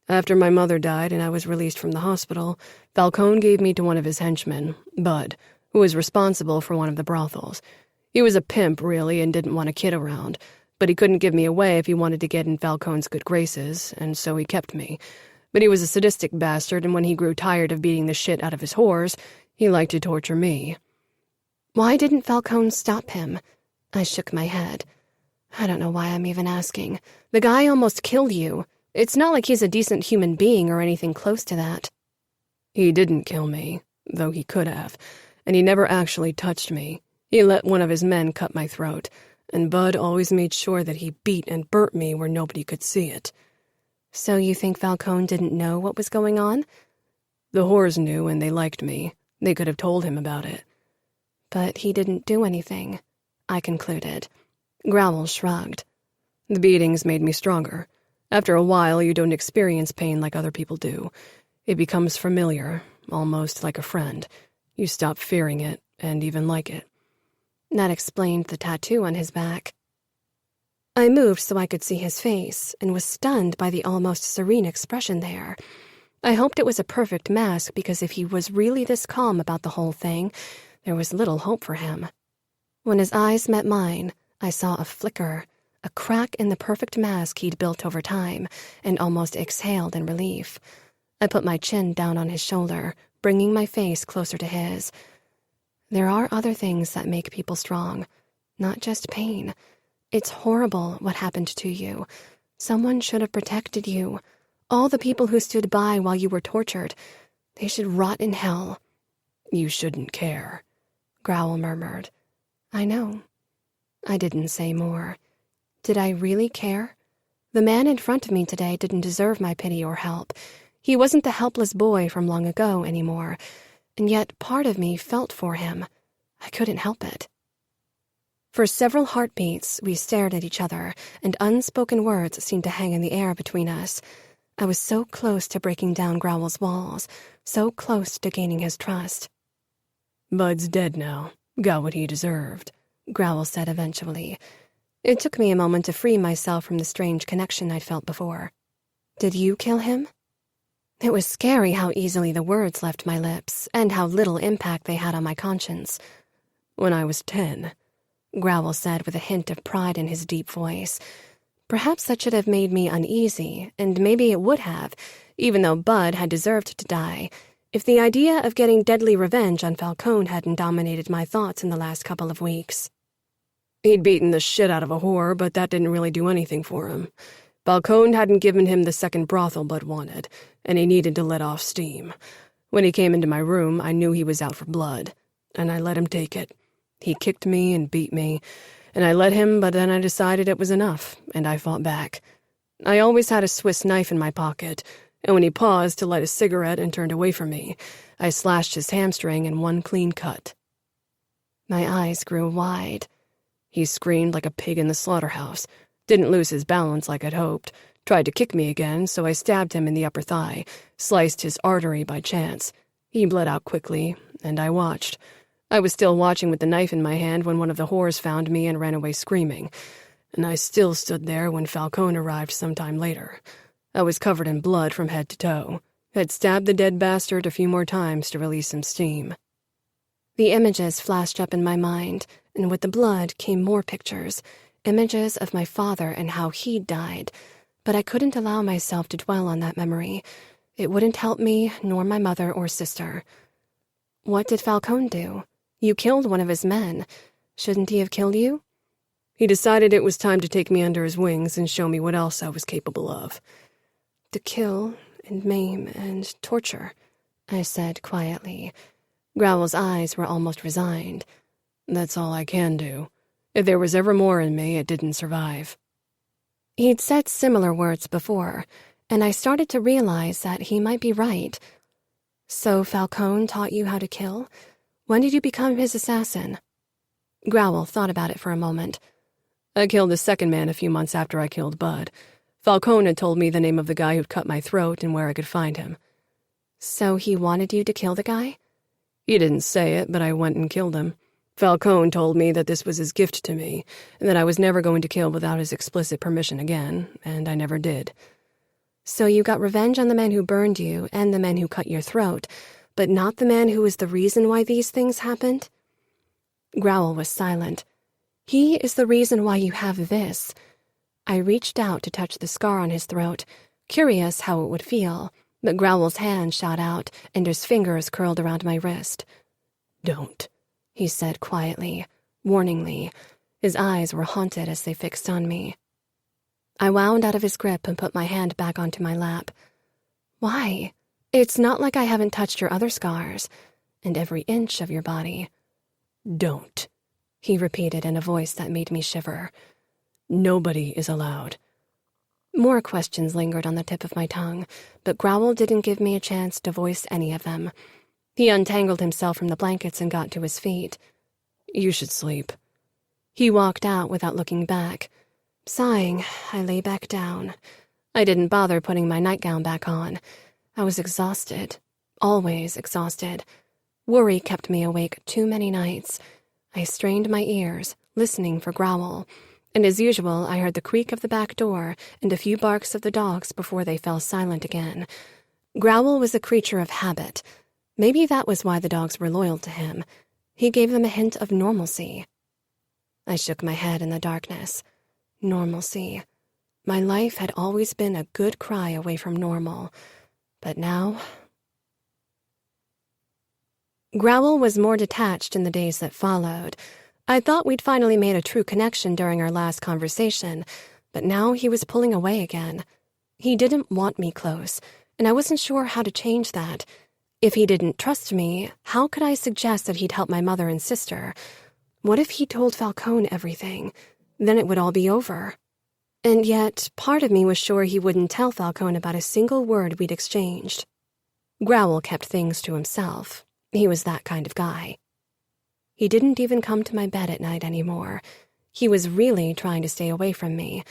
After my mother died and I was released from the hospital, Falcone gave me to one of his henchmen, Bud, who was responsible for one of the brothels. He was a pimp, really, and didn't want a kid around, but he couldn't give me away if he wanted to get in Falcone's good graces, and so he kept me. But he was a sadistic bastard, and when he grew tired of beating the shit out of his whores, he liked to torture me. Why didn't Falcone stop him? I shook my head. I don't know why I'm even asking. The guy almost killed you. It's not like he's a decent human being or anything close to that. He didn't kill me, though he could have, and he never actually touched me. He let one of his men cut my throat, and Bud always made sure that he beat and burnt me where nobody could see it. So you think Falcone didn't know what was going on? The whores knew, and they liked me. They could have told him about it. But he didn't do anything, I concluded. Growl shrugged. The beatings made me stronger. After a while, you don't experience pain like other people do. It becomes familiar, almost like a friend. You stop fearing it, and even like it. That explained the tattoo on his back. I moved so I could see his face, and was stunned by the almost serene expression there. I hoped it was a perfect mask, because if he was really this calm about the whole thing, there was little hope for him. When his eyes met mine, I saw a flicker, a crack in the perfect mask he'd built over time, and almost exhaled in relief. I put my chin down on his shoulder, bringing my face closer to his. There are other things that make people strong, not just pain. It's horrible what happened to you. Someone should have protected you. All the people who stood by while you were tortured, they should rot in hell. You shouldn't care, Growl murmured. I know. I didn't say more. Did I really care? The man in front of me today didn't deserve my pity or help. He wasn't the helpless boy from long ago anymore, and yet part of me felt for him. I couldn't help it. For several heartbeats, we stared at each other, and unspoken words seemed to hang in the air between us. I was so close to breaking down Growl's walls, so close to gaining his trust. Bud's dead now. Got what he deserved, Growl said eventually. It took me a moment to free myself from the strange connection I'd felt before. Did you kill him? It was scary how easily the words left my lips, and how little impact they had on my conscience. When I was 10, Growl said with a hint of pride in his deep voice. Perhaps that should have made me uneasy, and maybe it would have, even though Bud had deserved to die, if the idea of getting deadly revenge on Falcone hadn't dominated my thoughts in the last couple of weeks. He'd beaten the shit out of a whore, but that didn't really do anything for him. Falcone hadn't given him the second brothel Bud wanted, and he needed to let off steam. When he came into my room, I knew he was out for blood, and I let him take it. He kicked me and beat me, and I let him, but then I decided it was enough, and I fought back. I always had a Swiss knife in my pocket, and when he paused to light a cigarette and turned away from me, I slashed his hamstring in one clean cut. My eyes grew wide. He screamed like a pig in the slaughterhouse, didn't lose his balance like I'd hoped, tried to kick me again, so I stabbed him in the upper thigh, sliced his artery by chance. He bled out quickly, and I watched. I was still watching with the knife in my hand when one of the whores found me and ran away screaming, and I still stood there when Falcone arrived sometime later. I was covered in blood from head to toe, had stabbed the dead bastard a few more times to release some steam. The images flashed up in my mind, and with the blood came more pictures, images of my father and how he'd died, but I couldn't allow myself to dwell on that memory. It wouldn't help me, nor my mother or sister. What did Falcone do? You killed one of his men. Shouldn't he have killed you? He decided it was time to take me under his wings and show me what else I was capable of. To kill and maim and torture, I said quietly. Growl's eyes were almost resigned. That's all I can do. If there was ever more in me, it didn't survive. He'd said similar words before, and I started to realize that he might be right. So Falcone taught you how to kill? When did you become his assassin? Growl thought about it for a moment. I killed the second man a few months after I killed Bud. Falcone had told me the name of the guy who'd cut my throat and where I could find him. So he wanted you to kill the guy? He didn't say it, but I went and killed him. Falcone told me that this was his gift to me, and that I was never going to kill without his explicit permission again, and I never did. So you got revenge on the man who burned you and the man who cut your throat, but not the man who was the reason why these things happened? Growl was silent. He is the reason why you have this. I reached out to touch the scar on his throat, curious how it would feel, but Growl's hand shot out and his fingers curled around my wrist. Don't, he said quietly, warningly. His eyes were haunted as they fixed on me. I wound out of his grip and put my hand back onto my lap. Why? It's not like I haven't touched your other scars, and every inch of your body. Don't, he repeated in a voice that made me shiver. Nobody is allowed. More questions lingered on the tip of my tongue, but Growl didn't give me a chance to voice any of them. He untangled himself from the blankets and got to his feet. You should sleep. He walked out without looking back. Sighing, I lay back down. I didn't bother putting my nightgown back on. I was exhausted, always exhausted. Worry kept me awake too many nights. I strained my ears, listening for Growl, and as usual, I heard the creak of the back door and a few barks of the dogs before they fell silent again. Growl was a creature of habit. Maybe that was why the dogs were loyal to him. He gave them a hint of normalcy. I shook my head in the darkness. Normalcy. My life had always been a good cry away from normal. But now... Growl was more detached in the days that followed. I thought we'd finally made a true connection during our last conversation, but now he was pulling away again. He didn't want me close, and I wasn't sure how to change that. If he didn't trust me, how could I suggest that he'd help my mother and sister? What if he told Falcone everything? Then it would all be over. And yet, part of me was sure he wouldn't tell Falcone about a single word we'd exchanged. Growl kept things to himself. He was that kind of guy. He didn't even come to my bed at night anymore. He was really trying to stay away from me.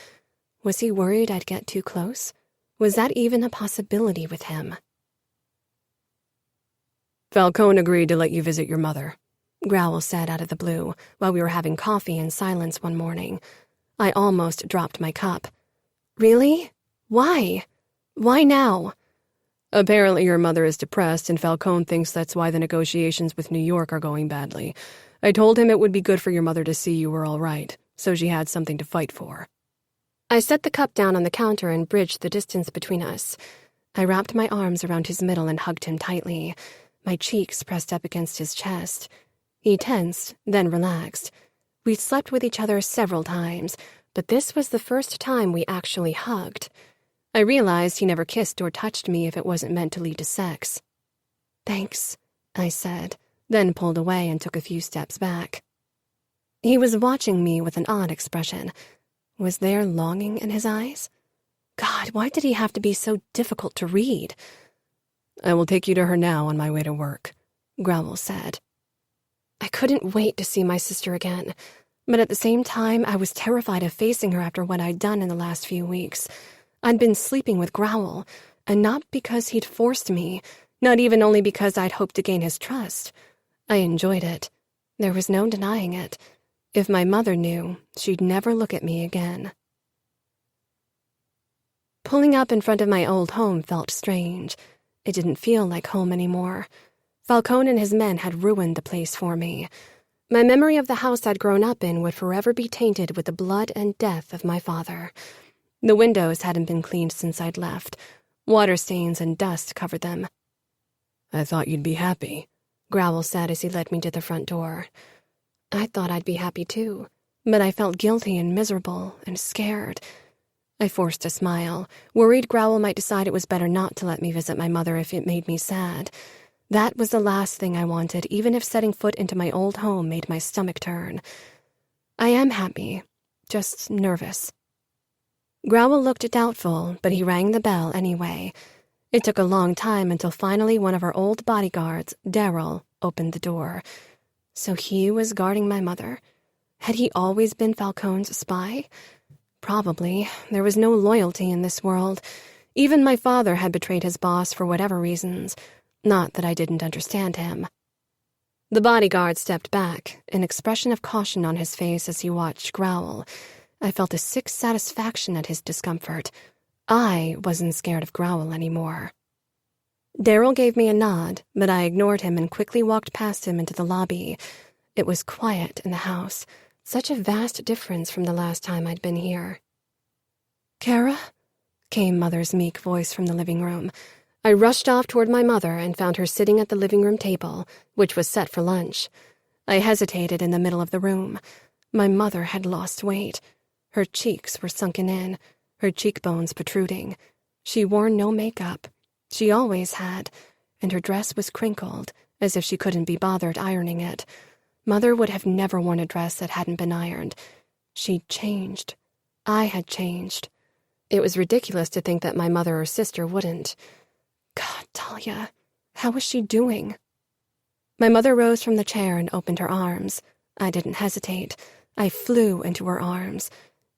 Was he worried I'd get too close? Was that even a possibility with him? Falcone agreed to let you visit your mother. Growl said out of the blue while we were having coffee in silence one morning. I almost dropped my cup. Really? Why? Why now? Apparently your mother is depressed, and Falcone thinks that's why the negotiations with New York are going badly. I told him it would be good for your mother to see you were all right, so she had something to fight for. I set the cup down on the counter and bridged the distance between us. I wrapped my arms around his middle and hugged him tightly, my cheeks pressed up against his chest. He tensed, then relaxed. We'd slept with each other several times, but this was the first time we actually hugged. I realized he never kissed or touched me if it wasn't meant to lead to sex. "Thanks," I said, then pulled away and took a few steps back. He was watching me with an odd expression. Was there longing in his eyes? God, why did he have to be so difficult to read? I will take you to her now on my way to work, Growl said. I couldn't wait to see my sister again, but at the same time, I was terrified of facing her after what I'd done in the last few weeks. I'd been sleeping with Growl, and not because he'd forced me, not even only because I'd hoped to gain his trust. I enjoyed it. There was no denying it. If my mother knew, she'd never look at me again. Pulling up in front of my old home felt strange. It didn't feel like home anymore. Falcone and his men had ruined the place for me. My memory of the house I'd grown up in would forever be tainted with the blood and death of my father. The windows hadn't been cleaned since I'd left. Water stains and dust covered them. I thought you'd be happy, Growl said as he led me to the front door. I thought I'd be happy too, but I felt guilty and miserable and scared. I forced a smile, worried Growl might decide it was better not to let me visit my mother if it made me sad. That was the last thing I wanted, even if setting foot into my old home made my stomach turn. I am happy, just nervous. Growl looked doubtful, but he rang the bell anyway. It took a long time until finally one of our old bodyguards, Daryl, opened the door. So he was guarding my mother. Had he always been Falcone's spy? Probably. There was no loyalty in this world. Even my father had betrayed his boss for whatever reasons. Not that I didn't understand him. The bodyguard stepped back, an expression of caution on his face as he watched Growl. I felt a sick satisfaction at his discomfort. I wasn't scared of Growl anymore. Daryl gave me a nod, but I ignored him and quickly walked past him into the lobby. It was quiet in the house, such a vast difference from the last time I'd been here. "Cora?" came Mother's meek voice from the living room. I rushed off toward my mother and found her sitting at the living room table, which was set for lunch. I hesitated in the middle of the room. My mother had lost weight. Her cheeks were sunken in, her cheekbones protruding. She wore no makeup. She always had, and her dress was crinkled, as if she couldn't be bothered ironing it. Mother would have never worn a dress that hadn't been ironed. She'd changed. I had changed. It was ridiculous to think that my mother or sister wouldn't. God, Talia, how was she doing? My mother rose from the chair and opened her arms. I didn't hesitate. I flew into her arms.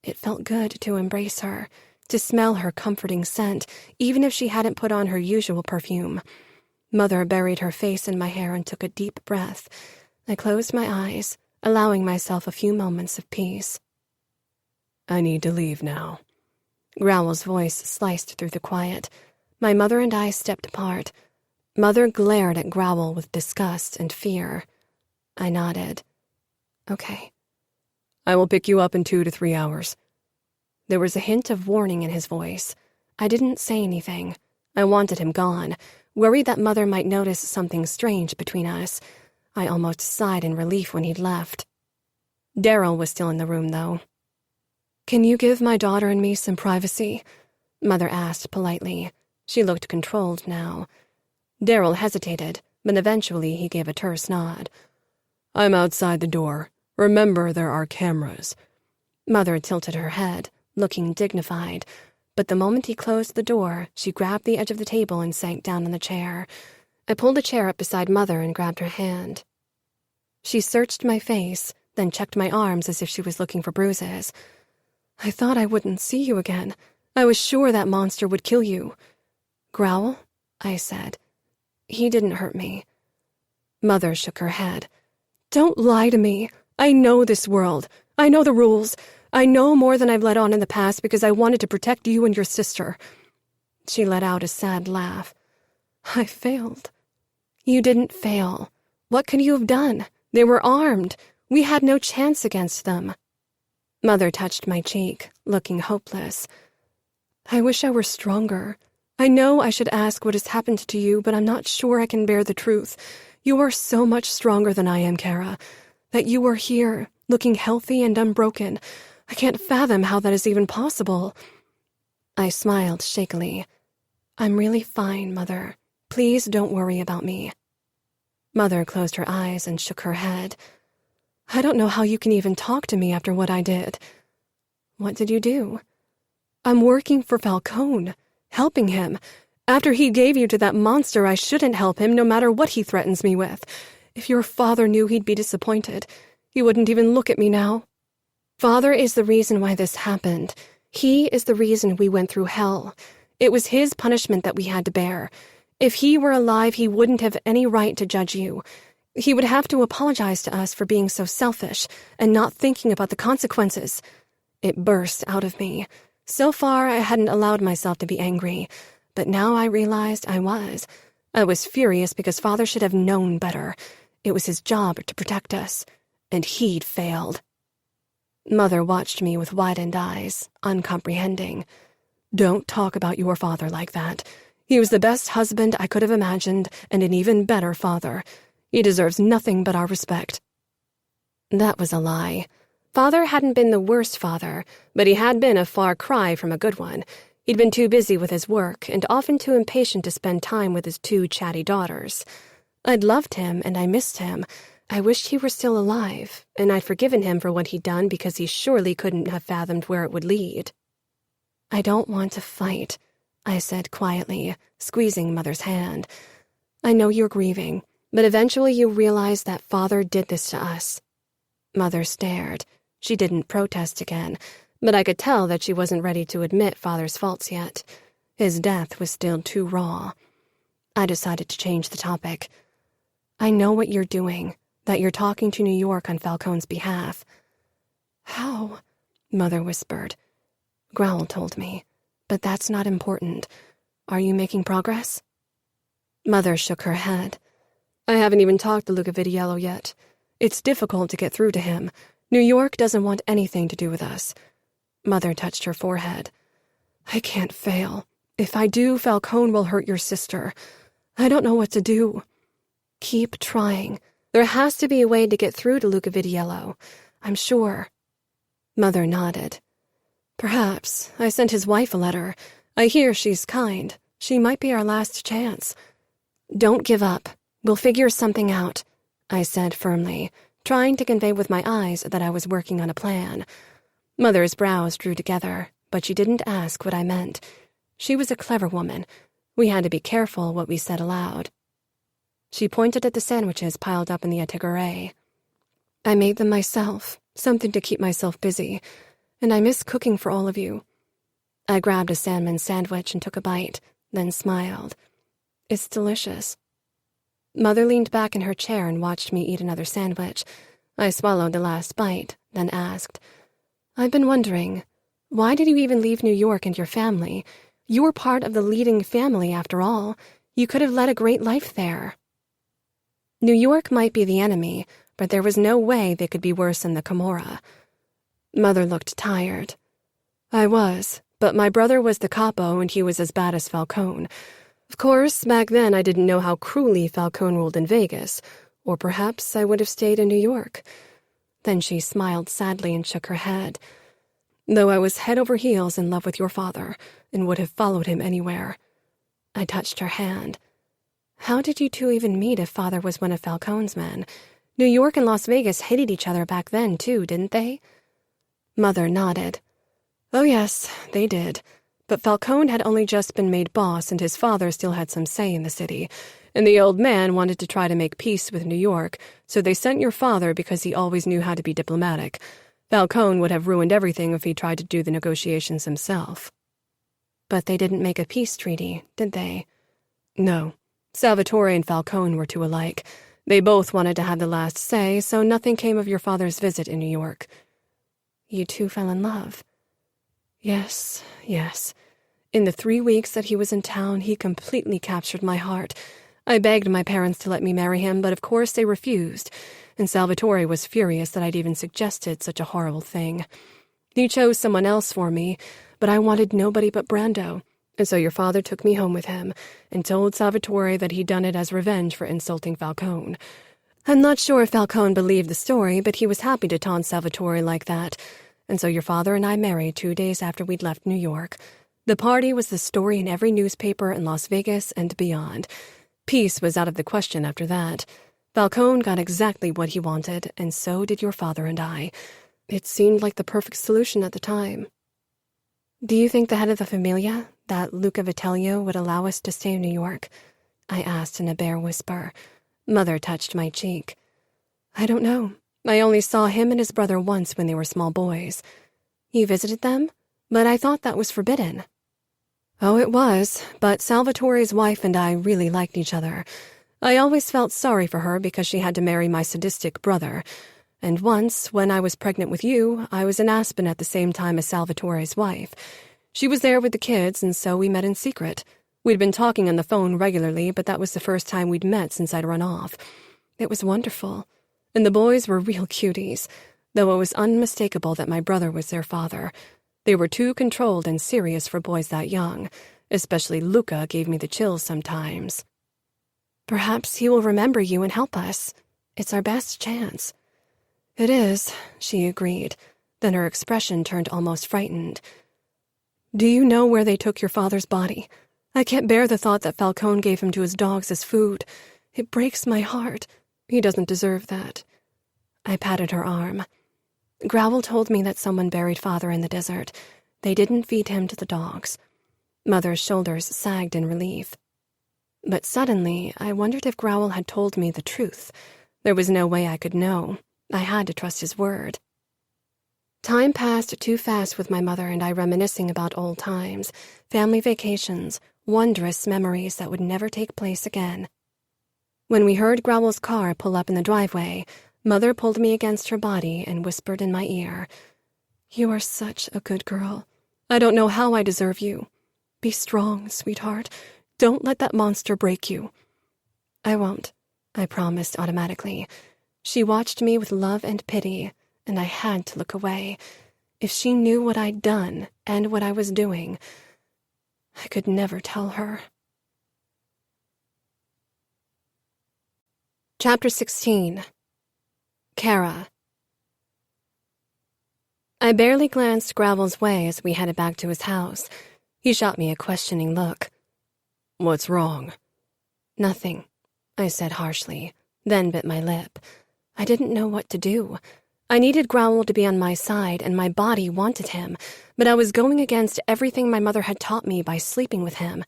It felt good to embrace her, to smell her comforting scent, even if she hadn't put on her usual perfume. Mother buried her face in my hair and took a deep breath. I closed my eyes, allowing myself a few moments of peace. "I need to leave now." Growl's voice sliced through the quiet. My mother and I stepped apart. Mother glared at Growl with disgust and fear. I nodded. "Okay." "I will pick you up in 2 to 3 hours." There was a hint of warning in his voice. I didn't say anything. I wanted him gone, worried that Mother might notice something strange between us. I almost sighed in relief when he'd left. Daryl was still in the room, though. "Can you give my daughter and me some privacy?" Mother asked politely. She looked controlled now. Daryl hesitated, but eventually he gave a terse nod. "I'm outside the door. Remember, there are cameras." Mother tilted her head, looking dignified, but the moment he closed the door, she grabbed the edge of the table and sank down in the chair. I pulled a chair up beside Mother and grabbed her hand. She searched my face, then checked my arms as if she was looking for bruises. "I thought I wouldn't see you again. I was sure that monster would kill you." "Growl?" I said. "He didn't hurt me." Mother shook her head. "Don't lie to me. I know this world. I know the rules. I know more than I've let on in the past because I wanted to protect you and your sister." She let out a sad laugh. "I failed." "You didn't fail. What could you have done? They were armed. We had no chance against them." Mother touched my cheek, looking hopeless. "I wish I were stronger. I know I should ask what has happened to you, but I'm not sure I can bear the truth. You are so much stronger than I am, Cora. That you are here, looking healthy and unbroken. I can't fathom how that is even possible." I smiled shakily. "I'm really fine, Mother. Please don't worry about me." Mother closed her eyes and shook her head. "I don't know how you can even talk to me after what I did." "What did you do?" "I'm working for Falcone, helping him. After he gave you to that monster, I shouldn't help him no matter what he threatens me with. If your father knew, he'd be disappointed. He wouldn't even look at me now. Father is the reason why this happened. He is the reason we went through hell. It was his punishment that we had to bear. If he were alive, he wouldn't have any right to judge you. He would have to apologize to us for being so selfish and not thinking about the consequences." It burst out of me. So far, I hadn't allowed myself to be angry, but now I realized I was. I was furious because Father should have known better. It was his job to protect us, and he'd failed. Mother watched me with widened eyes, uncomprehending. "Don't talk about your father like that. He was the best husband I could have imagined and an even better father. He deserves nothing but our respect." That was a lie. Father hadn't been the worst father, but he had been a far cry from a good one. He'd been too busy with his work and often too impatient to spend time with his 2 chatty daughters. I'd loved him and I missed him. I wished he were still alive, and I'd forgiven him for what he'd done because he surely couldn't have fathomed where it would lead. I don't want to fight, I said quietly, squeezing Mother's hand. I know you're grieving, but eventually you realize that Father did this to us. Mother stared. She didn't protest again, but I could tell that she wasn't ready to admit Father's faults yet. His death was still too raw. I decided to change the topic. I know what you're doing, that you're talking to New York on Falcone's behalf. How? Mother whispered. Growl told me, but that's not important. Are you making progress? Mother shook her head. I haven't even talked to Luca Vidiello yet. It's difficult to get through to him. New York doesn't want anything to do with us. Mother touched her forehead. I can't fail. If I do, Falcone will hurt your sister. I don't know what to do. Keep trying. There has to be a way to get through to Luca Vidiello. I'm sure. Mother nodded. Perhaps. I sent his wife a letter. I hear she's kind. She might be our last chance. Don't give up. We'll figure something out, I said firmly, trying to convey with my eyes that I was working on a plan. Mother's brows drew together, but she didn't ask what I meant. She was a clever woman. We had to be careful what we said aloud. She pointed at the sandwiches piled up in the attigere. I made them myself, something to keep myself busy, and I miss cooking for all of you. I grabbed a salmon sandwich and took a bite, then smiled. It's delicious. Mother leaned back in her chair and watched me eat another sandwich. I swallowed the last bite, then asked, I've been wondering, why did you even leave New York and your family? You were part of the leading family, after all. You could have led a great life there. New York might be the enemy, but there was no way they could be worse than the Camorra. Mother looked tired. I was, but my brother was the capo and he was as bad as Falcone. Of course, back then I didn't know how cruelly Falcone ruled in Vegas, or perhaps I would have stayed in New York. Then she smiled sadly and shook her head. Though I was head over heels in love with your father and would have followed him anywhere. I touched her hand. How did you two even meet if Father was one of Falcone's men? New York and Las Vegas hated each other back then, too, didn't they? Mother nodded. Oh, yes, they did. But Falcone had only just been made boss, and his father still had some say in the city. And the old man wanted to try to make peace with New York, so they sent your father because he always knew how to be diplomatic. Falcone would have ruined everything if he tried to do the negotiations himself. But they didn't make a peace treaty, did they? No. Salvatore and Falcone were too alike. They both wanted to have the last say, so nothing came of your father's visit in New York. You two fell in love. Yes. In the 3 weeks that he was in town, he completely captured my heart. I begged my parents to let me marry him, but of course they refused, and Salvatore was furious that I'd even suggested such a horrible thing. He chose someone else for me, but I wanted nobody but Brando. And so your father took me home with him and told Salvatore that he'd done it as revenge for insulting Falcone. I'm not sure if Falcone believed the story, but he was happy to taunt Salvatore like that. And so your father and I married 2 days after we'd left New York. The party was the story in every newspaper in Las Vegas and beyond. Peace was out of the question after that. Falcone got exactly what he wanted, and so did your father and I. It seemed like the perfect solution at the time. Do you think the head of the Familia, that Luca Vidiello, would allow us to stay in New York? I asked in a bare whisper. Mother touched my cheek. I don't know. I only saw him and his brother once when they were small boys. You visited them? But I thought that was forbidden. Oh, it was, but Salvatore's wife and I really liked each other. I always felt sorry for her because she had to marry my sadistic brother. And once, when I was pregnant with you, I was in Aspen at the same time as Salvatore's wife. She was there with the kids, and so we met in secret. We'd been talking on the phone regularly, but that was the first time we'd met since I'd run off. It was wonderful. And the boys were real cuties, though it was unmistakable that my brother was their father. They were too controlled and serious for boys that young. Especially Luca gave me the chills sometimes. Perhaps he will remember you and help us. It's our best chance. It is, she agreed. Then her expression turned almost frightened. Do you know where they took your father's body? I can't bear the thought that Falcone gave him to his dogs as food. It breaks my heart. He doesn't deserve that. I patted her arm. Growl told me that someone buried Father in the desert. They didn't feed him to the dogs. Mother's shoulders sagged in relief. But suddenly, I wondered if Growl had told me the truth. There was no way I could know. I had to trust his word. Time passed too fast with my mother and I reminiscing about old times, family vacations, wondrous memories that would never take place again. When we heard Growl's car pull up in the driveway, Mother pulled me against her body and whispered in my ear, "You are such a good girl. I don't know how I deserve you. Be strong, sweetheart. Don't let that monster break you." "I won't," I promised automatically. She watched me with love and pity, and I had to look away. If she knew what I'd done and what I was doing, I could never tell her. Chapter 16. Cora. I barely glanced Gravel's way as we headed back to his house. He shot me a questioning look. "What's wrong?" "Nothing," I said harshly, then bit my lip. I didn't know what to do. I needed Growl to be on my side, and my body wanted him, but I was going against everything my mother had taught me by sleeping with him.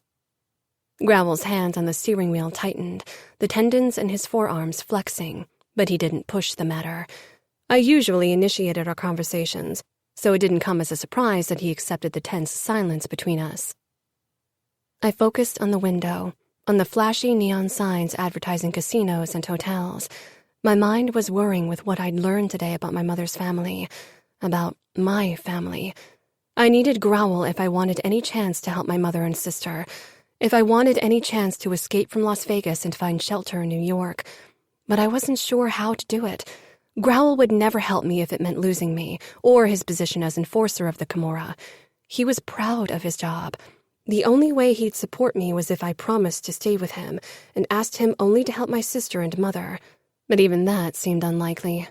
Growl's hands on the steering wheel tightened, the tendons in his forearms flexing, but he didn't push the matter. I usually initiated our conversations, so it didn't come as a surprise that he accepted the tense silence between us. I focused on the window, on the flashy neon signs advertising casinos and hotels. My mind was whirring with what I'd learned today about my mother's family, about my family. I needed Growl if I wanted any chance to help my mother and sister, if I wanted any chance to escape from Las Vegas and find shelter in New York. But I wasn't sure how to do it. Growl would never help me if it meant losing me, or his position as enforcer of the Camorra. He was proud of his job. The only way he'd support me was if I promised to stay with him and asked him only to help my sister and mother. But even that seemed unlikely.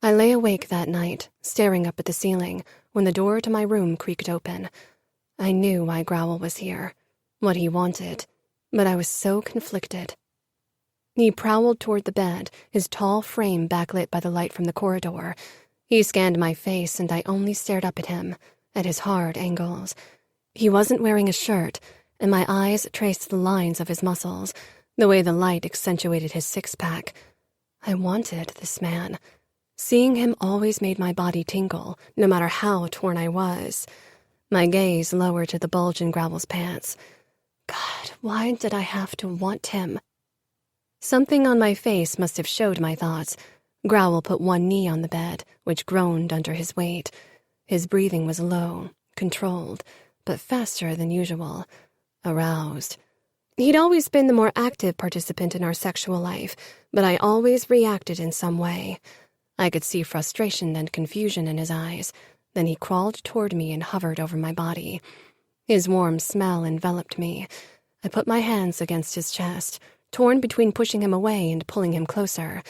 I lay awake that night, staring up at the ceiling, when the door to my room creaked open. I knew why Growl was here, what he wanted, but I was so conflicted. He prowled toward the bed, his tall frame backlit by the light from the corridor. He scanned my face, and I only stared up at him, at his hard angles. He wasn't wearing a shirt, and my eyes traced the lines of his muscles, the way the light accentuated his six-pack. I wanted this man. Seeing him always made my body tingle, no matter how torn I was. My gaze lowered to the bulge in Growl's pants. God, why did I have to want him? Something on my face must have showed my thoughts. Growl put one knee on the bed, which groaned under his weight. His breathing was low, controlled, but faster than usual. Aroused. He'd always been the more active participant in our sexual life, but I always reacted in some way. I could see frustration and confusion in his eyes. Then he crawled toward me and hovered over my body. His warm smell enveloped me. I put my hands against his chest, torn between pushing him away and pulling him closer.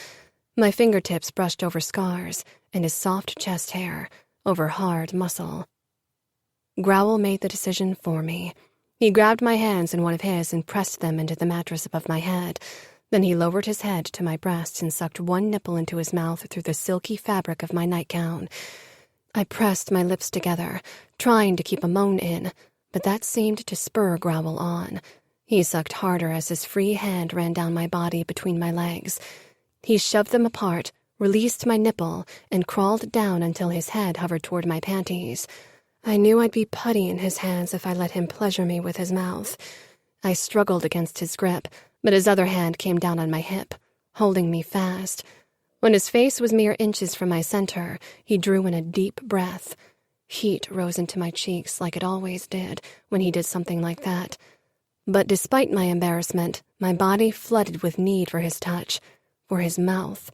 My fingertips brushed over scars and his soft chest hair, over hard muscle. Growl made the decision for me. He grabbed my hands in one of his and pressed them into the mattress above my head. Then he lowered his head to my breast and sucked one nipple into his mouth through the silky fabric of my nightgown. I pressed my lips together, trying to keep a moan in, but that seemed to spur Growl on. He sucked harder as his free hand ran down my body between my legs. He shoved them apart, released my nipple, and crawled down until his head hovered toward my panties. I knew I'd be putty in his hands if I let him pleasure me with his mouth. I struggled against his grip, but his other hand came down on my hip, holding me fast. When his face was mere inches from my center, he drew in a deep breath. Heat rose into my cheeks like it always did when he did something like that. But despite my embarrassment, my body flooded with need for his touch, for his mouth.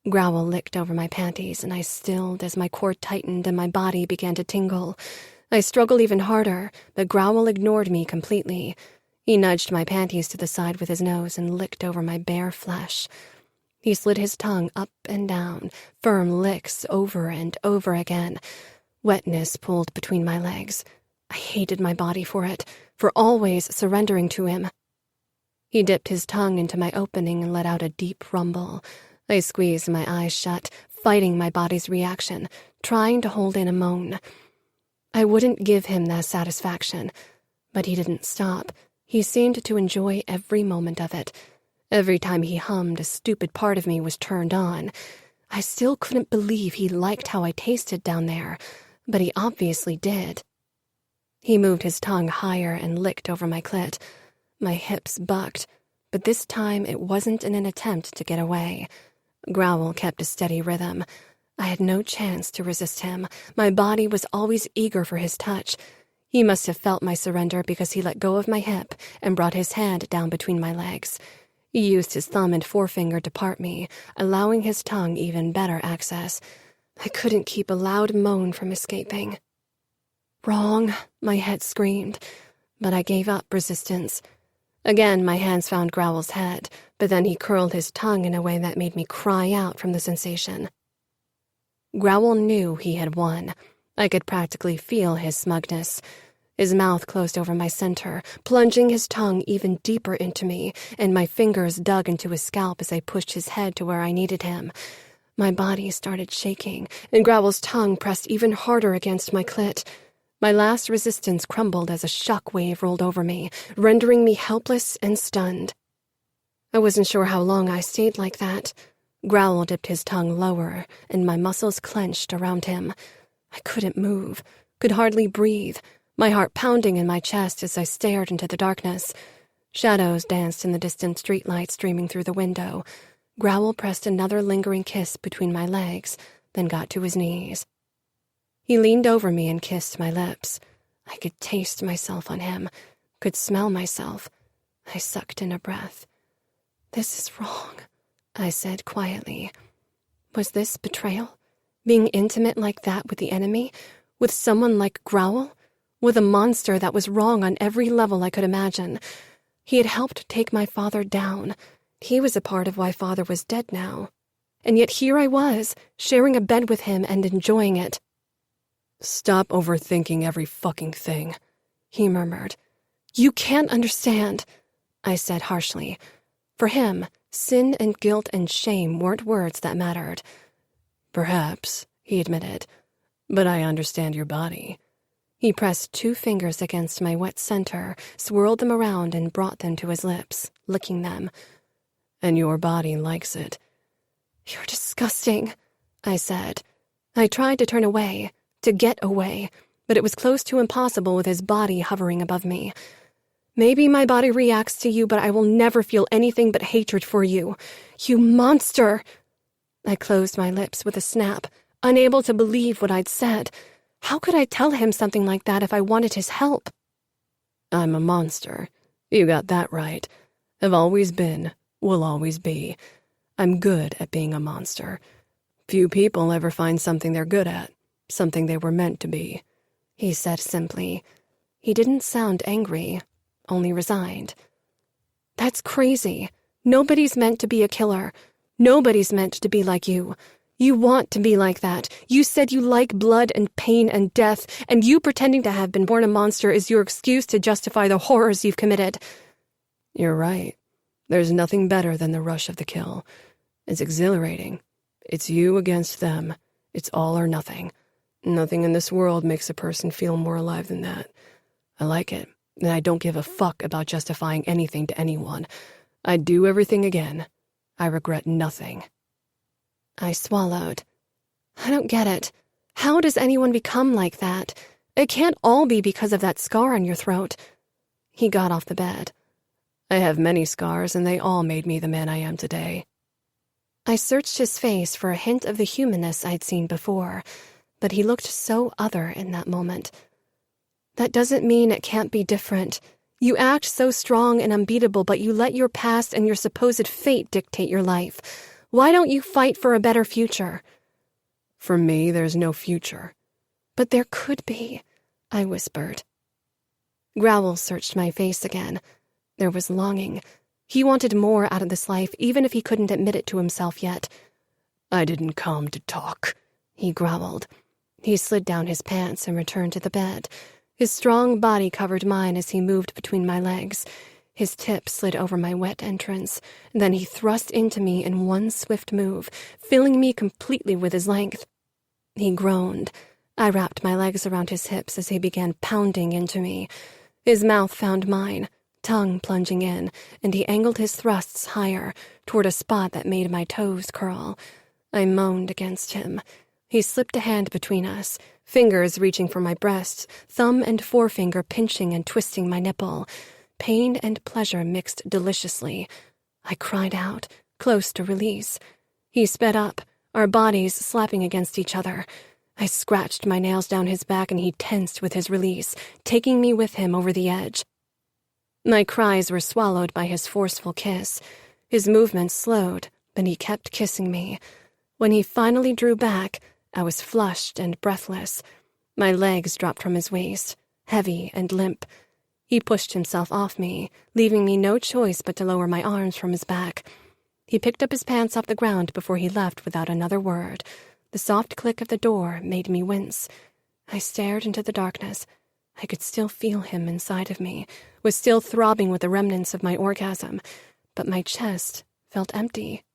Growl licked over my panties, and I stilled as my cord tightened and my body began to tingle. I struggled even harder, but Growl ignored me completely. He nudged my panties to the side with his nose and licked over my bare flesh. He slid his tongue up and down, firm licks over and over again. Wetness pulled between my legs. I hated my body for it, for always surrendering to him. He dipped his tongue into my opening and let out a deep rumble. I squeezed my eyes shut, fighting my body's reaction, trying to hold in a moan. I wouldn't give him that satisfaction, but he didn't stop. He seemed to enjoy every moment of it. Every time he hummed, a stupid part of me was turned on. I still couldn't believe he liked how I tasted down there, but he obviously did. He moved his tongue higher and licked over my clit. My hips bucked, but this time it wasn't in an attempt to get away. Growl kept a steady rhythm. I had no chance to resist him. My body was always eager for his touch. He must have felt my surrender because he let go of my hip and brought his hand down between my legs. He used his thumb and forefinger to part me, allowing his tongue even better access. I couldn't keep a loud moan from escaping. Wrong, my head screamed, but I gave up resistance. Again, my hands found Growl's head, but then he curled his tongue in a way that made me cry out from the sensation. Growl knew he had won. I could practically feel his smugness. His mouth closed over my center, plunging his tongue even deeper into me, and my fingers dug into his scalp as I pushed his head to where I needed him. My body started shaking, and Growl's tongue pressed even harder against my clit. My last resistance crumbled as a shock wave rolled over me, rendering me helpless and stunned. I wasn't sure how long I stayed like that. Growl dipped his tongue lower, and my muscles clenched around him. I couldn't move, could hardly breathe, my heart pounding in my chest as I stared into the darkness. Shadows danced in the distant streetlight streaming through the window. Growl pressed another lingering kiss between my legs, then got to his knees. He leaned over me and kissed my lips. I could taste myself on him, could smell myself. I sucked in a breath. "This is wrong," I said quietly. Was this betrayal? Being intimate like that with the enemy? With someone like Growl? With a monster that was wrong on every level I could imagine? He had helped take my father down. He was a part of why Father was dead now. And yet here I was, sharing a bed with him and enjoying it. "Stop overthinking every fucking thing," he murmured. "You can't understand," I said harshly. For him, sin and guilt and shame weren't words that mattered. "Perhaps," he admitted, "but I understand your body." He pressed 2 fingers against my wet center, swirled them around, and brought them to his lips, licking them. "And your body likes it." "You're disgusting," I said. I tried to turn away, to get away, but it was close to impossible with his body hovering above me. "Maybe my body reacts to you, but I will never feel anything but hatred for you. You monster!" I closed my lips with a snap, unable to believe what I'd said. How could I tell him something like that if I wanted his help? "I'm a monster. You got that right. Have always been, will always be. I'm good at being a monster. Few people ever find something they're good at, something they were meant to be," he said simply. He didn't sound angry, only resigned. "That's crazy. Nobody's meant to be a killer. Nobody's meant to be like you. You want to be like that. You said you like blood and pain and death, and you pretending to have been born a monster is your excuse to justify the horrors you've committed." "You're right. There's nothing better than the rush of the kill. It's exhilarating. It's you against them. It's all or nothing. Nothing in this world makes a person feel more alive than that. I like it, and I don't give a fuck about justifying anything to anyone. I'd do everything again. I regret nothing." I swallowed. I don't get it. How does anyone become like that? It can't all be because of that scar on your throat. He got off the bed. "I have many scars, and they all made me the man I am today." I searched his face for a hint of the humanness I'd seen before, but he looked so other in that moment. "That doesn't mean it can't be different. You act so strong and unbeatable, but you let your past and your supposed fate dictate your life. Why don't you fight for a better future?" "For me, there's no future." "But there could be," I whispered. Growl searched my face again. There was longing. He wanted more out of this life, even if he couldn't admit it to himself yet. "I didn't come to talk," he growled. He slid down his pants and returned to the bed. His strong body covered mine as he moved between my legs. His tip slid over my wet entrance, and then he thrust into me in one swift move, filling me completely with his length. He groaned. I wrapped my legs around his hips as he began pounding into me. His mouth found mine, tongue plunging in, and he angled his thrusts higher, toward a spot that made my toes curl. I moaned against him. He slipped a hand between us, fingers reaching for my breasts, thumb and forefinger pinching and twisting my nipple. Pain and pleasure mixed deliciously. I cried out, close to release. He sped up, our bodies slapping against each other. I scratched my nails down his back and he tensed with his release, taking me with him over the edge. My cries were swallowed by his forceful kiss. His movements slowed, but he kept kissing me. When he finally drew back, I was flushed and breathless. My legs dropped from his waist, heavy and limp. He pushed himself off me, leaving me no choice but to lower my arms from his back. He picked up his pants off the ground before he left without another word. The soft click of the door made me wince. I stared into the darkness. I could still feel him inside of me, was still throbbing with the remnants of my orgasm, but my chest felt empty.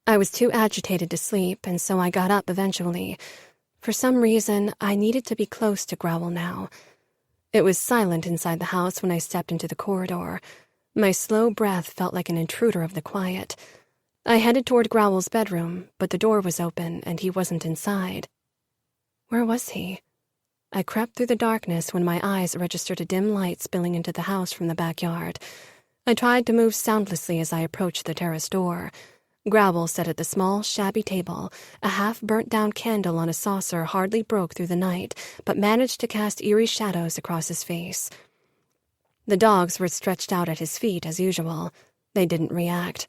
I was too agitated to sleep, and so I got up eventually. For some reason, I needed to be close to Growl now. It was silent inside the house when I stepped into the corridor. My slow breath felt like an intruder of the quiet. I headed toward Growl's bedroom, but the door was open and he wasn't inside. Where was he? I crept through the darkness when my eyes registered a dim light spilling into the house from the backyard. I tried to move soundlessly as I approached the terrace door. Growl sat at the small, shabby table. A half-burnt-down candle on a saucer hardly broke through the night, but managed to cast eerie shadows across his face. The dogs were stretched out at his feet as usual. They didn't react.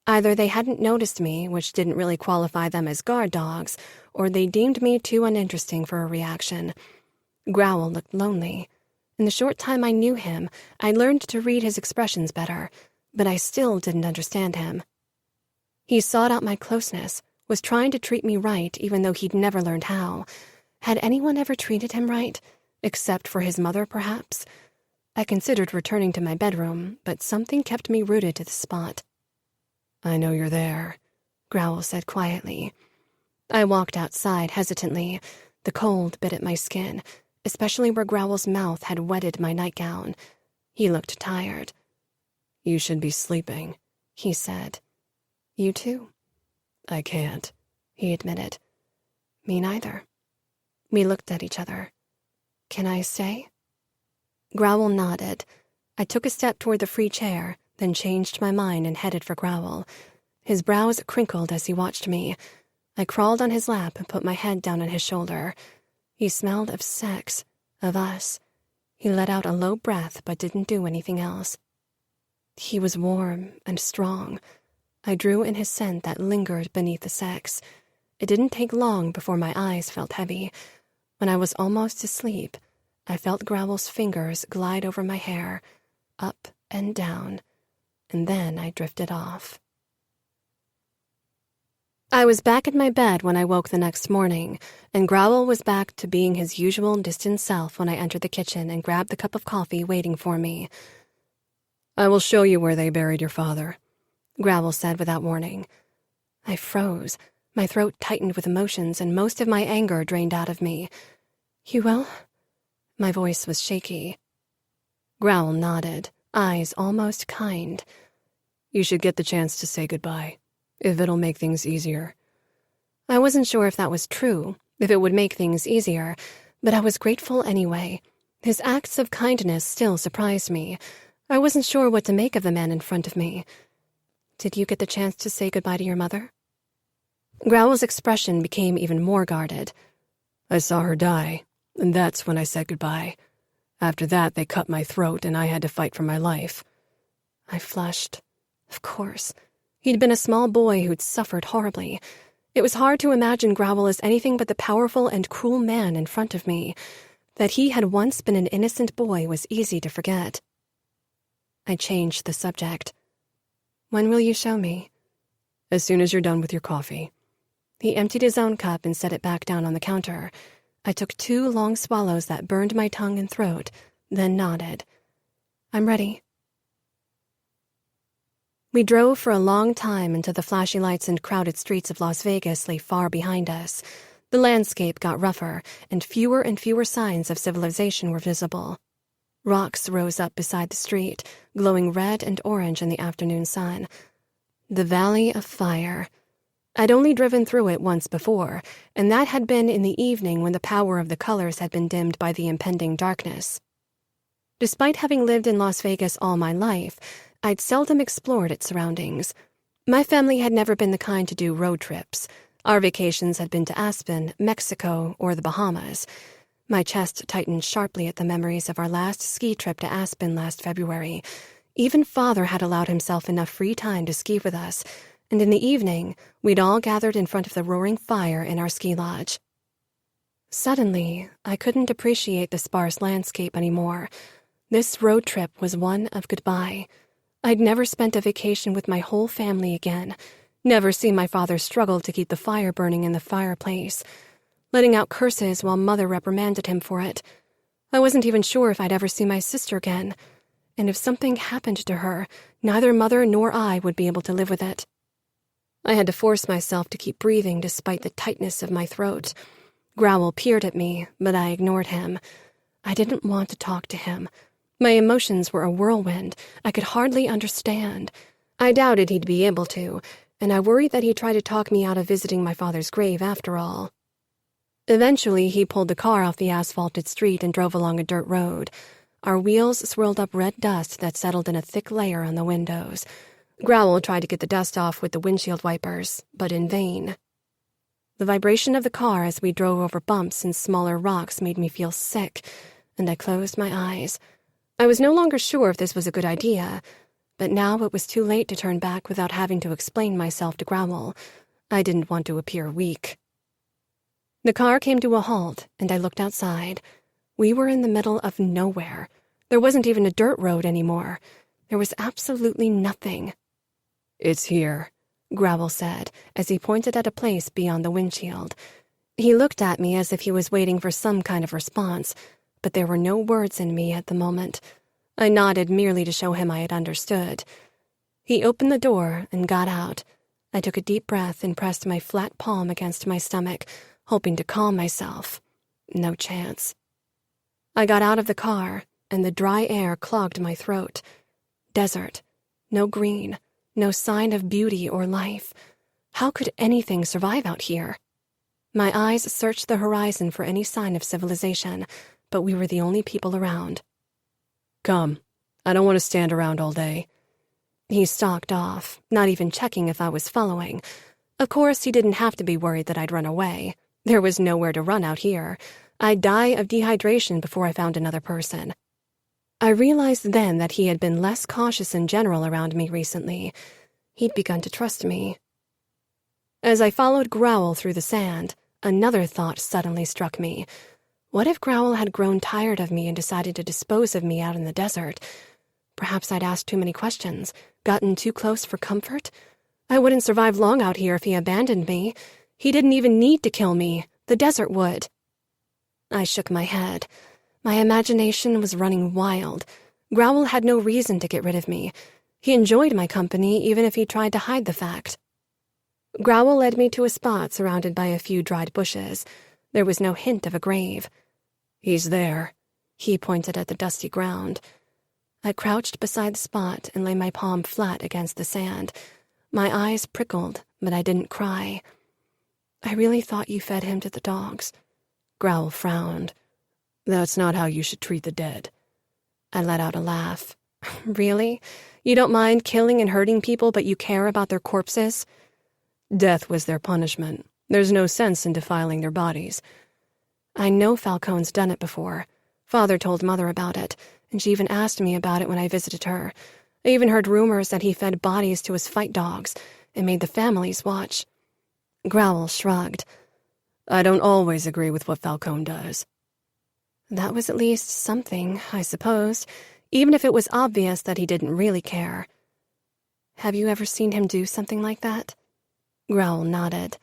Either they hadn't noticed me, which didn't really qualify them as guard dogs, or they deemed me too uninteresting for a reaction. Growl looked lonely. In the short time I knew him, I learned to read his expressions better, but I still didn't understand him. He sought out my closeness, was trying to treat me right even though he'd never learned how. Had anyone ever treated him right? Except for his mother, perhaps? I considered returning to my bedroom, but something kept me rooted to the spot. I know you're there, Growl said quietly. I walked outside hesitantly. The cold bit at my skin, especially where Growl's mouth had wetted my nightgown. He looked tired. You should be sleeping, he said. You too? I can't, he admitted. Me neither. We looked at each other. Can I stay? Growl nodded. I took a step toward the free chair, then changed my mind and headed for Growl. His brows crinkled as he watched me. I crawled on his lap and put my head down on his shoulder. He smelled of sex, of us. He let out a low breath but didn't do anything else. He was warm and strong. I drew in his scent that lingered beneath the sex. It didn't take long before my eyes felt heavy. When I was almost asleep, I felt Growl's fingers glide over my hair, up and down, and then I drifted off. I was back in my bed when I woke the next morning, and Growl was back to being his usual distant self when I entered the kitchen and grabbed the cup of coffee waiting for me. I will show you where they buried your father, Growl said without warning. I froze. My throat tightened with emotions, and most of my anger drained out of me. You will? My voice was shaky. Growl nodded, eyes almost kind. You should get the chance to say goodbye, if it'll make things easier. I wasn't sure if that was true, if it would make things easier, but I was grateful anyway. His acts of kindness still surprised me. I wasn't sure what to make of the man in front of me. Did you get the chance to say goodbye to your mother? Growl's expression became even more guarded. I saw her die, and that's when I said goodbye. After that, they cut my throat, and I had to fight for my life. I flushed. Of course. He'd been a small boy who'd suffered horribly. It was hard to imagine Growl as anything but the powerful and cruel man in front of me. That he had once been an innocent boy was easy to forget. I changed the subject. When will you show me? As soon as you're done with your coffee. He emptied his own cup and set it back down on the counter. I took 2 long swallows that burned my tongue and throat, then nodded. I'm ready. We drove for a long time until the flashy lights and crowded streets of Las Vegas lay far behind us. The landscape got rougher, and fewer signs of civilization were visible. Rocks rose up beside the street, glowing red and orange in the afternoon sun. The Valley of Fire. I'd only driven through it once before, and that had been in the evening when the power of the colors had been dimmed by the impending darkness. Despite having lived in Las Vegas all my life, I'd seldom explored its surroundings. My family had never been the kind to do road trips. Our vacations had been to Aspen, Mexico, or the Bahamas. My chest tightened sharply at the memories of our last ski trip to Aspen last February. Even Father had allowed himself enough free time to ski with us, and in the evening, we'd all gathered in front of the roaring fire in our ski lodge. Suddenly, I couldn't appreciate the sparse landscape anymore. This road trip was one of goodbye. I'd never spent a vacation with my whole family again, never seen my father struggle to keep the fire burning in the fireplace, letting out curses while Mother reprimanded him for it. I wasn't even sure if I'd ever see my sister again, and if something happened to her, neither Mother nor I would be able to live with it. I had to force myself to keep breathing despite the tightness of my throat. Growl peered at me, but I ignored him. I didn't want to talk to him. My emotions were a whirlwind. I could hardly understand. I doubted he'd be able to, and I worried that he'd try to talk me out of visiting my father's grave after all. Eventually, he pulled the car off the asphalted street and drove along a dirt road. Our wheels swirled up red dust that settled in a thick layer on the windows. Growl tried to get the dust off with the windshield wipers, but in vain. The vibration of the car as we drove over bumps and smaller rocks made me feel sick, and I closed my eyes. I was no longer sure if this was a good idea, but now it was too late to turn back without having to explain myself to Growl. I didn't want to appear weak. The car came to a halt, and I looked outside. We were in the middle of nowhere. There wasn't even a dirt road anymore. There was absolutely nothing. "It's here," Growl said, as he pointed at a place beyond the windshield. He looked at me as if he was waiting for some kind of response, but there were no words in me at the moment. I nodded merely to show him I had understood. He opened the door and got out. I took a deep breath and pressed my flat palm against my stomach, hoping to calm myself. No chance. I got out of the car, and the dry air clogged my throat. Desert. No green. No sign of beauty or life. How could anything survive out here? My eyes searched the horizon for any sign of civilization, but we were the only people around. "Come. I don't want to stand around all day." He stalked off, not even checking if I was following. Of course, he didn't have to be worried that I'd run away. There was nowhere to run out here. I'd die of dehydration before I found another person. I realized then that he had been less cautious in general around me recently. He'd begun to trust me. As I followed Growl through the sand, another thought suddenly struck me. What if Growl had grown tired of me and decided to dispose of me out in the desert? Perhaps I'd asked too many questions, gotten too close for comfort? I wouldn't survive long out here if he abandoned me. He didn't even need to kill me. The desert would. I shook my head. My imagination was running wild. Growl had no reason to get rid of me. He enjoyed my company, even if he tried to hide the fact. Growl led me to a spot surrounded by a few dried bushes. There was no hint of a grave. "He's there." He pointed at the dusty ground. I crouched beside the spot and lay my palm flat against the sand. My eyes prickled, but I didn't cry. I really thought you fed him to the dogs. Growl frowned. "That's not how you should treat the dead." I let out a laugh. Really? You don't mind killing and hurting people, but you care about their corpses? Death was their punishment. There's no sense in defiling their bodies. I know Falcone's done it before. Father told Mother about it, and she even asked me about it when I visited her. I even heard rumors that he fed bodies to his fight dogs and made the families watch. Growl shrugged. "I don't always agree with what Falcone does." That was at least something, I suppose, even if it was obvious that he didn't really care. Have you ever seen him do something like that? Growl nodded.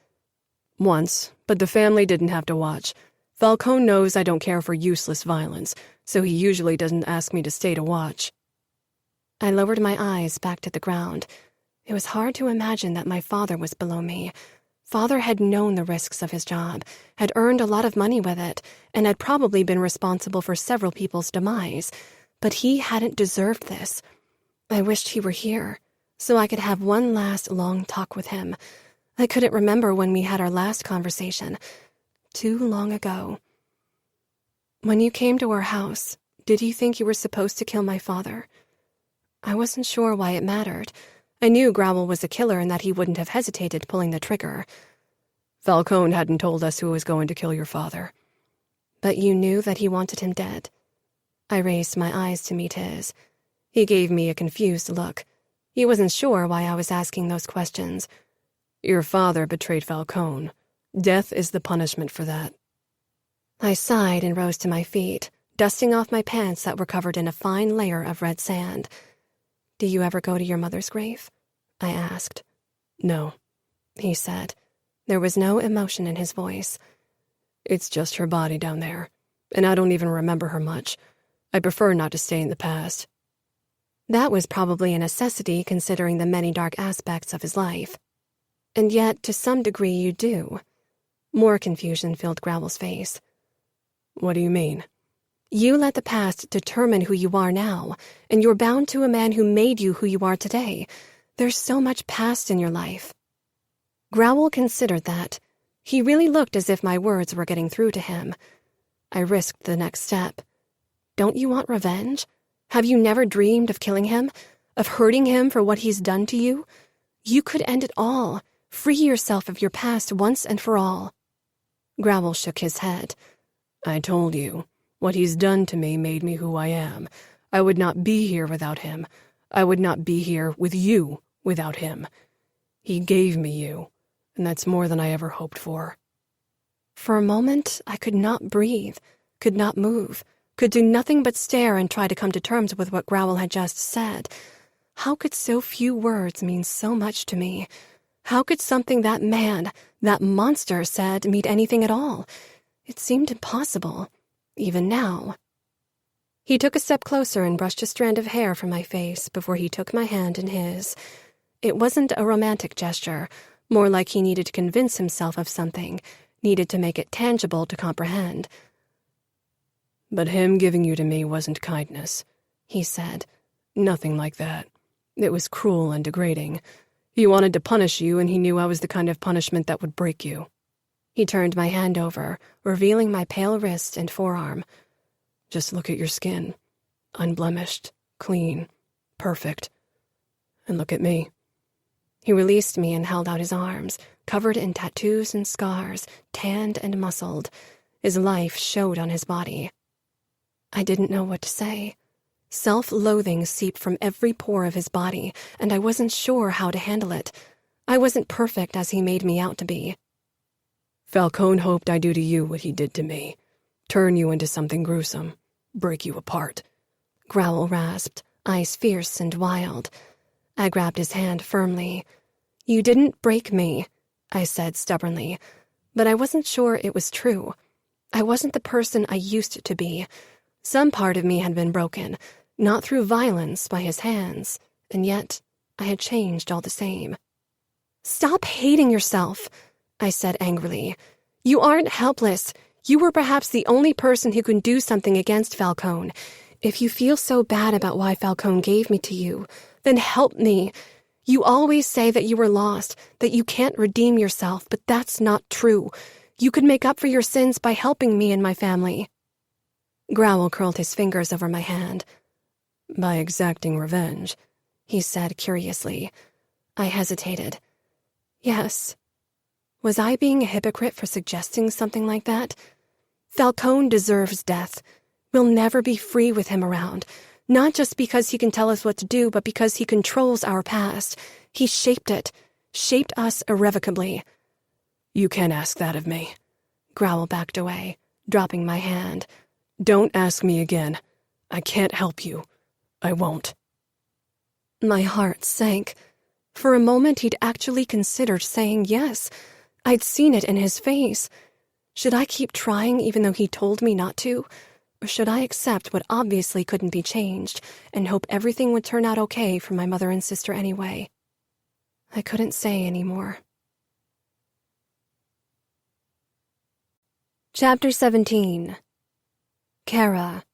"Once, but the family didn't have to watch. Falcone knows I don't care for useless violence, so he usually doesn't ask me to stay to watch." I lowered my eyes back to the ground. It was hard to imagine that my father was below me. Father had known the risks of his job, had earned a lot of money with it, and had probably been responsible for several people's demise. But he hadn't deserved this. I wished he were here, so I could have one last long talk with him. I couldn't remember when we had our last conversation. Too long ago. When you came to our house, did you think you were supposed to kill my father? I wasn't sure why it mattered. I knew Growl was a killer and that he wouldn't have hesitated pulling the trigger. Falcone hadn't told us who was going to kill your father. But you knew that he wanted him dead. I raised my eyes to meet his. He gave me a confused look. He wasn't sure why I was asking those questions. Your father betrayed Falcone. Death is the punishment for that. I sighed and rose to my feet, dusting off my pants that were covered in a fine layer of red sand. Do you ever go to your mother's grave? I asked. No, he said. There was no emotion in his voice. It's just her body down there, and I don't even remember her much. I prefer not to stay in the past. That was probably a necessity considering the many dark aspects of his life. And yet, to some degree, you do. More confusion filled Growl's face. What do you mean? You let the past determine who you are now, and you're bound to a man who made you who you are today. There's so much past in your life. Growl considered that. He really looked as if my words were getting through to him. I risked the next step. Don't you want revenge? Have you never dreamed of killing him? Of hurting him for what he's done to you? You could end it all. Free yourself of your past once and for all. Growl shook his head. I told you. What he's done to me made me who I am. I would not be here without him. I would not be here with you without him. He gave me you, and that's more than I ever hoped for. For a moment, I could not breathe, could not move, could do nothing but stare and try to come to terms with what Growl had just said. How could so few words mean so much to me? How could something that man, that monster said mean anything at all? It seemed impossible. Even now. He took a step closer and brushed a strand of hair from my face before he took my hand in his. It wasn't a romantic gesture, more like he needed to convince himself of something, needed to make it tangible to comprehend. But him giving you to me wasn't kindness, he said. Nothing like that. It was cruel and degrading. He wanted to punish you, and he knew I was the kind of punishment that would break you. He turned my hand over, revealing my pale wrist and forearm. Just look at your skin. Unblemished, clean, perfect. And look at me. He released me and held out his arms, covered in tattoos and scars, tanned and muscled. His life showed on his body. I didn't know what to say. Self-loathing seeped from every pore of his body, and I wasn't sure how to handle it. I wasn't perfect as he made me out to be. Falcone hoped I'd do to you what he did to me. Turn you into something gruesome. Break you apart. Growl rasped, eyes fierce and wild. I grabbed his hand firmly. You didn't break me, I said stubbornly, but I wasn't sure it was true. I wasn't the person I used to be. Some part of me had been broken, not through violence by his hands, and yet I had changed all the same. Stop hating yourself, I said angrily. You aren't helpless. You were perhaps the only person who can do something against Falcone. If you feel so bad about why Falcone gave me to you, then help me. You always say that you were lost, that you can't redeem yourself, but that's not true. You could make up for your sins by helping me and my family. Growl curled his fingers over my hand. By exacting revenge, he said curiously. I hesitated. Yes. Was I being a hypocrite for suggesting something like that? Falcone deserves death. We'll never be free with him around, not just because he can tell us what to do, but because he controls our past. He shaped it, shaped us irrevocably. You can't ask that of me. Growl backed away, dropping my hand. Don't ask me again. I can't help you. I won't. My heart sank. For a moment, he'd actually considered saying yes. I'd seen it in his face. Should I keep trying even though he told me not to? Or should I accept what obviously couldn't be changed and hope everything would turn out okay for my mother and sister anyway? I couldn't say anymore. Chapter 17. Cora.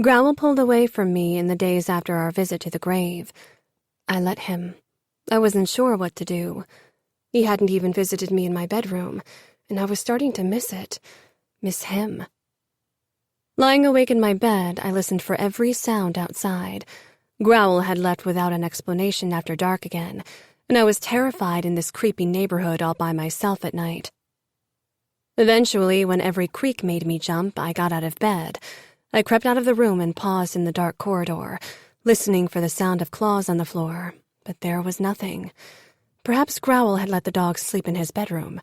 Growl pulled away from me in the days after our visit to the grave. I let him. I wasn't sure what to do. He hadn't even visited me in my bedroom, and I was starting to miss it. Miss him. Lying awake in my bed, I listened for every sound outside. Growl had left without an explanation after dark again, and I was terrified in this creepy neighborhood all by myself at night. Eventually, when every creak made me jump, I got out of bed. I crept out of the room and paused in the dark corridor, listening for the sound of claws on the floor, but there was nothing. Perhaps Growl had let the dog sleep in his bedroom.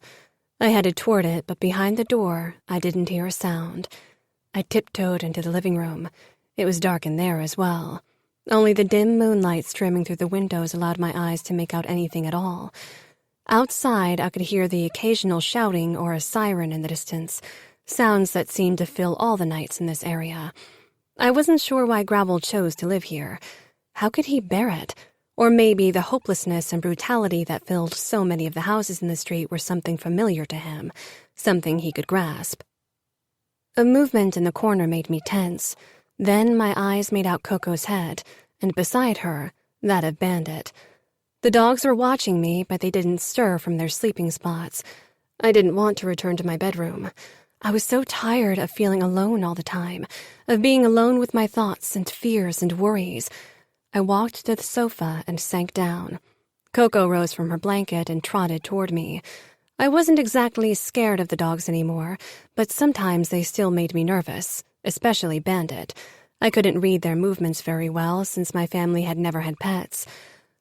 I headed toward it, but behind the door, I didn't hear a sound. I tiptoed into the living room. It was dark in there as well. Only the dim moonlight streaming through the windows allowed my eyes to make out anything at all. Outside, I could hear the occasional shouting or a siren in the distance, sounds that seemed to fill all the nights in this area. I wasn't sure why Growl chose to live here. How could he bear it? Or maybe the hopelessness and brutality that filled so many of the houses in the street were something familiar to him, something he could grasp. A movement in the corner made me tense. Then my eyes made out Coco's head, and beside her, that of Bandit. The dogs were watching me, but they didn't stir from their sleeping spots. I didn't want to return to my bedroom. I was so tired of feeling alone all the time, of being alone with my thoughts and fears and worries. I walked to the sofa and sank down. Coco rose from her blanket and trotted toward me. I wasn't exactly scared of the dogs anymore, but sometimes they still made me nervous, especially Bandit. I couldn't read their movements very well since my family had never had pets.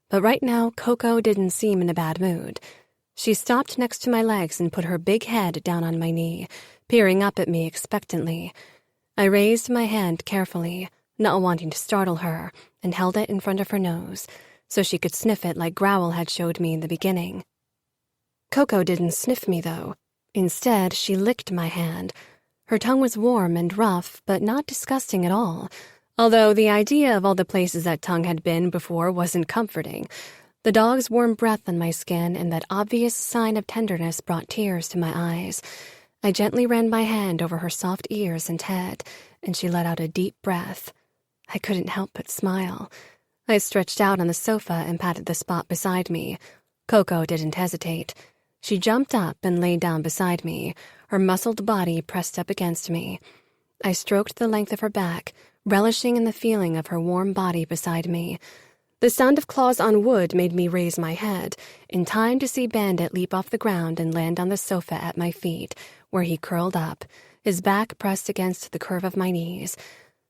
But right now, Coco didn't seem in a bad mood. She stopped next to my legs and put her big head down on my knee, peering up at me expectantly. I raised my hand carefully, not wanting to startle her, and held it in front of her nose, so she could sniff it like Growl had showed me in the beginning. Coco didn't sniff me, though. Instead, she licked my hand. Her tongue was warm and rough, but not disgusting at all, although the idea of all the places that tongue had been before wasn't comforting. The dog's warm breath on my skin and that obvious sign of tenderness brought tears to my eyes. I gently ran my hand over her soft ears and head, and she let out a deep breath. I couldn't help but smile. I stretched out on the sofa and patted the spot beside me. Coco didn't hesitate. She jumped up and lay down beside me, her muscled body pressed up against me. I stroked the length of her back, relishing in the feeling of her warm body beside me. The sound of claws on wood made me raise my head, in time to see Bandit leap off the ground and land on the sofa at my feet, where he curled up, his back pressed against the curve of my knees.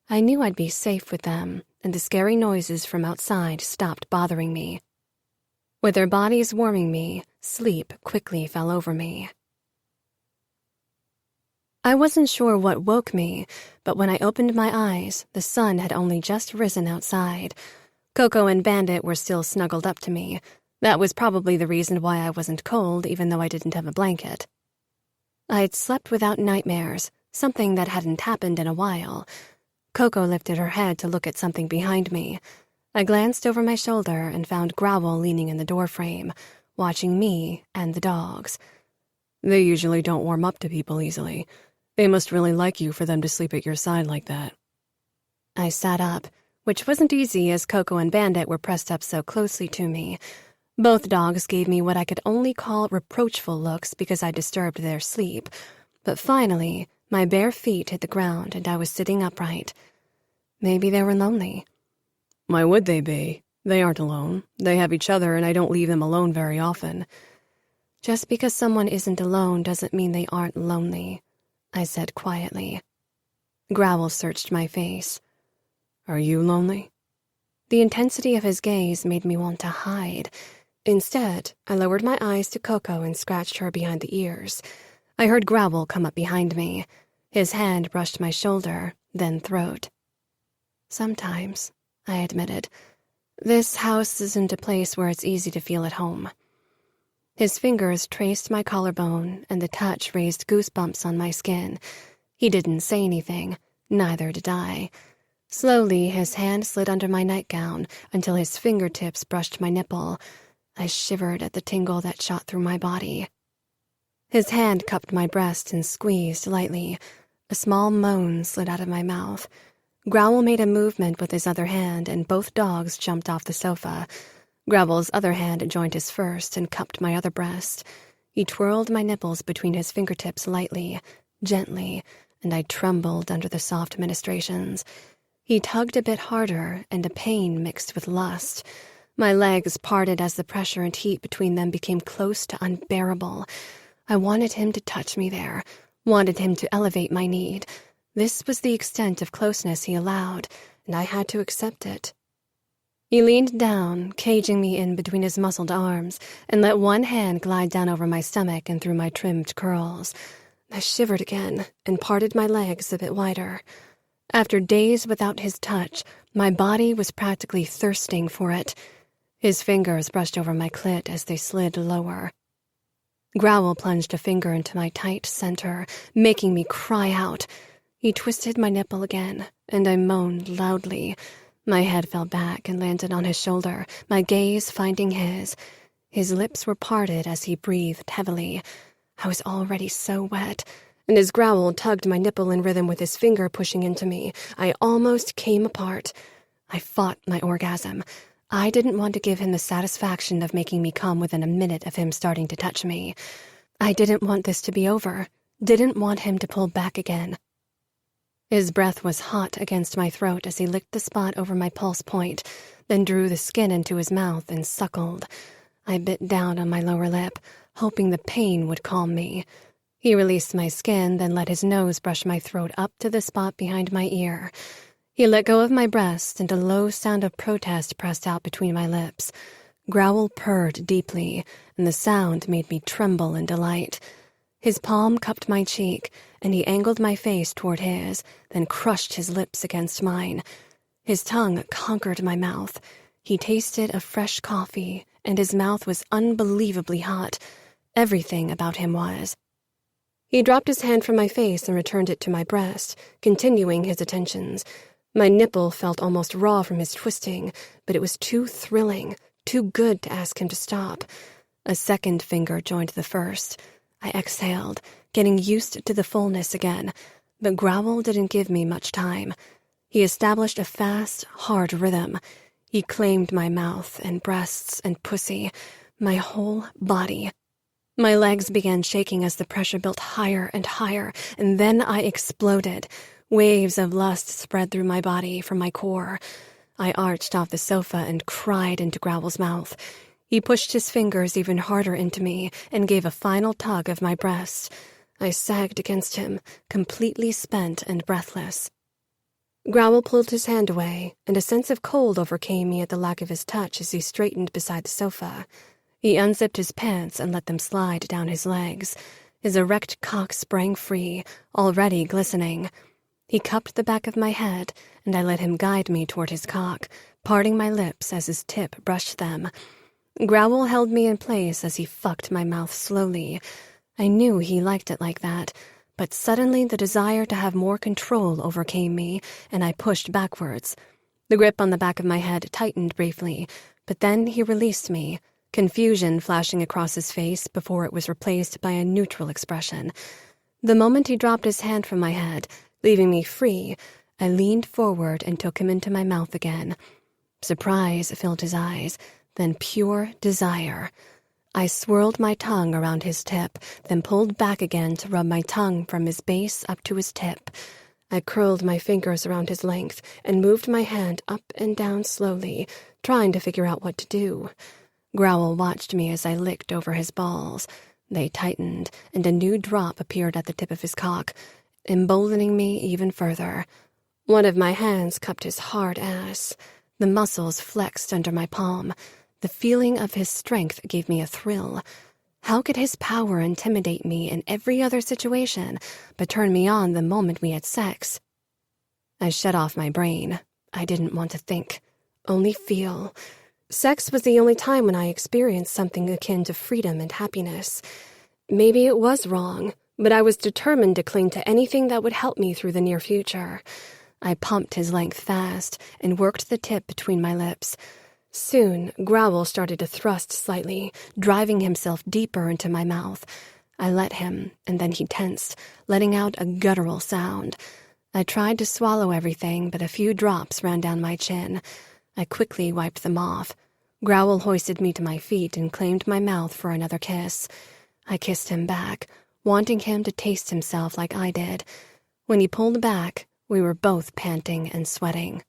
I knew I'd be safe with them, and the scary noises from outside stopped bothering me. With their bodies warming me, sleep quickly fell over me. I wasn't sure what woke me, but when I opened my eyes, the sun had only just risen outside. Coco and Bandit were still snuggled up to me. That was probably the reason why I wasn't cold, even though I didn't have a blanket. I'd slept without nightmares, something that hadn't happened in a while. Coco lifted her head to look at something behind me. I glanced over my shoulder and found Growl leaning in the doorframe, watching me and the dogs. They usually don't warm up to people easily. They must really like you for them to sleep at your side like that. I sat up, which wasn't easy as Coco and Bandit were pressed up so closely to me. Both dogs gave me what I could only call reproachful looks because I disturbed their sleep. But finally, my bare feet hit the ground and I was sitting upright. Maybe they were lonely. Why would they be? They aren't alone. They have each other, and I don't leave them alone very often. Just because someone isn't alone doesn't mean they aren't lonely, I said quietly. Growl searched my face. Are you lonely? The intensity of his gaze made me want to hide. Instead, I lowered my eyes to Coco and scratched her behind the ears. I heard Growl come up behind me. His hand brushed my shoulder, then throat. Sometimes, I admitted. This house isn't a place where it's easy to feel at home. His fingers traced my collarbone, and the touch raised goosebumps on my skin. He didn't say anything, neither did I. Slowly, his hand slid under my nightgown until his fingertips brushed my nipple. I shivered at the tingle that shot through my body. His hand cupped my breast and squeezed lightly. A small moan slid out of my mouth. Growl made a movement with his other hand, and both dogs jumped off the sofa. Growl's other hand joined his first and cupped my other breast. He twirled my nipples between his fingertips lightly, gently, and I trembled under the soft ministrations. He tugged a bit harder, and a pain mixed with lust. My legs parted as the pressure and heat between them became close to unbearable. I wanted him to touch me there, wanted him to elevate my need. This was the extent of closeness he allowed, and I had to accept it. He leaned down, caging me in between his muscled arms, and let one hand glide down over my stomach and through my trimmed curls. I shivered again and parted my legs a bit wider. After days without his touch, my body was practically thirsting for it. His fingers brushed over my clit as they slid lower. Growl plunged a finger into my tight center, making me cry out. He twisted my nipple again, and I moaned loudly. My head fell back and landed on his shoulder, my gaze finding his. His lips were parted as he breathed heavily. I was already so wet, and as Growl tugged my nipple in rhythm with his finger pushing into me, I almost came apart. I fought my orgasm. I didn't want to give him the satisfaction of making me come within a minute of him starting to touch me. I didn't want this to be over, didn't want him to pull back again. His breath was hot against my throat as he licked the spot over my pulse point, then drew the skin into his mouth and suckled. I bit down on my lower lip, hoping the pain would calm me. He released my skin, then let his nose brush my throat up to the spot behind my ear. He let go of my breast, and a low sound of protest pressed out between my lips. Growl purred deeply, and the sound made me tremble in delight. His palm cupped my cheek, and he angled my face toward his, then crushed his lips against mine. His tongue conquered my mouth. He tasted of fresh coffee, and his mouth was unbelievably hot. Everything about him was. He dropped his hand from my face and returned it to my breast, continuing his attentions. My nipple felt almost raw from his twisting, but it was too thrilling, too good to ask him to stop. A second finger joined the first. I exhaled, getting used to the fullness again, but Growl didn't give me much time. He established a fast, hard rhythm. He claimed my mouth and breasts and pussy, my whole body. My legs began shaking as the pressure built higher and higher, and then I exploded. Waves of lust spread through my body from my core. I arched off the sofa and cried into Growl's mouth. He pushed his fingers even harder into me and gave a final tug of my breast. I sagged against him, completely spent and breathless. Growl pulled his hand away, and a sense of cold overcame me at the lack of his touch as he straightened beside the sofa. He unzipped his pants and let them slide down his legs. His erect cock sprang free, already glistening. He cupped the back of my head, and I let him guide me toward his cock, parting my lips as his tip brushed them. Growl held me in place as he fucked my mouth slowly. I knew he liked it like that, but suddenly the desire to have more control overcame me, and I pushed backwards. The grip on the back of my head tightened briefly, but then he released me, confusion flashing across his face before it was replaced by a neutral expression. The moment he dropped his hand from my head, leaving me free, I leaned forward and took him into my mouth again. Surprise filled his eyes, then pure desire. I swirled my tongue around his tip, then pulled back again to rub my tongue from his base up to his tip. I curled my fingers around his length and moved my hand up and down slowly, trying to figure out what to do. Growl watched me as I licked over his balls. They tightened, and a new drop appeared at the tip of his cock, emboldening me even further. One of my hands cupped his hard ass. The muscles flexed under my palm. The feeling of his strength gave me a thrill. How could his power intimidate me in every other situation, but turn me on the moment we had sex? I shut off my brain. I didn't want to think, only feel. Sex was the only time when I experienced something akin to freedom and happiness. Maybe it was wrong, but I was determined to cling to anything that would help me through the near future. I pumped his length fast and worked the tip between my lips. Soon, Growl started to thrust slightly, driving himself deeper into my mouth. I let him, and then he tensed, letting out a guttural sound. I tried to swallow everything, but a few drops ran down my chin. I quickly wiped them off. Growl hoisted me to my feet and claimed my mouth for another kiss. I kissed him back, wanting him to taste himself like I did. When he pulled back, we were both panting and sweating.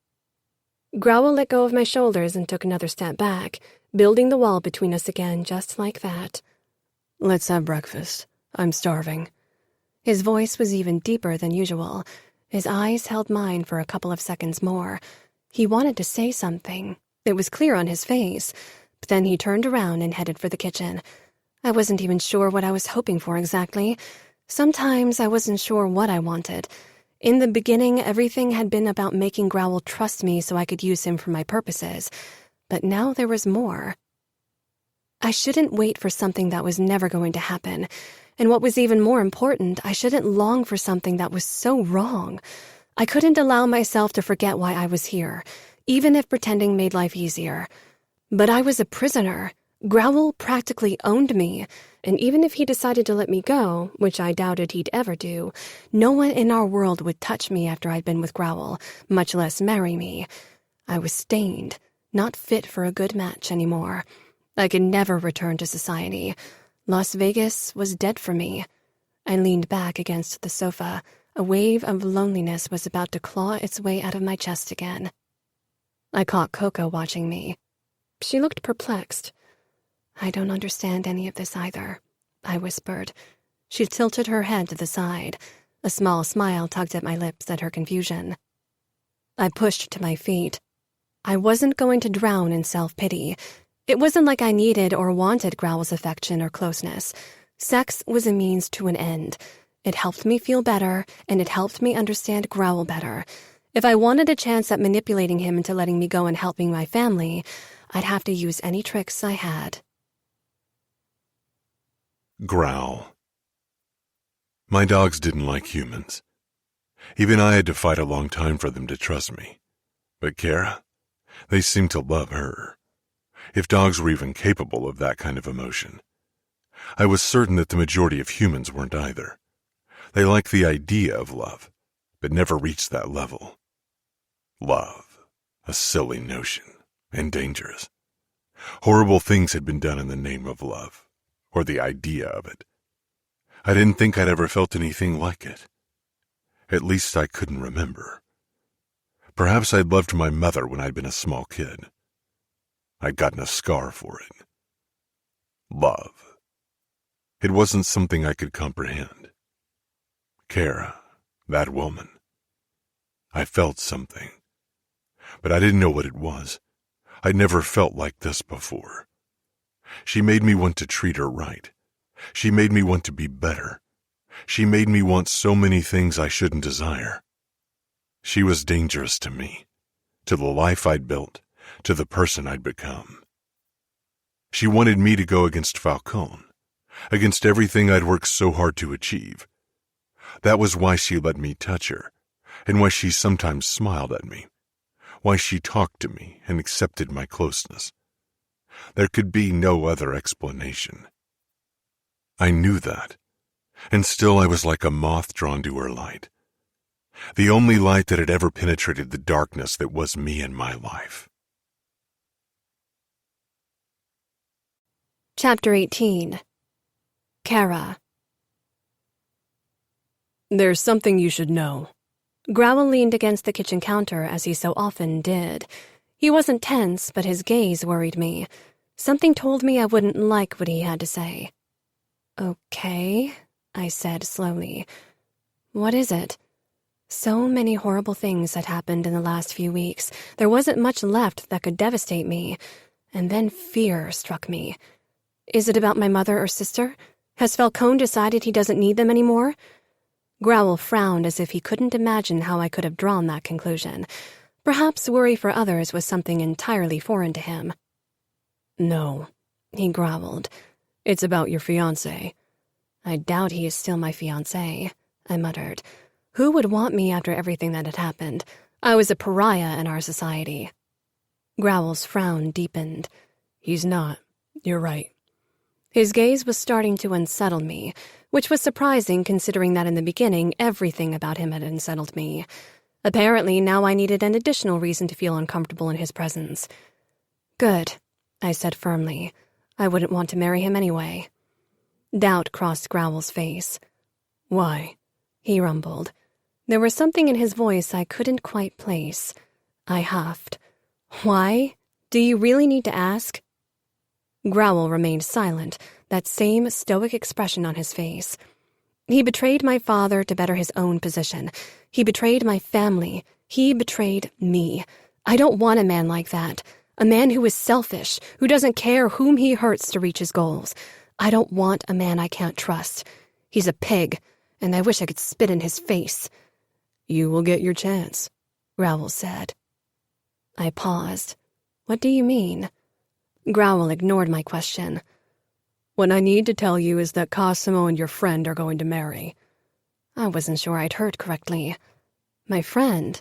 Growl let go of my shoulders and took another step back, building the wall between us again just like that. Let's have breakfast. I'm starving. His voice was even deeper than usual. His eyes held mine for a couple of seconds more. He wanted to say something. It was clear on his face, but then he turned around and headed for the kitchen. I wasn't even sure what I was hoping for exactly. Sometimes I wasn't sure what I wanted. In the beginning, everything had been about making Growl trust me so I could use him for my purposes. But now there was more. I shouldn't wait for something that was never going to happen. And what was even more important, I shouldn't long for something that was so wrong. I couldn't allow myself to forget why I was here, even if pretending made life easier. But I was a prisoner. Growl practically owned me, and even if he decided to let me go, which I doubted he'd ever do, no one in our world would touch me after I'd been with Growl, much less marry me. I was stained, not fit for a good match anymore. I could never return to society. Las Vegas was dead for me. I leaned back against the sofa. A wave of loneliness was about to claw its way out of my chest again. I caught Coco watching me. She looked perplexed. I don't understand any of this either, I whispered. She tilted her head to the side. A small smile tugged at my lips at her confusion. I pushed to my feet. I wasn't going to drown in self-pity. It wasn't like I needed or wanted Growl's affection or closeness. Sex was a means to an end. It helped me feel better, and it helped me understand Growl better. If I wanted a chance at manipulating him into letting me go and helping my family, I'd have to use any tricks I had. Growl. My dogs didn't like humans. Even I had to fight a long time for them to trust me. But Cora, they seemed to love her. If dogs were even capable of that kind of emotion. I was certain that the majority of humans weren't either. They liked the idea of love, but never reached that level. Love, a silly notion, and dangerous. Horrible things had been done in the name of love, or the idea of it. I didn't think I'd ever felt anything like it. At least I couldn't remember. Perhaps I'd loved my mother when I'd been a small kid. I'd gotten a scar for it. Love. It wasn't something I could comprehend. Cora, that woman. I felt something. But I didn't know what it was. I'd never felt like this before. She made me want to treat her right. She made me want to be better. She made me want so many things I shouldn't desire. She was dangerous to me, to the life I'd built, to the person I'd become. She wanted me to go against Falcone, against everything I'd worked so hard to achieve. That was why she let me touch her, and why she sometimes smiled at me, why she talked to me and accepted my closeness. There could be no other explanation. I knew that, and still I was like a moth drawn to her light. The only light that had ever penetrated the darkness that was me and my life. Chapter 18. Cora. There's something you should know. Growl leaned against the kitchen counter as he so often did. He wasn't tense, but his gaze worried me. Something told me I wouldn't like what he had to say. Okay, I said slowly. What is it? So many horrible things had happened in the last few weeks. There wasn't much left that could devastate me. And then fear struck me. Is it about my mother or sister? Has Falcone decided he doesn't need them anymore? Growl frowned as if he couldn't imagine how I could have drawn that conclusion. Perhaps worry for others was something entirely foreign to him. No, he growled. It's about your fiancé. I doubt he is still my fiancé, I muttered. Who would want me after everything that had happened? I was a pariah in our society. Growl's frown deepened. He's not. You're right. His gaze was starting to unsettle me, which was surprising considering that in the beginning everything about him had unsettled me. Apparently, now I needed an additional reason to feel uncomfortable in his presence. Good, I said firmly. I wouldn't want to marry him anyway. Doubt crossed Growl's face. Why? He rumbled. There was something in his voice I couldn't quite place. I huffed. Why? Do you really need to ask? Growl remained silent, that same stoic expression on his face. He betrayed my father to better his own position. He betrayed my family. He betrayed me. I don't want a man like that. A man who is selfish, who doesn't care whom he hurts to reach his goals. I don't want a man I can't trust. He's a pig, and I wish I could spit in his face. You will get your chance, Growl said. I paused. What do you mean? Growl ignored my question. What I need to tell you is that Cosimo and your friend are going to marry. I wasn't sure I'd heard correctly. My friend?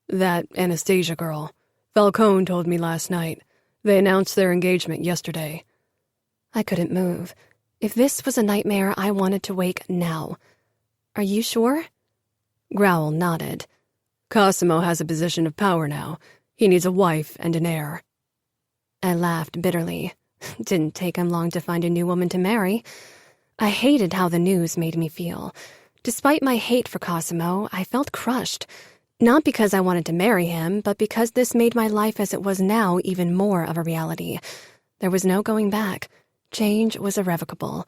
That Anastasia girl. Falcone told me last night. They announced their engagement yesterday. I couldn't move. If this was a nightmare, I wanted to wake now. Are you sure? Growl nodded. Cosimo has a position of power now. He needs a wife and an heir. I laughed bitterly. Didn't take him long to find a new woman to marry. I hated how the news made me feel. Despite my hate for Cosimo, I felt crushed. Not because I wanted to marry him, but because this made my life as it was now even more of a reality. There was no going back. Change was irrevocable.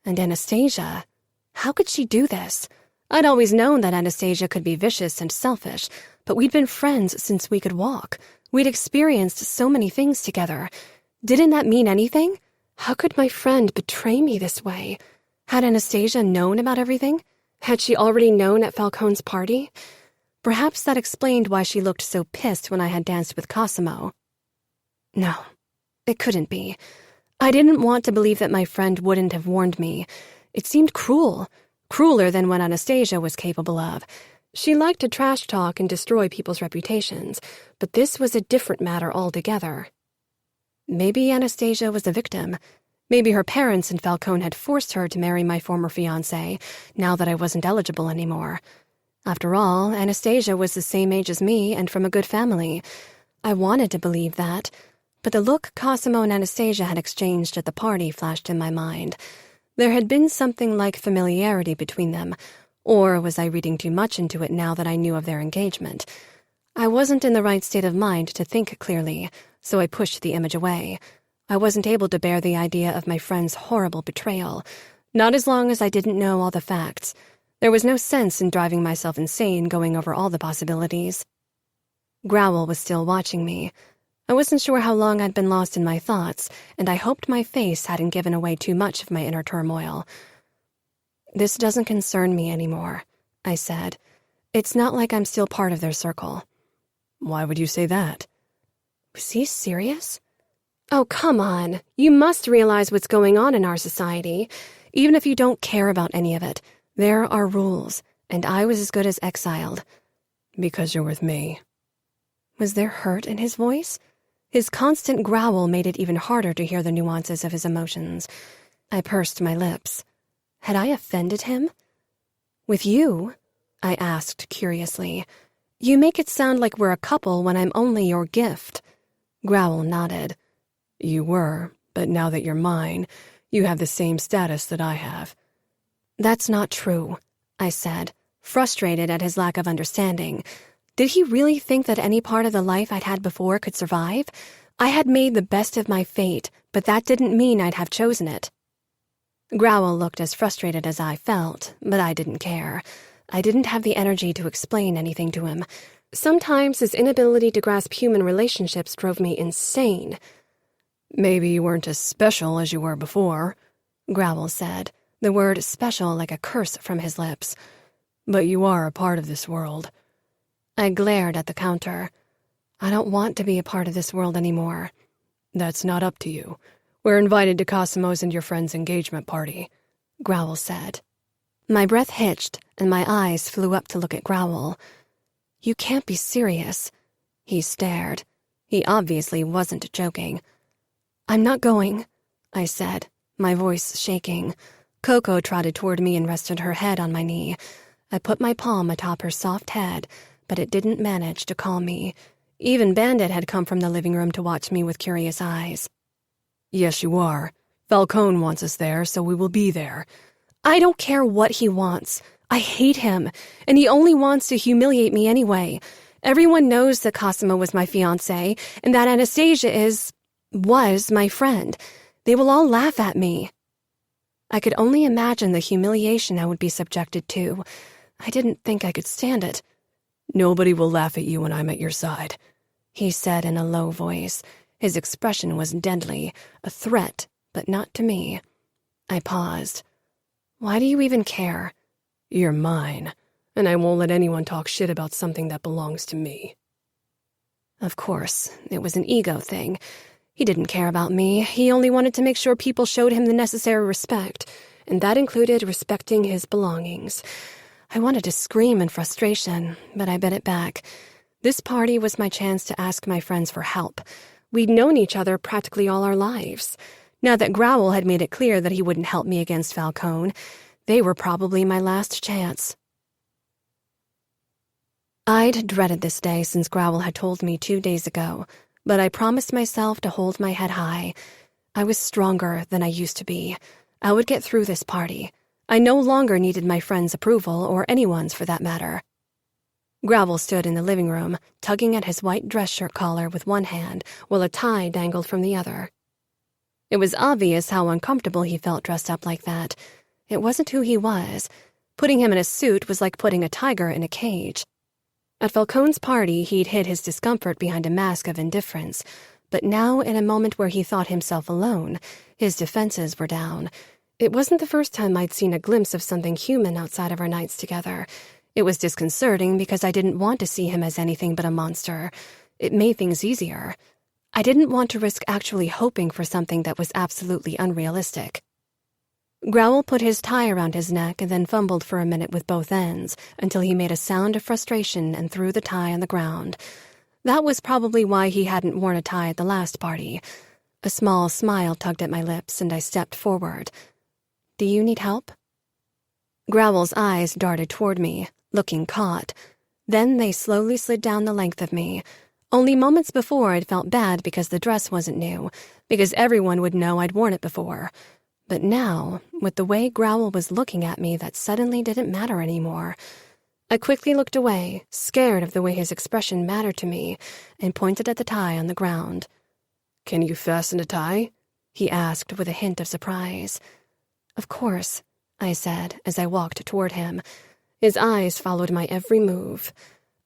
And Anastasia, how could she do this? I'd always known that Anastasia could be vicious and selfish, but we'd been friends since we could walk. We'd experienced so many things together. Didn't that mean anything? How could my friend betray me this way? Had Anastasia known about everything? Had she already known at Falcone's party? Perhaps that explained why she looked so pissed when I had danced with Cosimo. No, it couldn't be. I didn't want to believe that my friend wouldn't have warned me. It seemed cruel, crueler than what Anastasia was capable of. She liked to trash talk and destroy people's reputations, but this was a different matter altogether. Maybe Anastasia was a victim. Maybe her parents and Falcone had forced her to marry my former fiancé, now that I wasn't eligible anymore. After all, Anastasia was the same age as me and from a good family. I wanted to believe that, but the look Cosimo and Anastasia had exchanged at the party flashed in my mind. There had been something like familiarity between them, or was I reading too much into it now that I knew of their engagement? I wasn't in the right state of mind to think clearly, so I pushed the image away. I wasn't able to bear the idea of my friend's horrible betrayal, not as long as I didn't know all the facts. There was no sense in driving myself insane going over all the possibilities. Growl was still watching me. I wasn't sure how long I'd been lost in my thoughts, and I hoped my face hadn't given away too much of my inner turmoil. This doesn't concern me anymore, I said. It's not like I'm still part of their circle. Why would you say that? Was he serious? Oh, come on. You must realize what's going on in our society. Even if you don't care about any of it, there are rules, and I was as good as exiled. Because you're with me. Was there hurt in his voice? His constant growl made it even harder to hear the nuances of his emotions. I pursed my lips. Had I offended him? With you? I asked curiously. You make it sound like we're a couple when I'm only your gift. Growl nodded. You were, but now that you're mine, you have the same status that I have. That's not true, I said, frustrated at his lack of understanding. Did he really think that any part of the life I'd had before could survive? I had made the best of my fate, but that didn't mean I'd have chosen it. Growl looked as frustrated as I felt, but I didn't care. I didn't have the energy to explain anything to him. Sometimes his inability to grasp human relationships drove me insane. Maybe you weren't as special as you were before, Growl said, the word special like a curse from his lips. But you are a part of this world. I glared at the counter. I don't want to be a part of this world anymore. That's not up to you. We're invited to Cosimo's and your friend's engagement party, Growl said. My breath hitched, and my eyes flew up to look at Growl. You can't be serious." He stared. He obviously wasn't joking. "I'm not going," I said, my voice shaking. Coco trotted toward me and rested her head on my knee. I put my palm atop her soft head, but it didn't manage to calm me. Even Bandit had come from the living room to watch me with curious eyes. "Yes, you are. Falcone wants us there, so we will be there." "I don't care what he wants. I hate him, and he only wants to humiliate me anyway. Everyone knows that Cosimo was my fiancé, and that Anastasia was my friend. They will all laugh at me." I could only imagine the humiliation I would be subjected to. I didn't think I could stand it. "Nobody will laugh at you when I'm at your side," he said in a low voice. His expression was deadly, a threat, but not to me. I paused. "Why do you even care?" "You're mine, and I won't let anyone talk shit about something that belongs to me." Of course, it was an ego thing. He didn't care about me. He only wanted to make sure people showed him the necessary respect, and that included respecting his belongings. I wanted to scream in frustration, but I bit it back. This party was my chance to ask my friends for help. We'd known each other practically all our lives. Now that Growl had made it clear that he wouldn't help me against Falcone, they were probably my last chance. I'd dreaded this day since Growl had told me 2 days ago, but I promised myself to hold my head high. I was stronger than I used to be. I would get through this party. I no longer needed my friends' approval, or anyone's for that matter. Growl stood in the living room, tugging at his white dress shirt collar with one hand, while a tie dangled from the other. It was obvious how uncomfortable he felt dressed up like that. It wasn't who he was. Putting him in a suit was like putting a tiger in a cage. At Falcone's party, he'd hid his discomfort behind a mask of indifference, but now, in a moment where he thought himself alone, his defenses were down. It wasn't the first time I'd seen a glimpse of something human outside of our nights together. It was disconcerting because I didn't want to see him as anything but a monster. It made things easier. I didn't want to risk actually hoping for something that was absolutely unrealistic. Growl put his tie around his neck and then fumbled for a minute with both ends until he made a sound of frustration and threw the tie on the ground. That was probably why he hadn't worn a tie at the last party. A small smile tugged at my lips, and I stepped forward. "Do you need help?" Growl's eyes darted toward me, looking caught. Then they slowly slid down the length of me. Only moments before I'd felt bad because the dress wasn't new, because everyone would know I'd worn it before. But now, with the way Growl was looking at me, that suddenly didn't matter anymore. I quickly looked away, scared of the way his expression mattered to me, and pointed at the tie on the ground. "Can you fasten a tie?" he asked with a hint of surprise. "Of course," I said as I walked toward him. His eyes followed my every move.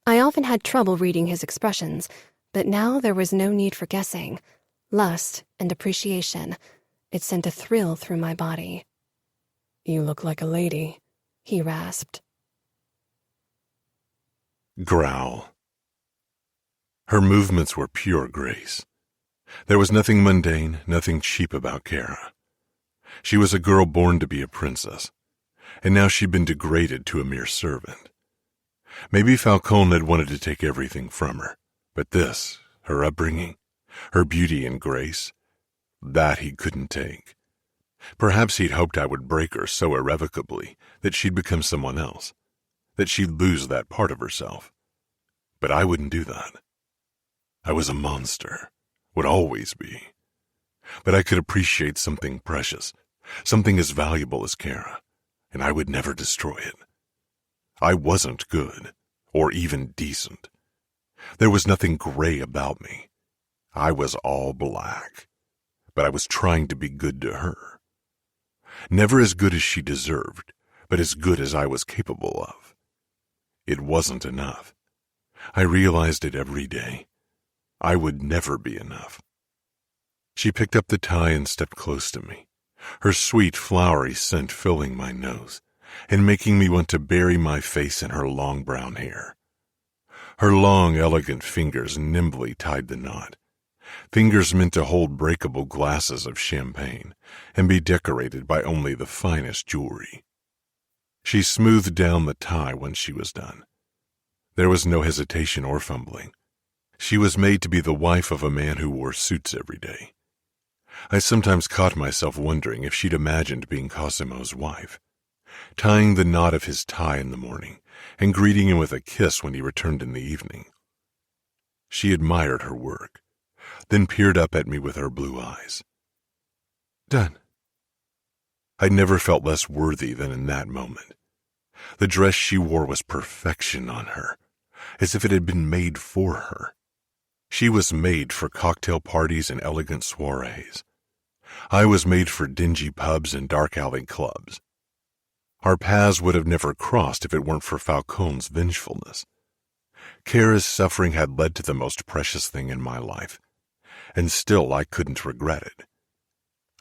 I often had trouble reading his expressions, but now there was no need for guessing. Lust and appreciation. It sent a thrill through my body. "You look like a lady," he rasped. Growl. Her movements were pure grace. There was nothing mundane, nothing cheap about Cora. She was a girl born to be a princess, and now she'd been degraded to a mere servant. Maybe Falcone had wanted to take everything from her, but this, her upbringing, her beauty and grace, that he couldn't take. Perhaps he'd hoped I would break her so irrevocably that she'd become someone else, that she'd lose that part of herself. But I wouldn't do that. I was a monster, would always be. But I could appreciate something precious, something as valuable as Cora, and I would never destroy it. I wasn't good, or even decent. There was nothing gray about me. I was all black. But I was trying to be good to her. Never as good as she deserved, but as good as I was capable of. It wasn't enough. I realized it every day. I would never be enough. She picked up the tie and stepped close to me, her sweet, flowery scent filling my nose and making me want to bury my face in her long brown hair. Her long, elegant fingers nimbly tied the knot. Fingers meant to hold breakable glasses of champagne and be decorated by only the finest jewelry. She smoothed down the tie when she was done. There was no hesitation or fumbling. She was made to be the wife of a man who wore suits every day. I sometimes caught myself wondering if she'd imagined being Cosimo's wife, tying the knot of his tie in the morning and greeting him with a kiss when he returned in the evening. She admired her work, then peered up at me with her blue eyes. Done. I never felt less worthy than in that moment. The dress she wore was perfection on her, as if it had been made for her. She was made for cocktail parties and elegant soirees. I was made for dingy pubs and dark alley clubs. Our paths would have never crossed if it weren't for Falcone's vengefulness. Cora's suffering had led to the most precious thing in my life, and still I couldn't regret it.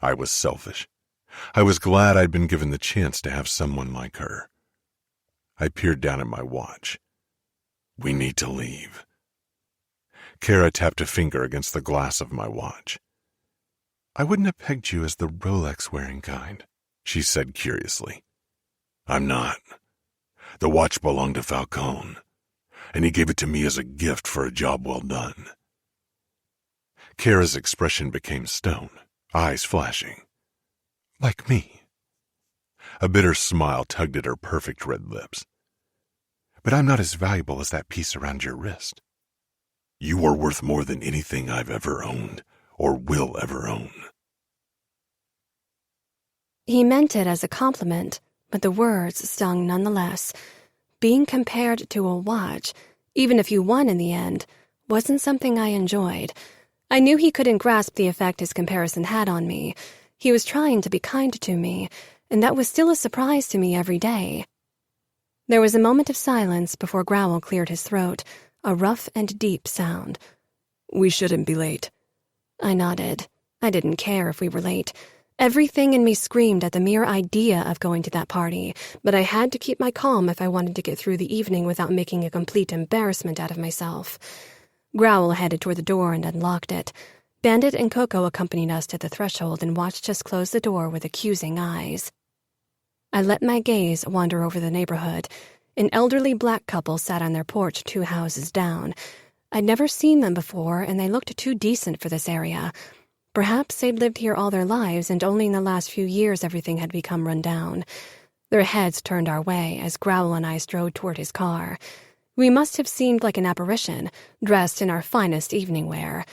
I was selfish. I was glad I'd been given the chance to have someone like her. I peered down at my watch. We need to leave. Cora tapped a finger against the glass of my watch. I wouldn't have pegged you as the Rolex-wearing kind, she said curiously. I'm not. The watch belonged to Falcone, and he gave it to me as a gift for a job well done. Cora's expression became stone, eyes flashing. Like me. A bitter smile tugged at her perfect red lips. But I'm not as valuable as that piece around your wrist. You are worth more than anything I've ever owned, or will ever own. He meant it as a compliment, but the words stung nonetheless. Being compared to a watch, even if you won in the end, wasn't something I enjoyed. I knew he couldn't grasp the effect his comparison had on me. He was trying to be kind to me, and that was still a surprise to me every day. There was a moment of silence before Growl cleared his throat, a rough and deep sound. We shouldn't be late. I nodded. I didn't care if we were late. Everything in me screamed at the mere idea of going to that party, but I had to keep my calm if I wanted to get through the evening without making a complete embarrassment out of myself. Growl headed toward the door and unlocked it. Bandit and Coco accompanied us to the threshold and watched us close the door with accusing eyes. I let my gaze wander over the neighborhood. An elderly black couple sat on their porch 2 houses down. I'd never seen them before, and they looked too decent for this area. Perhaps they'd lived here all their lives, and only in the last few years everything had become run down. Their heads turned our way as Growl and I strode toward his car. We must have seemed like an apparition, dressed in our finest evening wear.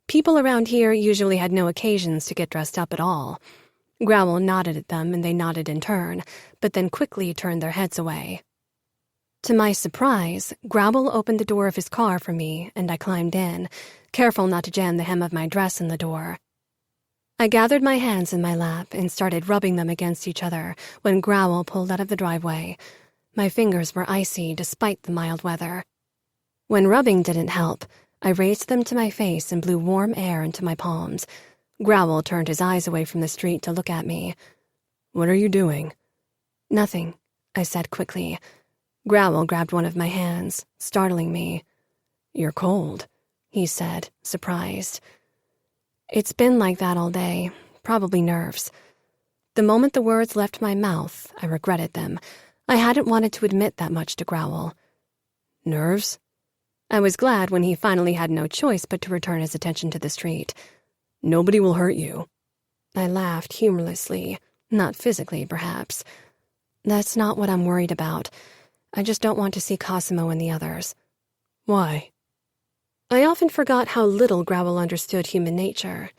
People around here usually had no occasions to get dressed up at all. Growl nodded at them, and they nodded in turn, but then quickly turned their heads away. To my surprise, Growl opened the door of his car for me, and I climbed in, careful not to jam the hem of my dress in the door. I gathered my hands in my lap and started rubbing them against each other when Growl pulled out of the driveway. My fingers were icy despite the mild weather. When rubbing didn't help, I raised them to my face and blew warm air into my palms. Growl turned his eyes away from the street to look at me. What are you doing? Nothing, I said quickly. Growl grabbed one of my hands, startling me. You're cold, he said, surprised. It's been like that all day, probably nerves. The moment the words left my mouth, I regretted them. I hadn't wanted to admit that much to Growl. Nerves? I was glad when he finally had no choice but to return his attention to the street. Nobody will hurt you. I laughed humorlessly, not physically, perhaps. That's not what I'm worried about. I just don't want to see Cosimo and the others. Why? I often forgot how little Growl understood human nature.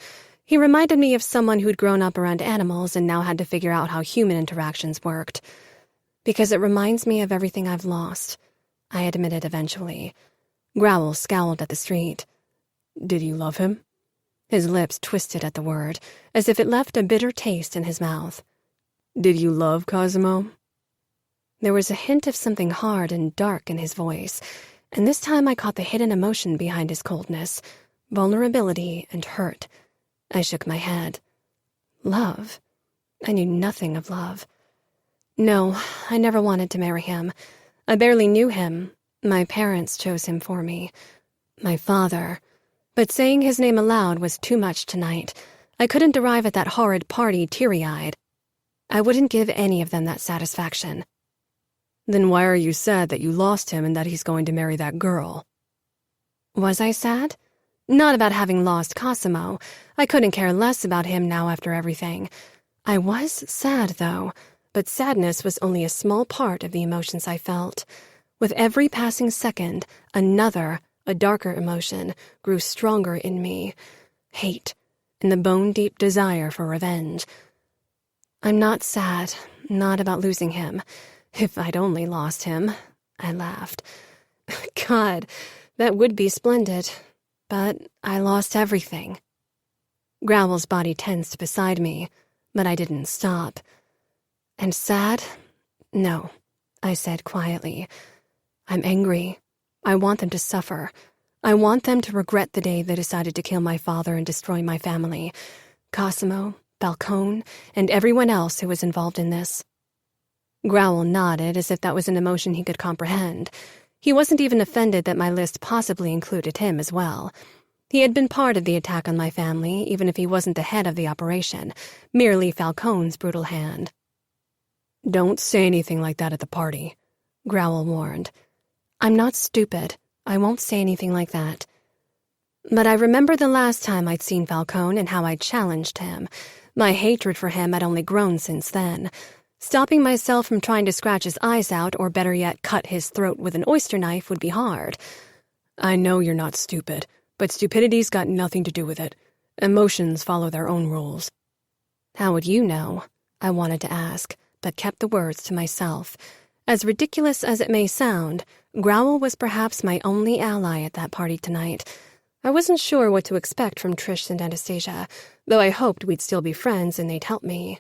He reminded me of someone who'd grown up around animals and now had to figure out how human interactions worked. Because it reminds me of everything I've lost, I admitted eventually. Growl scowled at the street. Did you love him? His lips twisted at the word, as if it left a bitter taste in his mouth. Did you love Cosimo? There was a hint of something hard and dark in his voice, and this time I caught the hidden emotion behind his coldness, vulnerability and hurt. I shook my head. Love? I knew nothing of love. No, I never wanted to marry him. I barely knew him. My parents chose him for me. My father. But saying his name aloud was too much tonight. I couldn't arrive at that horrid party teary-eyed. I wouldn't give any of them that satisfaction. Then why are you sad that you lost him and that he's going to marry that girl? Was I sad? Not about having lost Cosimo. I couldn't care less about him now after everything. I was sad, though, but sadness was only a small part of the emotions I felt. With every passing second, another, a darker emotion, grew stronger in me. Hate, and the bone-deep desire for revenge. I'm not sad, not about losing him. If I'd only lost him, I laughed. God, that would be splendid. But I lost everything. Growl's body tensed beside me, but I didn't stop. And sad? No, I said quietly. I'm angry. I want them to suffer. I want them to regret the day they decided to kill my father and destroy my family. Cosimo, Falcone, and everyone else who was involved in this. Growl nodded as if that was an emotion he could comprehend. He wasn't even offended that my list possibly included him as well. He had been part of the attack on my family, even if he wasn't the head of the operation, merely Falcone's brutal hand. Don't say anything like that at the party, Growl warned. I'm not stupid. I won't say anything like that. But I remember the last time I'd seen Falcone and how I challenged him. My hatred for him had only grown since then. Stopping myself from trying to scratch his eyes out, or better yet, cut his throat with an oyster knife would be hard. I know you're not stupid, but stupidity's got nothing to do with it. Emotions follow their own rules. How would you know? I wanted to ask, but kept the words to myself. As ridiculous as it may sound, Growl was perhaps my only ally at that party tonight. I wasn't sure what to expect from Trish and Anastasia, though I hoped we'd still be friends and they'd help me.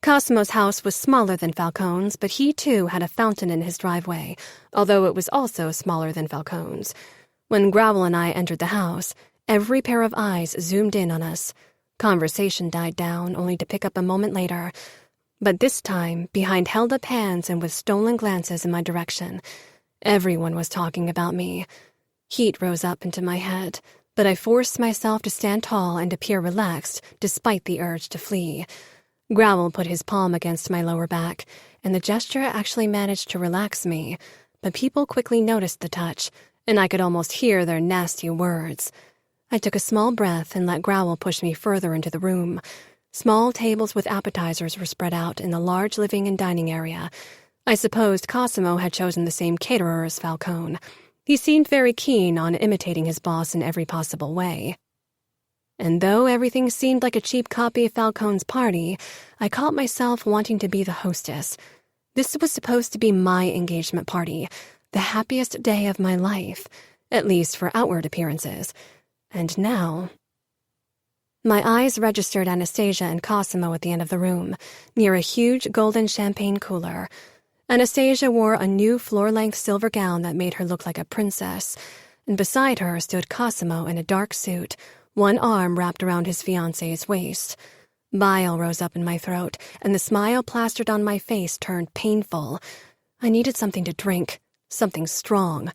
Cosimo's house was smaller than Falcone's, but he too had a fountain in his driveway, although it was also smaller than Falcone's. When Growl and I entered the house, every pair of eyes zoomed in on us. Conversation died down, only to pick up a moment later. But this time, behind held-up hands and with stolen glances in my direction, everyone was talking about me. Heat rose up into my head, but I forced myself to stand tall and appear relaxed, despite the urge to flee. Growl put his palm against my lower back, and the gesture actually managed to relax me, but people quickly noticed the touch, and I could almost hear their nasty words. I took a small breath and let Growl push me further into the room. Small tables with appetizers were spread out in the large living and dining area. I supposed Cosimo had chosen the same caterer as Falcone. He seemed very keen on imitating his boss in every possible way. And though everything seemed like a cheap copy of Falcone's party, I caught myself wanting to be the hostess. This was supposed to be my engagement party, the happiest day of my life, at least for outward appearances. And now... My eyes registered Anastasia and Cosimo at the end of the room, near a huge golden champagne cooler. Anastasia wore a new floor-length silver gown that made her look like a princess, and beside her stood Cosimo in a dark suit, one arm wrapped around his fiancé's waist. Bile rose up in my throat, and the smile plastered on my face turned painful. I needed something to drink, something strong.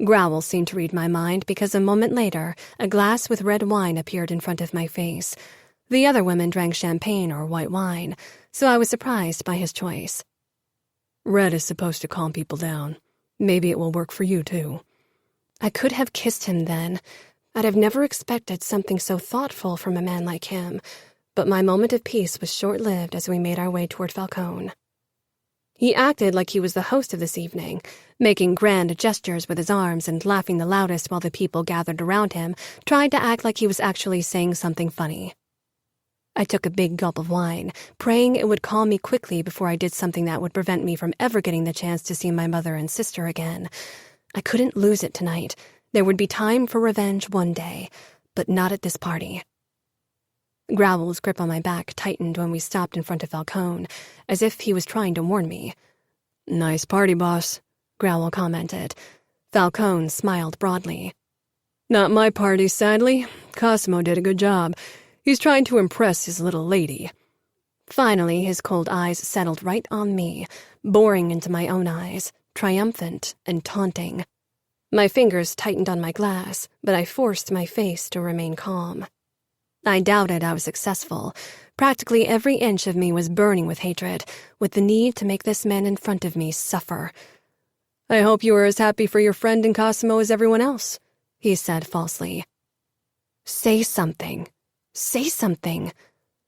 Growl seemed to read my mind because a moment later, a glass with red wine appeared in front of my face. The other women drank champagne or white wine, so I was surprised by his choice. Red is supposed to calm people down. Maybe it will work for you, too. I could have kissed him then. I'd have never expected something so thoughtful from a man like him, but my moment of peace was short-lived as we made our way toward Falcone. He acted like he was the host of this evening, making grand gestures with his arms and laughing the loudest while the people gathered around him tried to act like he was actually saying something funny. I took a big gulp of wine, praying it would calm me quickly before I did something that would prevent me from ever getting the chance to see my mother and sister again. I couldn't lose it tonight. There would be time for revenge one day, but not at this party. Growl's grip on my back tightened when we stopped in front of Falcone, as if he was trying to warn me. Nice party, boss, Growl commented. Falcone smiled broadly. Not my party, sadly. Cosimo did a good job. He's trying to impress his little lady. Finally, his cold eyes settled right on me, boring into my own eyes, triumphant and taunting. My fingers tightened on my glass, but I forced my face to remain calm. I doubted I was successful. Practically every inch of me was burning with hatred, with the need to make this man in front of me suffer. "I hope you are as happy for your friend in Cosimo as everyone else," he said falsely. Say something. Say something.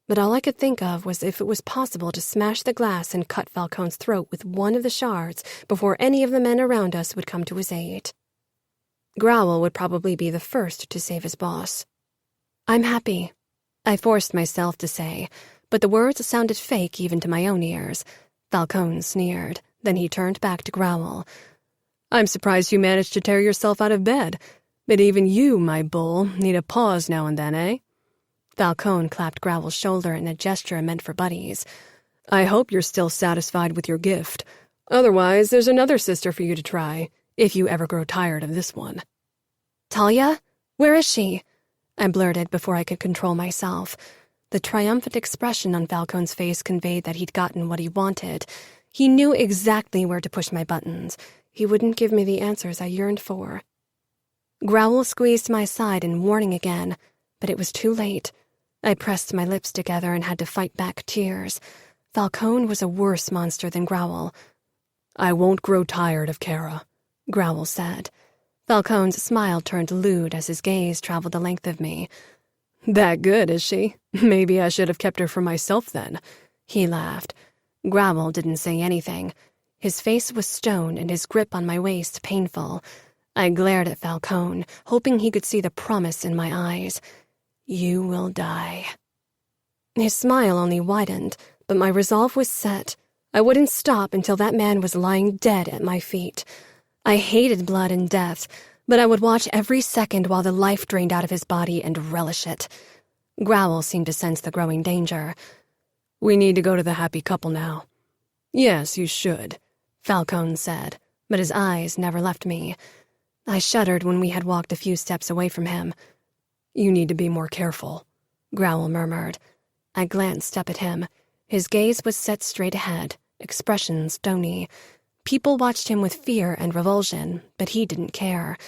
But all I could think of was if it was possible to smash the glass and cut Falcone's throat with one of the shards before any of the men around us would come to his aid. Growl would probably be the first to save his boss. "I'm happy," I forced myself to say, but the words sounded fake even to my own ears. Falcone sneered. Then he turned back to Growl. "I'm surprised you managed to tear yourself out of bed. But even you, my bull, need a pause now and then, eh?" Falcone clapped Growl's shoulder in a gesture meant for buddies. "I hope you're still satisfied with your gift. Otherwise, there's another sister for you to try, if you ever grow tired of this one." "Talia? Where is she?" I blurted before I could control myself. The triumphant expression on Falcone's face conveyed that he'd gotten what he wanted. He knew exactly where to push my buttons. He wouldn't give me the answers I yearned for. Growl squeezed my side in warning again, but it was too late. I pressed my lips together and had to fight back tears. Falcone was a worse monster than Growl. "I won't grow tired of Cora," Growl said. Falcone's smile turned lewd as his gaze traveled the length of me. "That good, is she? Maybe I should have kept her for myself then." He laughed. Growl didn't say anything. His face was stone and his grip on my waist painful. I glared at Falcone, hoping he could see the promise in my eyes. "You will die." His smile only widened, but my resolve was set. I wouldn't stop until that man was lying dead at my feet. I hated blood and death, but I would watch every second while the life drained out of his body and relish it. Growl seemed to sense the growing danger. "We need to go to the happy couple now." "Yes, you should," Falcone said, but his eyes never left me. I shuddered when we had walked a few steps away from him. "You need to be more careful," Growl murmured. I glanced up at him. His gaze was set straight ahead, expression stony. People watched him with fear and revulsion, but he didn't care.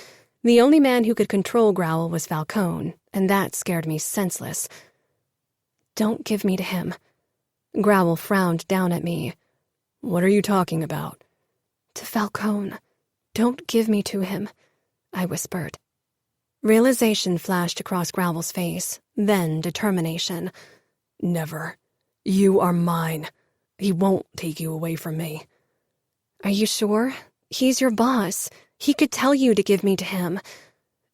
The only man who could control Growl was Falcone, and that scared me senseless. "Don't give me to him." Growl frowned down at me. "What are you talking about?" "To Falcone. Don't give me to him," I whispered. Realization flashed across Growl's face, then determination. "Never. You are mine. He won't take you away from me." "Are you sure? He's your boss. He could tell you to give me to him."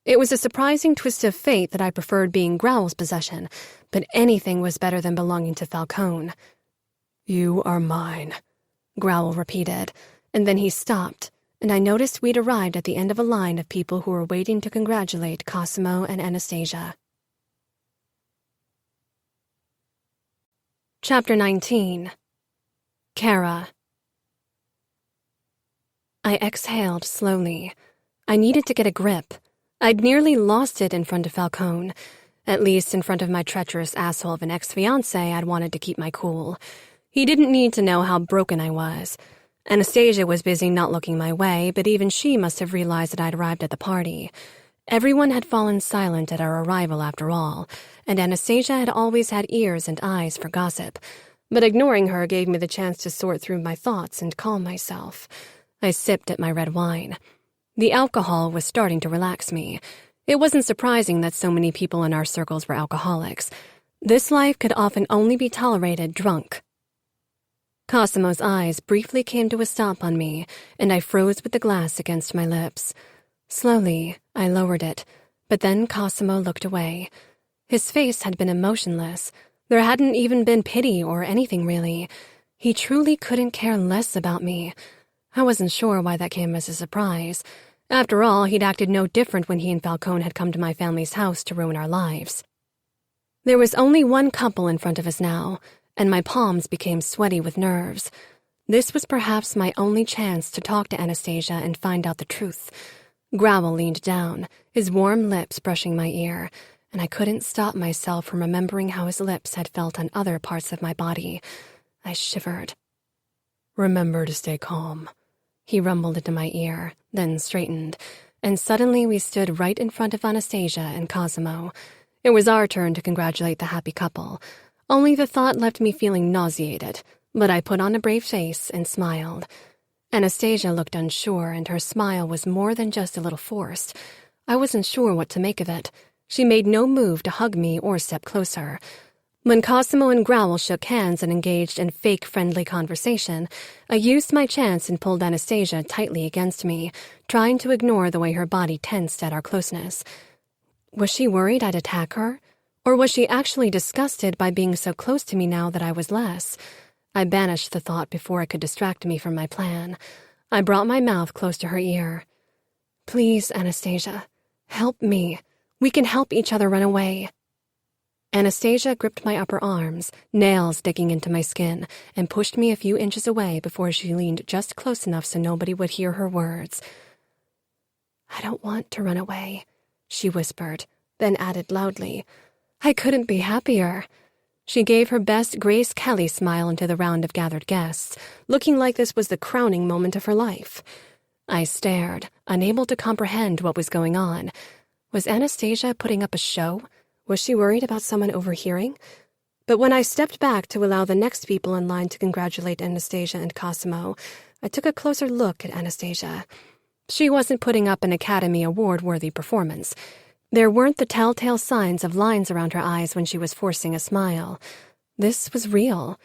It was a surprising twist of fate that I preferred being Growl's possession, but anything was better than belonging to Falcone. "You are mine," Growl repeated, and then he stopped, and I noticed we'd arrived at the end of a line of people who were waiting to congratulate Cosimo and Anastasia. Chapter 19. Cora. I exhaled slowly. I needed to get a grip. I'd nearly lost it in front of Falcone. At least in front of my treacherous asshole of an ex-fiancé, I'd wanted to keep my cool. He didn't need to know how broken I was. Anastasia was busy not looking my way, but even she must have realized that I'd arrived at the party. Everyone had fallen silent at our arrival after all, and Anastasia had always had ears and eyes for gossip. But ignoring her gave me the chance to sort through my thoughts and calm myself. I sipped at my red wine. The alcohol was starting to relax me. It wasn't surprising that so many people in our circles were alcoholics. This life could often only be tolerated drunk. Cosimo's eyes briefly came to a stop on me, and I froze with the glass against my lips. Slowly, I lowered it, but then Cosimo looked away. His face had been emotionless. There hadn't even been pity or anything really. He truly couldn't care less about me. I wasn't sure why that came as a surprise. After all, he'd acted no different when he and Falcone had come to my family's house to ruin our lives. There was only one couple in front of us now, and my palms became sweaty with nerves. This was perhaps my only chance to talk to Anastasia and find out the truth. Growl leaned down, his warm lips brushing my ear, and I couldn't stop myself from remembering how his lips had felt on other parts of my body. I shivered. "Remember to stay calm," he rumbled into my ear, then straightened, and suddenly we stood right in front of Anastasia and Cosimo. It was our turn to congratulate the happy couple. Only the thought left me feeling nauseated, but I put on a brave face and smiled. Anastasia looked unsure, and her smile was more than just a little forced. I wasn't sure what to make of it. She made no move to hug me or step closer. When Cosimo and Growl shook hands and engaged in fake friendly conversation, I used my chance and pulled Anastasia tightly against me, trying to ignore the way her body tensed at our closeness. Was she worried I'd attack her? Or was she actually disgusted by being so close to me now that I was less? I banished the thought before it could distract me from my plan. I brought my mouth close to her ear. "Please, Anastasia, help me. We can help each other run away." Anastasia gripped my upper arms, nails digging into my skin, and pushed me a few inches away before she leaned just close enough so nobody would hear her words. "I don't want to run away," she whispered, then added loudly, "I couldn't be happier." She gave her best Grace Kelly smile into the round of gathered guests, looking like this was the crowning moment of her life. I stared, unable to comprehend what was going on. Was Anastasia putting up a show? Was she worried about someone overhearing? But when I stepped back to allow the next people in line to congratulate Anastasia and Cosimo, I took a closer look at Anastasia. She wasn't putting up an Academy Award-worthy performance. There weren't the telltale signs of lines around her eyes when she was forcing a smile. This was real.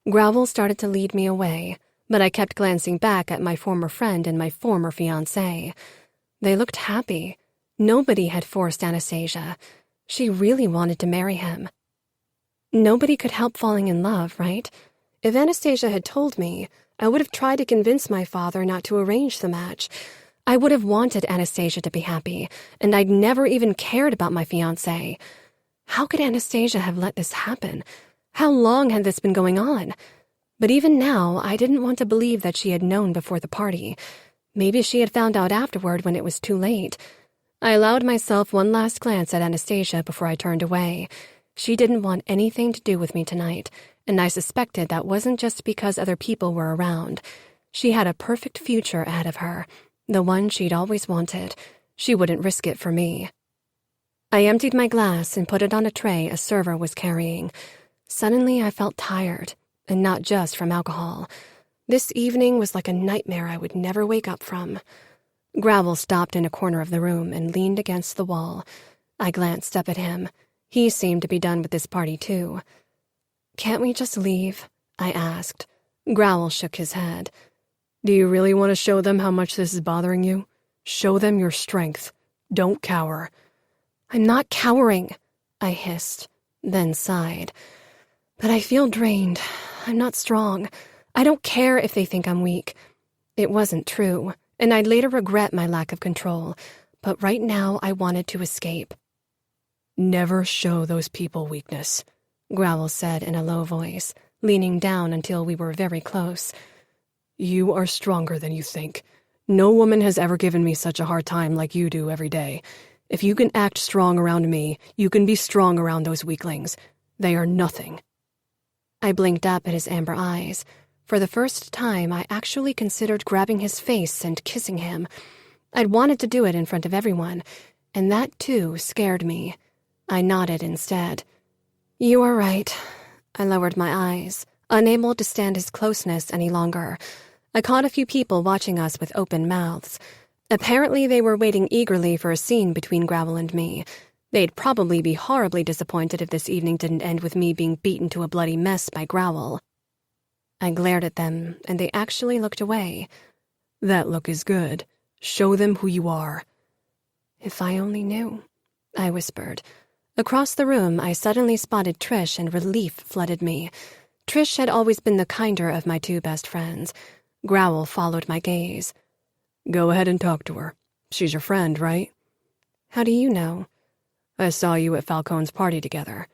Growl started to lead me away, but I kept glancing back at my former friend and my former fiancé. They looked happy. Nobody had forced Anastasia. She really wanted to marry him. Nobody could help falling in love, right? If Anastasia had told me, I would have tried to convince my father not to arrange the match. I would have wanted Anastasia to be happy, and I'd never even cared about my fiancé. How could Anastasia have let this happen? How long had this been going on? But even now, I didn't want to believe that she had known before the party. Maybe she had found out afterward when it was too late. I allowed myself one last glance at Anastasia before I turned away. She didn't want anything to do with me tonight, and I suspected that wasn't just because other people were around. She had a perfect future ahead of her, the one she'd always wanted. She wouldn't risk it for me. I emptied my glass and put it on a tray a server was carrying. Suddenly I felt tired, and not just from alcohol. This evening was like a nightmare I would never wake up from. Growl stopped in a corner of the room and leaned against the wall. I glanced up at him. He seemed to be done with this party, too. "Can't we just leave?" I asked. Growl shook his head. Do you really want to show them how much this is bothering you? Show them your strength. Don't cower. "I'm not cowering," I hissed, then sighed. "But I feel drained. I'm not strong. I don't care if they think I'm weak." It wasn't true, and I'd later regret my lack of control, but right now I wanted to escape. Never show those people weakness, Growl said in a low voice, leaning down until we were very close. You are stronger than you think. No woman has ever given me such a hard time like you do every day. If you can act strong around me, you can be strong around those weaklings. They are nothing. I blinked up at his amber eyes. For the first time, I actually considered grabbing his face and kissing him. I'd wanted to do it in front of everyone, and that, too, scared me. I nodded instead. "You are right." I lowered my eyes, unable to stand his closeness any longer. I caught a few people watching us with open mouths. Apparently they were waiting eagerly for a scene between Growl and me. They'd probably be horribly disappointed if this evening didn't end with me being beaten to a bloody mess by Growl. I glared at them, and they actually looked away. That look is good. Show them who you are. "If I only knew," I whispered. Across the room, I suddenly spotted Trish, and relief flooded me. Trish had always been the kinder of my two best friends. Growl followed my gaze. Go ahead and talk to her. She's your friend, right? How do you know? I saw you at Falcone's party together.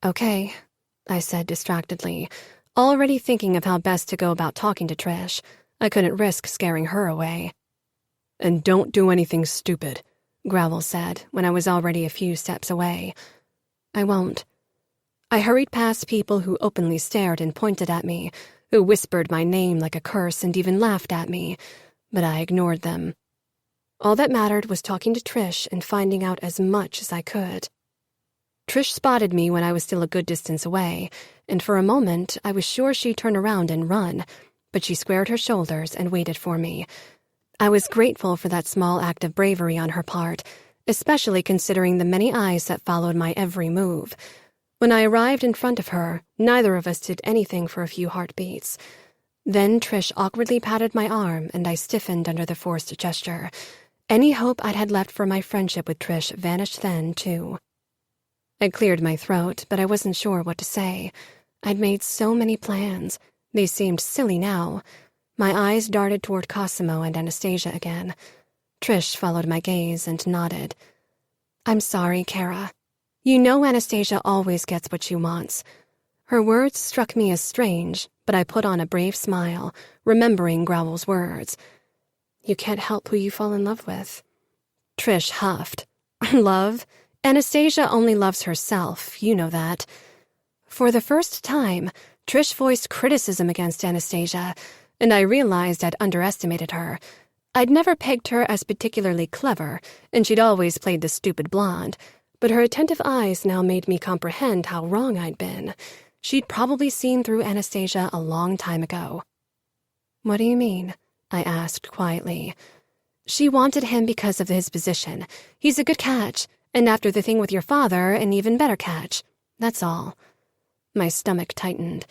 Okay, I said distractedly, already thinking of how best to go about talking to Trish. I couldn't risk scaring her away. And don't do anything stupid, Growl said when I was already a few steps away. I won't. I hurried past people who openly stared and pointed at me, who whispered my name like a curse and even laughed at me, but I ignored them. All that mattered was talking to Trish and finding out as much as I could. Trish spotted me when I was still a good distance away, and for a moment I was sure she'd turn around and run, but she squared her shoulders and waited for me. I was grateful for that small act of bravery on her part, especially considering the many eyes that followed my every move. When I arrived in front of her, neither of us did anything for a few heartbeats. Then Trish awkwardly patted my arm, and I stiffened under the forced gesture. Any hope I'd had left for my friendship with Trish vanished then, too. I cleared my throat, but I wasn't sure what to say. I'd made so many plans. They seemed silly now. My eyes darted toward Cosimo and Anastasia again. Trish followed my gaze and nodded. "I'm sorry, Cora. You know Anastasia always gets what she wants." Her words struck me as strange, but I put on a brave smile, remembering Growl's words. "You can't help who you fall in love with." Trish huffed. "Love? Anastasia only loves herself, you know that." For the first time, Trish voiced criticism against Anastasia, and I realized I'd underestimated her. I'd never pegged her as particularly clever, and she'd always played the stupid blonde, but her attentive eyes now made me comprehend how wrong I'd been. She'd probably seen through Anastasia a long time ago. "What do you mean?" I asked quietly. "She wanted him because of his position. He's a good catch, and after the thing with your father, an even better catch. That's all." My stomach tightened.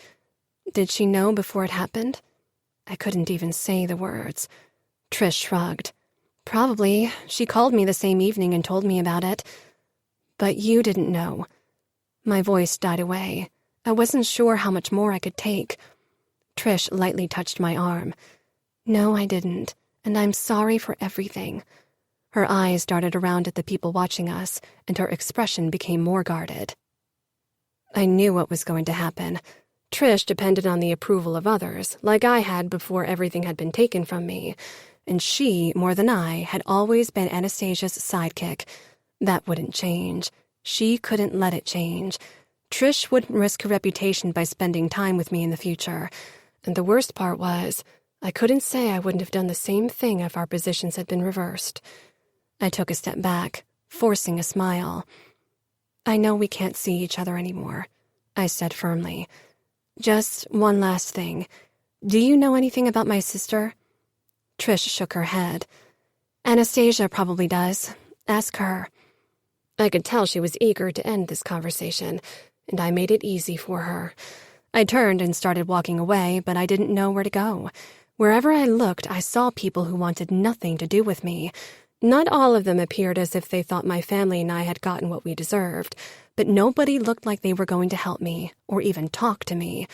Did she know before it happened? I couldn't even say the words. Trish shrugged. "Probably. She called me the same evening and told me about it. But you didn't know." My voice died away. I wasn't sure how much more I could take. Trish lightly touched my arm. "No, I didn't, and I'm sorry for everything." Her eyes darted around at the people watching us, and her expression became more guarded. I knew what was going to happen. Trish depended on the approval of others, like I had before everything had been taken from me, and she, more than I, had always been Anastasia's sidekick. That wouldn't change. She couldn't let it change. Trish wouldn't risk her reputation by spending time with me in the future, and the worst part was, I couldn't say I wouldn't have done the same thing if our positions had been reversed. I took a step back, forcing a smile. "I know we can't see each other anymore," I said firmly. "Just one last thing. Do you know anything about my sister?" Trish shook her head. "Anastasia probably does. Ask her." I could tell she was eager to end this conversation, and I made it easy for her. I turned and started walking away, but I didn't know where to go. Wherever I looked, I saw people who wanted nothing to do with me. Not all of them appeared as if they thought my family and I had gotten what we deserved, but nobody looked like they were going to help me, or even talk to me.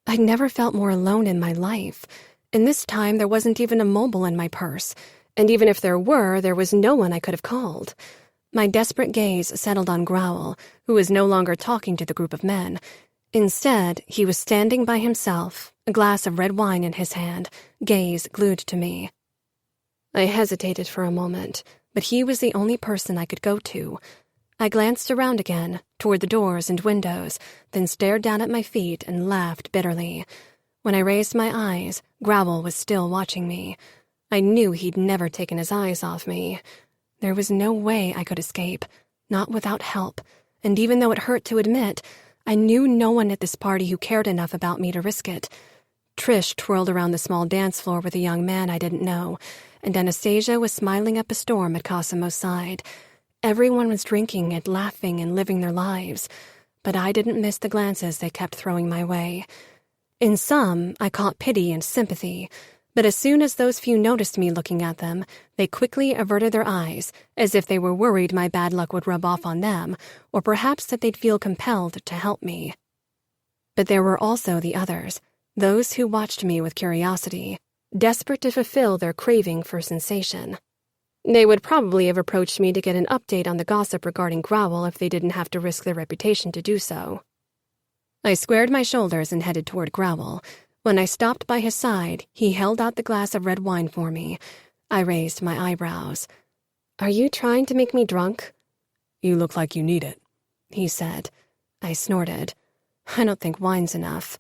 I'd never felt more alone in my life, and this time there wasn't even a mobile in my purse, and even if there was no one I could have called. My desperate gaze settled on Growl, who was no longer talking to the group of men. Instead, he was standing by himself, a glass of red wine in his hand, gaze glued to me. I hesitated for a moment, but he was the only person I could go to. I glanced around again, toward the doors and windows, then stared down at my feet and laughed bitterly. When I raised my eyes, Growl was still watching me. I knew he'd never taken his eyes off me. There was no way I could escape, not without help, and even though it hurt to admit, I knew no one at this party who cared enough about me to risk it. Trish twirled around the small dance floor with a young man I didn't know, and Anastasia was smiling up a storm at Cosimo's side. Everyone was drinking and laughing and living their lives, but I didn't miss the glances they kept throwing my way. In some, I caught pity and sympathy, but as soon as those few noticed me looking at them, they quickly averted their eyes, as if they were worried my bad luck would rub off on them, or perhaps that they'd feel compelled to help me. But there were also the others, those who watched me with curiosity, desperate to fulfill their craving for sensation. They would probably have approached me to get an update on the gossip regarding Growl if they didn't have to risk their reputation to do so. I squared my shoulders and headed toward Growl. When I stopped by his side, he held out the glass of red wine for me. I raised my eyebrows. "Are you trying to make me drunk?" "You look like you need it," he said. I snorted. "I don't think wine's enough."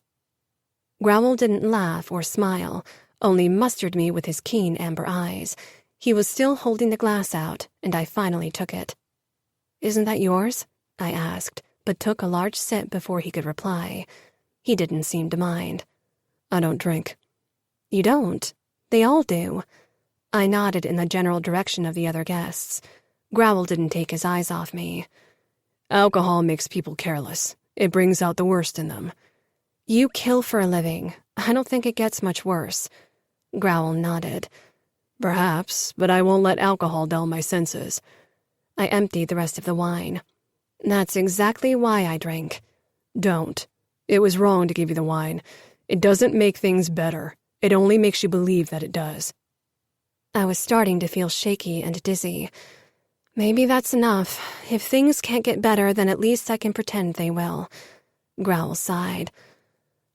Growl didn't laugh or smile, only mustered me with his keen amber eyes. He was still holding the glass out, and I finally took it. "Isn't that yours?" I asked, but took a large sip before he could reply. He didn't seem to mind. I don't drink. You don't? They all do. I nodded in the general direction of the other guests. Growl didn't take his eyes off me. Alcohol makes people careless. It brings out the worst in them. You kill for a living. I don't think it gets much worse. Growl nodded. Perhaps, but I won't let alcohol dull my senses. I emptied the rest of the wine. That's exactly why I drank. Don't. It was wrong to give you the wine. It doesn't make things better. It only makes you believe that it does. I was starting to feel shaky and dizzy. Maybe that's enough. If things can't get better, then at least I can pretend they will. Growl sighed.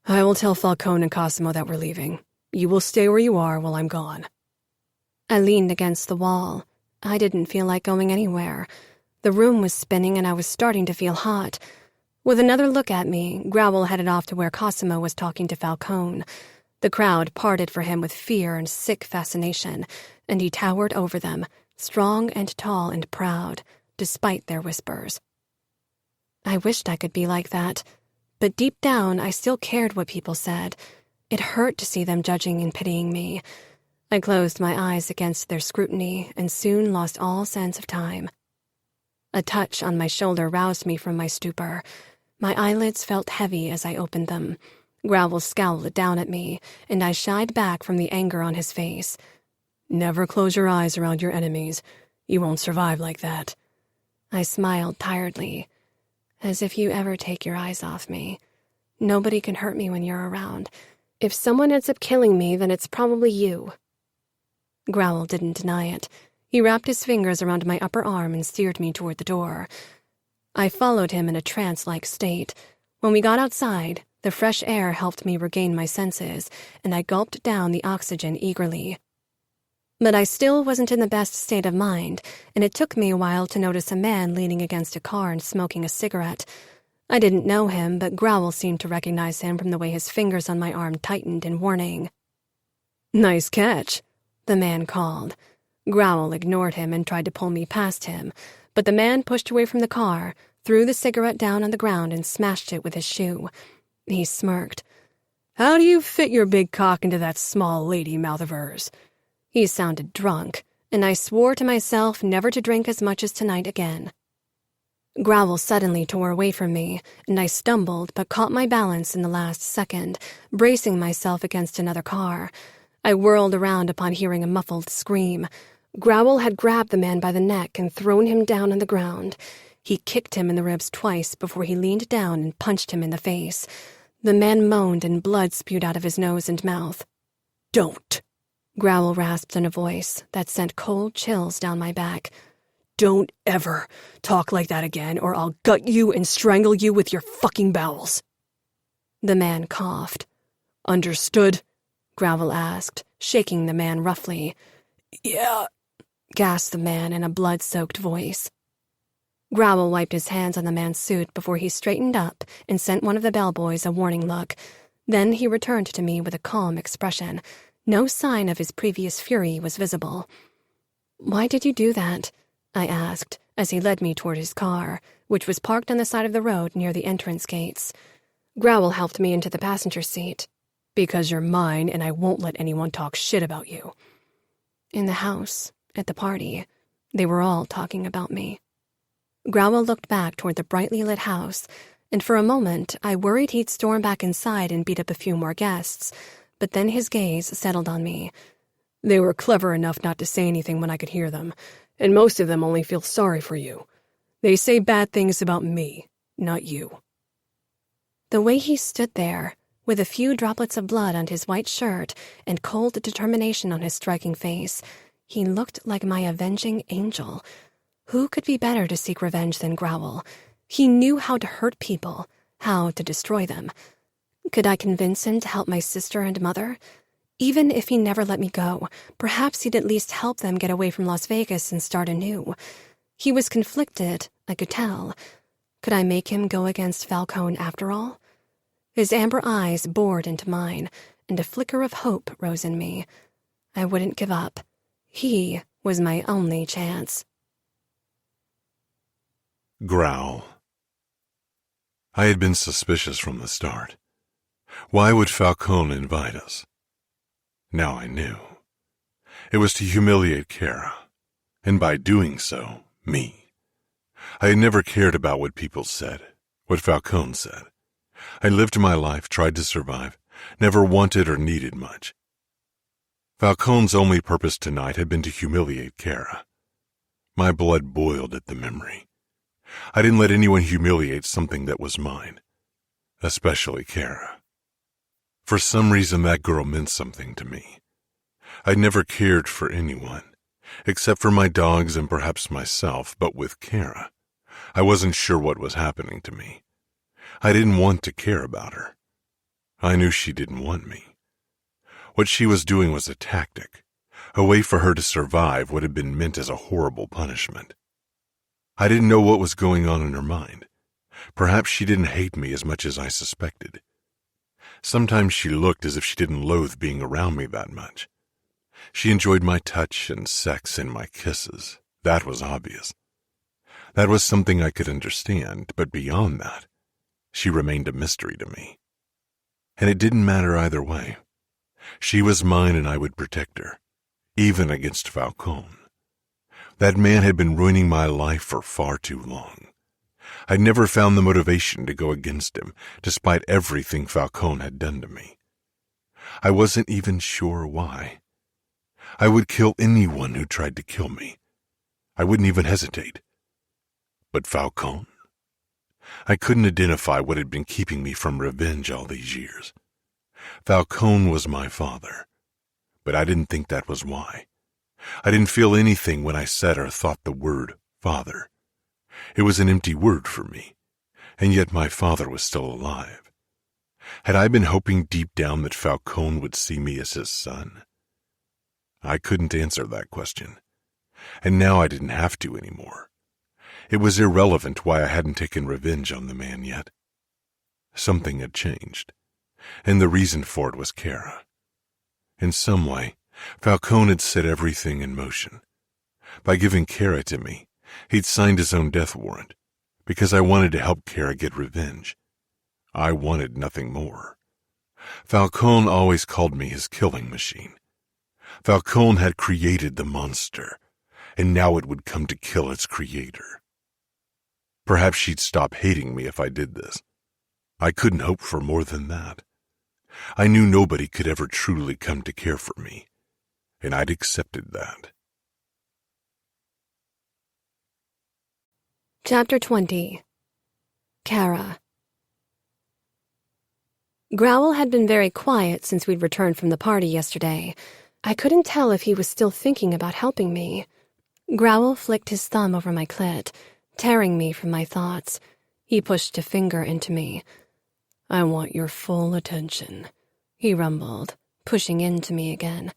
I will tell Falcone and Cosimo that we're leaving. You will stay where you are while I'm gone. I leaned against the wall. I didn't feel like going anywhere. The room was spinning and I was starting to feel hot. With another look at me, Growl headed off to where Cosimo was talking to Falcone. The crowd parted for him with fear and sick fascination, and he towered over them, strong and tall and proud, despite their whispers. I wished I could be like that, but deep down I still cared what people said. It hurt to see them judging and pitying me. I closed my eyes against their scrutiny and soon lost all sense of time. A touch on my shoulder roused me from my stupor. My eyelids felt heavy as I opened them. Growl scowled down at me, and I shied back from the anger on his face. Never close your eyes around your enemies. You won't survive like that. I smiled tiredly. As if you ever take your eyes off me. Nobody can hurt me when you're around. If someone ends up killing me, then it's probably you. Growl didn't deny it. He wrapped his fingers around my upper arm and steered me toward the door. I followed him in a trance-like state. When we got outside, the fresh air helped me regain my senses, and I gulped down the oxygen eagerly. But I still wasn't in the best state of mind, and it took me a while to notice a man leaning against a car and smoking a cigarette. I didn't know him, but Growl seemed to recognize him from the way his fingers on my arm tightened in warning. Nice catch, the man called. Growl ignored him and tried to pull me past him, but the man pushed away from the car, threw the cigarette down on the ground and smashed it with his shoe. He smirked. How do you fit your big cock into that small lady mouth of hers? He sounded drunk, and I swore to myself never to drink as much as tonight again. Growl suddenly tore away from me, and I stumbled but caught my balance in the last second, bracing myself against another car. I whirled around upon hearing a muffled scream. Growl had grabbed the man by the neck and thrown him down on the ground. He kicked him in the ribs twice before he leaned down and punched him in the face. The man moaned and blood spewed out of his nose and mouth. Don't, Growl rasped in a voice that sent cold chills down my back. Don't ever talk like that again, or I'll gut you and strangle you with your fucking bowels. The man coughed. Understood? Growl asked, shaking the man roughly. Yeah, gasped the man in a blood-soaked voice. Growl wiped his hands on the man's suit before he straightened up and sent one of the bellboys a warning look. Then he returned to me with a calm expression. No sign of his previous fury was visible. Why did you do that? I asked, as he led me toward his car, which was parked on the side of the road near the entrance gates. Growl helped me into the passenger seat. Because you're mine, and I won't let anyone talk shit about you. In the house, at the party, they were all talking about me. Growl looked back toward the brightly lit house, and for a moment I worried he'd storm back inside and beat up a few more guests, but then his gaze settled on me. They were clever enough not to say anything when I could hear them, and most of them only feel sorry for you. They say bad things about me, not you. The way he stood there, with a few droplets of blood on his white shirt and cold determination on his striking face, he looked like my avenging angel. Who could be better to seek revenge than Growl? He knew how to hurt people, how to destroy them. Could I convince him to help my sister and mother? Even if he never let me go, perhaps he'd at least help them get away from Las Vegas and start anew. He was conflicted, I could tell. Could I make him go against Falcone after all? His amber eyes bored into mine, and a flicker of hope rose in me. I wouldn't give up. He was my only chance. Growl. I had been suspicious from the start. Why would Falcone invite us? Now I knew. It was to humiliate Cora, and by doing so, me. I had never cared about what people said, what Falcone said. I lived my life, tried to survive, never wanted or needed much. Falcone's only purpose tonight had been to humiliate Cora. My blood boiled at the memory. I didn't let anyone humiliate something that was mine, especially Cora. For some reason, that girl meant something to me. I'd never cared for anyone, except for my dogs and perhaps myself, but with Cora, I wasn't sure what was happening to me. I didn't want to care about her. I knew she didn't want me. What she was doing was a tactic, a way for her to survive what had been meant as a horrible punishment. I didn't know what was going on in her mind. Perhaps she didn't hate me as much as I suspected. Sometimes she looked as if she didn't loathe being around me that much. She enjoyed my touch and sex and my kisses. That was obvious. That was something I could understand, but beyond that, she remained a mystery to me. And it didn't matter either way. She was mine and I would protect her, even against Falcone. That man had been ruining my life for far too long. I'd never found the motivation to go against him, despite everything Falcone had done to me. I wasn't even sure why. I would kill anyone who tried to kill me. I wouldn't even hesitate. But Falcone? I couldn't identify what had been keeping me from revenge all these years. Falcone was my father, but I didn't think that was why. I didn't feel anything when I said or thought the word father. It was an empty word for me, and yet my father was still alive. Had I been hoping deep down that Falcone would see me as his son? I couldn't answer that question, and now I didn't have to anymore. It was irrelevant why I hadn't taken revenge on the man yet. Something had changed, and the reason for it was Cora. In some way, Falcone had set everything in motion. By giving Cora to me, he'd signed his own death warrant, because I wanted to help Cora get revenge. I wanted nothing more. Falcone always called me his killing machine. Falcone had created the monster, and now it would come to kill its creator. Perhaps she'd stop hating me if I did this. I couldn't hope for more than that. I knew nobody could ever truly come to care for me, and I'd accepted that. Chapter 20. Cora. Growl had been very quiet since we'd returned from the party yesterday. I couldn't tell if he was still thinking about helping me. Growl flicked his thumb over my clit, tearing me from my thoughts. He pushed a finger into me. "I want your full attention," he rumbled, pushing into me again.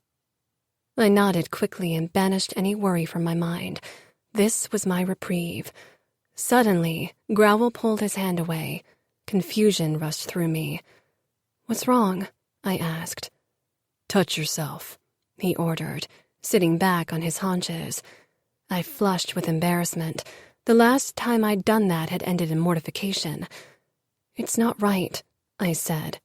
I nodded quickly and banished any worry from my mind. This was my reprieve. Suddenly, Growl pulled his hand away. Confusion rushed through me. "What's wrong?" I asked. "Touch yourself," he ordered, sitting back on his haunches. I flushed with embarrassment. The last time I'd done that had ended in mortification. "It's not right," I said.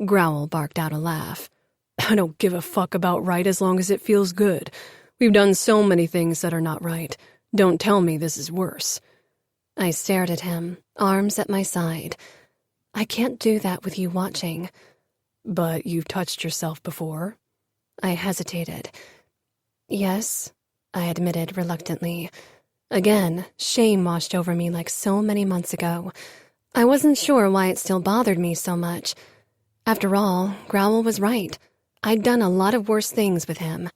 Growl barked out a laugh. "I don't give a fuck about right as long as it feels good. We've done so many things that are not right. Don't tell me this is worse." I stared at him, arms at my side. "I can't do that with you watching." "But you've touched yourself before." I hesitated. "Yes," I admitted reluctantly. Again, shame washed over me like so many months ago. I wasn't sure why it still bothered me so much. After all, Growl was right. I'd done a lot of worse things with him.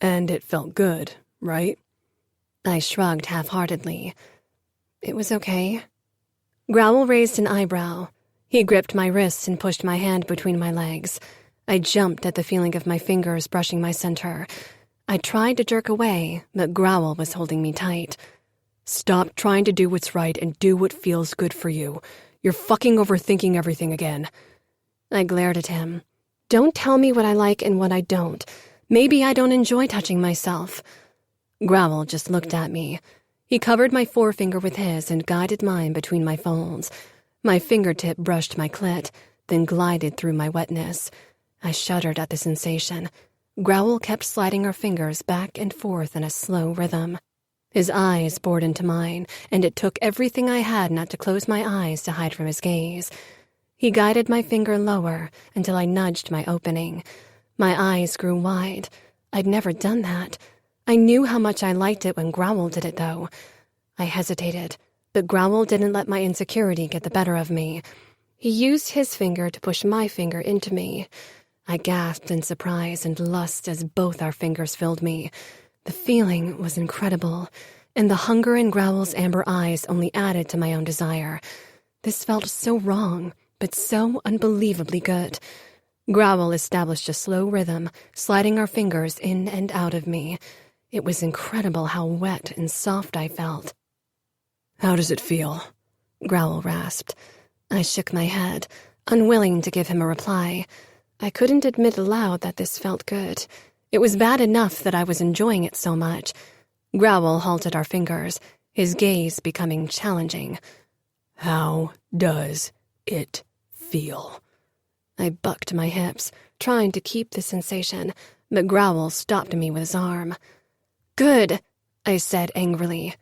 "And it felt good, right?" I shrugged half-heartedly. "It was okay." Growl raised an eyebrow. He gripped my wrists and pushed my hand between my legs. I jumped at the feeling of my fingers brushing my center. I tried to jerk away, but Growl was holding me tight. "Stop trying to do what's right and do what feels good for you. You're fucking overthinking everything again." I glared at him. "Don't tell me what I like and what I don't. Maybe I don't enjoy touching myself." Growl just looked at me. He covered my forefinger with his and guided mine between my folds. My fingertip brushed my clit, then glided through my wetness. I shuddered at the sensation. Growl kept sliding our fingers back and forth in a slow rhythm. His eyes bored into mine, and it took everything I had not to close my eyes to hide from his gaze. He guided my finger lower until I nudged my opening. My eyes grew wide. I'd never done that. I knew how much I liked it when Growl did it, though. I hesitated, but Growl didn't let my insecurity get the better of me. He used his finger to push my finger into me. I gasped in surprise and lust as both our fingers filled me. The feeling was incredible, and the hunger in Growl's amber eyes only added to my own desire. This felt so wrong, but so unbelievably good. Growl established a slow rhythm, sliding our fingers in and out of me. It was incredible how wet and soft I felt. "How does it feel?" Growl rasped. I shook my head, unwilling to give him a reply. I couldn't admit aloud that this felt good. It was bad enough that I was enjoying it so much. Growl halted our fingers, his gaze becoming challenging. "How does it feel?" I bucked my hips, trying to keep the sensation, but Growl stopped me with his arm. "Good," I said angrily.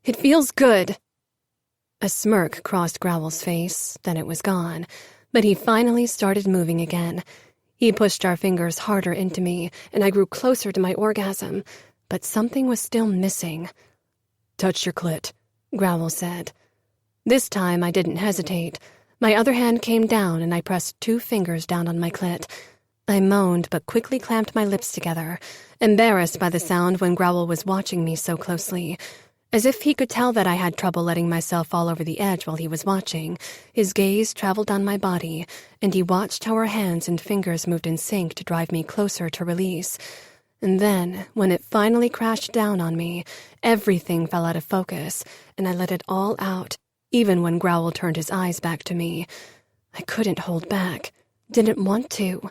"It feels good." A smirk crossed Growl's face, then it was gone, but he finally started moving again. He pushed our fingers harder into me, and I grew closer to my orgasm, but something was still missing. "Touch your clit," Growl said. This time I didn't hesitate. My other hand came down, and I pressed 2 fingers down on my clit. I moaned, but quickly clamped my lips together, embarrassed by the sound when Growl was watching me so closely. As if he could tell that I had trouble letting myself fall over the edge while he was watching, his gaze traveled down my body, and he watched how our hands and fingers moved in sync to drive me closer to release. And then, when it finally crashed down on me, everything fell out of focus, and I let it all out, even when Growl turned his eyes back to me. I couldn't hold back, didn't want to.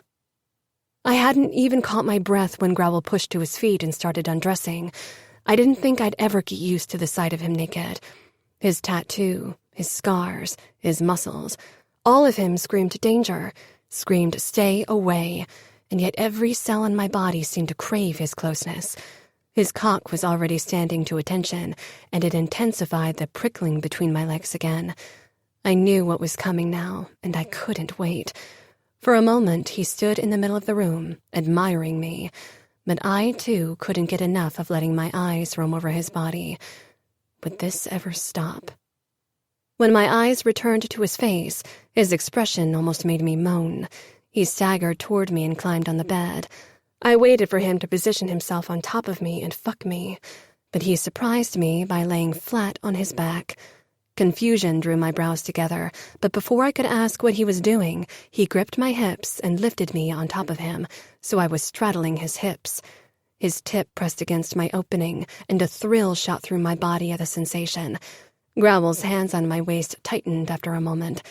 I hadn't even caught my breath when Growl pushed to his feet and started undressing. I didn't think I'd ever get used to the sight of him naked. His tattoo, his scars, his muscles, all of him screamed danger, screamed stay away, and yet every cell in my body seemed to crave his closeness. His cock was already standing to attention, and it intensified the prickling between my legs again. I knew what was coming now, and I couldn't wait. For a moment, he stood in the middle of the room, admiring me, but I, too, couldn't get enough of letting my eyes roam over his body. Would this ever stop? When my eyes returned to his face, his expression almost made me moan. He staggered toward me and climbed on the bed. I waited for him to position himself on top of me and fuck me, but he surprised me by laying flat on his back. Confusion drew my brows together, but before I could ask what he was doing, he gripped my hips and lifted me on top of him, so I was straddling his hips. His tip pressed against my opening, and a thrill shot through my body at the sensation. Growl's hands on my waist tightened after a moment.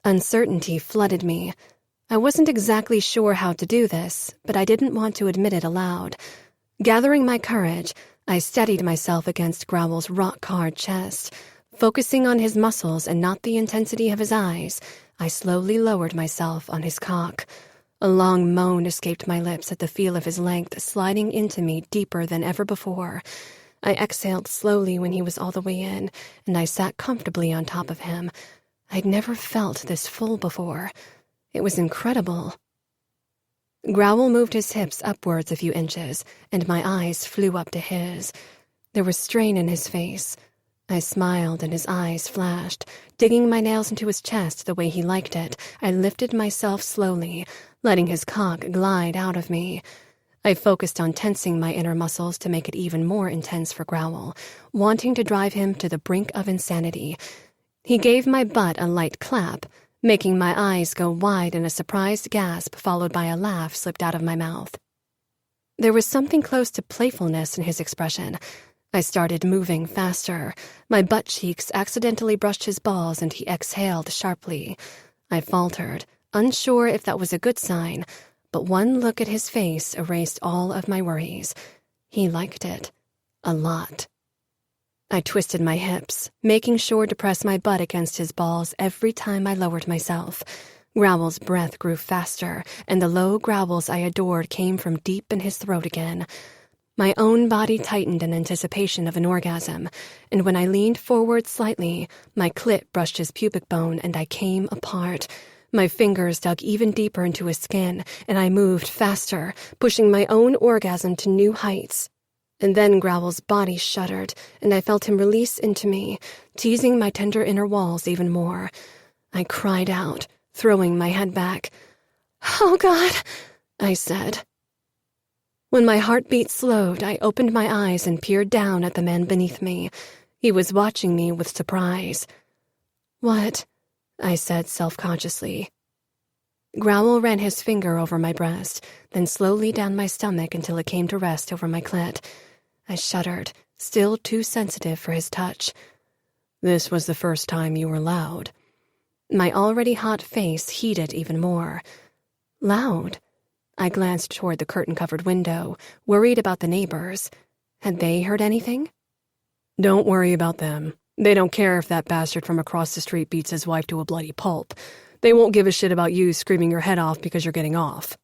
Uncertainty flooded me. I wasn't exactly sure how to do this, but I didn't want to admit it aloud. Gathering my courage, I steadied myself against Growl's rock-hard chest. Focusing on his muscles and not the intensity of his eyes, I slowly lowered myself on his cock. A long moan escaped my lips at the feel of his length sliding into me deeper than ever before. I exhaled slowly when he was all the way in, and I sat comfortably on top of him. I'd never felt this full before. It was incredible. Growl moved his hips upwards a few inches, and my eyes flew up to his. There was strain in his face. I smiled and his eyes flashed. Digging my nails into his chest the way he liked it, I lifted myself slowly, letting his cock glide out of me. I focused on tensing my inner muscles to make it even more intense for Growl, wanting to drive him to the brink of insanity. He gave my butt a light clap, making my eyes go wide in a surprised gasp followed by a laugh slipped out of my mouth. There was something close to playfulness in his expression. I started moving faster. My butt cheeks accidentally brushed his balls and he exhaled sharply. I faltered, unsure if that was a good sign, but one look at his face erased all of my worries. He liked it. A lot. I twisted my hips, making sure to press my butt against his balls every time I lowered myself. Growl's breath grew faster, and the low growls I adored came from deep in his throat again. My own body tightened in anticipation of an orgasm, and when I leaned forward slightly, my clit brushed his pubic bone and I came apart. My fingers dug even deeper into his skin, and I moved faster, pushing my own orgasm to new heights. And then Growl's body shuddered, and I felt him release into me, teasing my tender inner walls even more. I cried out, throwing my head back. "Oh, God," I said. When my heartbeat slowed, I opened my eyes and peered down at the man beneath me. He was watching me with surprise. "What?" I said self-consciously. Growl ran his finger over my breast, then slowly down my stomach until it came to rest over my clit. I shuddered, still too sensitive for his touch. "This was the first time you were loud." My already hot face heated even more. Loud? I glanced toward the curtain-covered window, worried about the neighbors. Had they heard anything? "Don't worry about them. They don't care if that bastard from across the street beats his wife to a bloody pulp. They won't give a shit about you screaming your head off because you're getting off."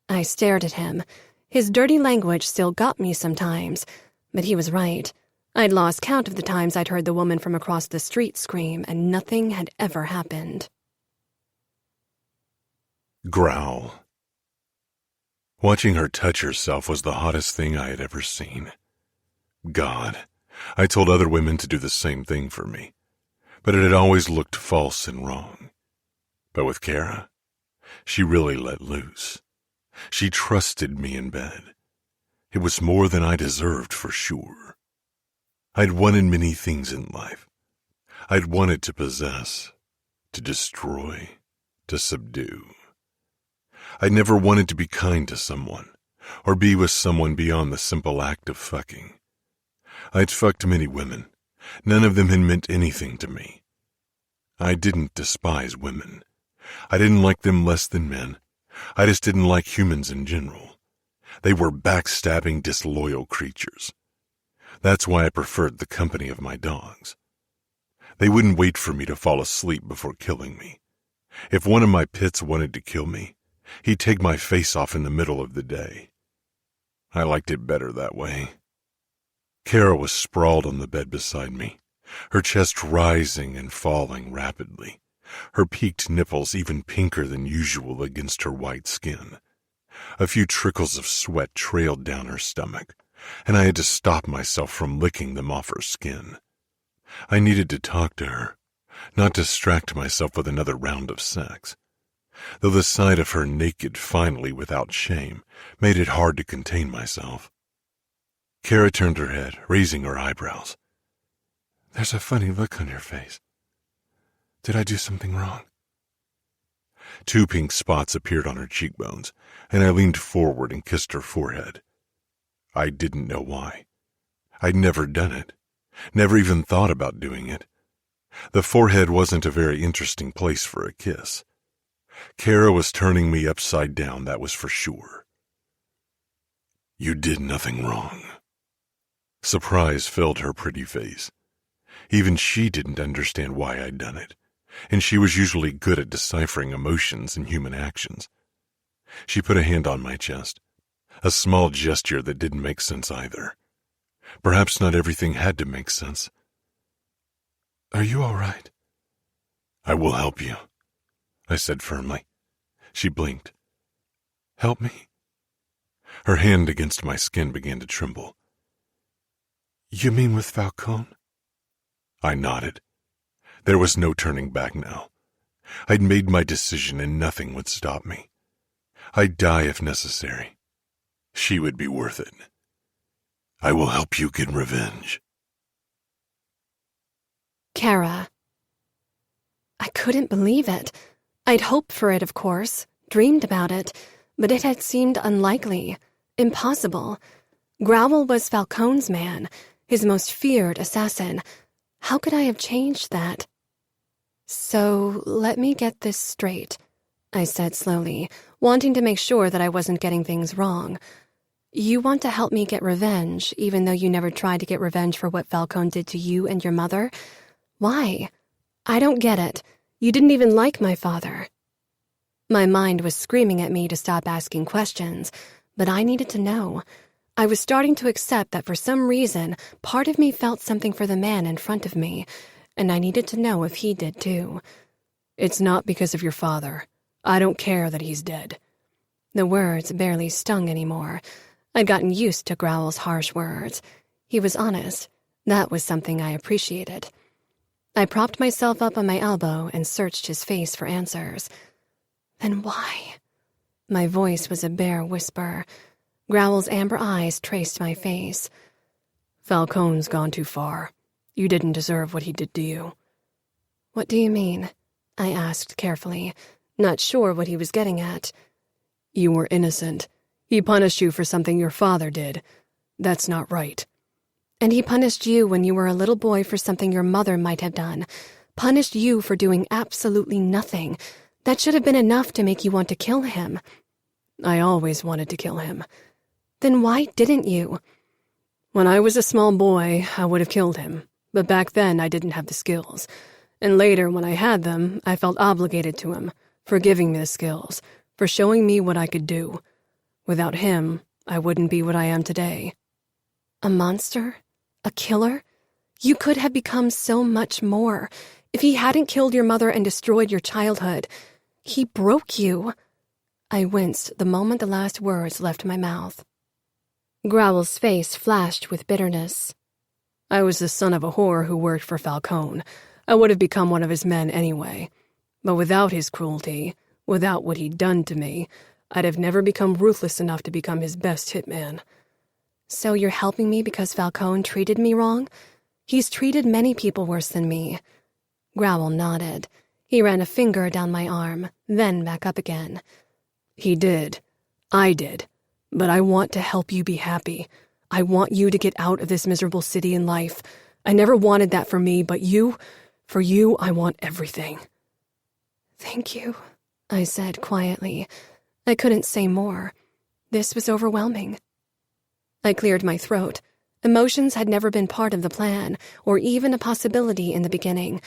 I stared at him. His dirty language still got me sometimes, but he was right. I'd lost count of the times I'd heard the woman from across the street scream, and nothing had ever happened. Growl. Watching her touch herself was the hottest thing I had ever seen. God, I told other women to do the same thing for me, but it had always looked false and wrong. But with Cora, she really let loose. She trusted me in bed. It was more than I deserved for sure. I'd wanted many things in life. I'd wanted to possess, to destroy, to subdue. I never wanted to be kind to someone, or be with someone beyond the simple act of fucking. I'd fucked many women. None of them had meant anything to me. I didn't despise women. I didn't like them less than men. I just didn't like humans in general. They were backstabbing, disloyal creatures. That's why I preferred the company of my dogs. They wouldn't wait for me to fall asleep before killing me. If one of my pits wanted to kill me, he'd take my face off in the middle of the day. I liked it better that way. Cora was sprawled on the bed beside me, her chest rising and falling rapidly, her peaked nipples even pinker than usual against her white skin. A few trickles of sweat trailed down her stomach, and I had to stop myself from licking them off her skin. I needed to talk to her, not distract myself with another round of sex, though the sight of her naked finally without shame made it hard to contain myself. Cora turned her head, raising her eyebrows. "There's a funny look on your face. Did I do something wrong?" 2 pink spots appeared on her cheekbones, and I leaned forward and kissed her forehead. I didn't know why. I'd never done it, never even thought about doing it. The forehead wasn't a very interesting place for a kiss. Cora was turning me upside down, that was for sure. "You did nothing wrong." Surprise filled her pretty face. Even she didn't understand why I'd done it, and she was usually good at deciphering emotions and human actions. She put a hand on my chest, a small gesture that didn't make sense either. Perhaps not everything had to make sense. "Are you all right?" "I will help you," I said firmly. She blinked. "Help me?" Her hand against my skin began to tremble. "You mean with Falcone?" I nodded. There was no turning back now. I'd made my decision and nothing would stop me. I'd die if necessary. She would be worth it. I will help you get revenge. Cora. I couldn't believe it. I'd hoped for it, of course, dreamed about it, but it had seemed unlikely, impossible. Growl was Falcone's man, his most feared assassin. How could I have changed that? "So, let me get this straight," I said slowly, wanting to make sure that I wasn't getting things wrong. You want to help me get revenge, even though you never tried to get revenge for what Falcone did to you and your mother? Why? I don't get it. You didn't even like my father. My mind was screaming at me to stop asking questions, but I needed to know. I was starting to accept that for some reason, part of me felt something for the man in front of me, and I needed to know if he did too. It's not because of your father. I don't care that he's dead. The words barely stung anymore. I'd gotten used to Growl's harsh words. He was honest. That was something I appreciated. I propped myself up on my elbow and searched his face for answers. Then why? My voice was a bare whisper. Growl's amber eyes traced my face. Falcone's gone too far. You didn't deserve what he did to you. What do you mean? I asked carefully, not sure what he was getting at. You were innocent. He punished you for something your father did. That's not right. And he punished you when you were a little boy for something your mother might have done. Punished you for doing absolutely nothing. That should have been enough to make you want to kill him. I always wanted to kill him. Then why didn't you? When I was a small boy, I would have killed him. But back then, I didn't have the skills. And later, when I had them, I felt obligated to him, for giving me the skills, for showing me what I could do. Without him, I wouldn't be what I am today. A monster? A killer? You could have become so much more. If he hadn't killed your mother and destroyed your childhood, he broke you. I winced the moment the last words left my mouth. Growl's face flashed with bitterness. I was the son of a whore who worked for Falcone. I would have become one of his men anyway. But without his cruelty, without what he'd done to me, I'd have never become ruthless enough to become his best hitman. So you're helping me because Falcone treated me wrong? He's treated many people worse than me. Growl nodded. He ran a finger down my arm, then back up again. He did. I did. But I want to help you be happy. I want you to get out of this miserable city and life. I never wanted that for me, but for you, I want everything. Thank you, I said quietly. I couldn't say more. This was overwhelming. I cleared my throat. Emotions had never been part of the plan, or even a possibility in the beginning.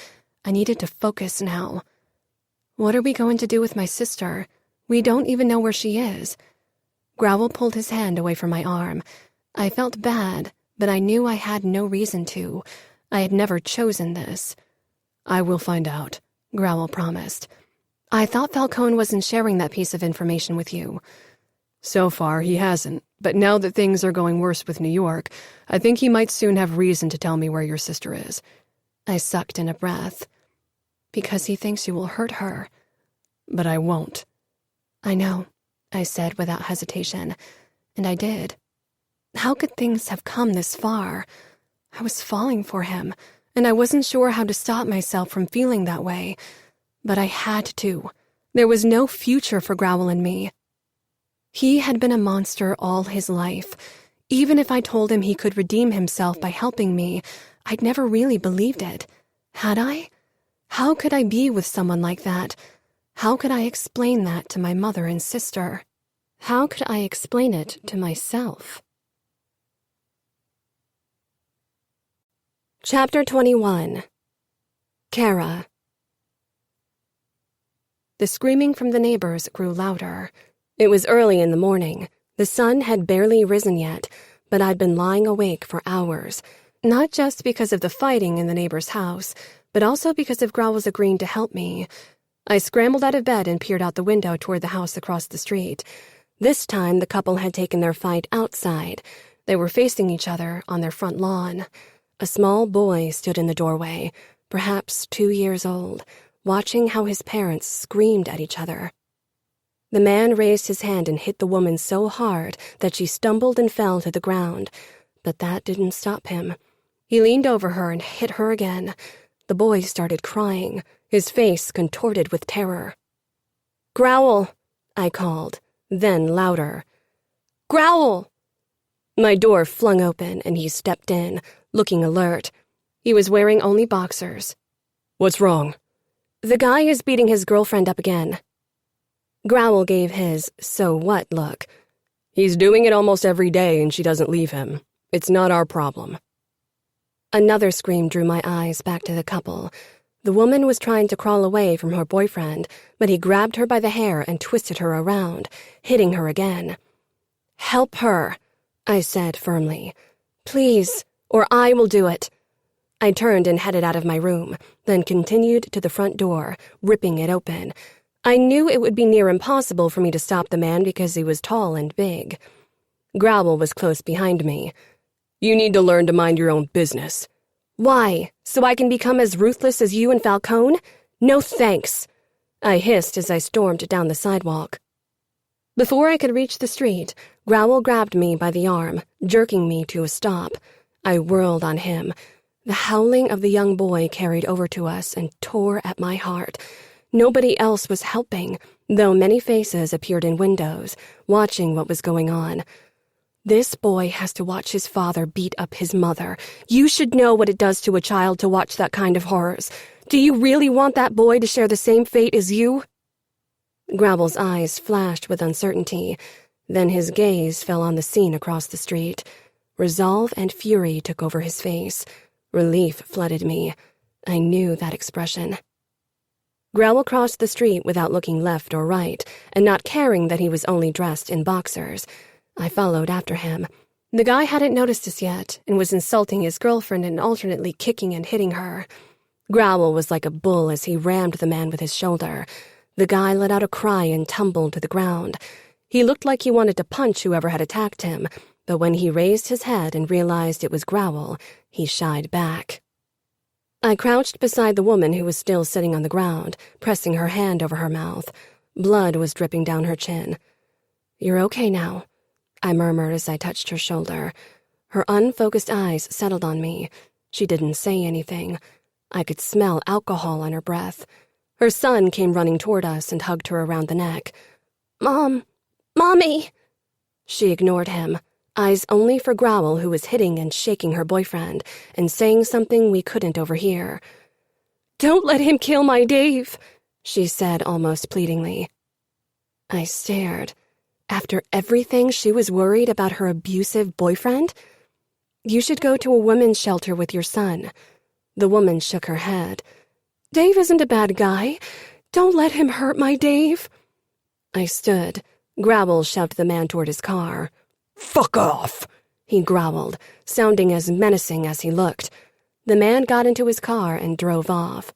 I needed to focus now. What are we going to do with my sister? We don't even know where she is. Growl pulled his hand away from my arm. I felt bad, but I knew I had no reason to. I had never chosen this. I will find out, Growl promised. I thought Falcone wasn't sharing that piece of information with you. So far, he hasn't, but now that things are going worse with New York, I think he might soon have reason to tell me where your sister is. I sucked in a breath. Because he thinks you will hurt her. But I won't. I know, I said without hesitation, and I did. How could things have come this far? I was falling for him, and I wasn't sure how to stop myself from feeling that way. But I had to. There was no future for Growl and me. He had been a monster all his life. Even if I told him he could redeem himself by helping me, I'd never really believed it. Had I? How could I be with someone like that? How could I explain that to my mother and sister? How could I explain it to myself? Chapter 21. Cora. The screaming from the neighbors grew louder. It was early in the morning. The sun had barely risen yet, but I'd been lying awake for hours, not just because of the fighting in the neighbor's house, but also because of Growl's agreeing to help me. I scrambled out of bed and peered out the window toward the house across the street. This time, the couple had taken their fight outside. They were facing each other on their front lawn. A small boy stood in the doorway, perhaps 2 years old, watching how his parents screamed at each other. The man raised his hand and hit the woman so hard that she stumbled and fell to the ground, but that didn't stop him. He leaned over her and hit her again. The boy started crying, his face contorted with terror. "Growl," I called, then louder. "Growl!" My door flung open and he stepped in, looking alert. He was wearing only boxers. "What's wrong?" "The guy is beating his girlfriend up again." Growl gave his so what look. He's doing it almost every day and she doesn't leave him. It's not our problem." Another scream drew my eyes back to the couple. The woman was trying to crawl away from her boyfriend, but he grabbed her by the hair and twisted her around, hitting her again. "Help her," I said firmly. "Please, or I will do it." I turned and headed out of my room, then continued to the front door, ripping it open. I knew it would be near impossible for me to stop the man because he was tall and big. Growl was close behind me. "You need to learn to mind your own business." "Why? So I can become as ruthless as you and Falcone? No thanks," I hissed as I stormed down the sidewalk. Before I could reach the street, Growl grabbed me by the arm, jerking me to a stop. I whirled on him. The howling of the young boy carried over to us and tore at my heart. Nobody else was helping, though many faces appeared in windows, watching what was going on. "This boy has to watch his father beat up his mother. You should know what it does to a child to watch that kind of horrors. Do you really want that boy to share the same fate as you?" Growl's eyes flashed with uncertainty. Then his gaze fell on the scene across the street. Resolve and fury took over his face. Relief flooded me. I knew that expression. Growl crossed the street without looking left or right, and not caring that he was only dressed in boxers. I followed after him. The guy hadn't noticed us yet, and was insulting his girlfriend and alternately kicking and hitting her. Growl was like a bull as he rammed the man with his shoulder. The guy let out a cry and tumbled to the ground. He looked like he wanted to punch whoever had attacked him, but when he raised his head and realized it was Growl, he shied back. I crouched beside the woman who was still sitting on the ground, pressing her hand over her mouth. Blood was dripping down her chin. "You're okay now," I murmured as I touched her shoulder. Her unfocused eyes settled on me. She didn't say anything. I could smell alcohol on her breath. Her son came running toward us and hugged her around the neck. Mommy!" She ignored him, eyes only for Growl, who was hitting and shaking her boyfriend and saying something we couldn't overhear. "Don't let him kill my Dave," she said almost pleadingly. I stared. After everything, she was worried about her abusive boyfriend? "You should go to a women's shelter with your son." The woman shook her head. "Dave isn't a bad guy. Don't let him hurt my Dave." I stood. Growl shoved the man toward his car. "Fuck off," he growled, sounding as menacing as he looked. The man got into his car and drove off.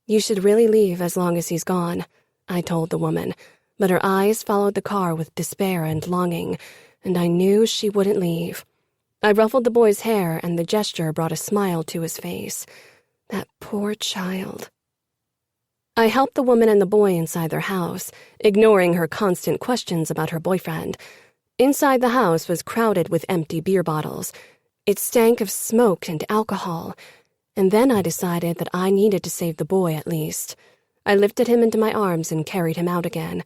"You should really leave as long as he's gone," I told the woman, but her eyes followed the car with despair and longing, and I knew she wouldn't leave. I ruffled the boy's hair, and the gesture brought a smile to his face. That poor child. I helped the woman and the boy inside their house, ignoring her constant questions about her boyfriend. Inside the house was crowded with empty beer bottles. It stank of smoke and alcohol. And then I decided that I needed to save the boy at least. I lifted him into my arms and carried him out again.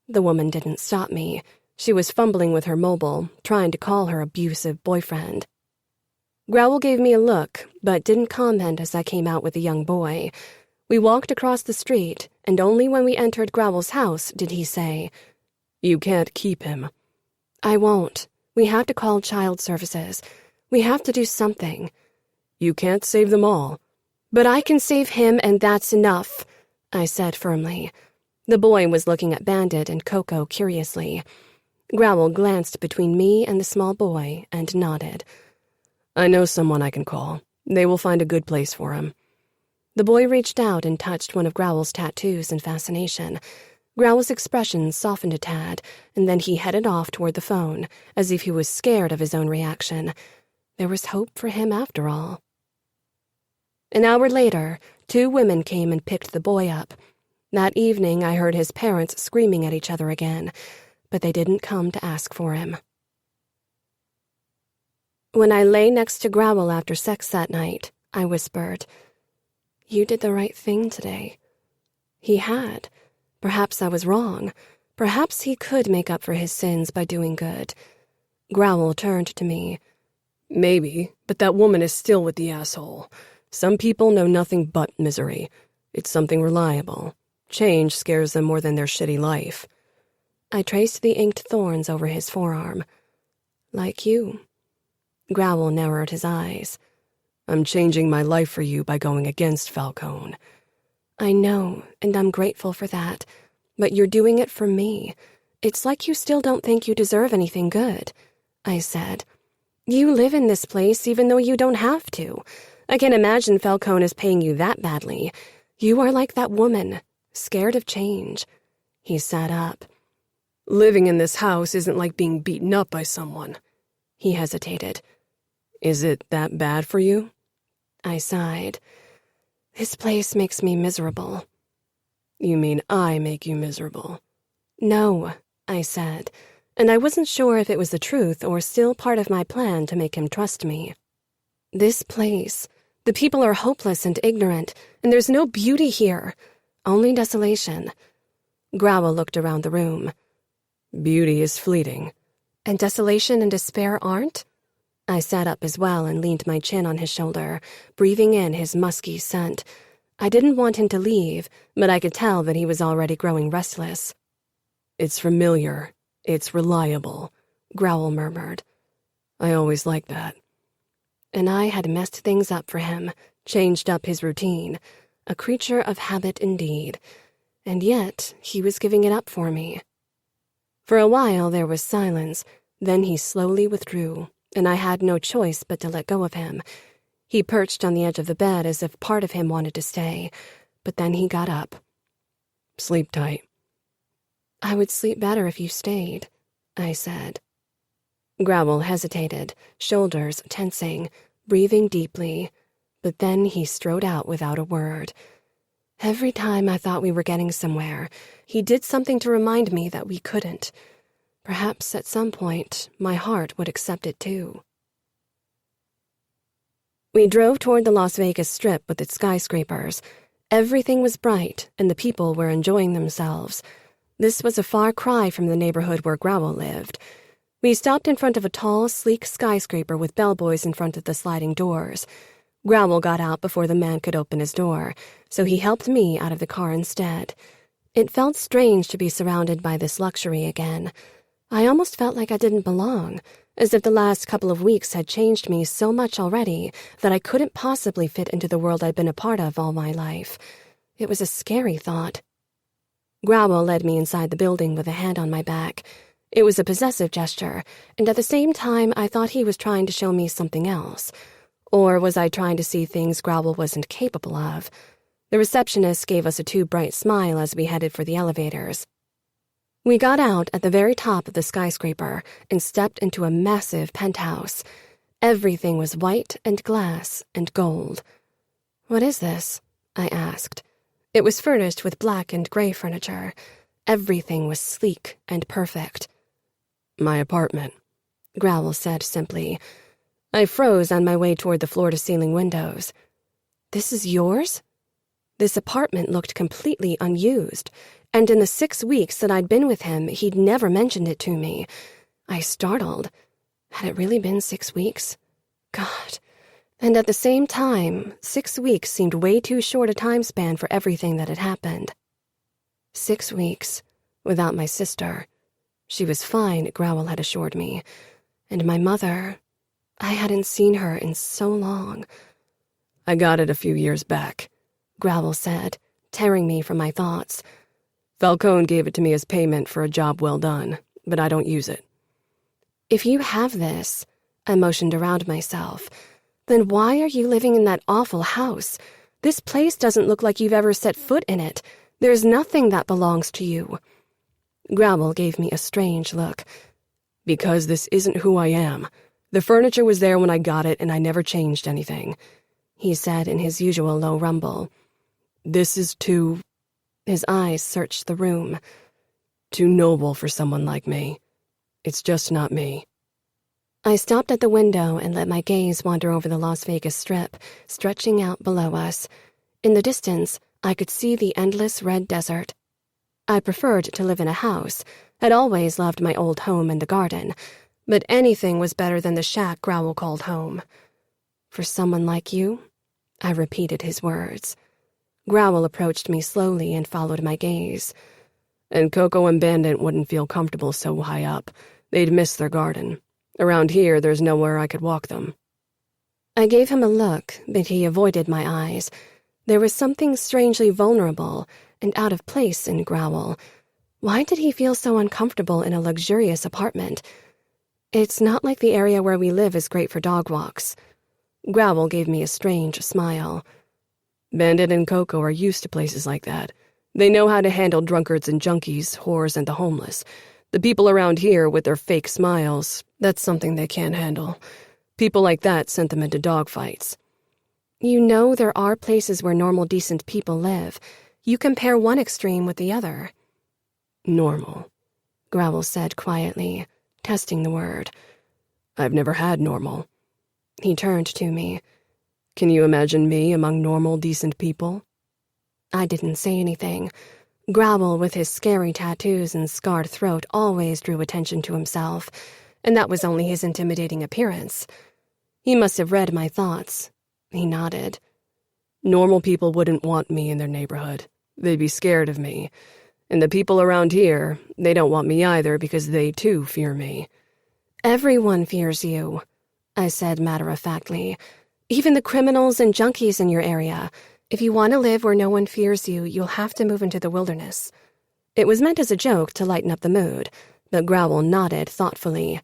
The woman didn't stop me. She was fumbling with her mobile, trying to call her abusive boyfriend. Growl gave me a look, but didn't comment as I came out with the young boy. We walked across the street, and only when we entered Growl's house did he say, "You can't keep him." "I won't. We have to call child services. We have to do something." "You can't save them all." "But I can save him, and that's enough," I said firmly. The boy was looking at Bandit and Coco curiously. Growl glanced between me and the small boy and nodded. "I know someone I can call. They will find a good place for him." The boy reached out and touched one of Growl's tattoos in fascination. Growl's expression softened a tad, and then he headed off toward the phone, as if he was scared of his own reaction. There was hope for him after all. An hour later, 2 women came and picked the boy up. That evening, I heard his parents screaming at each other again, but they didn't come to ask for him. When I lay next to Growl after sex that night, I whispered, "You did the right thing today." He had. Perhaps I was wrong. Perhaps he could make up for his sins by doing good. Growl turned to me. "Maybe, but that woman is still with the asshole. Some people know nothing but misery. It's something reliable. Change scares them more than their shitty life." I traced the inked thorns over his forearm. Like you. Growl narrowed his eyes. I'm changing my life for you by going against Falcone. I know, and I'm grateful for that. But you're doing it for me. It's like you still don't think you deserve anything good, I said. You live in this place even though you don't have to. I can't imagine Falcone is paying you that badly. You are like that woman, scared of change. He sat up. Living in this house isn't like being beaten up by someone. He hesitated. Is it that bad for you? I sighed. This place makes me miserable. You mean I make you miserable? No, I said, and I wasn't sure if it was the truth or still part of my plan to make him trust me. This place, the people are hopeless and ignorant, and there's no beauty here, only desolation. Growl looked around the room. Beauty is fleeting. And desolation and despair aren't? I sat up as well and leaned my chin on his shoulder, breathing in his musky scent. I didn't want him to leave, but I could tell that he was already growing restless. It's familiar. It's reliable, Growl murmured. I always liked that. And I had messed things up for him, changed up his routine. A creature of habit indeed. And yet, he was giving it up for me. For a while there was silence, then he slowly withdrew, and I had no choice but to let go of him. He perched on the edge of the bed as if part of him wanted to stay, but then he got up. Sleep tight. I would sleep better if you stayed, I said. Growl hesitated, shoulders tensing, breathing deeply, but then he strode out without a word. Every time I thought we were getting somewhere, he did something to remind me that we couldn't. Perhaps at some point, my heart would accept it too. We drove toward the Las Vegas Strip with its skyscrapers. Everything was bright, and the people were enjoying themselves. This was a far cry from the neighborhood where Growl lived. We stopped in front of a tall, sleek skyscraper with bellboys in front of the sliding doors. Growl got out before the man could open his door, so he helped me out of the car instead. It felt strange to be surrounded by this luxury again. I almost felt like I didn't belong, as if the last couple of weeks had changed me so much already that I couldn't possibly fit into the world I'd been a part of all my life. It was a scary thought. Growl led me inside the building with a hand on my back. It was a possessive gesture, and at the same time I thought he was trying to show me something else. Or was I trying to see things Growl wasn't capable of? The receptionist gave us a too bright smile as we headed for the elevators. We got out at the very top of the skyscraper and stepped into a massive penthouse. Everything was white and glass and gold. "What is this?" I asked. It was furnished with black and gray furniture. Everything was sleek and perfect. My apartment, Growl said simply. I froze on my way toward the floor-to-ceiling windows. This is yours? This apartment looked completely unused, and in the 6 weeks that I'd been with him, he'd never mentioned it to me. I startled. Had it really been 6 weeks? God. And at the same time, 6 weeks seemed way too short a time span for everything that had happened. 6 weeks, without my sister. She was fine, Growl had assured me. And my mother, I hadn't seen her in so long. I got it a few years back, Growl said, tearing me from my thoughts. Falcone gave it to me as payment for a job well done, but I don't use it. If you have this, I motioned around myself, then why are you living in that awful house? This place doesn't look like you've ever set foot in it. There's nothing that belongs to you. Growl gave me a strange look. Because this isn't who I am. The furniture was there when I got it, and I never changed anything, he said in his usual low rumble. This is too... His eyes searched the room. Too noble for someone like me. It's just not me. I stopped at the window and let my gaze wander over the Las Vegas Strip, stretching out below us. In the distance, I could see the endless red desert. I preferred to live in a house. I'd always loved my old home and the garden, but anything was better than the shack Growl called home. For someone like you, I repeated his words. Growl approached me slowly and followed my gaze. And Coco and Bandit wouldn't feel comfortable so high up. They'd miss their garden. Around here, there's nowhere I could walk them. I gave him a look, but he avoided my eyes. There was something strangely vulnerable and out of place in Growl. Why did he feel so uncomfortable in a luxurious apartment? It's not like the area where we live is great for dog walks. Growl gave me a strange smile. Bandit and Coco are used to places like that. They know how to handle drunkards and junkies, whores, and the homeless. The people around here with their fake smiles, that's something they can't handle. People like that sent them into dogfights. You know there are places where normal, decent people live. You compare one extreme with the other. Normal, Growl said quietly, testing the word. I've never had normal. He turned to me. Can you imagine me among normal, decent people? I didn't say anything. Growl, with his scary tattoos and scarred throat, always drew attention to himself, and that was only his intimidating appearance. He must have read my thoughts. He nodded. Normal people wouldn't want me in their neighborhood. They'd be scared of me. And the people around here, they don't want me either because they, too, fear me. Everyone fears you, I said matter-of-factly. Even the criminals and junkies in your area. If you want to live where no one fears you, you'll have to move into the wilderness. It was meant as a joke to lighten up the mood, but Growl nodded thoughtfully.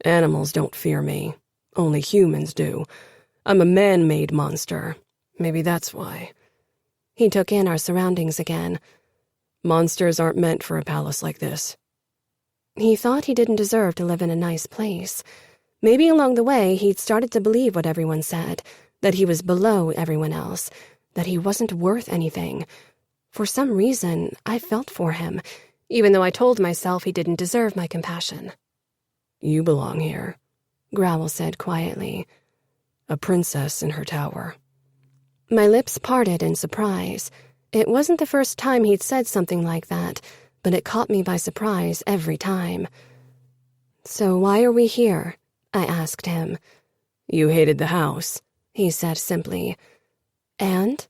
Animals don't fear me. Only humans do. I'm a man-made monster. Maybe that's why. He took in our surroundings again. Monsters aren't meant for a palace like this. He thought he didn't deserve to live in a nice place. Maybe along the way he'd started to believe what everyone said, that he was below everyone else, that he wasn't worth anything. For some reason, I felt for him, even though I told myself he didn't deserve my compassion. You belong here, Growl said quietly. A princess in her tower. My lips parted in surprise. It wasn't the first time he'd said something like that, but it caught me by surprise every time. So why are we here? I asked him. You hated the house, he said simply. And?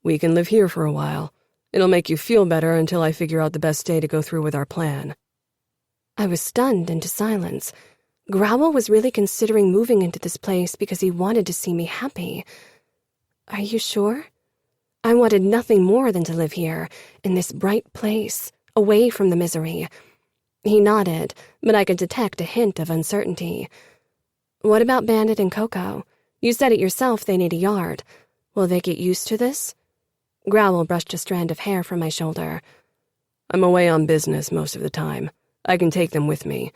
We can live here for a while. It'll make you feel better until I figure out the best day to go through with our plan. I was stunned into silence. Growl was really considering moving into this place because he wanted to see me happy. Are you sure? I wanted nothing more than to live here, in this bright place, away from the misery. He nodded, but I could detect a hint of uncertainty. What about Bandit and Coco? You said it yourself they need a yard. Will they get used to this? Growl brushed a strand of hair from my shoulder. I'm away on business most of the time. I can take them with me.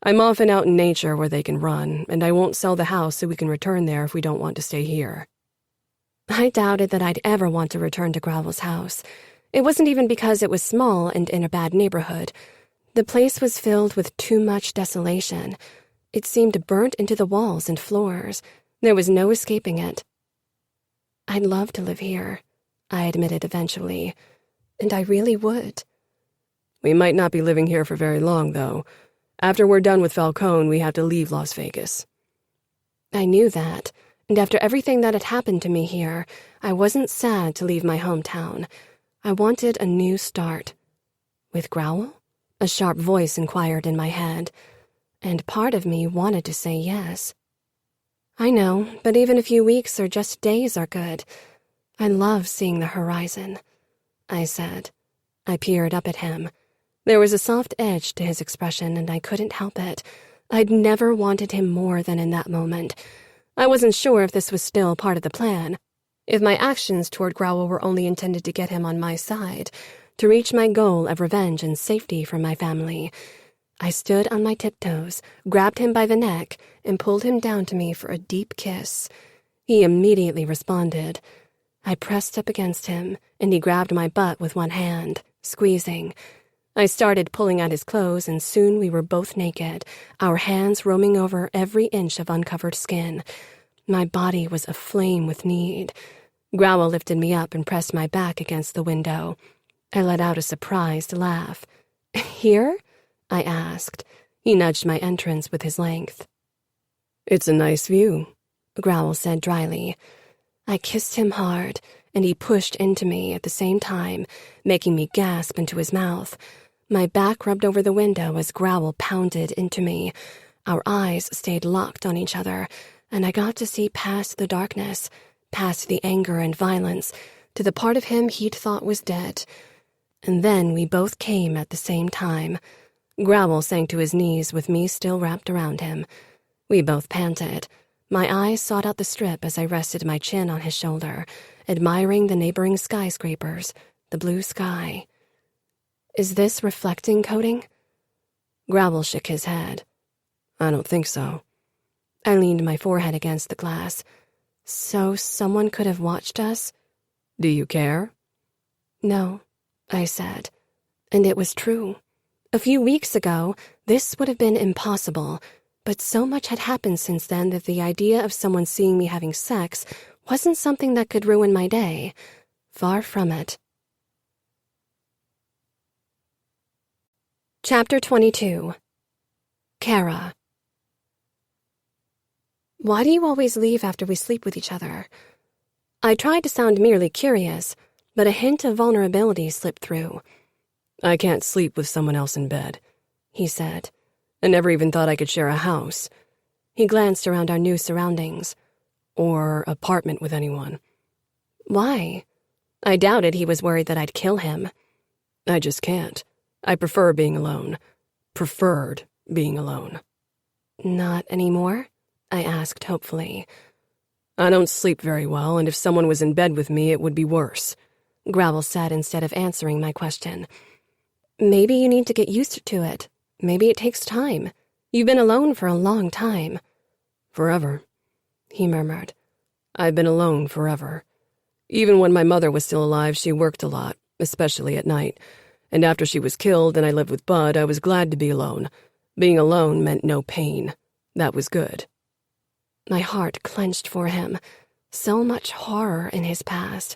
I'm often out in nature where they can run, and I won't sell the house so we can return there if we don't want to stay here. I doubted that I'd ever want to return to Growl's house. It wasn't even because it was small and in a bad neighborhood. The place was filled with too much desolation. It seemed burnt into the walls and floors. There was no escaping it. I'd love to live here, I admitted eventually, and I really would. We might not be living here for very long, though. After we're done with Falcone, we have to leave Las Vegas. I knew that, and after everything that had happened to me here, I wasn't sad to leave my hometown. I wanted a new start. With Growl? A sharp voice inquired in my head, and part of me wanted to say yes. I know, but even a few weeks or just days are good. I love seeing the horizon, I said. I peered up at him. There was a soft edge to his expression, and I couldn't help it. I'd never wanted him more than in that moment. I wasn't sure if this was still part of the plan, if my actions toward Growl were only intended to get him on my side, to reach my goal of revenge and safety for my family. I stood on my tiptoes, grabbed him by the neck, and pulled him down to me for a deep kiss. He immediately responded. I pressed up against him, and he grabbed my butt with one hand, squeezing. I started pulling at his clothes, and soon we were both naked, our hands roaming over every inch of uncovered skin. My body was aflame with need. Growl lifted me up and pressed my back against the window. I let out a surprised laugh. Here? I asked. He nudged my entrance with his length. It's a nice view, Growl said dryly. I kissed him hard, and he pushed into me at the same time, making me gasp into his mouth. My back rubbed over the window as Growl pounded into me. Our eyes stayed locked on each other, and I got to see past the darkness, past the anger and violence, to the part of him he'd thought was dead. And then we both came at the same time. Growl sank to his knees with me still wrapped around him. We both panted. My eyes sought out the strip as I rested my chin on his shoulder, admiring the neighboring skyscrapers, the blue sky. Is this reflecting coating? Growl shook his head. I don't think so. I leaned my forehead against the glass. So someone could have watched us? Do you care? No, I said. And it was true. A few weeks ago, this would have been impossible, but so much had happened since then that the idea of someone seeing me having sex wasn't something that could ruin my day. Far from it. Chapter 22. Cora. Why do you always leave after we sleep with each other? I tried to sound merely curious, but a hint of vulnerability slipped through. I can't sleep with someone else in bed, he said. I never even thought I could share a house. He glanced around our new surroundings. Or apartment with anyone. Why? I doubted he was worried that I'd kill him. I just can't. I prefer being alone. Preferred being alone. Not anymore? I asked hopefully. I don't sleep very well, and if someone was in bed with me, it would be worse, Growl said instead of answering my question. Maybe you need to get used to it. Maybe it takes time. You've been alone for a long time. Forever, he murmured. I've been alone forever. Even when my mother was still alive, she worked a lot, especially at night. And after she was killed and I lived with Bud, I was glad to be alone. Being alone meant no pain. That was good. My heart clenched for him. So much horror in his past.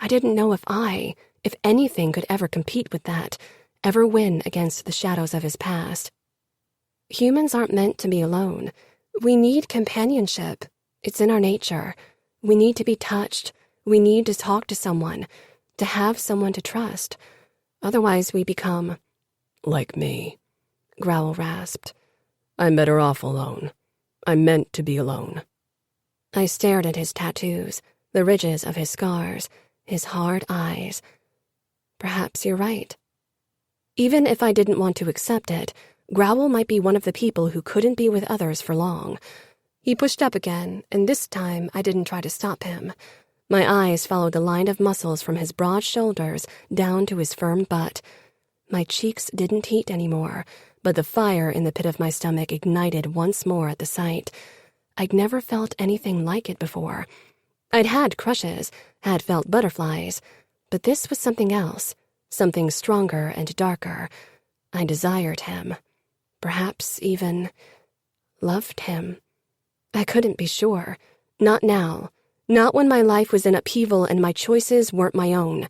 I didn't know if anything could ever compete with that, ever win against the shadows of his past. Humans aren't meant to be alone. We need companionship. It's in our nature. We need to be touched. We need to talk to someone, to have someone to trust. Otherwise we become... Like me, Growl rasped. I'm better off alone. I'm meant to be alone. I stared at his tattoos, the ridges of his scars, his hard eyes. Perhaps you're right. Even if I didn't want to accept it, Growl might be one of the people who couldn't be with others for long. He pushed up again, and this time I didn't try to stop him. My eyes followed the line of muscles from his broad shoulders down to his firm butt. My cheeks didn't heat anymore, but the fire in the pit of my stomach ignited once more at the sight. I'd never felt anything like it before. I'd had crushes, had felt butterflies, but this was something else, something stronger and darker. I desired him. Perhaps even loved him. I couldn't be sure. Not now. Not when my life was in upheaval and my choices weren't my own.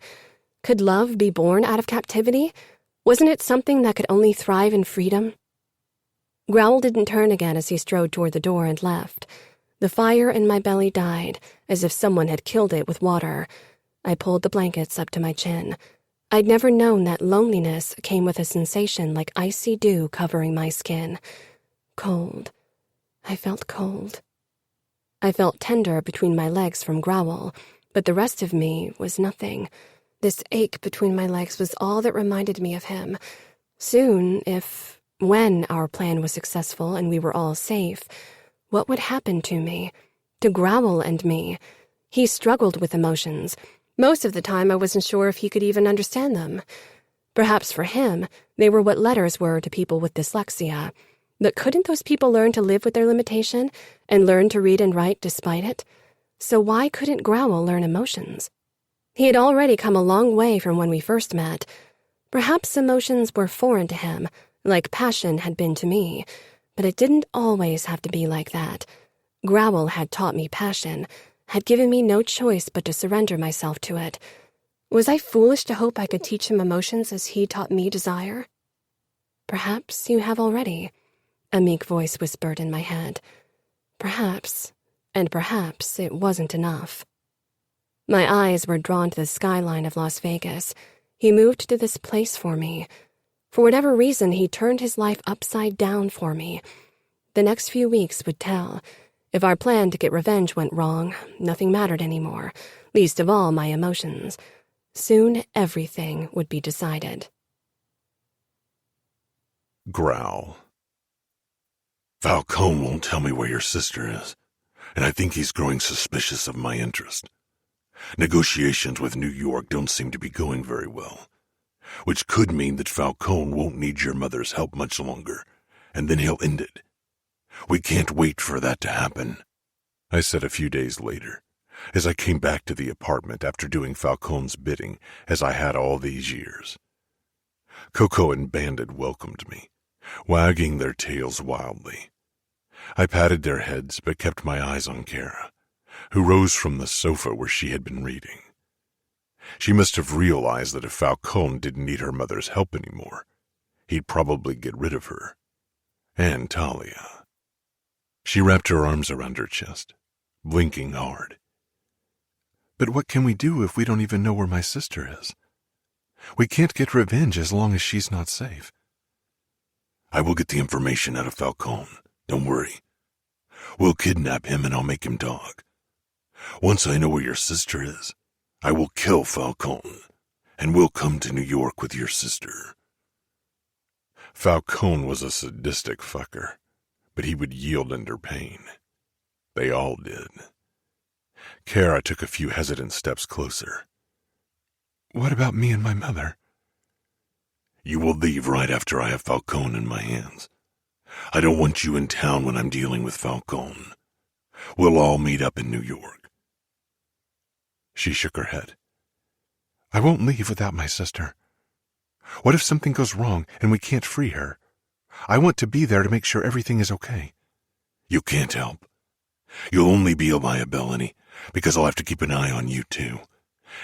Could love be born out of captivity? Wasn't it something that could only thrive in freedom? Growl didn't turn again as he strode toward the door and left. The fire in my belly died, as if someone had killed it with water. I pulled the blankets up to my chin. I'd never known that loneliness came with a sensation like icy dew covering my skin. Cold. I felt cold. I felt tender between my legs from Growl, but the rest of me was nothing. This ache between my legs was all that reminded me of him. Soon, when our plan was successful and we were all safe, what would happen to me? To Growl and me? He struggled with emotions. Most of the time I wasn't sure if he could even understand them. Perhaps for him, they were what letters were to people with dyslexia. But couldn't those people learn to live with their limitation and learn to read and write despite it? So why couldn't Growl learn emotions? He had already come a long way from when we first met. Perhaps emotions were foreign to him, like passion had been to me, but it didn't always have to be like that. Growl had taught me passion, had given me no choice but to surrender myself to it. Was I foolish to hope I could teach him emotions as he taught me desire? Perhaps you have already, a meek voice whispered in my head. Perhaps, and perhaps it wasn't enough. My eyes were drawn to the skyline of Las Vegas. He moved to this place for me. For whatever reason, he turned his life upside down for me. The next few weeks would tell. If our plan to get revenge went wrong, nothing mattered anymore, least of all my emotions. Soon, everything would be decided. Growl. Falcone won't tell me where your sister is, and I think he's growing suspicious of my interest. Negotiations with New York don't seem to be going very well, which could mean that Falcone won't need your mother's help much longer, and then he'll end it. We can't wait for that to happen, I said a few days later, as I came back to the apartment after doing Falcone's bidding as I had all these years. Coco and Bandit welcomed me, wagging their tails wildly. I patted their heads but kept my eyes on Cora, who rose from the sofa where she had been reading. She must have realized that if Falcone didn't need her mother's help anymore, he'd probably get rid of her. And Talia. She wrapped her arms around her chest, blinking hard. But what can we do if we don't even know where my sister is? We can't get revenge as long as she's not safe. I will get the information out of Falcone. Don't worry. We'll kidnap him and I'll make him talk. Once I know where your sister is, I will kill Falcone, and we'll come to New York with your sister. Falcone was a sadistic fucker, but he would yield under pain. They all did. Cora took a few hesitant steps closer. What about me and my mother? You will leave right after I have Falcone in my hands. I don't want you in town when I'm dealing with Falcone. We'll all meet up in New York. She shook her head. I won't leave without my sister. What if something goes wrong and we can't free her? I want to be there to make sure everything is okay. You can't help. You'll only be a liability because I'll have to keep an eye on you too,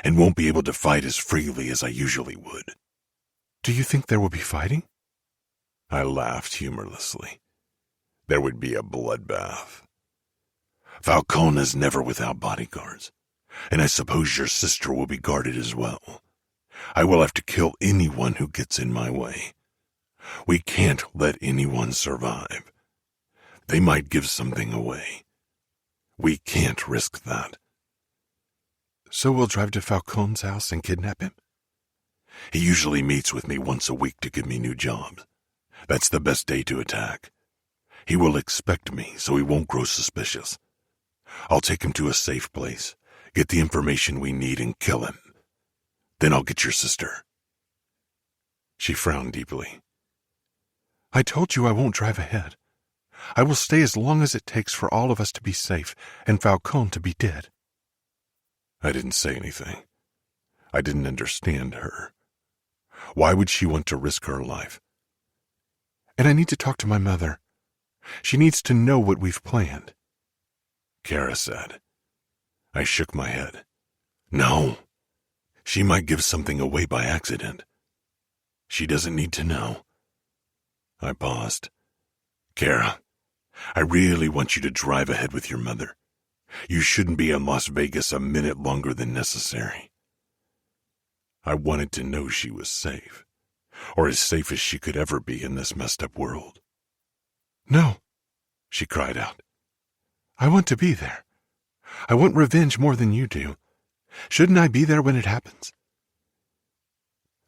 and won't be able to fight as freely as I usually would. Do you think there will be fighting? I laughed humorlessly. There would be a bloodbath. Falcone is never without bodyguards, and I suppose your sister will be guarded as well. I will have to kill anyone who gets in my way. We can't let anyone survive. They might give something away. We can't risk that. So we'll drive to Falcone's house and kidnap him? He usually meets with me once a week to give me new jobs. That's the best day to attack. He will expect me, so he won't grow suspicious. I'll take him to a safe place, get the information we need, and kill him. Then I'll get your sister. She frowned deeply. I told you I won't drive ahead. I will stay as long as it takes for all of us to be safe and Falcone to be dead. I didn't say anything. I didn't understand her. Why would she want to risk her life? And I need to talk to my mother. She needs to know what we've planned. Cora said. I shook my head. No. She might give something away by accident. She doesn't need to know. I paused. Cora, I really want you to drive ahead with your mother. You shouldn't be in Las Vegas a minute longer than necessary. I wanted to know she was safe, or as safe as she could ever be in this messed up world. No, she cried out. I want to be there. I want revenge more than you do. Shouldn't I be there when it happens?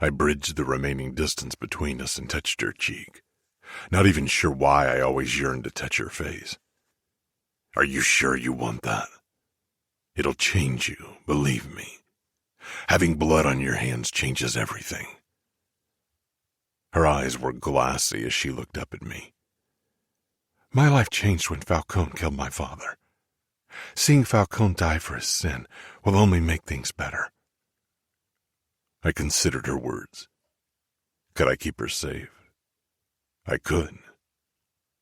I bridged the remaining distance between us and touched her cheek, not even sure why I always yearned to touch her face. Are you sure you want that? It'll change you, believe me. Having blood on your hands changes everything. Her eyes were glassy as she looked up at me. My life changed when Falcone killed my father. Seeing Falcone die for his sin will only make things better. I considered her words. Could I keep her safe? I could.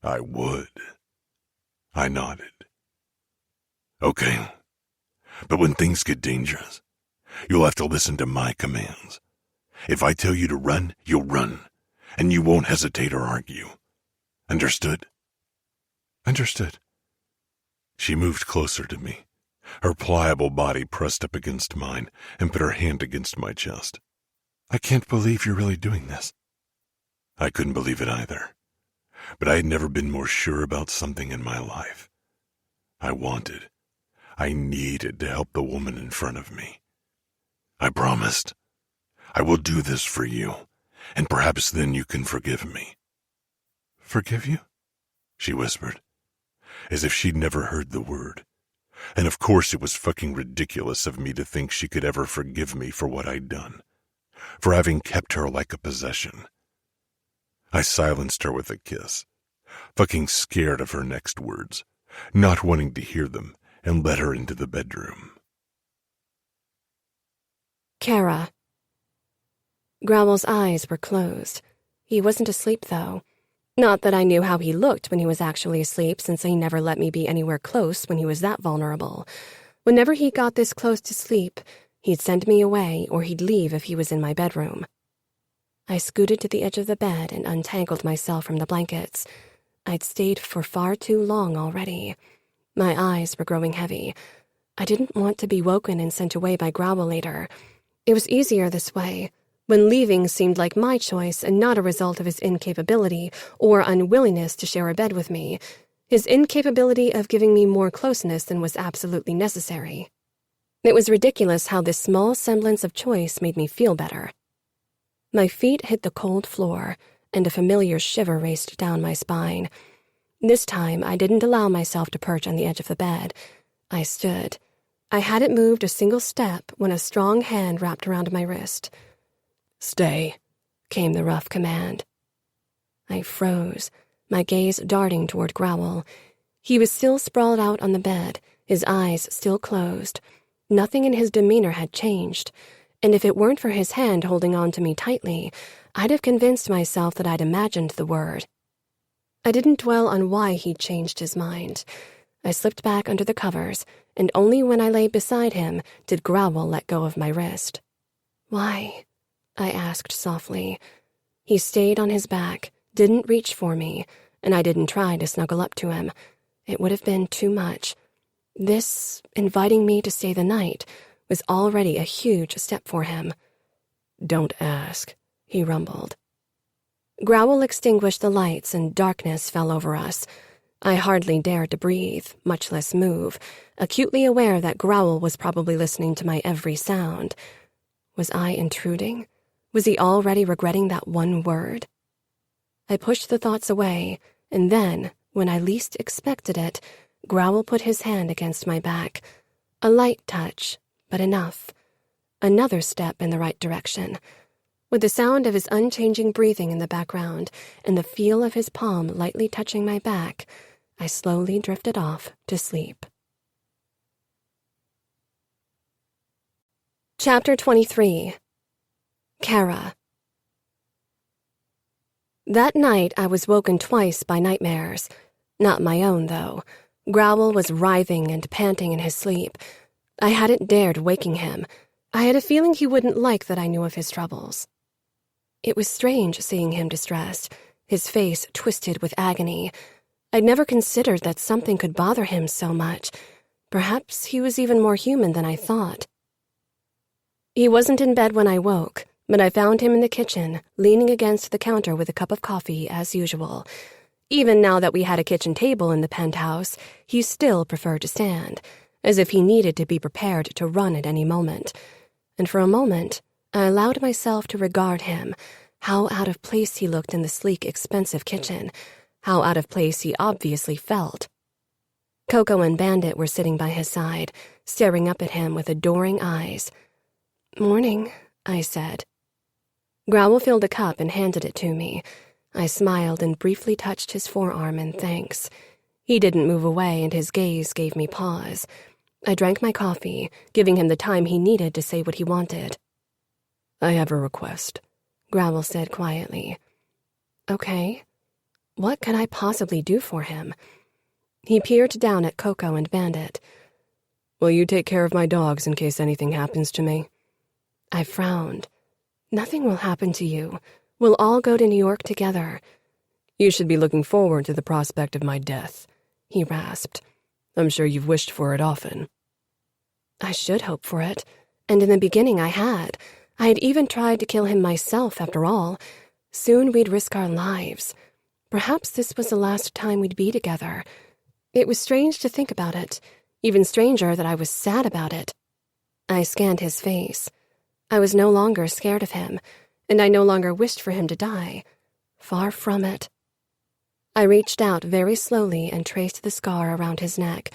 I would. I nodded. Okay. But when things get dangerous, you'll have to listen to my commands. If I tell you to run, you'll run, and you won't hesitate or argue. Understood? Understood. She moved closer to me, Her pliable body pressed up against mine and put her hand against my chest. I can't believe you're really doing this. I couldn't believe it either, but I had never been more sure about something in my life. I needed to help the woman in front of me. I promised, I will do this for you, and perhaps then you can forgive me. Forgive you? She whispered, as if she'd never heard the word. And of course it was fucking ridiculous of me to think she could ever forgive me for what I'd done, for having kept her like a possession. I silenced her with a kiss, fucking scared of her next words, not wanting to hear them, and led her into the bedroom. Cora. Growl's eyes were closed. He wasn't asleep, though. Not that I knew how he looked when he was actually asleep, since he never let me be anywhere close when he was that vulnerable. Whenever he got this close to sleep, he'd send me away or he'd leave if he was in my bedroom. I scooted to the edge of the bed and untangled myself from the blankets. I'd stayed for far too long already. My eyes were growing heavy. I didn't want to be woken and sent away by Growl later. It was easier this way, when leaving seemed like my choice and not a result of his incapability or unwillingness to share a bed with me, his incapability of giving me more closeness than was absolutely necessary. It was ridiculous how this small semblance of choice made me feel better. My feet hit the cold floor, and a familiar shiver raced down my spine. This time, I didn't allow myself to perch on the edge of the bed. I stood. I hadn't moved a single step when a strong hand wrapped around my wrist. "Stay," came the rough command. I froze, my gaze darting toward Growl. He was still sprawled out on the bed, his eyes still closed. Nothing in his demeanor had changed, and if it weren't for his hand holding on to me tightly, I'd have convinced myself that I'd imagined the word. I didn't dwell on why he'd changed his mind. I slipped back under the covers, and only when I lay beside him did Growl let go of my wrist. "Why?" I asked softly. He stayed on his back, didn't reach for me, and I didn't try to snuggle up to him. It would have been too much. This, inviting me to stay the night, was already a huge step for him. "Don't ask," he rumbled. Growl extinguished the lights and darkness fell over us. I hardly dared to breathe, much less move, acutely aware that Growl was probably listening to my every sound. Was I intruding? Was he already regretting that one word? I pushed the thoughts away, and then, when I least expected it, Growl put his hand against my back. A light touch, but enough. Another step in the right direction. With the sound of his unchanging breathing in the background and the feel of his palm lightly touching my back, I slowly drifted off to sleep. Chapter 23. Cora. That night I was woken twice by nightmares. Not my own, though. Growl was writhing and panting in his sleep. I hadn't dared waking him. I had a feeling he wouldn't like that I knew of his troubles. It was strange seeing him distressed, his face twisted with agony. I'd never considered that something could bother him so much. Perhaps he was even more human than I thought. He wasn't in bed when I woke, but I found him in the kitchen, leaning against the counter with a cup of coffee as usual. Even now that we had a kitchen table in the penthouse, he still preferred to stand, as if he needed to be prepared to run at any moment. And for a moment, I allowed myself to regard him, how out of place he looked in the sleek, expensive kitchen, how out of place he obviously felt. Coco and Bandit were sitting by his side, staring up at him with adoring eyes. "Morning," I said. Growl filled a cup and handed it to me. I smiled and briefly touched his forearm in thanks. He didn't move away, and his gaze gave me pause. I drank my coffee, giving him the time he needed to say what he wanted. "I have a request," Growl said quietly. "Okay. What could I possibly do for him?" He peered down at Coco and Bandit. "Will you take care of my dogs in case anything happens to me?" I frowned. "Nothing will happen to you. We'll all go to New York together." "You should be looking forward to the prospect of my death," he rasped. "I'm sure you've wished for it often." I should hope for it. And in the beginning I had. I had even tried to kill him myself, after all. Soon we'd risk our lives. Perhaps this was the last time we'd be together. It was strange to think about it. Even stranger that I was sad about it. I scanned his face. I was no longer scared of him, and I no longer wished for him to die. Far from it. I reached out very slowly and traced the scar around his neck.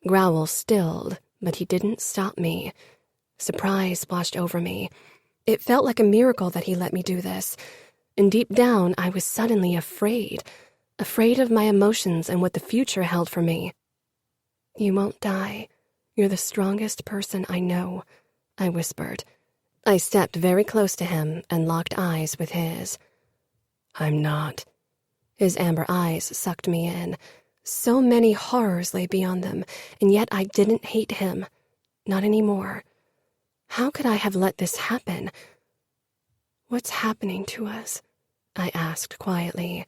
Growl stilled, but he didn't stop me. Surprise splashed over me. It felt like a miracle that he let me do this. And deep down, I was suddenly afraid. Afraid of my emotions and what the future held for me. You won't die. You're the strongest person I know, I whispered. I stepped very close to him and locked eyes with his. I'm not. His amber eyes sucked me in. So many horrors lay beyond them, and yet I didn't hate him. Not anymore. How could I have let this happen? What's happening to us? I asked quietly.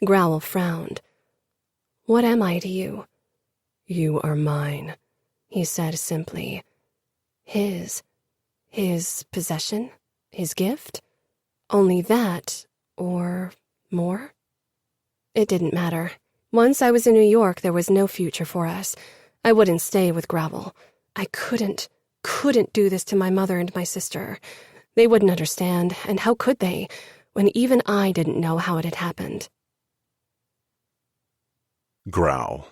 Growl frowned. What am I to you? You are mine, he said simply. His possession? His gift? Only that, or more? It didn't matter. Once I was in New York, there was no future for us. I wouldn't stay with Growl. I couldn't do this to my mother and my sister. They wouldn't understand, and how could they, when even I didn't know how it had happened? Growl.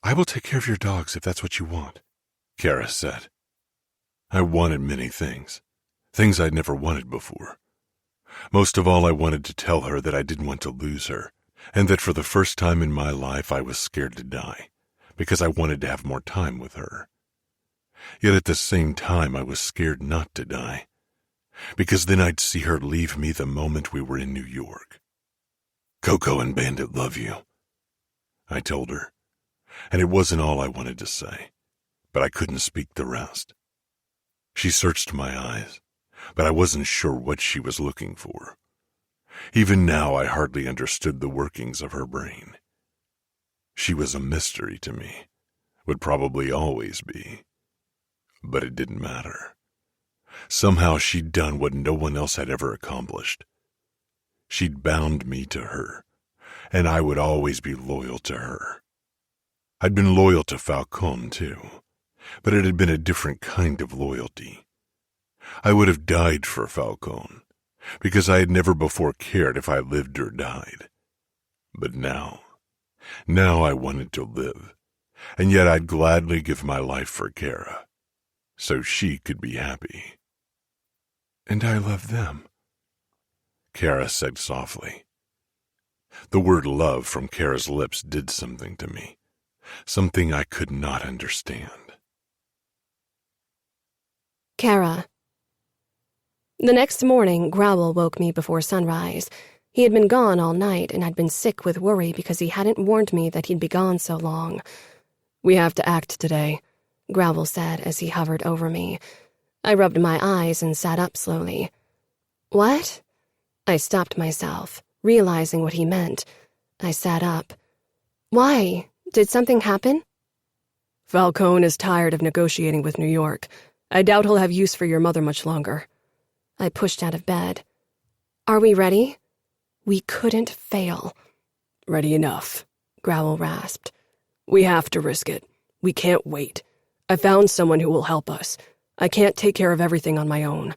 I will take care of your dogs if that's what you want, Cora said. I wanted many things I'd never wanted before. Most of all, I wanted to tell her that I didn't want to lose her, and that for the first time in my life I was scared to die, because I wanted to have more time with her. Yet at the same time I was scared not to die, because then I'd see her leave me the moment we were in New York. Coco and Bandit love you, I told her, and it wasn't all I wanted to say, but I couldn't speak the rest. She searched my eyes, but I wasn't sure what she was looking for. Even now I hardly understood the workings of her brain. She was a mystery to me, would probably always be. But it didn't matter. Somehow she'd done what no one else had ever accomplished. She'd bound me to her, and I would always be loyal to her. I'd been loyal to Falcone, too, but it had been a different kind of loyalty. I would have died for Falcone, because I had never before cared if I lived or died. But now I wanted to live, and yet I'd gladly give my life for Cora, so she could be happy. And I love them, Cora said softly. The word love from Cora's lips did something to me, something I could not understand. Cora. The next morning, Growl woke me before sunrise. He had been gone all night, and I'd been sick with worry because he hadn't warned me that he'd be gone so long. We have to act today, Growl said as he hovered over me. I rubbed my eyes and sat up slowly. What? I stopped myself, realizing what he meant. I sat up. Why? Did something happen? Falcone is tired of negotiating with New York. I doubt he'll have use for your mother much longer. I pushed out of bed. Are we ready? We couldn't fail. Ready enough, Growl rasped. We have to risk it. We can't wait. I found someone who will help us. I can't take care of everything on my own.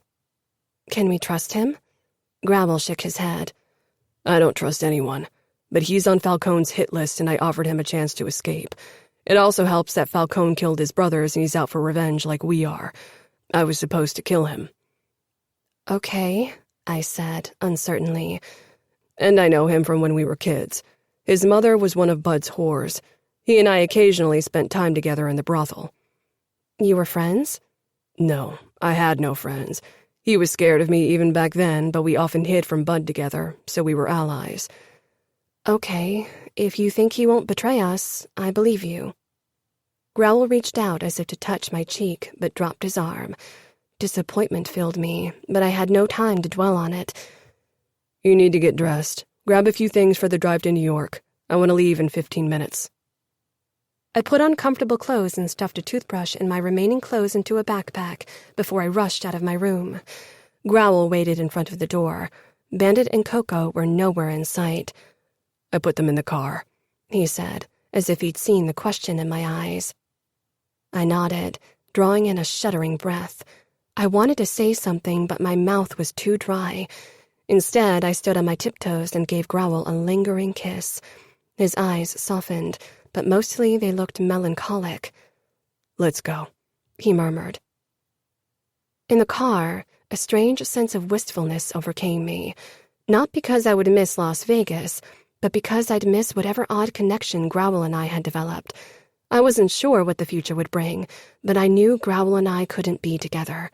Can we trust him? Growl shook his head. I don't trust anyone, but he's on Falcone's hit list and I offered him a chance to escape. It also helps that Falcone killed his brothers and he's out for revenge like we are. I was supposed to kill him. Okay, I said, uncertainly. And I know him from when we were kids. His mother was one of Bud's whores. He and I occasionally spent time together in the brothel. You were friends? No, I had no friends. He was scared of me even back then, but we often hid from Bud together, so we were allies. Okay, if you think he won't betray us, I believe you. Growl reached out as if to touch my cheek, but dropped his arm. Disappointment filled me, but I had no time to dwell on it. You need to get dressed. Grab a few things for the drive to New York. I want to leave in 15 minutes. I put on comfortable clothes and stuffed a toothbrush and my remaining clothes into a backpack before I rushed out of my room. Growl waited in front of the door. Bandit and Coco were nowhere in sight. I put them in the car, he said, as if he'd seen the question in my eyes. I nodded, drawing in a shuddering breath. I wanted to say something, but my mouth was too dry. Instead, I stood on my tiptoes and gave Growl a lingering kiss. His eyes softened, but mostly they looked melancholic. "Let's go," he murmured. In the car, a strange sense of wistfulness overcame me. Not because I would miss Las Vegas, but because I'd miss whatever odd connection Growl and I had developed. I wasn't sure what the future would bring, but I knew Growl and I couldn't be together.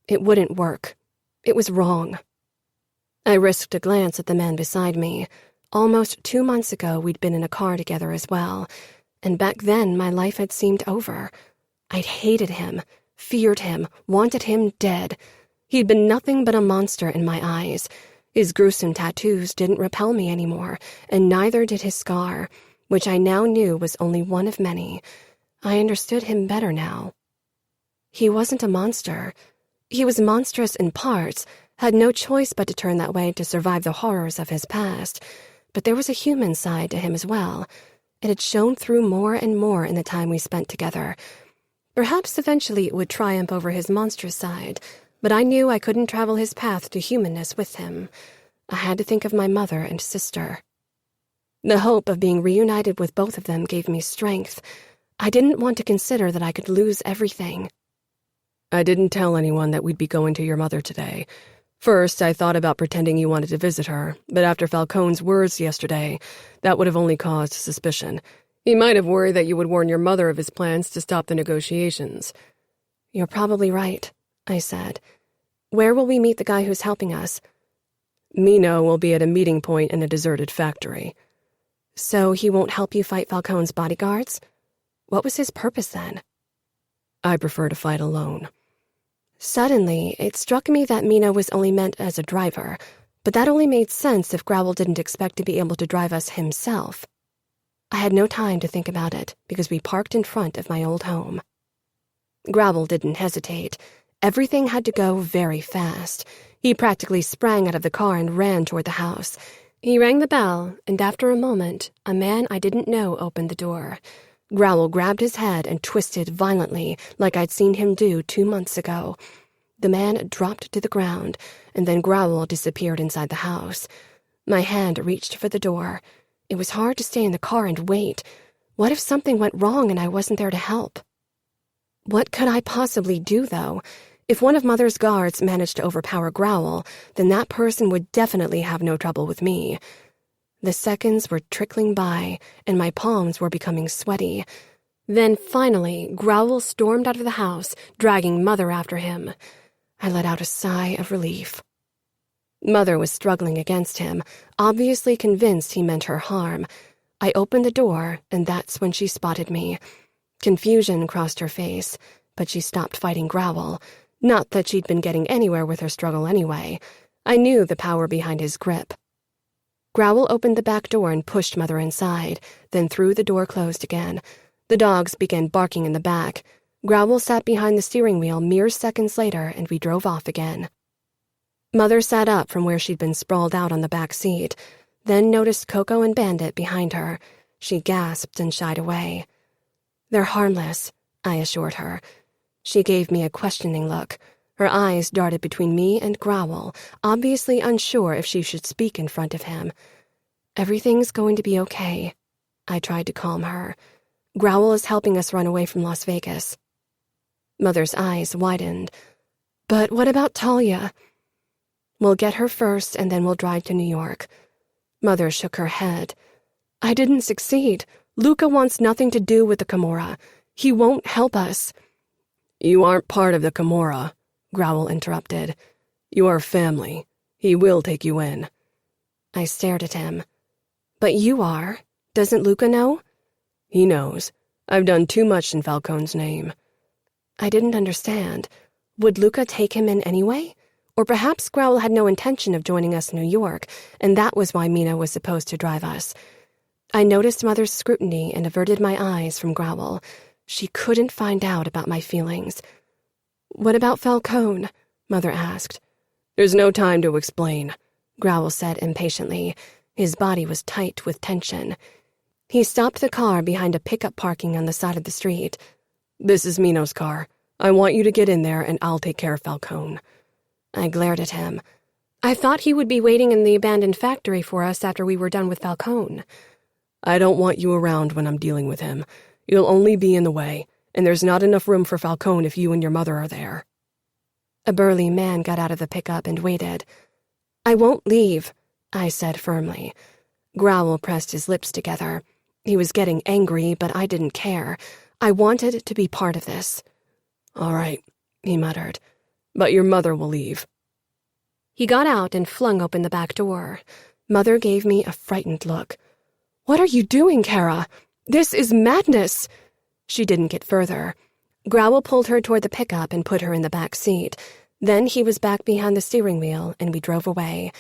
It wouldn't work. It was wrong. I risked a glance at the man beside me. Almost 2 months ago, we'd been in a car together as well, and back then my life had seemed over. I'd hated him, feared him, wanted him dead. He'd been nothing but a monster in my eyes. His gruesome tattoos didn't repel me anymore, and neither did his scar, which I now knew was only one of many. I understood him better now. He wasn't a monster. He was monstrous in parts, had no choice but to turn that way to survive the horrors of his past. But there was a human side to him as well. It had shown through more and more in the time we spent together. Perhaps eventually it would triumph over his monstrous side, but I knew I couldn't travel his path to humanness with him. I had to think of my mother and sister. The hope of being reunited with both of them gave me strength. I didn't want to consider that I could lose everything. "I didn't tell anyone that we'd be going to your mother today. First, I thought about pretending you wanted to visit her, but after Falcone's words yesterday, that would have only caused suspicion. He might have worried that you would warn your mother of his plans to stop the negotiations." "You're probably right," I said. "Where will we meet the guy who's helping us?" "Mino will be at a meeting point in a deserted factory." "So he won't help you fight Falcone's bodyguards? What was his purpose then?" "I prefer to fight alone." Suddenly, it struck me that Mino was only meant as a driver, but that only made sense if Growl didn't expect to be able to drive us himself. I had no time to think about it because we parked in front of my old home. Growl didn't hesitate. Everything had to go very fast. He practically sprang out of the car and ran toward the house. He rang the bell, and after a moment, a man I didn't know opened the door. Growl grabbed his head and twisted violently, like I'd seen him do 2 months ago. The man dropped to the ground, and then Growl disappeared inside the house. My hand reached for the door. It was hard to stay in the car and wait. What if something went wrong and I wasn't there to help? What could I possibly do, though? If one of Mother's guards managed to overpower Growl, then that person would definitely have no trouble with me. The seconds were trickling by, and my palms were becoming sweaty. Then, finally, Growl stormed out of the house, dragging Mother after him. I let out a sigh of relief. Mother was struggling against him, obviously convinced he meant her harm. I opened the door, and that's when she spotted me. Confusion crossed her face, but she stopped fighting Growl. Not that she'd been getting anywhere with her struggle anyway. I knew the power behind his grip. Growl opened the back door and pushed Mother inside, then threw the door closed again. The dogs began barking in the back. Growl sat behind the steering wheel mere seconds later, and we drove off again. Mother sat up from where she'd been sprawled out on the back seat, then noticed Coco and Bandit behind her. She gasped and shied away. "They're harmless," I assured her. She gave me a questioning look. Her eyes darted between me and Growl, obviously unsure if she should speak in front of him. "Everything's going to be okay," I tried to calm her. "Growl is helping us run away from Las Vegas." Mother's eyes widened. "But what about Talia?" "We'll get her first, and then we'll drive to New York." Mother shook her head. "I didn't succeed. Luca wants nothing to do with the Camorra. He won't help us." "You aren't part of the Camorra," Growl interrupted. "You are family. He will take you in." I stared at him. "But you are. Doesn't Luca know?" "He knows. I've done too much in Falcone's name." I didn't understand. Would Luca take him in anyway? Or perhaps Growl had no intention of joining us in New York, and that was why Mina was supposed to drive us. I noticed Mother's scrutiny and averted my eyes from Growl. She couldn't find out about my feelings. "What about Falcone?" Mother asked. "There's no time to explain," Growl said impatiently. His body was tight with tension. He stopped the car behind a pickup parking on the side of the street. "This is Mino's car. I want you to get in there and I'll take care of Falcone." I glared at him. I thought he would be waiting in the abandoned factory for us after we were done with Falcone. "I don't want you around when I'm dealing with him. You'll only be in the way, and there's not enough room for Falcone if you and your mother are there." A burly man got out of the pickup and waited. "I won't leave," I said firmly. Growl pressed his lips together. He was getting angry, but I didn't care. I wanted to be part of this. "All right," he muttered, "but your mother will leave." He got out and flung open the back door. Mother gave me a frightened look. "What are you doing, Cora? This is madness!" She didn't get further. Growl pulled her toward the pickup and put her in the back seat. Then he was back behind the steering wheel, and we drove away.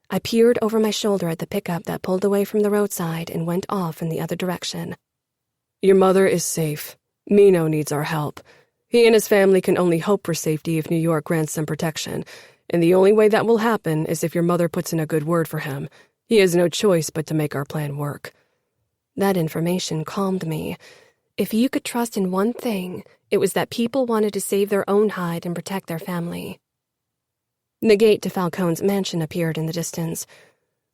I peered over my shoulder at the pickup that pulled away from the roadside and went off in the other direction. "Your mother is safe. Mino needs our help. He and his family can only hope for safety if New York grants them protection, and the only way that will happen is if your mother puts in a good word for him. He has no choice but to make our plan work." That information calmed me. If you could trust in one thing, it was that people wanted to save their own hide and protect their family. The gate to Falcone's mansion appeared in the distance.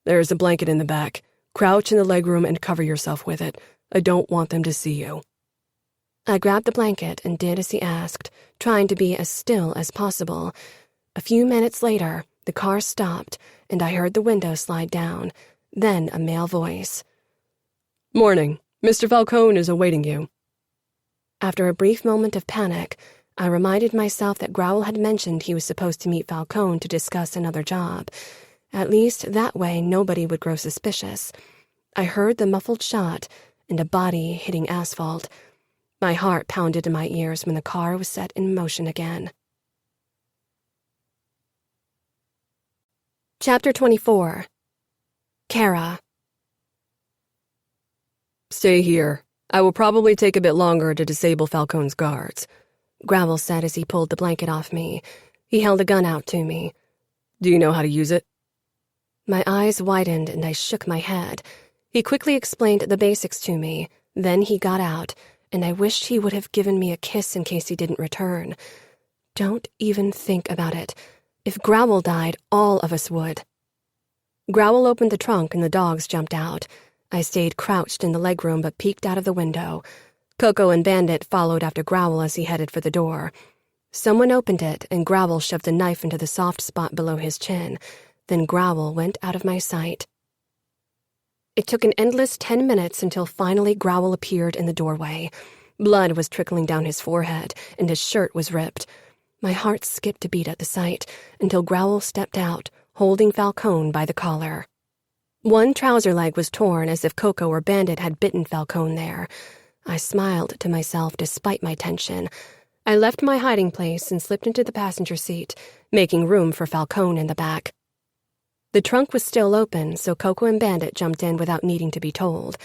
"There is a blanket in the back. Crouch in the legroom and cover yourself with it. I don't want them to see you." I grabbed the blanket and did as he asked, trying to be as still as possible. A few minutes later, the car stopped, and I heard the window slide down, then a male voice. "Morning. Mr. Falcone is awaiting you." After a brief moment of panic, I reminded myself that Growl had mentioned he was supposed to meet Falcone to discuss another job. At least that way nobody would grow suspicious. I heard the muffled shot and a body hitting asphalt. My heart pounded in my ears when the car was set in motion again. Chapter 24. Cora. "Stay here. I will probably take a bit longer to disable Falcone's guards," Growl said as he pulled the blanket off me. He held a gun out to me. "Do you know how to use it?" My eyes widened and I shook my head. He quickly explained the basics to me. Then he got out, and I wished he would have given me a kiss in case he didn't return. Don't even think about it. If Growl died, all of us would. Growl opened the trunk and the dogs jumped out. I stayed crouched in the legroom but peeked out of the window. Coco and Bandit followed after Growl as he headed for the door. Someone opened it and Growl shoved a knife into the soft spot below his chin. Then Growl went out of my sight. It took an endless 10 minutes until finally Growl appeared in the doorway. Blood was trickling down his forehead and his shirt was ripped. My heart skipped a beat at the sight until Growl stepped out, holding Falcone by the collar. One trouser leg was torn as if Coco or Bandit had bitten Falcone there. I smiled to myself despite my tension. I left my hiding place and slipped into the passenger seat, making room for Falcone in the back. The trunk was still open, so Coco and Bandit jumped in without needing to be told.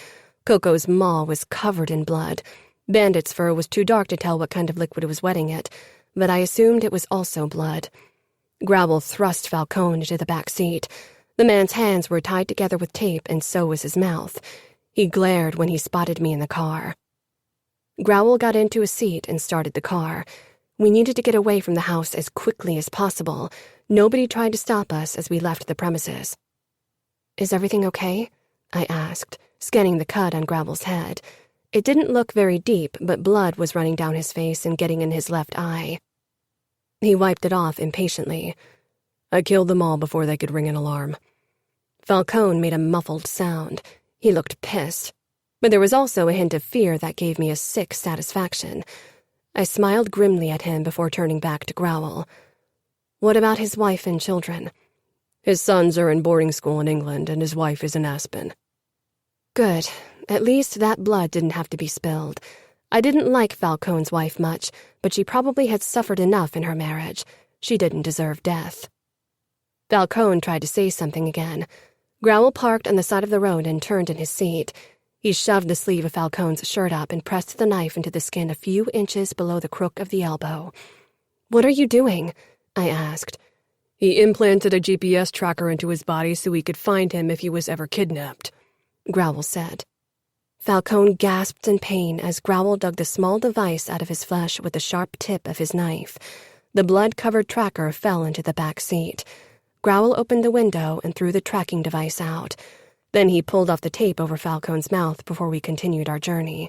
Coco's maw was covered in blood. Bandit's fur was too dark to tell what kind of liquid was wetting it, but I assumed it was also blood. Growl thrust Falcone into the back seat. The man's hands were tied together with tape, and so was his mouth. He glared when he spotted me in the car. Growl got into a seat and started the car. We needed to get away from the house as quickly as possible. Nobody tried to stop us as we left the premises. "Is everything okay?" I asked, scanning the cut on Growl's head. It didn't look very deep, but blood was running down his face and getting in his left eye. He wiped it off impatiently. "I killed them all before they could ring an alarm." Falcone made a muffled sound. He looked pissed, but there was also a hint of fear that gave me a sick satisfaction. I smiled grimly at him before turning back to Growl. "What about his wife and children?" "His sons are in boarding school in England, and his wife is in Aspen." Good. At least that blood didn't have to be spilled. I didn't like Falcone's wife much, but she probably had suffered enough in her marriage. She didn't deserve death. Falcone tried to say something again. Growl parked on the side of the road and turned in his seat. He shoved the sleeve of Falcone's shirt up and pressed the knife into the skin a few inches below the crook of the elbow. "What are you doing?" I asked. "He implanted a GPS tracker into his body so we could find him if he was ever kidnapped," Growl said. Falcone gasped in pain as Growl dug the small device out of his flesh with the sharp tip of his knife. The blood-covered tracker fell into the back seat. Growl opened the window and threw the tracking device out. Then he pulled off the tape over Falcone's mouth before we continued our journey.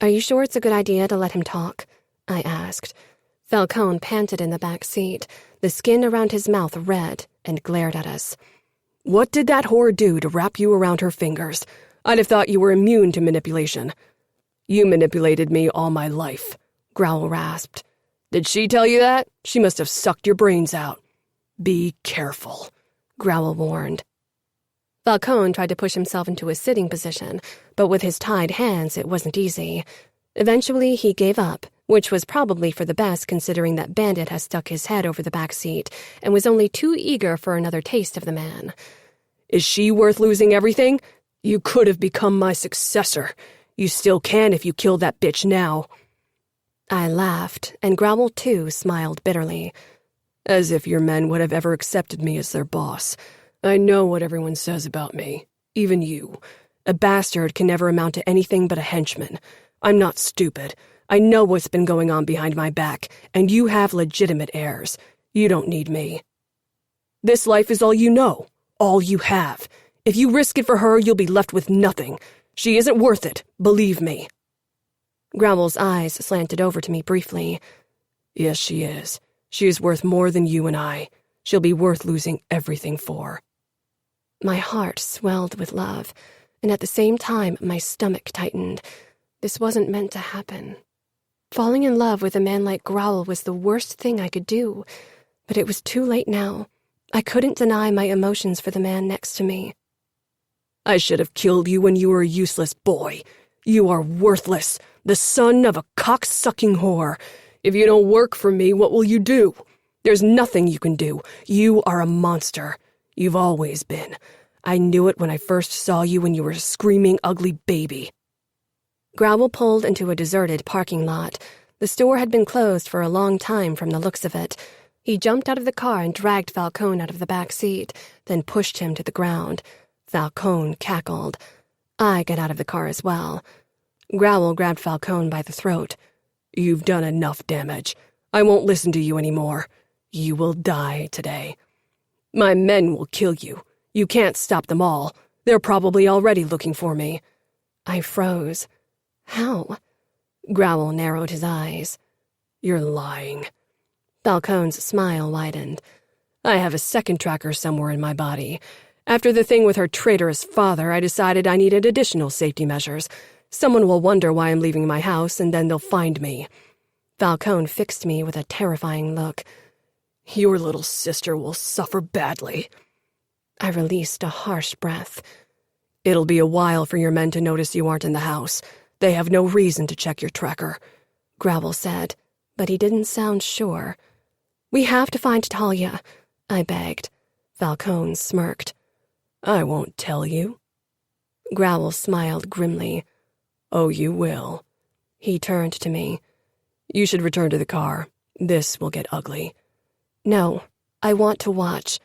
"Are you sure it's a good idea to let him talk?" I asked. Falcone panted in the back seat, the skin around his mouth red, and glared at us. "What did that whore do to wrap you around her fingers? I'd have thought you were immune to manipulation." "You manipulated me all my life," Growl rasped. "Did she tell you that? She must have sucked your brains out." "Be careful," Growl warned. Falcone tried to push himself into a sitting position, but with his tied hands it wasn't easy. Eventually he gave up, which was probably for the best considering that Bandit had stuck his head over the back seat and was only too eager for another taste of the man. "Is she worth losing everything? You could have become my successor. You still can if you kill that bitch now." I laughed, and Growl too smiled bitterly. "As if your men would have ever accepted me as their boss. I know what everyone says about me, even you. A bastard can never amount to anything but a henchman. I'm not stupid. I know what's been going on behind my back, and you have legitimate heirs. You don't need me. This life is all you know, all you have. If you risk it for her, you'll be left with nothing. She isn't worth it, believe me." Growl's eyes slanted over to me briefly. "Yes, she is. She is worth more than you and I. She'll be worth losing everything for." My heart swelled with love, and at the same time my stomach tightened. This wasn't meant to happen. Falling in love with a man like Growl was the worst thing I could do, but it was too late now. I couldn't deny my emotions for the man next to me. "I should have killed you when you were a useless boy. You are worthless, the son of a cock-sucking whore. If you don't work for me, what will you do? There's nothing you can do. You are a monster. You've always been. I knew it when I first saw you when you were a screaming, ugly baby." Growl pulled into a deserted parking lot. The store had been closed for a long time from the looks of it. He jumped out of the car and dragged Falcone out of the back seat, then pushed him to the ground. Falcone cackled. I got out of the car as well. Growl grabbed Falcone by the throat. "You've done enough damage. I won't listen to you anymore. You will die today. My men will kill you. You can't stop them all. They're probably already looking for me." I froze. "How?" Growl narrowed his eyes. "You're lying." Falcone's smile widened. "I have a second tracker somewhere in my body. After the thing with her traitorous father, I decided I needed additional safety measures. Someone will wonder why I'm leaving my house, and then they'll find me." Falcone fixed me with a terrifying look. "Your little sister will suffer badly." I released a harsh breath. "It'll be a while for your men to notice you aren't in the house. They have no reason to check your tracker," Growl said, but he didn't sound sure. "We have to find Talia," I begged. Falcone smirked. "I won't tell you." Growl smiled grimly. "Oh, you will." He turned to me. "You should return to the car. This will get ugly." "No, I want to watch."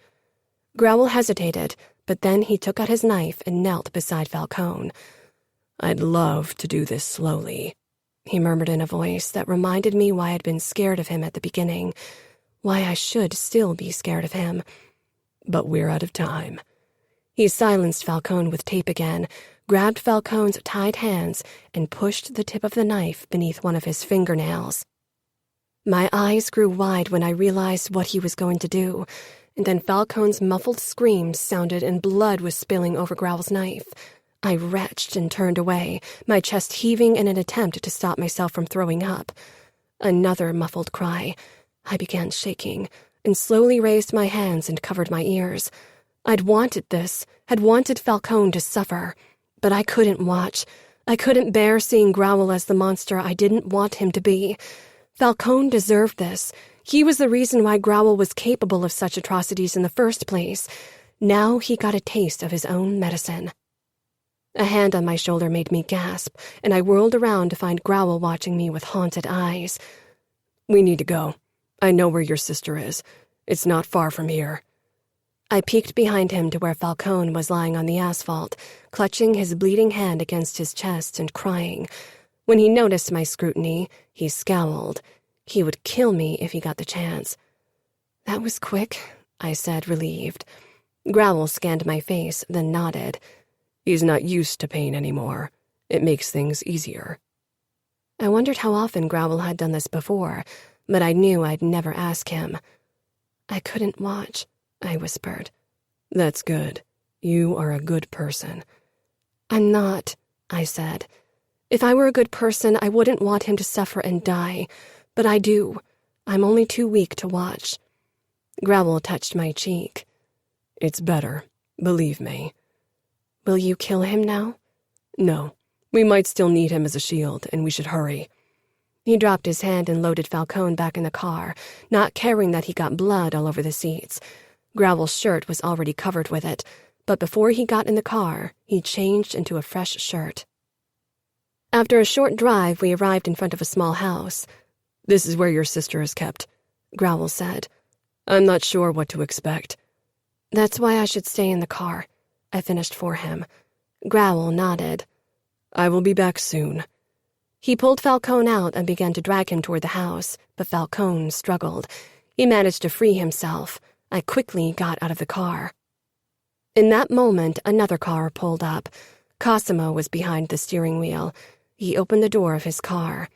Growl hesitated, but then he took out his knife and knelt beside Falcone. "I'd love to do this slowly," he murmured in a voice that reminded me why I'd been scared of him at the beginning, why I should still be scared of him. "But we're out of time." He silenced Falcone with tape again, grabbed Falcone's tied hands, and pushed the tip of the knife beneath one of his fingernails. My eyes grew wide when I realized what he was going to do, and then Falcone's muffled screams sounded and blood was spilling over Growl's knife. I retched and turned away, my chest heaving in an attempt to stop myself from throwing up. Another muffled cry. I began shaking, and slowly raised my hands and covered my ears. I'd wanted this, had wanted Falcone to suffer, but I couldn't watch. I couldn't bear seeing Growl as the monster I didn't want him to be. Falcone deserved this. He was the reason why Growl was capable of such atrocities in the first place. Now he got a taste of his own medicine. A hand on my shoulder made me gasp, and I whirled around to find Growl watching me with haunted eyes. We need to go. I know where your sister is. It's not far from here. I peeked behind him to where Falcone was lying on the asphalt, clutching his bleeding hand against his chest and crying. When he noticed my scrutiny, he scowled. He would kill me if he got the chance. That was quick, I said, relieved. Growl scanned my face, then nodded. He's not used to pain anymore. It makes things easier. I wondered how often Growl had done this before, but I knew I'd never ask him. I couldn't watch, I whispered. That's good. You are a good person. I'm not, I said. If I were a good person, I wouldn't want him to suffer and die, but I do. I'm only too weak to watch. Growl touched my cheek. It's better, believe me. Will you kill him now? No. We might still need him as a shield, and we should hurry. He dropped his hand and loaded Falcone back in the car, not caring that he got blood all over the seats. Growl's shirt was already covered with it, but before he got in the car, he changed into a fresh shirt. After a short drive, we arrived in front of a small house. This is where your sister is kept, Growl said. I'm not sure what to expect. That's why I should stay in the car, I finished for him. Growl nodded. I will be back soon. He pulled Falcone out and began to drag him toward the house, but Falcone struggled. He managed to free himself. I quickly got out of the car. In that moment, another car pulled up. Cosimo was behind the steering wheel. He opened the door of his car.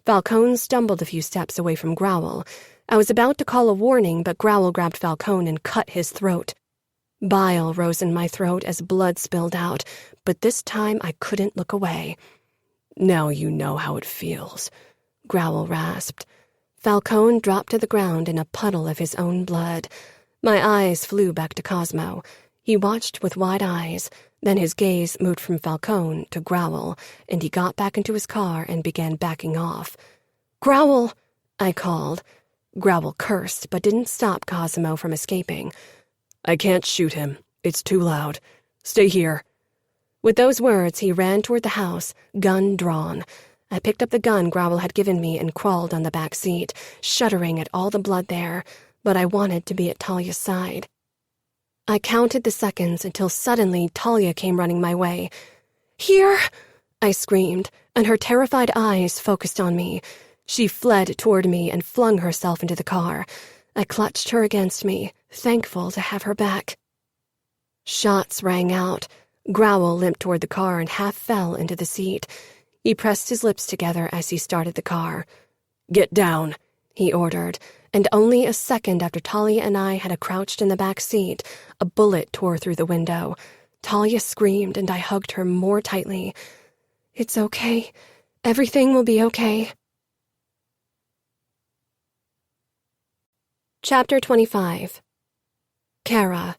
Falcone stumbled a few steps away from Growl. I was about to call a warning, but Growl grabbed Falcone and cut his throat. Bile rose in my throat as blood spilled out, but this time I couldn't look away. Now you know how it feels, Growl rasped. Falcone dropped to the ground in a puddle of his own blood. My eyes flew back to Cosmo. He watched with wide eyes. Then his gaze moved from Falcone to Growl, and he got back into his car and began backing off. Growl, I called. Growl cursed, but didn't stop Cosmo from escaping. I can't shoot him. It's too loud. Stay here. With those words, he ran toward the house, gun drawn. I picked up the gun Growl had given me and crawled on the back seat, shuddering at all the blood there, but I wanted to be at Talia's side. I counted the seconds until suddenly Talia came running my way. Here! I screamed, and her terrified eyes focused on me. She fled toward me and flung herself into the car. I clutched her against me, thankful to have her back. Shots rang out. Growl limped toward the car and half fell into the seat. He pressed his lips together as he started the car. Get down, he ordered, and only a second after Talia and I had crouched in the back seat, a bullet tore through the window. Talia screamed and I hugged her more tightly. It's okay. Everything will be okay. Chapter 25. Cora.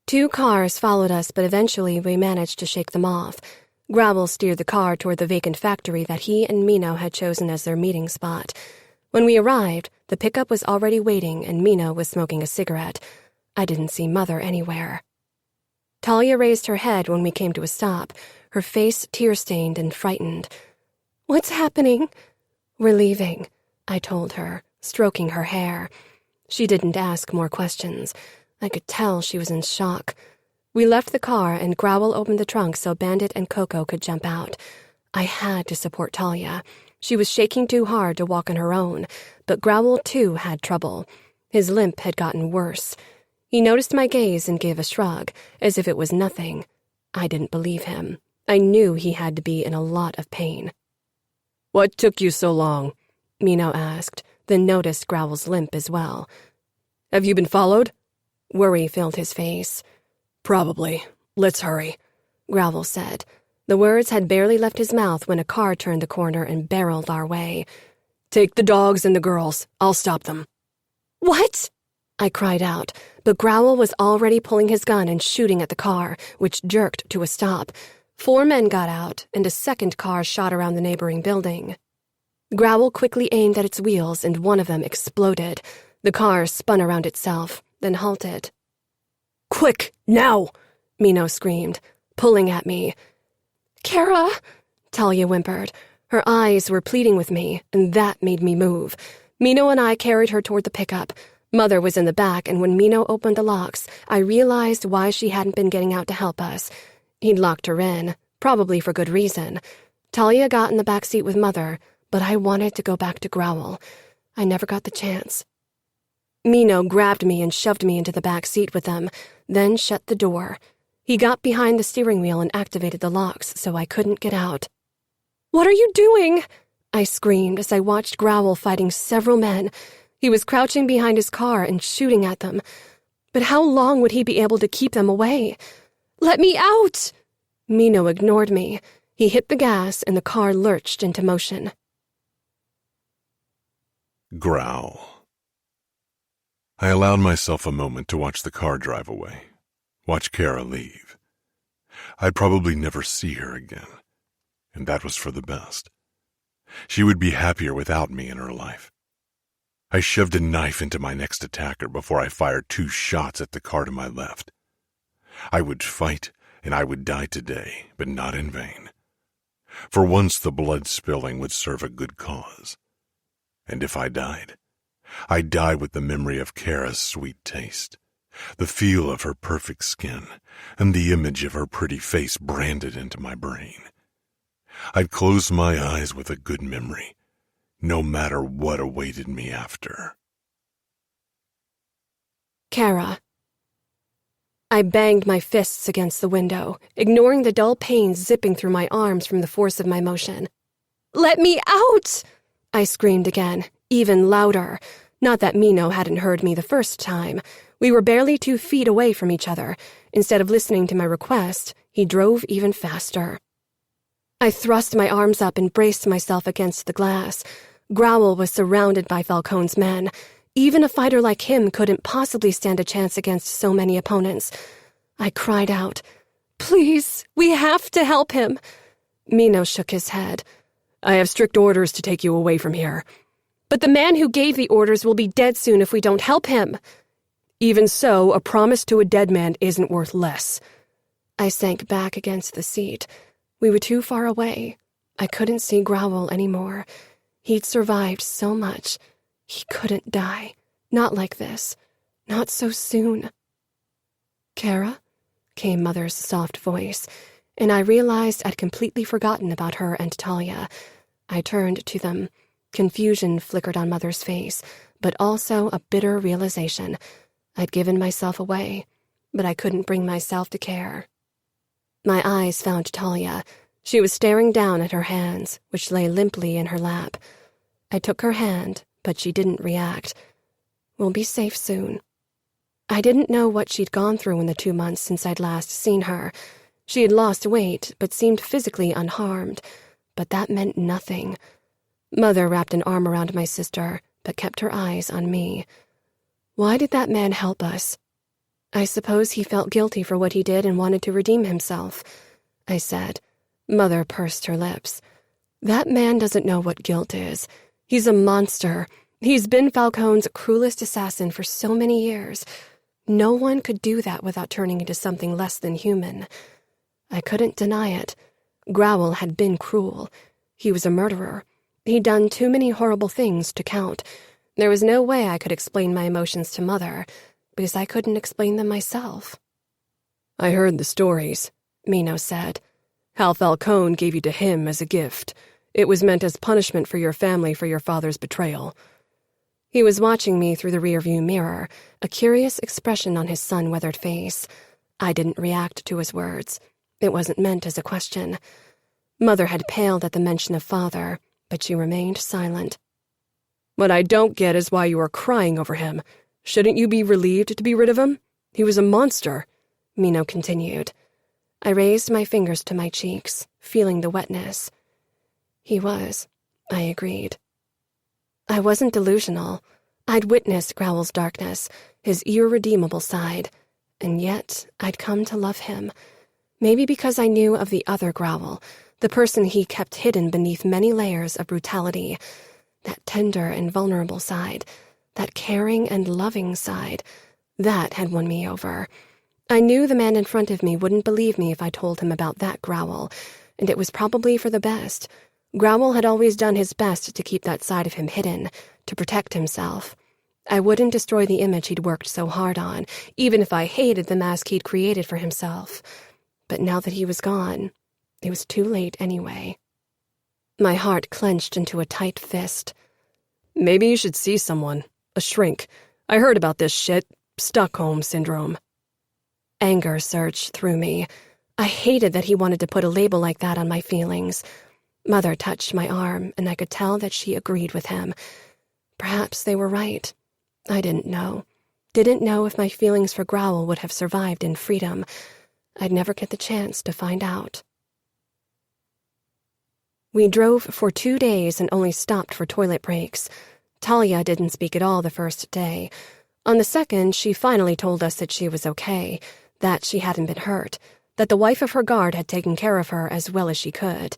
2 cars followed us, but eventually we managed to shake them off. Growl steered the car toward the vacant factory that he and Mino had chosen as their meeting spot. When we arrived, the pickup was already waiting and Mino was smoking a cigarette. I didn't see Mother anywhere. Talia raised her head when we came to a stop, her face tear-stained and frightened. What's happening? We're leaving, I told her, stroking her hair. She didn't ask more questions. I could tell she was in shock. We left the car and Growl opened the trunk so Bandit and Coco could jump out. I had to support Talia. She was shaking too hard to walk on her own, but Growl too had trouble. His limp had gotten worse. He noticed my gaze and gave a shrug, as if it was nothing. I didn't believe him. I knew he had to be in a lot of pain. What took you so long? Mino asked, then noticed Growl's limp as well. Have you been followed? Worry filled his face. Probably. Let's hurry, Growl said. The words had barely left his mouth when a car turned the corner and barreled our way. Take the dogs and the girls. I'll stop them. What? I cried out, but Growl was already pulling his gun and shooting at the car, which jerked to a stop. 4 men got out, and a second car shot around the neighboring building. Growl quickly aimed at its wheels, and one of them exploded. The car spun around itself, then halted. Quick, now! Mino screamed, pulling at me. "Cora!" Talia whimpered. Her eyes were pleading with me, and that made me move. Mino and I carried her toward the pickup. Mother was in the back, and when Mino opened the locks, I realized why she hadn't been getting out to help us. He'd locked her in, probably for good reason. Talia got in the back seat with Mother, but I wanted to go back to Growl. I never got the chance. Mino grabbed me and shoved me into the back seat with them, then shut the door. He got behind the steering wheel and activated the locks so I couldn't get out. "What are you doing?" I screamed as I watched Growl fighting several men. He was crouching behind his car and shooting at them. But how long would he be able to keep them away? "Let me out!" Mino ignored me. He hit the gas and the car lurched into motion. Growl. I allowed myself a moment to watch the car drive away, watch Cora leave. I'd probably never see her again, and that was for the best. She would be happier without me in her life. I shoved a knife into my next attacker before I fired 2 shots at the car to my left. I would fight, and I would die today, but not in vain. For once the blood spilling would serve a good cause. And if I died, I'd die with the memory of Cora's sweet taste, the feel of her perfect skin, and the image of her pretty face branded into my brain. I'd close my eyes with a good memory, no matter what awaited me after. Cora. I banged my fists against the window, ignoring the dull pains zipping through my arms from the force of my motion. "Let me out!" I screamed again, even louder. Not that Mino hadn't heard me the first time. We were barely 2 feet away from each other. Instead of listening to my request, he drove even faster. I thrust my arms up and braced myself against the glass. Growl was surrounded by Falcone's men. Even a fighter like him couldn't possibly stand a chance against so many opponents. I cried out, "Please, we have to help him." Mino shook his head. "I have strict orders to take you away from here." "But the man who gave the orders will be dead soon if we don't help him." "Even so, a promise to a dead man isn't worth less." I sank back against the seat. We were too far away. I couldn't see Growl anymore. He'd survived so much. He couldn't die. Not like this. Not so soon. "Cora?" came Mother's soft voice, and I realized I'd completely forgotten about her and Talia. I turned to them. Confusion flickered on Mother's face, but also a bitter realization. I'd given myself away, but I couldn't bring myself to care. My eyes found Talia. She was staring down at her hands, which lay limply in her lap. I took her hand, but she didn't react. "We'll be safe soon." I didn't know what she'd gone through in the 2 months since I'd last seen her. She had lost weight, but seemed physically unharmed. But that meant nothing. Mother wrapped an arm around my sister, but kept her eyes on me. "Why did that man help us?" "I suppose he felt guilty for what he did and wanted to redeem himself," I said. Mother pursed her lips. "That man doesn't know what guilt is. He's a monster. He's been Falcone's cruelest assassin for so many years. No one could do that without turning into something less than human." I couldn't deny it. Growl had been cruel. He was a murderer. He'd done too many horrible things to count. There was no way I could explain my emotions to Mother, because I couldn't explain them myself. "I heard the stories," Mino said. "Hal Falcone gave you to him as a gift. It was meant as punishment for your family for your father's betrayal." He was watching me through the rearview mirror, a curious expression on his sun-weathered face. I didn't react to his words. It wasn't meant as a question. Mother had paled at the mention of father, but she remained silent. "What I don't get is why you are crying over him. Shouldn't you be relieved to be rid of him? He was a monster," Mino continued. I raised my fingers to my cheeks, feeling the wetness. "He was," I agreed. I wasn't delusional. I'd witnessed Growl's darkness, his irredeemable side, and yet I'd come to love him. Maybe because I knew of the other Growl, the person he kept hidden beneath many layers of brutality, that tender and vulnerable side, that caring and loving side, that had won me over. I knew the man in front of me wouldn't believe me if I told him about that Growl, and it was probably for the best. Growl had always done his best to keep that side of him hidden, to protect himself. I wouldn't destroy the image he'd worked so hard on, even if I hated the mask he'd created for himself. But now that he was gone, it was too late anyway. My heart clenched into a tight fist. Maybe you should see someone. A shrink. I heard about this shit. Stockholm Syndrome. Anger surged through me. I hated that he wanted to put a label like that on my feelings. Mother touched my arm, and I could tell that she agreed with him. Perhaps they were right. I didn't know. Didn't know if my feelings for Growl would have survived in freedom. I'd never get the chance to find out. We drove for 2 days and only stopped for toilet breaks. Talia didn't speak at all the first day. On the second, she finally told us that she was okay, that she hadn't been hurt, that the wife of her guard had taken care of her as well as she could.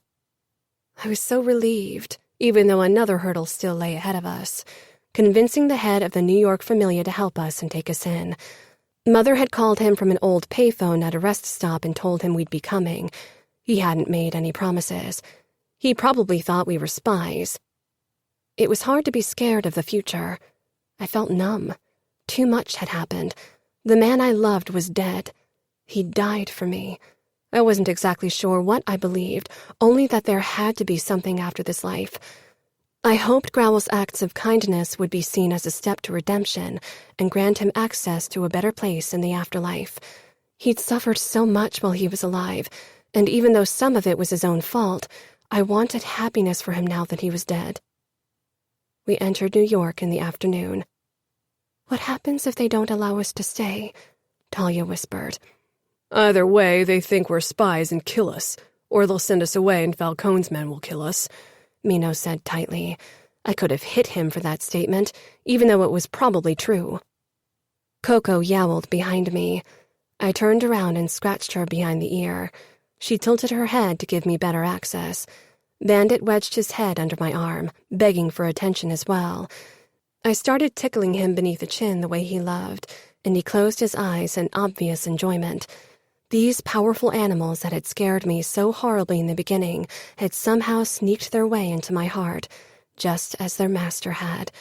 I was so relieved, even though another hurdle still lay ahead of us, convincing the head of the New York Familia to help us and take us in. Mother had called him from an old payphone at a rest stop and told him we'd be coming. He hadn't made any promises. He probably thought we were spies. It was hard to be scared of the future. I felt numb. Too much had happened. The man I loved was dead. He'd died for me. I wasn't exactly sure what I believed, only that there had to be something after this life. I hoped Growl's acts of kindness would be seen as a step to redemption and grant him access to a better place in the afterlife. He'd suffered so much while he was alive, and even though some of it was his own fault, I wanted happiness for him now that he was dead. We entered New York in the afternoon. "What happens if they don't allow us to stay?" Talia whispered. Either way, they think we're spies and kill us, or they'll send us away and Falcone's men will kill us, Mino said tightly. I could have hit him for that statement, even though it was probably true. Coco yowled behind me. I turned around and scratched her behind the ear. She tilted her head to give me better access. Bandit wedged his head under my arm, begging for attention as well. I started tickling him beneath the chin the way he loved, and he closed his eyes in obvious enjoyment. These powerful animals that had scared me so horribly in the beginning had somehow sneaked their way into my heart, just as their master had.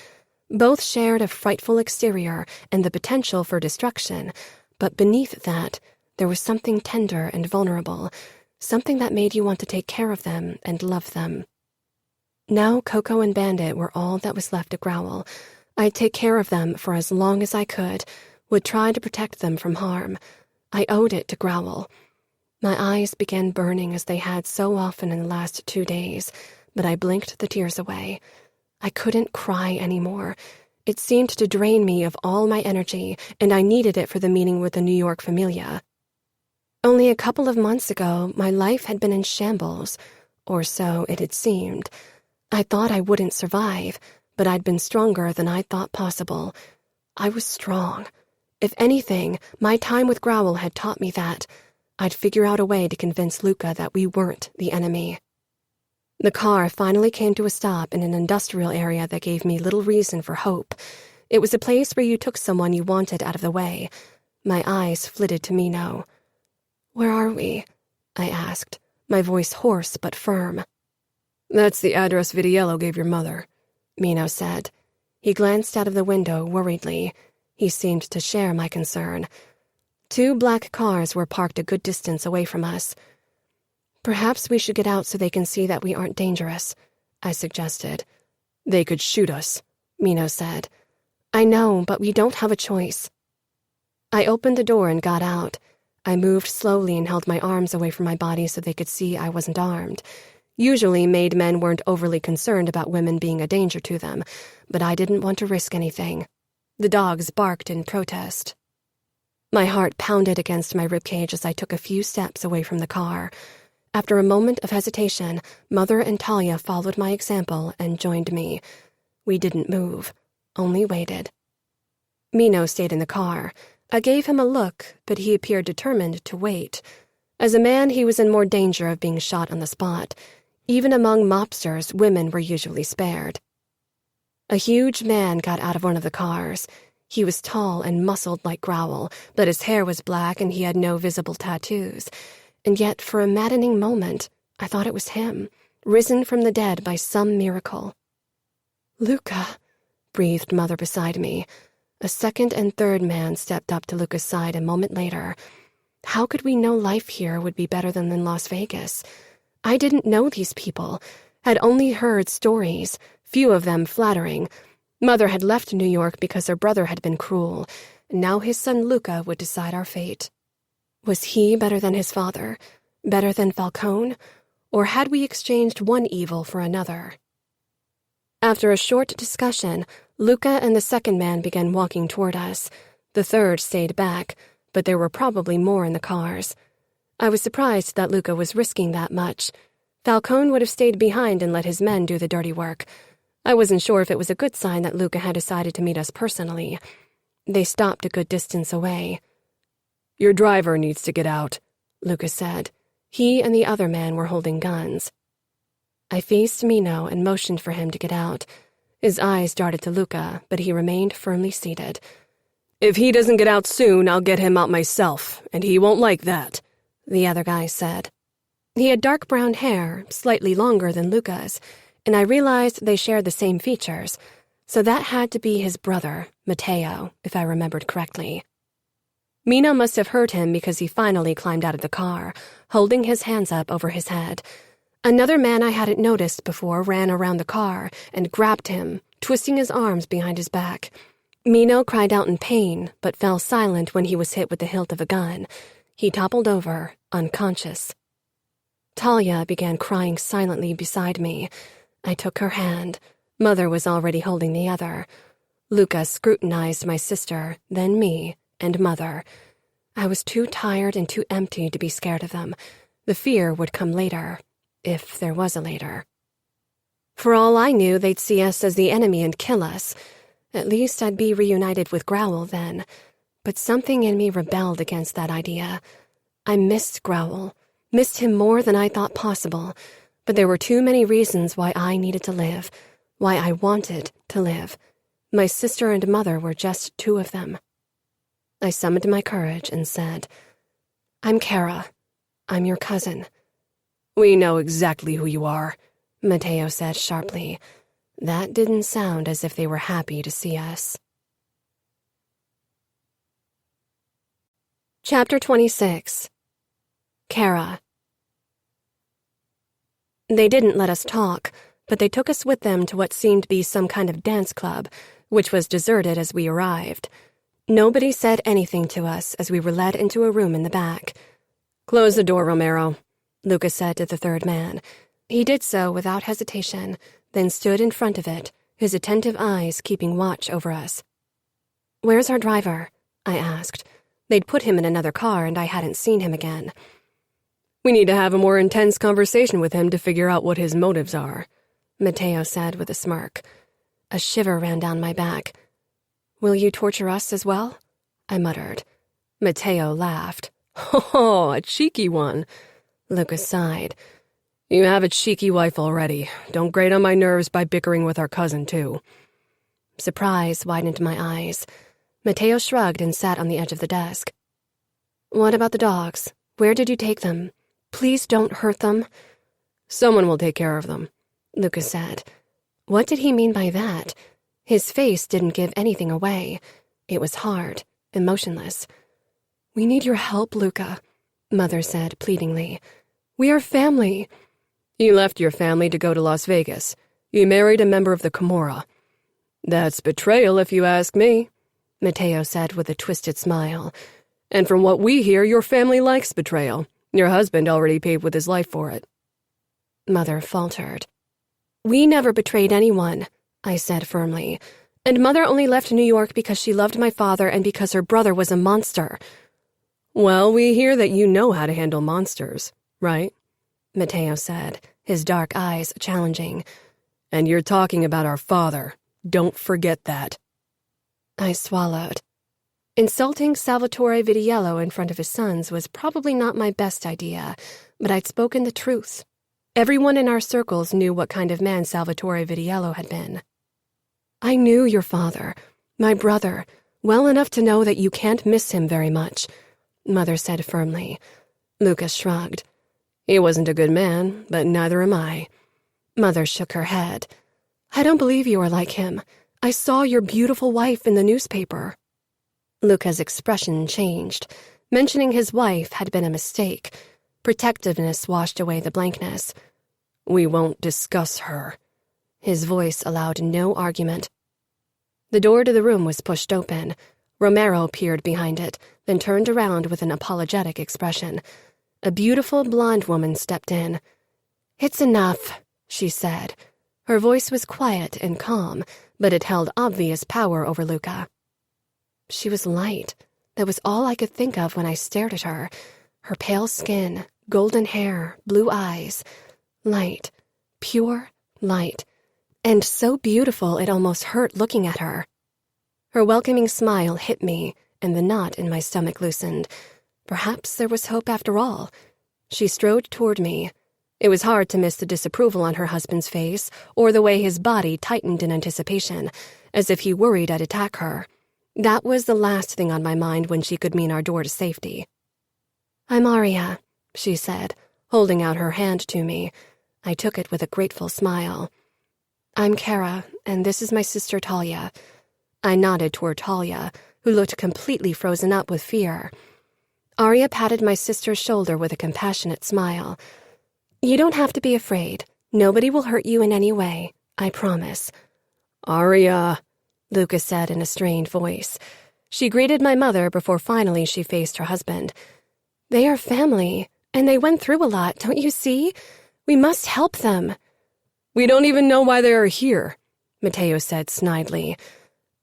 Both shared a frightful exterior and the potential for destruction, but beneath that, there was something tender and vulnerable, something that made you want to take care of them and love them. Now Coco and Bandit were all that was left to Growl. I'd take care of them for as long as I could, would try to protect them from harm. I owed it to Growl. My eyes began burning as they had so often in the last 2 days, but I blinked the tears away. I couldn't cry anymore. It seemed to drain me of all my energy, and I needed it for the meeting with the New York Familia. Only a couple of months ago, my life had been in shambles, or so it had seemed. I thought I wouldn't survive, but I'd been stronger than I thought possible. I was strong. If anything, my time with Growl had taught me that. I'd figure out a way to convince Luca that we weren't the enemy. The car finally came to a stop in an industrial area that gave me little reason for hope. It was a place where you took someone you wanted out of the way. My eyes flitted to Mino. "Where are we?" I asked, my voice hoarse but firm. "That's the address Vitiello gave your mother," Mino said. He glanced out of the window worriedly. He seemed to share my concern. 2 black cars were parked a good distance away from us. "Perhaps we should get out so they can see that we aren't dangerous," I suggested. "They could shoot us," Mino said. "I know, but we don't have a choice." I opened the door and got out. I moved slowly and held my arms away from my body so they could see I wasn't armed. Usually, made men weren't overly concerned about women being a danger to them, but I didn't want to risk anything. The dogs barked in protest. My heart pounded against my ribcage as I took a few steps away from the car. After a moment of hesitation, Mother and Talia followed my example and joined me. We didn't move, only waited. Mino stayed in the car. I gave him a look, but he appeared determined to wait. As a man, he was in more danger of being shot on the spot. Even among mobsters, women were usually spared. A huge man got out of one of the cars. He was tall and muscled like Growl, but his hair was black and he had no visible tattoos. And yet, for a maddening moment, I thought it was him, risen from the dead by some miracle. "Luca," breathed Mother beside me. A second and third man stepped up to Luca's side a moment later. How could we know life here would be better than in Las Vegas? I didn't know these people, had only heard stories, few of them flattering. Mother had left New York because her brother had been cruel, and now his son Luca would decide our fate. Was he better than his father? Better than Falcone? Or had we exchanged one evil for another? After a short discussion, Luca and the second man began walking toward us. The third stayed back, but there were probably more in the cars. I was surprised that Luca was risking that much. Falcone would have stayed behind and let his men do the dirty work. I wasn't sure if it was a good sign that Luca had decided to meet us personally. They stopped a good distance away. "Your driver needs to get out," Luca said. He and the other man were holding guns. I faced Mino and motioned for him to get out. His eyes darted to Luca, but he remained firmly seated. "If he doesn't get out soon, I'll get him out myself, and he won't like that," the other guy said. He had dark brown hair, slightly longer than Luca's, and I realized they shared the same features, so that had to be his brother, Matteo, if I remembered correctly. Mino must have heard him because he finally climbed out of the car, holding his hands up over his head. Another man I hadn't noticed before ran around the car and grabbed him, twisting his arms behind his back. Mino cried out in pain, but fell silent when he was hit with the hilt of a gun. He toppled over, unconscious. Talia began crying silently beside me. I took her hand. Mother was already holding the other. Luca scrutinized my sister, then me, and Mother. I was too tired and too empty to be scared of them. The fear would come later, if there was a later. For all I knew, they'd see us as the enemy and kill us. At least I'd be reunited with Growl then. But something in me rebelled against that idea. I missed Growl, missed him more than I thought possible, but there were too many reasons why I needed to live, why I wanted to live. My sister and Mother were just two of them. I summoned my courage and said, "I'm Cora. I'm your cousin." "We know exactly who you are," Matteo said sharply. That didn't sound as if they were happy to see us. Chapter 26. Cora. They didn't let us talk, but they took us with them to what seemed to be some kind of dance club, which was deserted as we arrived. Nobody said anything to us as we were led into a room in the back. "Close the door, Romero," Lucas said to the third man. He did so without hesitation, then stood in front of it, his attentive eyes keeping watch over us. "Where's our driver?" I asked. They'd put him in another car and I hadn't seen him again. "We need to have a more intense conversation with him to figure out what his motives are," Matteo said with a smirk. A shiver ran down my back. "Will you torture us as well?" I muttered. Matteo laughed. "Oh, a cheeky one." Lucas sighed. "You have a cheeky wife already. Don't grate on my nerves by bickering with our cousin, too." Surprise widened my eyes. Matteo shrugged and sat on the edge of the desk. "What about the dogs? Where did you take them? Please don't hurt them." "Someone will take care of them," Lucas said. What did he mean by that? His face didn't give anything away. It was hard, emotionless. "We need your help, Luca," Mother said pleadingly. "We are family." "You left your family to go to Las Vegas. You married a member of the Camorra." "That's betrayal, if you ask me," Matteo said with a twisted smile. "And from what we hear, your family likes betrayal. Your husband already paid with his life for it." Mother faltered. "We never betrayed anyone," I said firmly. "And Mother only left New York because she loved my father and because her brother was a monster." "Well, we hear that you know how to handle monsters, right?" Matteo said, his dark eyes challenging. "And you're talking about our father. Don't forget that." I swallowed. Insulting Salvatore Vitiello in front of his sons was probably not my best idea, but I'd spoken the truth. Everyone in our circles knew what kind of man Salvatore Vitiello had been. "I knew your father, my brother. Well enough to know that you can't miss him very much, Mother said firmly. Lucas shrugged. He wasn't a good man, but neither am I. Mother shook her head. I don't believe you are like him. I saw your beautiful wife in the newspaper. Lucas' expression changed. Mentioning his wife had been a mistake. Protectiveness washed away the blankness. We won't discuss her. His voice allowed no argument. The door to the room was pushed open. Romero peered behind it, then turned around with an apologetic expression. A beautiful blonde woman stepped in. It's enough, she said. Her voice was quiet and calm, but it held obvious power over Luca. She was light. That was all I could think of when I stared at her. Her pale skin, golden hair, blue eyes. Light. Pure light. And so beautiful it almost hurt looking at her. Her welcoming smile hit me, and the knot in my stomach loosened. Perhaps there was hope after all. She strode toward me. It was hard to miss the disapproval on her husband's face, or the way his body tightened in anticipation, as if he worried I'd attack her. That was the last thing on my mind when she could mean our door to safety. I'm Aria, she said, holding out her hand to me. I took it with a grateful smile. I'm Cora, and this is my sister Talia. I nodded toward Talia, who looked completely frozen up with fear. Aria patted my sister's shoulder with a compassionate smile. You don't have to be afraid. Nobody will hurt you in any way, I promise. Aria, Lucas said in a strained voice. She greeted my mother before finally she faced her husband. They are family, and they went through a lot, don't you see? We must help them. We don't even know why they are here, Mateo said snidely.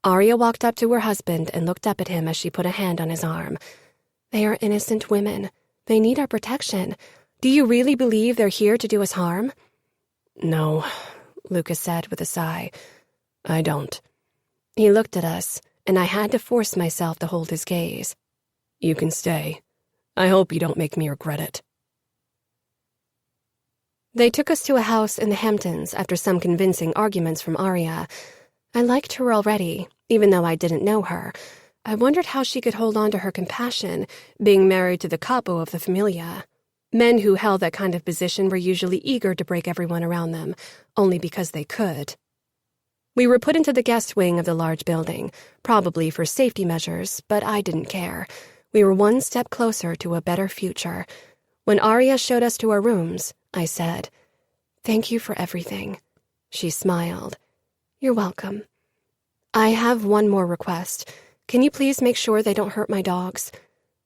Aria walked up to her husband and looked up at him as she put a hand on his arm. They are innocent women. They need our protection. Do you really believe they're here to do us harm? No, Lucas said with a sigh. I don't. He looked at us, and I had to force myself to hold his gaze. You can stay. I hope you don't make me regret it. They took us to a house in the Hamptons after some convincing arguments from Aria. I liked her already, even though I didn't know her. I wondered how she could hold on to her compassion, being married to the capo of the familia. Men who held that kind of position were usually eager to break everyone around them, only because they could. We were put into the guest wing of the large building, probably for safety measures, but I didn't care. We were one step closer to a better future. When Aria showed us to our rooms, I said, Thank you for everything. She smiled. You're welcome. I have one more request. Can you please make sure they don't hurt my dogs?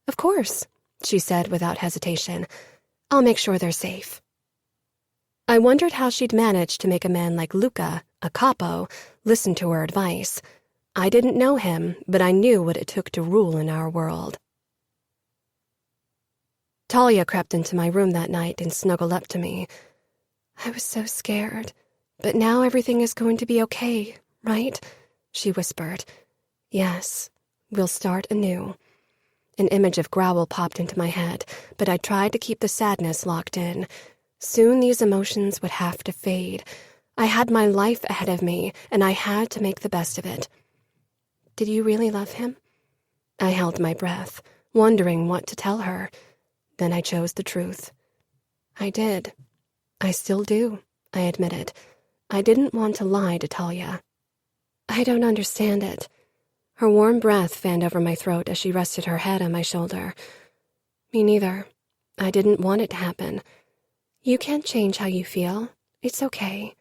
Of course, she said without hesitation. I'll make sure they're safe. I wondered how she'd managed to make a man like Luca, a capo, listen to her advice. I didn't know him, but I knew what it took to rule in our world. Talia crept into my room that night and snuggled up to me. I was so scared, but now everything is going to be okay, right? She whispered. Yes, we'll start anew. An image of Growl popped into my head, but I tried to keep the sadness locked in. Soon these emotions would have to fade. I had my life ahead of me, and I had to make the best of it. Did you really love him? I held my breath, wondering what to tell her. Then I chose the truth. I did. I still do, I admitted. I didn't want to lie to Talia. I don't understand it. Her warm breath fanned over my throat as she rested her head on my shoulder. Me neither. I didn't want it to happen. You can't change how you feel. It's okay,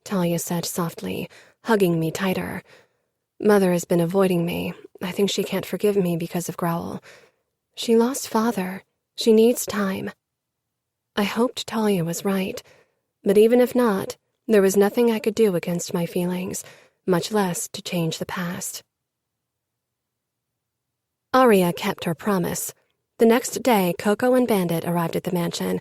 Talia said softly, hugging me tighter. Mother has been avoiding me. I think she can't forgive me because of Growl. She lost father. She needs time. I hoped Talia was right, but even if not, there was nothing I could do against my feelings, much less to change the past. Aria kept her promise. The next day, Coco and Bandit arrived at the mansion.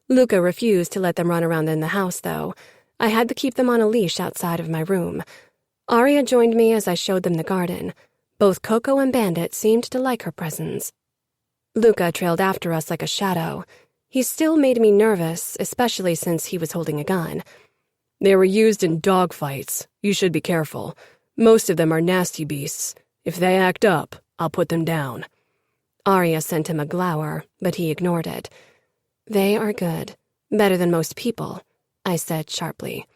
Luca refused to let them run around in the house, though. I had to keep them on a leash outside of my room. Aria joined me as I showed them the garden. Both Coco and Bandit seemed to like her presence. Luca trailed after us like a shadow. He still made me nervous, especially since he was holding a gun. They were used in dogfights. You should be careful. Most of them are nasty beasts. If they act up, I'll put them down." Arya sent him a glower, but he ignored it. "They are good. Better than most people," I said sharply.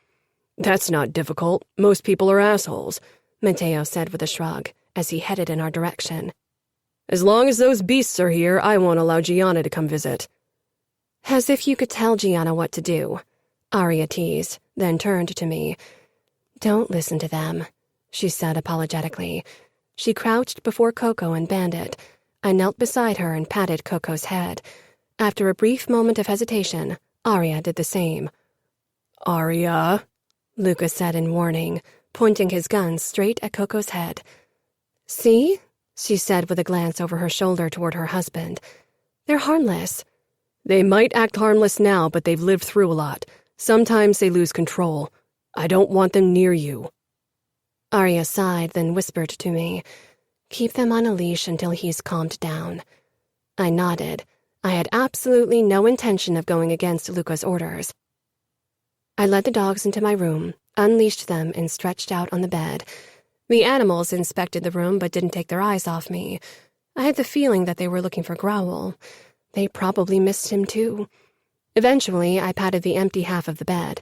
"That's not difficult. Most people are assholes," Mateo said with a shrug as he headed in our direction. "As long as those beasts are here, I won't allow Gianna to come visit." "As if you could tell Gianna what to do," Arya teased, then turned to me. "Don't listen to them," she said apologetically. She crouched before Coco and Bandit. I knelt beside her and patted Coco's head. After a brief moment of hesitation, Arya did the same. "Arya," Lucas said in warning, pointing his gun straight at Coco's head. "See?" she said with a glance over her shoulder toward her husband. "They're harmless." "They might act harmless now, but they've lived through a lot. Sometimes they lose control. I don't want them near you." Arya sighed, then whispered to me, "Keep them on a leash until he's calmed down." I nodded. I had absolutely no intention of going against Luca's orders. I led the dogs into my room, unleashed them, and stretched out on the bed. The animals inspected the room but didn't take their eyes off me. I had the feeling that they were looking for Growl. They probably missed him too. Eventually, I patted the empty half of the bed.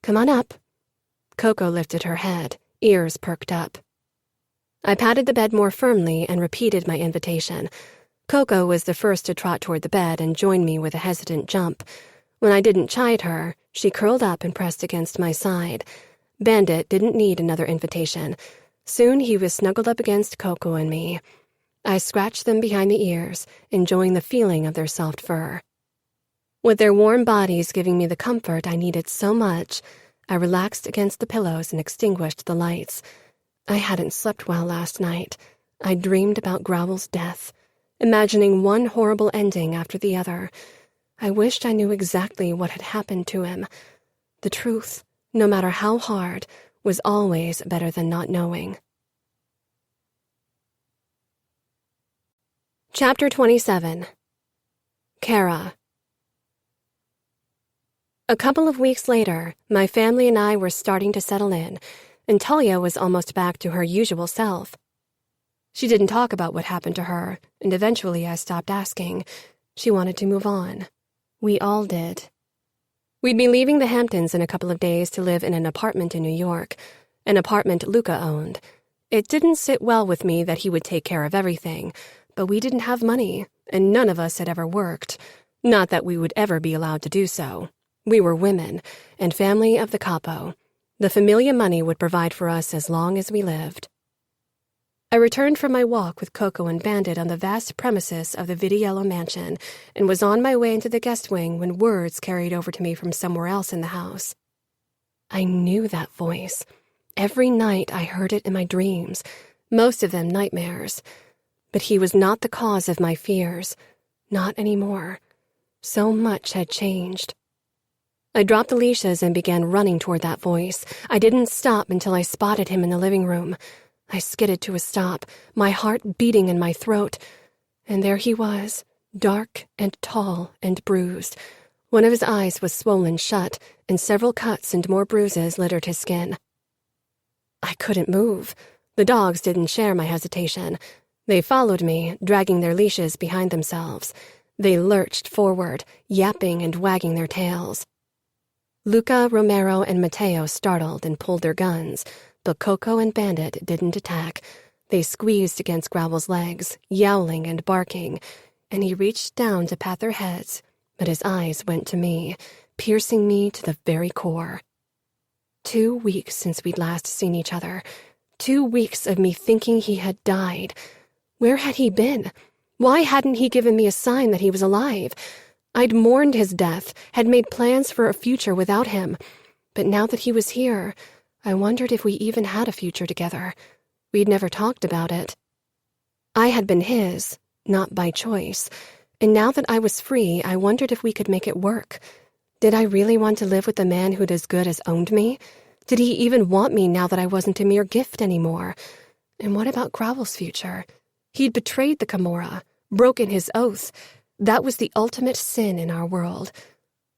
"Come on up." Coco lifted her head, ears perked up. I patted the bed more firmly and repeated my invitation. Coco was the first to trot toward the bed and join me with a hesitant jump. When I didn't chide her, she curled up and pressed against my side. Bandit didn't need another invitation. Soon he was snuggled up against Coco and me. I scratched them behind the ears, enjoying the feeling of their soft fur. With their warm bodies giving me the comfort I needed so much, I relaxed against the pillows and extinguished the lights. I hadn't slept well last night. I dreamed about Growl's death, imagining one horrible ending after the other. I wished I knew exactly what had happened to him. The truth, no matter how hard, was always better than not knowing. Chapter 27. Cora. A couple of weeks later, my family and I were starting to settle in, and Talia was almost back to her usual self. She didn't talk about what happened to her, and eventually I stopped asking. She wanted to move on. We all did. We'd be leaving the Hamptons in a couple of days to live in an apartment in New York, an apartment Luca owned. It didn't sit well with me that he would take care of everything, but we didn't have money, and none of us had ever worked. Not that we would ever be allowed to do so. We were women, and family of the capo. The familia money would provide for us as long as we lived. I returned from my walk with Coco and Bandit on the vast premises of the Vitiello mansion and was on my way into the guest wing when words carried over to me from somewhere else in the house. I knew that voice. Every night I heard it in my dreams, most of them nightmares. But he was not the cause of my fears. Not anymore. So much had changed. I dropped the leashes and began running toward that voice. I didn't stop until I spotted him in the living room. I skidded to a stop, my heart beating in my throat. And there he was, dark and tall and bruised. One of his eyes was swollen shut, and several cuts and more bruises littered his skin. I couldn't move. The dogs didn't share my hesitation. They followed me, dragging their leashes behind themselves. They lurched forward, yapping and wagging their tails. Luca, Romero, and Mateo startled and pulled their guns, but Coco and Bandit didn't attack. They squeezed against Growl's legs, yowling and barking, and he reached down to pat their heads, but his eyes went to me, piercing me to the very core. 2 weeks since we'd last seen each other. 2 weeks of me thinking he had died. Where had he been? Why hadn't he given me a sign that he was alive? I'd mourned his death, had made plans for a future without him. But now that he was here, I wondered if we even had a future together. We'd never talked about it. I had been his, not by choice, and now that I was free, I wondered if we could make it work. Did I really want to live with the man who'd as good as owned me? Did he even want me now that I wasn't a mere gift anymore? And what about Growl's future? He'd betrayed the Camorra, broken his oath. That was the ultimate sin in our world.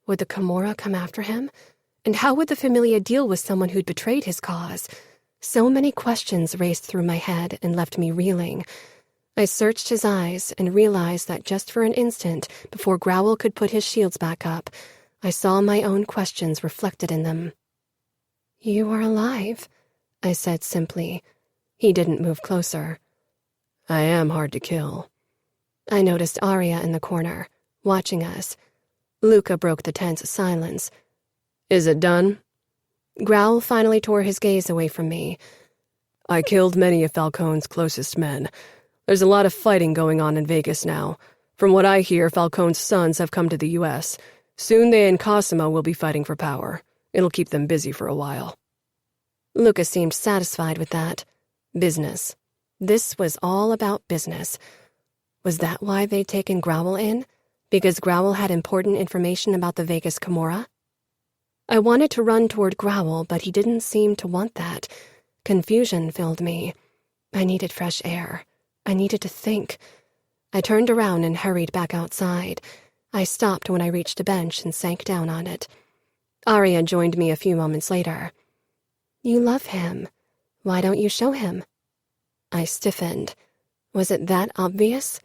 Would the Camorra come after him? And how would the Familia deal with someone who'd betrayed his cause? So many questions raced through my head and left me reeling. I searched his eyes and realized that just for an instant, before Growl could put his shields back up, I saw my own questions reflected in them. "You are alive," I said simply. He didn't move closer. I am hard to kill. I noticed Arya in the corner, watching us. Luca broke the tense silence. Is it done? Growl finally tore his gaze away from me. I killed many of Falcone's closest men. There's a lot of fighting going on in Vegas now. From what I hear, Falcone's sons have come to the U.S. Soon they and Cosimo will be fighting for power. It'll keep them busy for a while. Luca seemed satisfied with that. Business. This was all about business. Was that why they'd taken Growl in? Because Growl had important information about the Vegas Camorra? I wanted to run toward Growl, but he didn't seem to want that. Confusion filled me. I needed fresh air. I needed to think. I turned around and hurried back outside. I stopped when I reached a bench and sank down on it. Arya joined me a few moments later. "You love him. Why don't you show him?" I stiffened. Was it that obvious?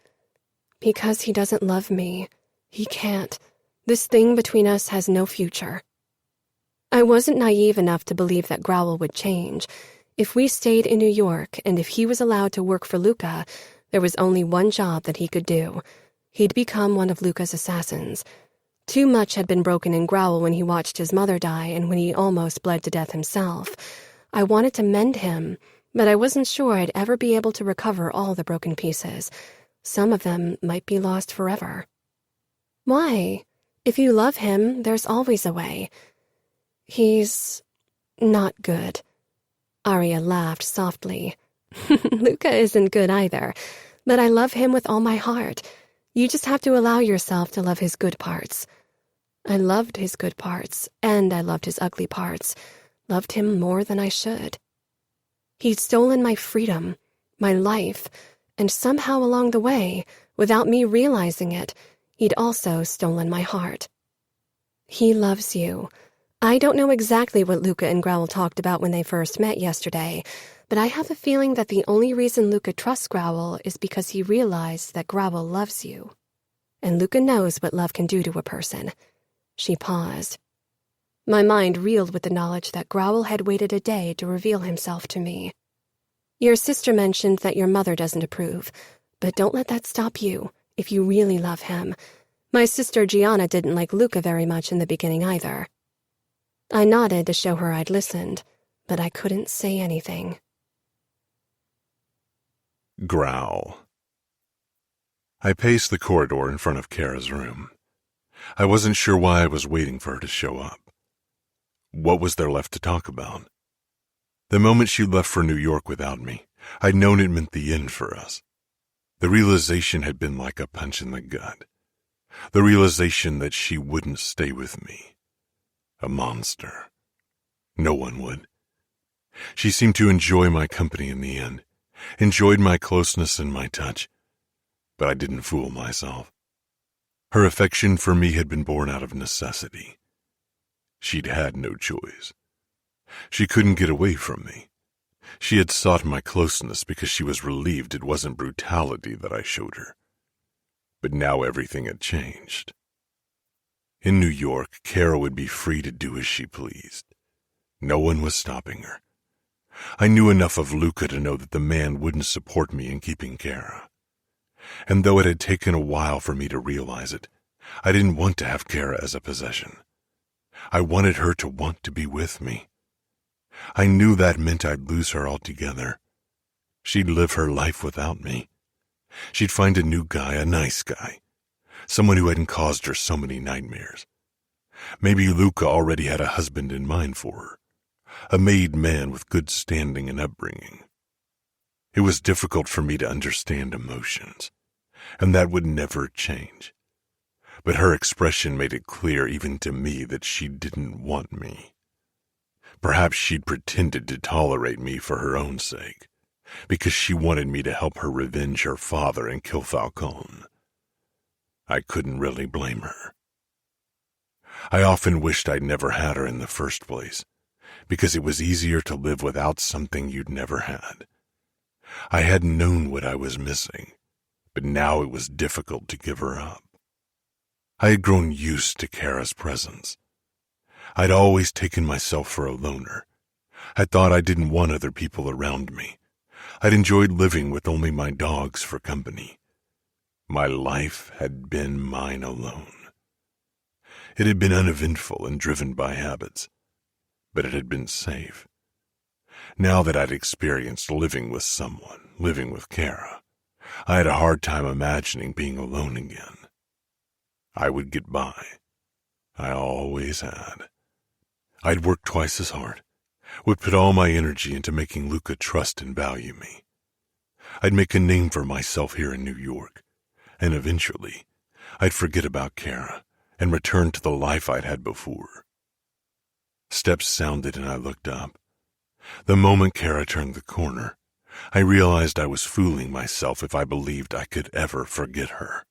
"Because he doesn't love me. He can't. This thing between us has no future." I wasn't naive enough to believe that Growl would change. If we stayed in New York and if he was allowed to work for Luca, there was only one job that he could do. He'd become one of Luca's assassins. Too much had been broken in Growl when he watched his mother die and when he almost bled to death himself. I wanted to mend him, but I wasn't sure I'd ever be able to recover all the broken pieces. Some of them might be lost forever. "Why? If you love him, there's always a way." "He's not good." Arya laughed softly. "Luca isn't good either, but I love him with all my heart. You just have to allow yourself to love his good parts." I loved his good parts, and I loved his ugly parts. Loved him more than I should. He'd stolen my freedom, my life, and somehow along the way, without me realizing it, he'd also stolen my heart. "He loves you. I don't know exactly what Luca and Growl talked about when they first met yesterday, but I have a feeling that the only reason Luca trusts Growl is because he realized that Growl loves you. And Luca knows what love can do to a person." She paused. My mind reeled with the knowledge that Growl had waited a day to reveal himself to me. "Your sister mentioned that your mother doesn't approve, but don't let that stop you, if you really love him. My sister Gianna didn't like Luca very much in the beginning either." I nodded to show her I'd listened, but I couldn't say anything. Growl. I paced the corridor in front of Kara's room. I wasn't sure why I was waiting for her to show up. What was there left to talk about? The moment she left for New York without me, I'd known it meant the end for us. The realization had been like a punch in the gut. The realization that she wouldn't stay with me. A monster. No one would. She seemed to enjoy my company in the end, enjoyed my closeness and my touch, but I didn't fool myself. Her affection for me had been born out of necessity. She'd had no choice. She couldn't get away from me. She had sought my closeness because she was relieved it wasn't brutality that I showed her. But now everything had changed. In New York, Kara would be free to do as she pleased. No one was stopping her. I knew enough of Luca to know that the man wouldn't support me in keeping Kara. And though it had taken a while for me to realize it, I didn't want to have Kara as a possession. I wanted her to want to be with me. I knew that meant I'd lose her altogether. She'd live her life without me. She'd find a new guy, a nice guy. Someone who hadn't caused her so many nightmares. Maybe Luca already had a husband in mind for her, a made man with good standing and upbringing. It was difficult for me to understand emotions, and that would never change. But her expression made it clear even to me that she didn't want me. Perhaps she'd pretended to tolerate me for her own sake, because she wanted me to help her revenge her father and kill Falcone. I couldn't really blame her. I often wished I'd never had her in the first place, because it was easier to live without something you'd never had. I hadn't known what I was missing, but now it was difficult to give her up. I had grown used to Cora's presence. I'd always taken myself for a loner. I thought I didn't want other people around me. I'd enjoyed living with only my dogs for company. My life had been mine alone. It had been uneventful and driven by habits, but it had been safe. Now that I'd experienced living with someone, living with Cora, I had a hard time imagining being alone again. I would get by. I always had. I'd work twice as hard, would put all my energy into making Luca trust and value me. I'd make a name for myself here in New York, and eventually, I'd forget about Cora and return to the life I'd had before. Steps sounded and I looked up. The moment Cora turned the corner, I realized I was fooling myself if I believed I could ever forget her.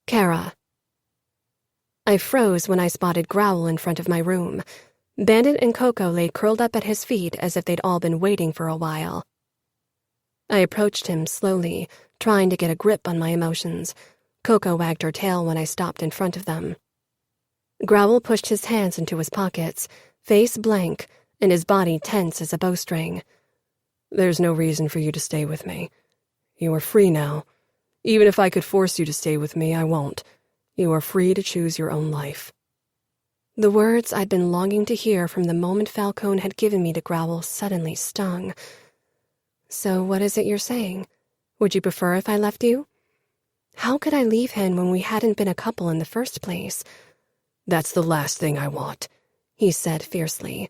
Cora. I froze when I spotted Growl in front of my room. Bandit and Coco lay curled up at his feet as if they'd all been waiting for a while. I approached him slowly, trying to get a grip on my emotions. Coco wagged her tail when I stopped in front of them. Growl pushed his hands into his pockets, face blank, and his body tense as a bowstring. There's no reason for you to stay with me. You are free now. Even if I could force you to stay with me, I won't. You are free to choose your own life. The words I'd been longing to hear from the moment Falcone had given me to Growl suddenly stung. So what is it you're saying? Would you prefer if I left you? How could I leave him when we hadn't been a couple in the first place? That's the last thing I want, he said fiercely.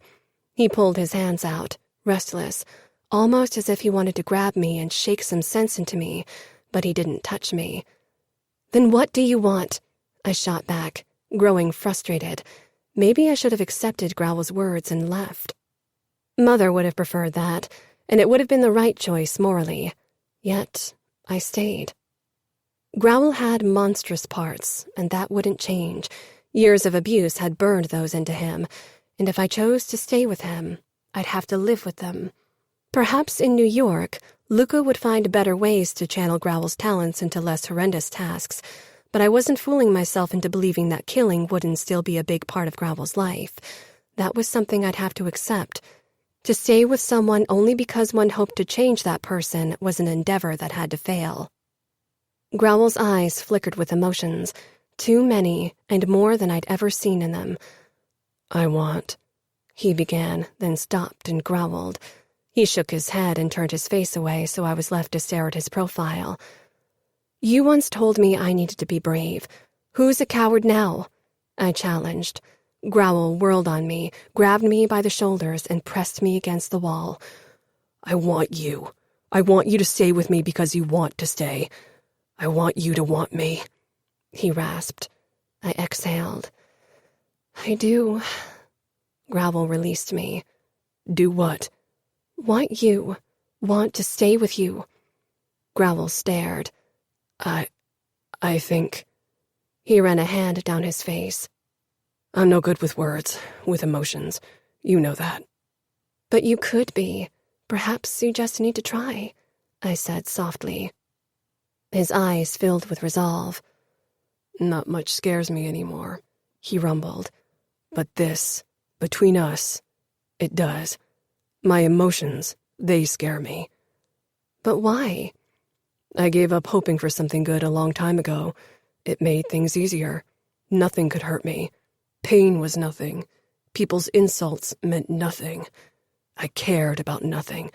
He pulled his hands out, restless, almost as if he wanted to grab me and shake some sense into me, but he didn't touch me. Then what do you want? I shot back, growing frustrated. Maybe I should have accepted Growl's words and left. Mother would have preferred that, and it would have been the right choice morally. Yet, I stayed. Growl had monstrous parts, and that wouldn't change. Years of abuse had burned those into him, and if I chose to stay with him, I'd have to live with them. Perhaps in New York, Luca would find better ways to channel Growl's talents into less horrendous tasks, but I wasn't fooling myself into believing that killing wouldn't still be a big part of Growl's life. That was something I'd have to accept. To stay with someone only because one hoped to change that person was an endeavor that had to fail. Growl's eyes flickered with emotions, too many and more than I'd ever seen in them. He began, then stopped and growled. He shook his head and turned his face away, so I was left to stare at his profile. You once told me I needed to be brave. Who's a coward now? I challenged. Growl whirled on me, grabbed me by the shoulders, and pressed me against the wall. I want you. I want you to stay with me because you want to stay. I want you to want me, he rasped. I exhaled. I do. Growl released me. Do what? Want you. Want to stay with you. Growl stared. I think... He ran a hand down his face. I'm no good with words, with emotions. You know that. But you could be. Perhaps you just need to try, I said softly. His eyes filled with resolve. Not much scares me anymore, he rumbled. But this, between us, it does. My emotions, they scare me. But why? I gave up hoping for something good a long time ago. It made things easier. Nothing could hurt me. Pain was nothing. People's insults meant nothing. I cared about nothing.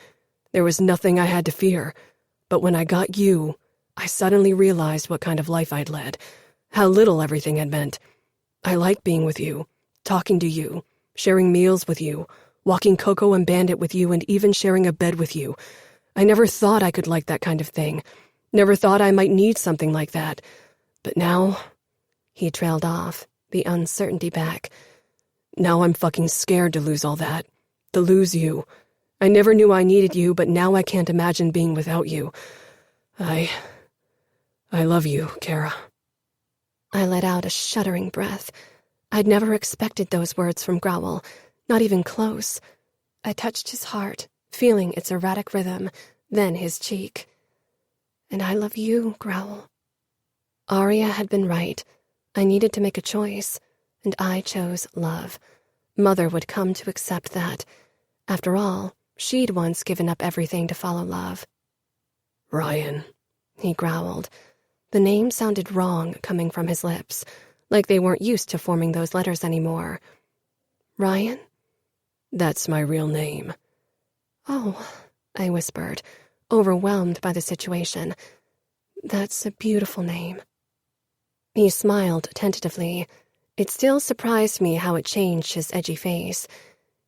There was nothing I had to fear. But when I got you, I suddenly realized what kind of life I'd led, how little everything had meant. I liked being with you, talking to you, sharing meals with you, walking Coco and Bandit with you, and even sharing a bed with you. I never thought I could like that kind of thing. Never thought I might need something like that. But now... He trailed off, the uncertainty back. Now I'm fucking scared to lose all that. To lose you. I never knew I needed you, but now I can't imagine being without you. I love you, Cora. I let out a shuddering breath. I'd never expected those words from Growl, not even close. I touched his heart, feeling its erratic rhythm, then his cheek. And I love you, Growl. Arya had been right. I needed to make a choice, and I chose love. Mother would come to accept that. After all, she'd once given up everything to follow love. Ryan, he growled. The name sounded wrong coming from his lips, like they weren't used to forming those letters anymore. Ryan? That's my real name. Oh, I whispered, overwhelmed by the situation. That's a beautiful name. He smiled tentatively. It still surprised me how it changed his edgy face.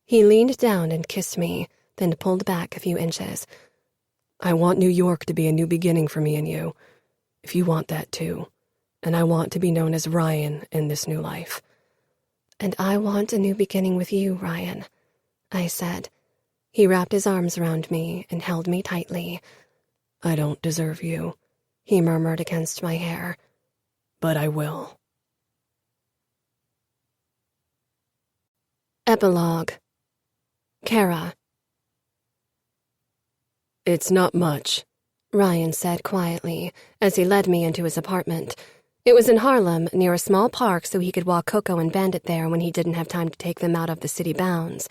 He leaned down and kissed me, then pulled back a few inches. I want New York to be a new beginning for me and you, if you want that too. And I want to be known as Ryan in this new life. And I want a new beginning with you, Ryan, I said. He wrapped his arms around me and held me tightly. I don't deserve you, he murmured against my hair. But I will. Epilogue. Cora. It's not much, Ryan said quietly as he led me into his apartment. It was in Harlem, near a small park, so he could walk Coco and Bandit there when he didn't have time to take them out of the city bounds.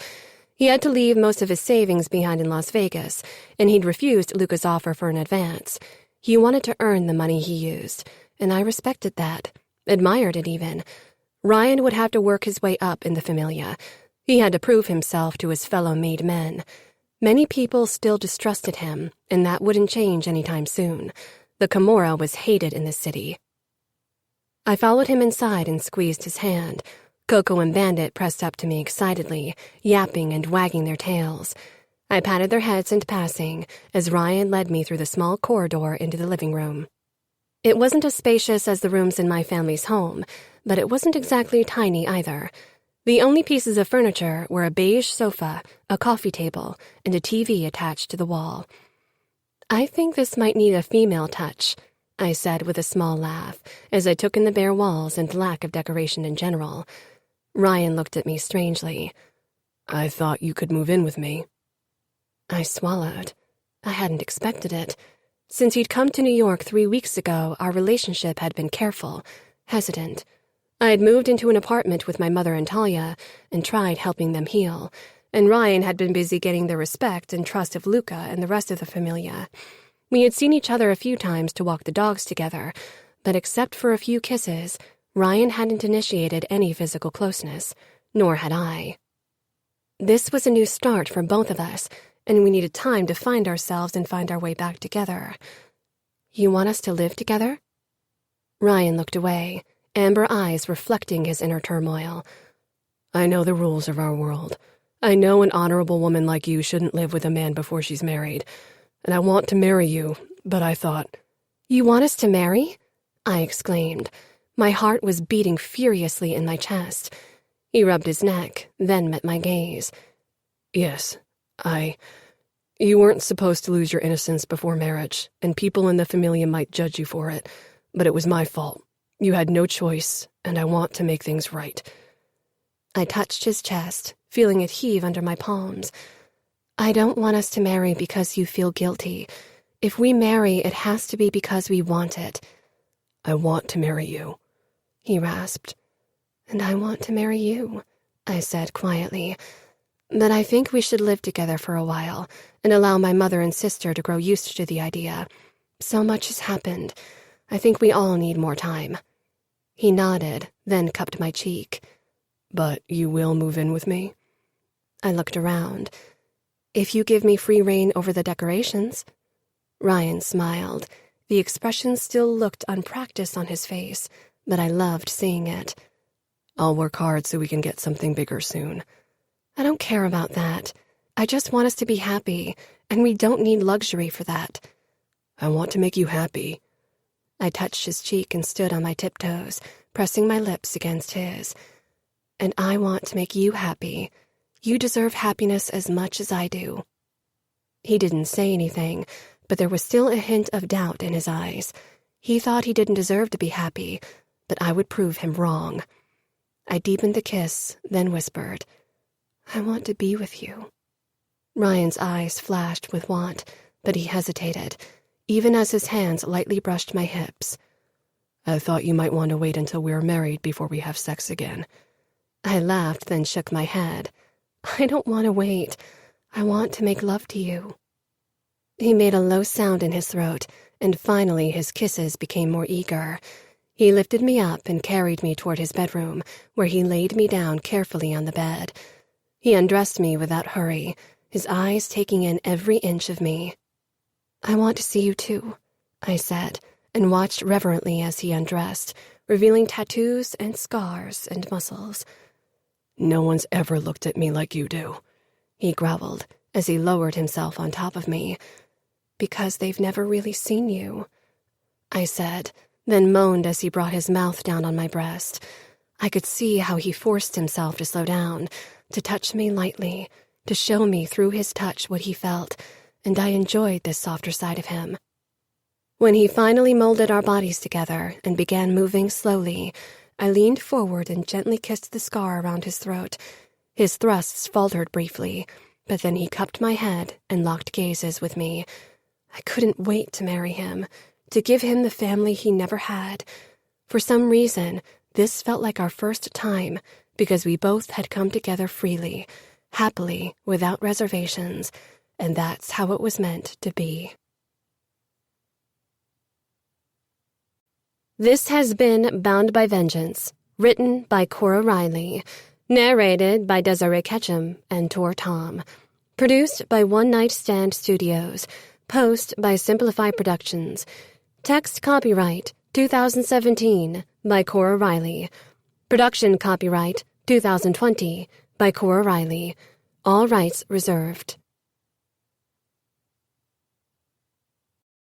He had to leave most of his savings behind in Las Vegas, and he'd refused Luca's offer for an advance. He wanted to earn the money he used, and I respected that, admired it even. Ryan would have to work his way up in the Familia. He had to prove himself to his fellow made men. Many people still distrusted him, and that wouldn't change anytime soon. The Camorra was hated in the city. I followed him inside and squeezed his hand. Coco and Bandit pressed up to me excitedly, yapping and wagging their tails. I patted their heads in passing as Ryan led me through the small corridor into the living room. It wasn't as spacious as the rooms in my family's home, but it wasn't exactly tiny either. The only pieces of furniture were a beige sofa, a coffee table, and a TV attached to the wall. I think this might need a female touch, I said with a small laugh as I took in the bare walls and lack of decoration in general. Ryan looked at me strangely. I thought you could move in with me. I swallowed. I hadn't expected it. Since he'd come to New York 3 weeks ago, our relationship had been careful, hesitant. I had moved into an apartment with my mother and Talia and tried helping them heal, and Ryan had been busy getting the respect and trust of Luca and the rest of the Familia. We had seen each other a few times to walk the dogs together, but except for a few kisses, Ryan hadn't initiated any physical closeness, nor had I. This was a new start for both of us, and we needed time to find ourselves and find our way back together. You want us to live together? Ryan looked away, amber eyes reflecting his inner turmoil. I know the rules of our world. I know an honorable woman like you shouldn't live with a man before she's married. And I want to marry you, but I thought... You want us to marry? I exclaimed. My heart was beating furiously in my chest. He rubbed his neck, then met my gaze. Yes, You weren't supposed to lose your innocence before marriage, and people in the Familia might judge you for it, but it was my fault. You had no choice, and I want to make things right. I touched his chest, feeling it heave under my palms. I don't want us to marry because you feel guilty. If we marry, it has to be because we want it. I want to marry you, he rasped. And I want to marry you, I said quietly. But I think we should live together for a while and allow my mother and sister to grow used to the idea. So much has happened. I think we all need more time. He nodded, then cupped my cheek. But you will move in with me? I looked around. If you give me free rein over the decorations. Ryan smiled. The expression still looked unpracticed on his face, but I loved seeing it. I'll work hard so we can get something bigger soon. I don't care about that. I just want us to be happy, and we don't need luxury for that. I want to make you happy. I touched his cheek and stood on my tiptoes, pressing my lips against his. And I want to make you happy. You deserve happiness as much as I do. He didn't say anything, but there was still a hint of doubt in his eyes. He thought he didn't deserve to be happy, but I would prove him wrong. I deepened the kiss, then whispered, "I want to be with you." Ryan's eyes flashed with want, but he hesitated, even as his hands lightly brushed my hips. "I thought you might want to wait until we're married before we have sex again." I laughed, then shook my head. "I don't want to wait. I want to make love to you." He made a low sound in his throat, and finally his kisses became more eager. He lifted me up and carried me toward his bedroom, where he laid me down carefully on the bed. He undressed me without hurry, his eyes taking in every inch of me. "I want to see you too," I said, and watched reverently as he undressed, revealing tattoos and scars and muscles. "No one's ever looked at me like you do," he growled as he lowered himself on top of me. "Because they've never really seen you," I said, then moaned as he brought his mouth down on my breast. I could see how he forced himself to slow down, to touch me lightly, to show me through his touch what he felt, and I enjoyed this softer side of him. When he finally molded our bodies together and began moving slowly, I leaned forward and gently kissed the scar around his throat. His thrusts faltered briefly, but then he cupped my head and locked gazes with me. I couldn't wait to marry him, to give him the family he never had. For some reason, this felt like our first time, because we both had come together freely, happily, without reservations, and that's how it was meant to be. This has been Bound by Vengeance, written by Cora Reilly, narrated by Desiree Ketchum and Tor Tom, produced by One Night Stand Studios, post by Simplify Productions, text copyright 2017 by Cora Reilly, production copyright 2020 by Cora Reilly, all rights reserved.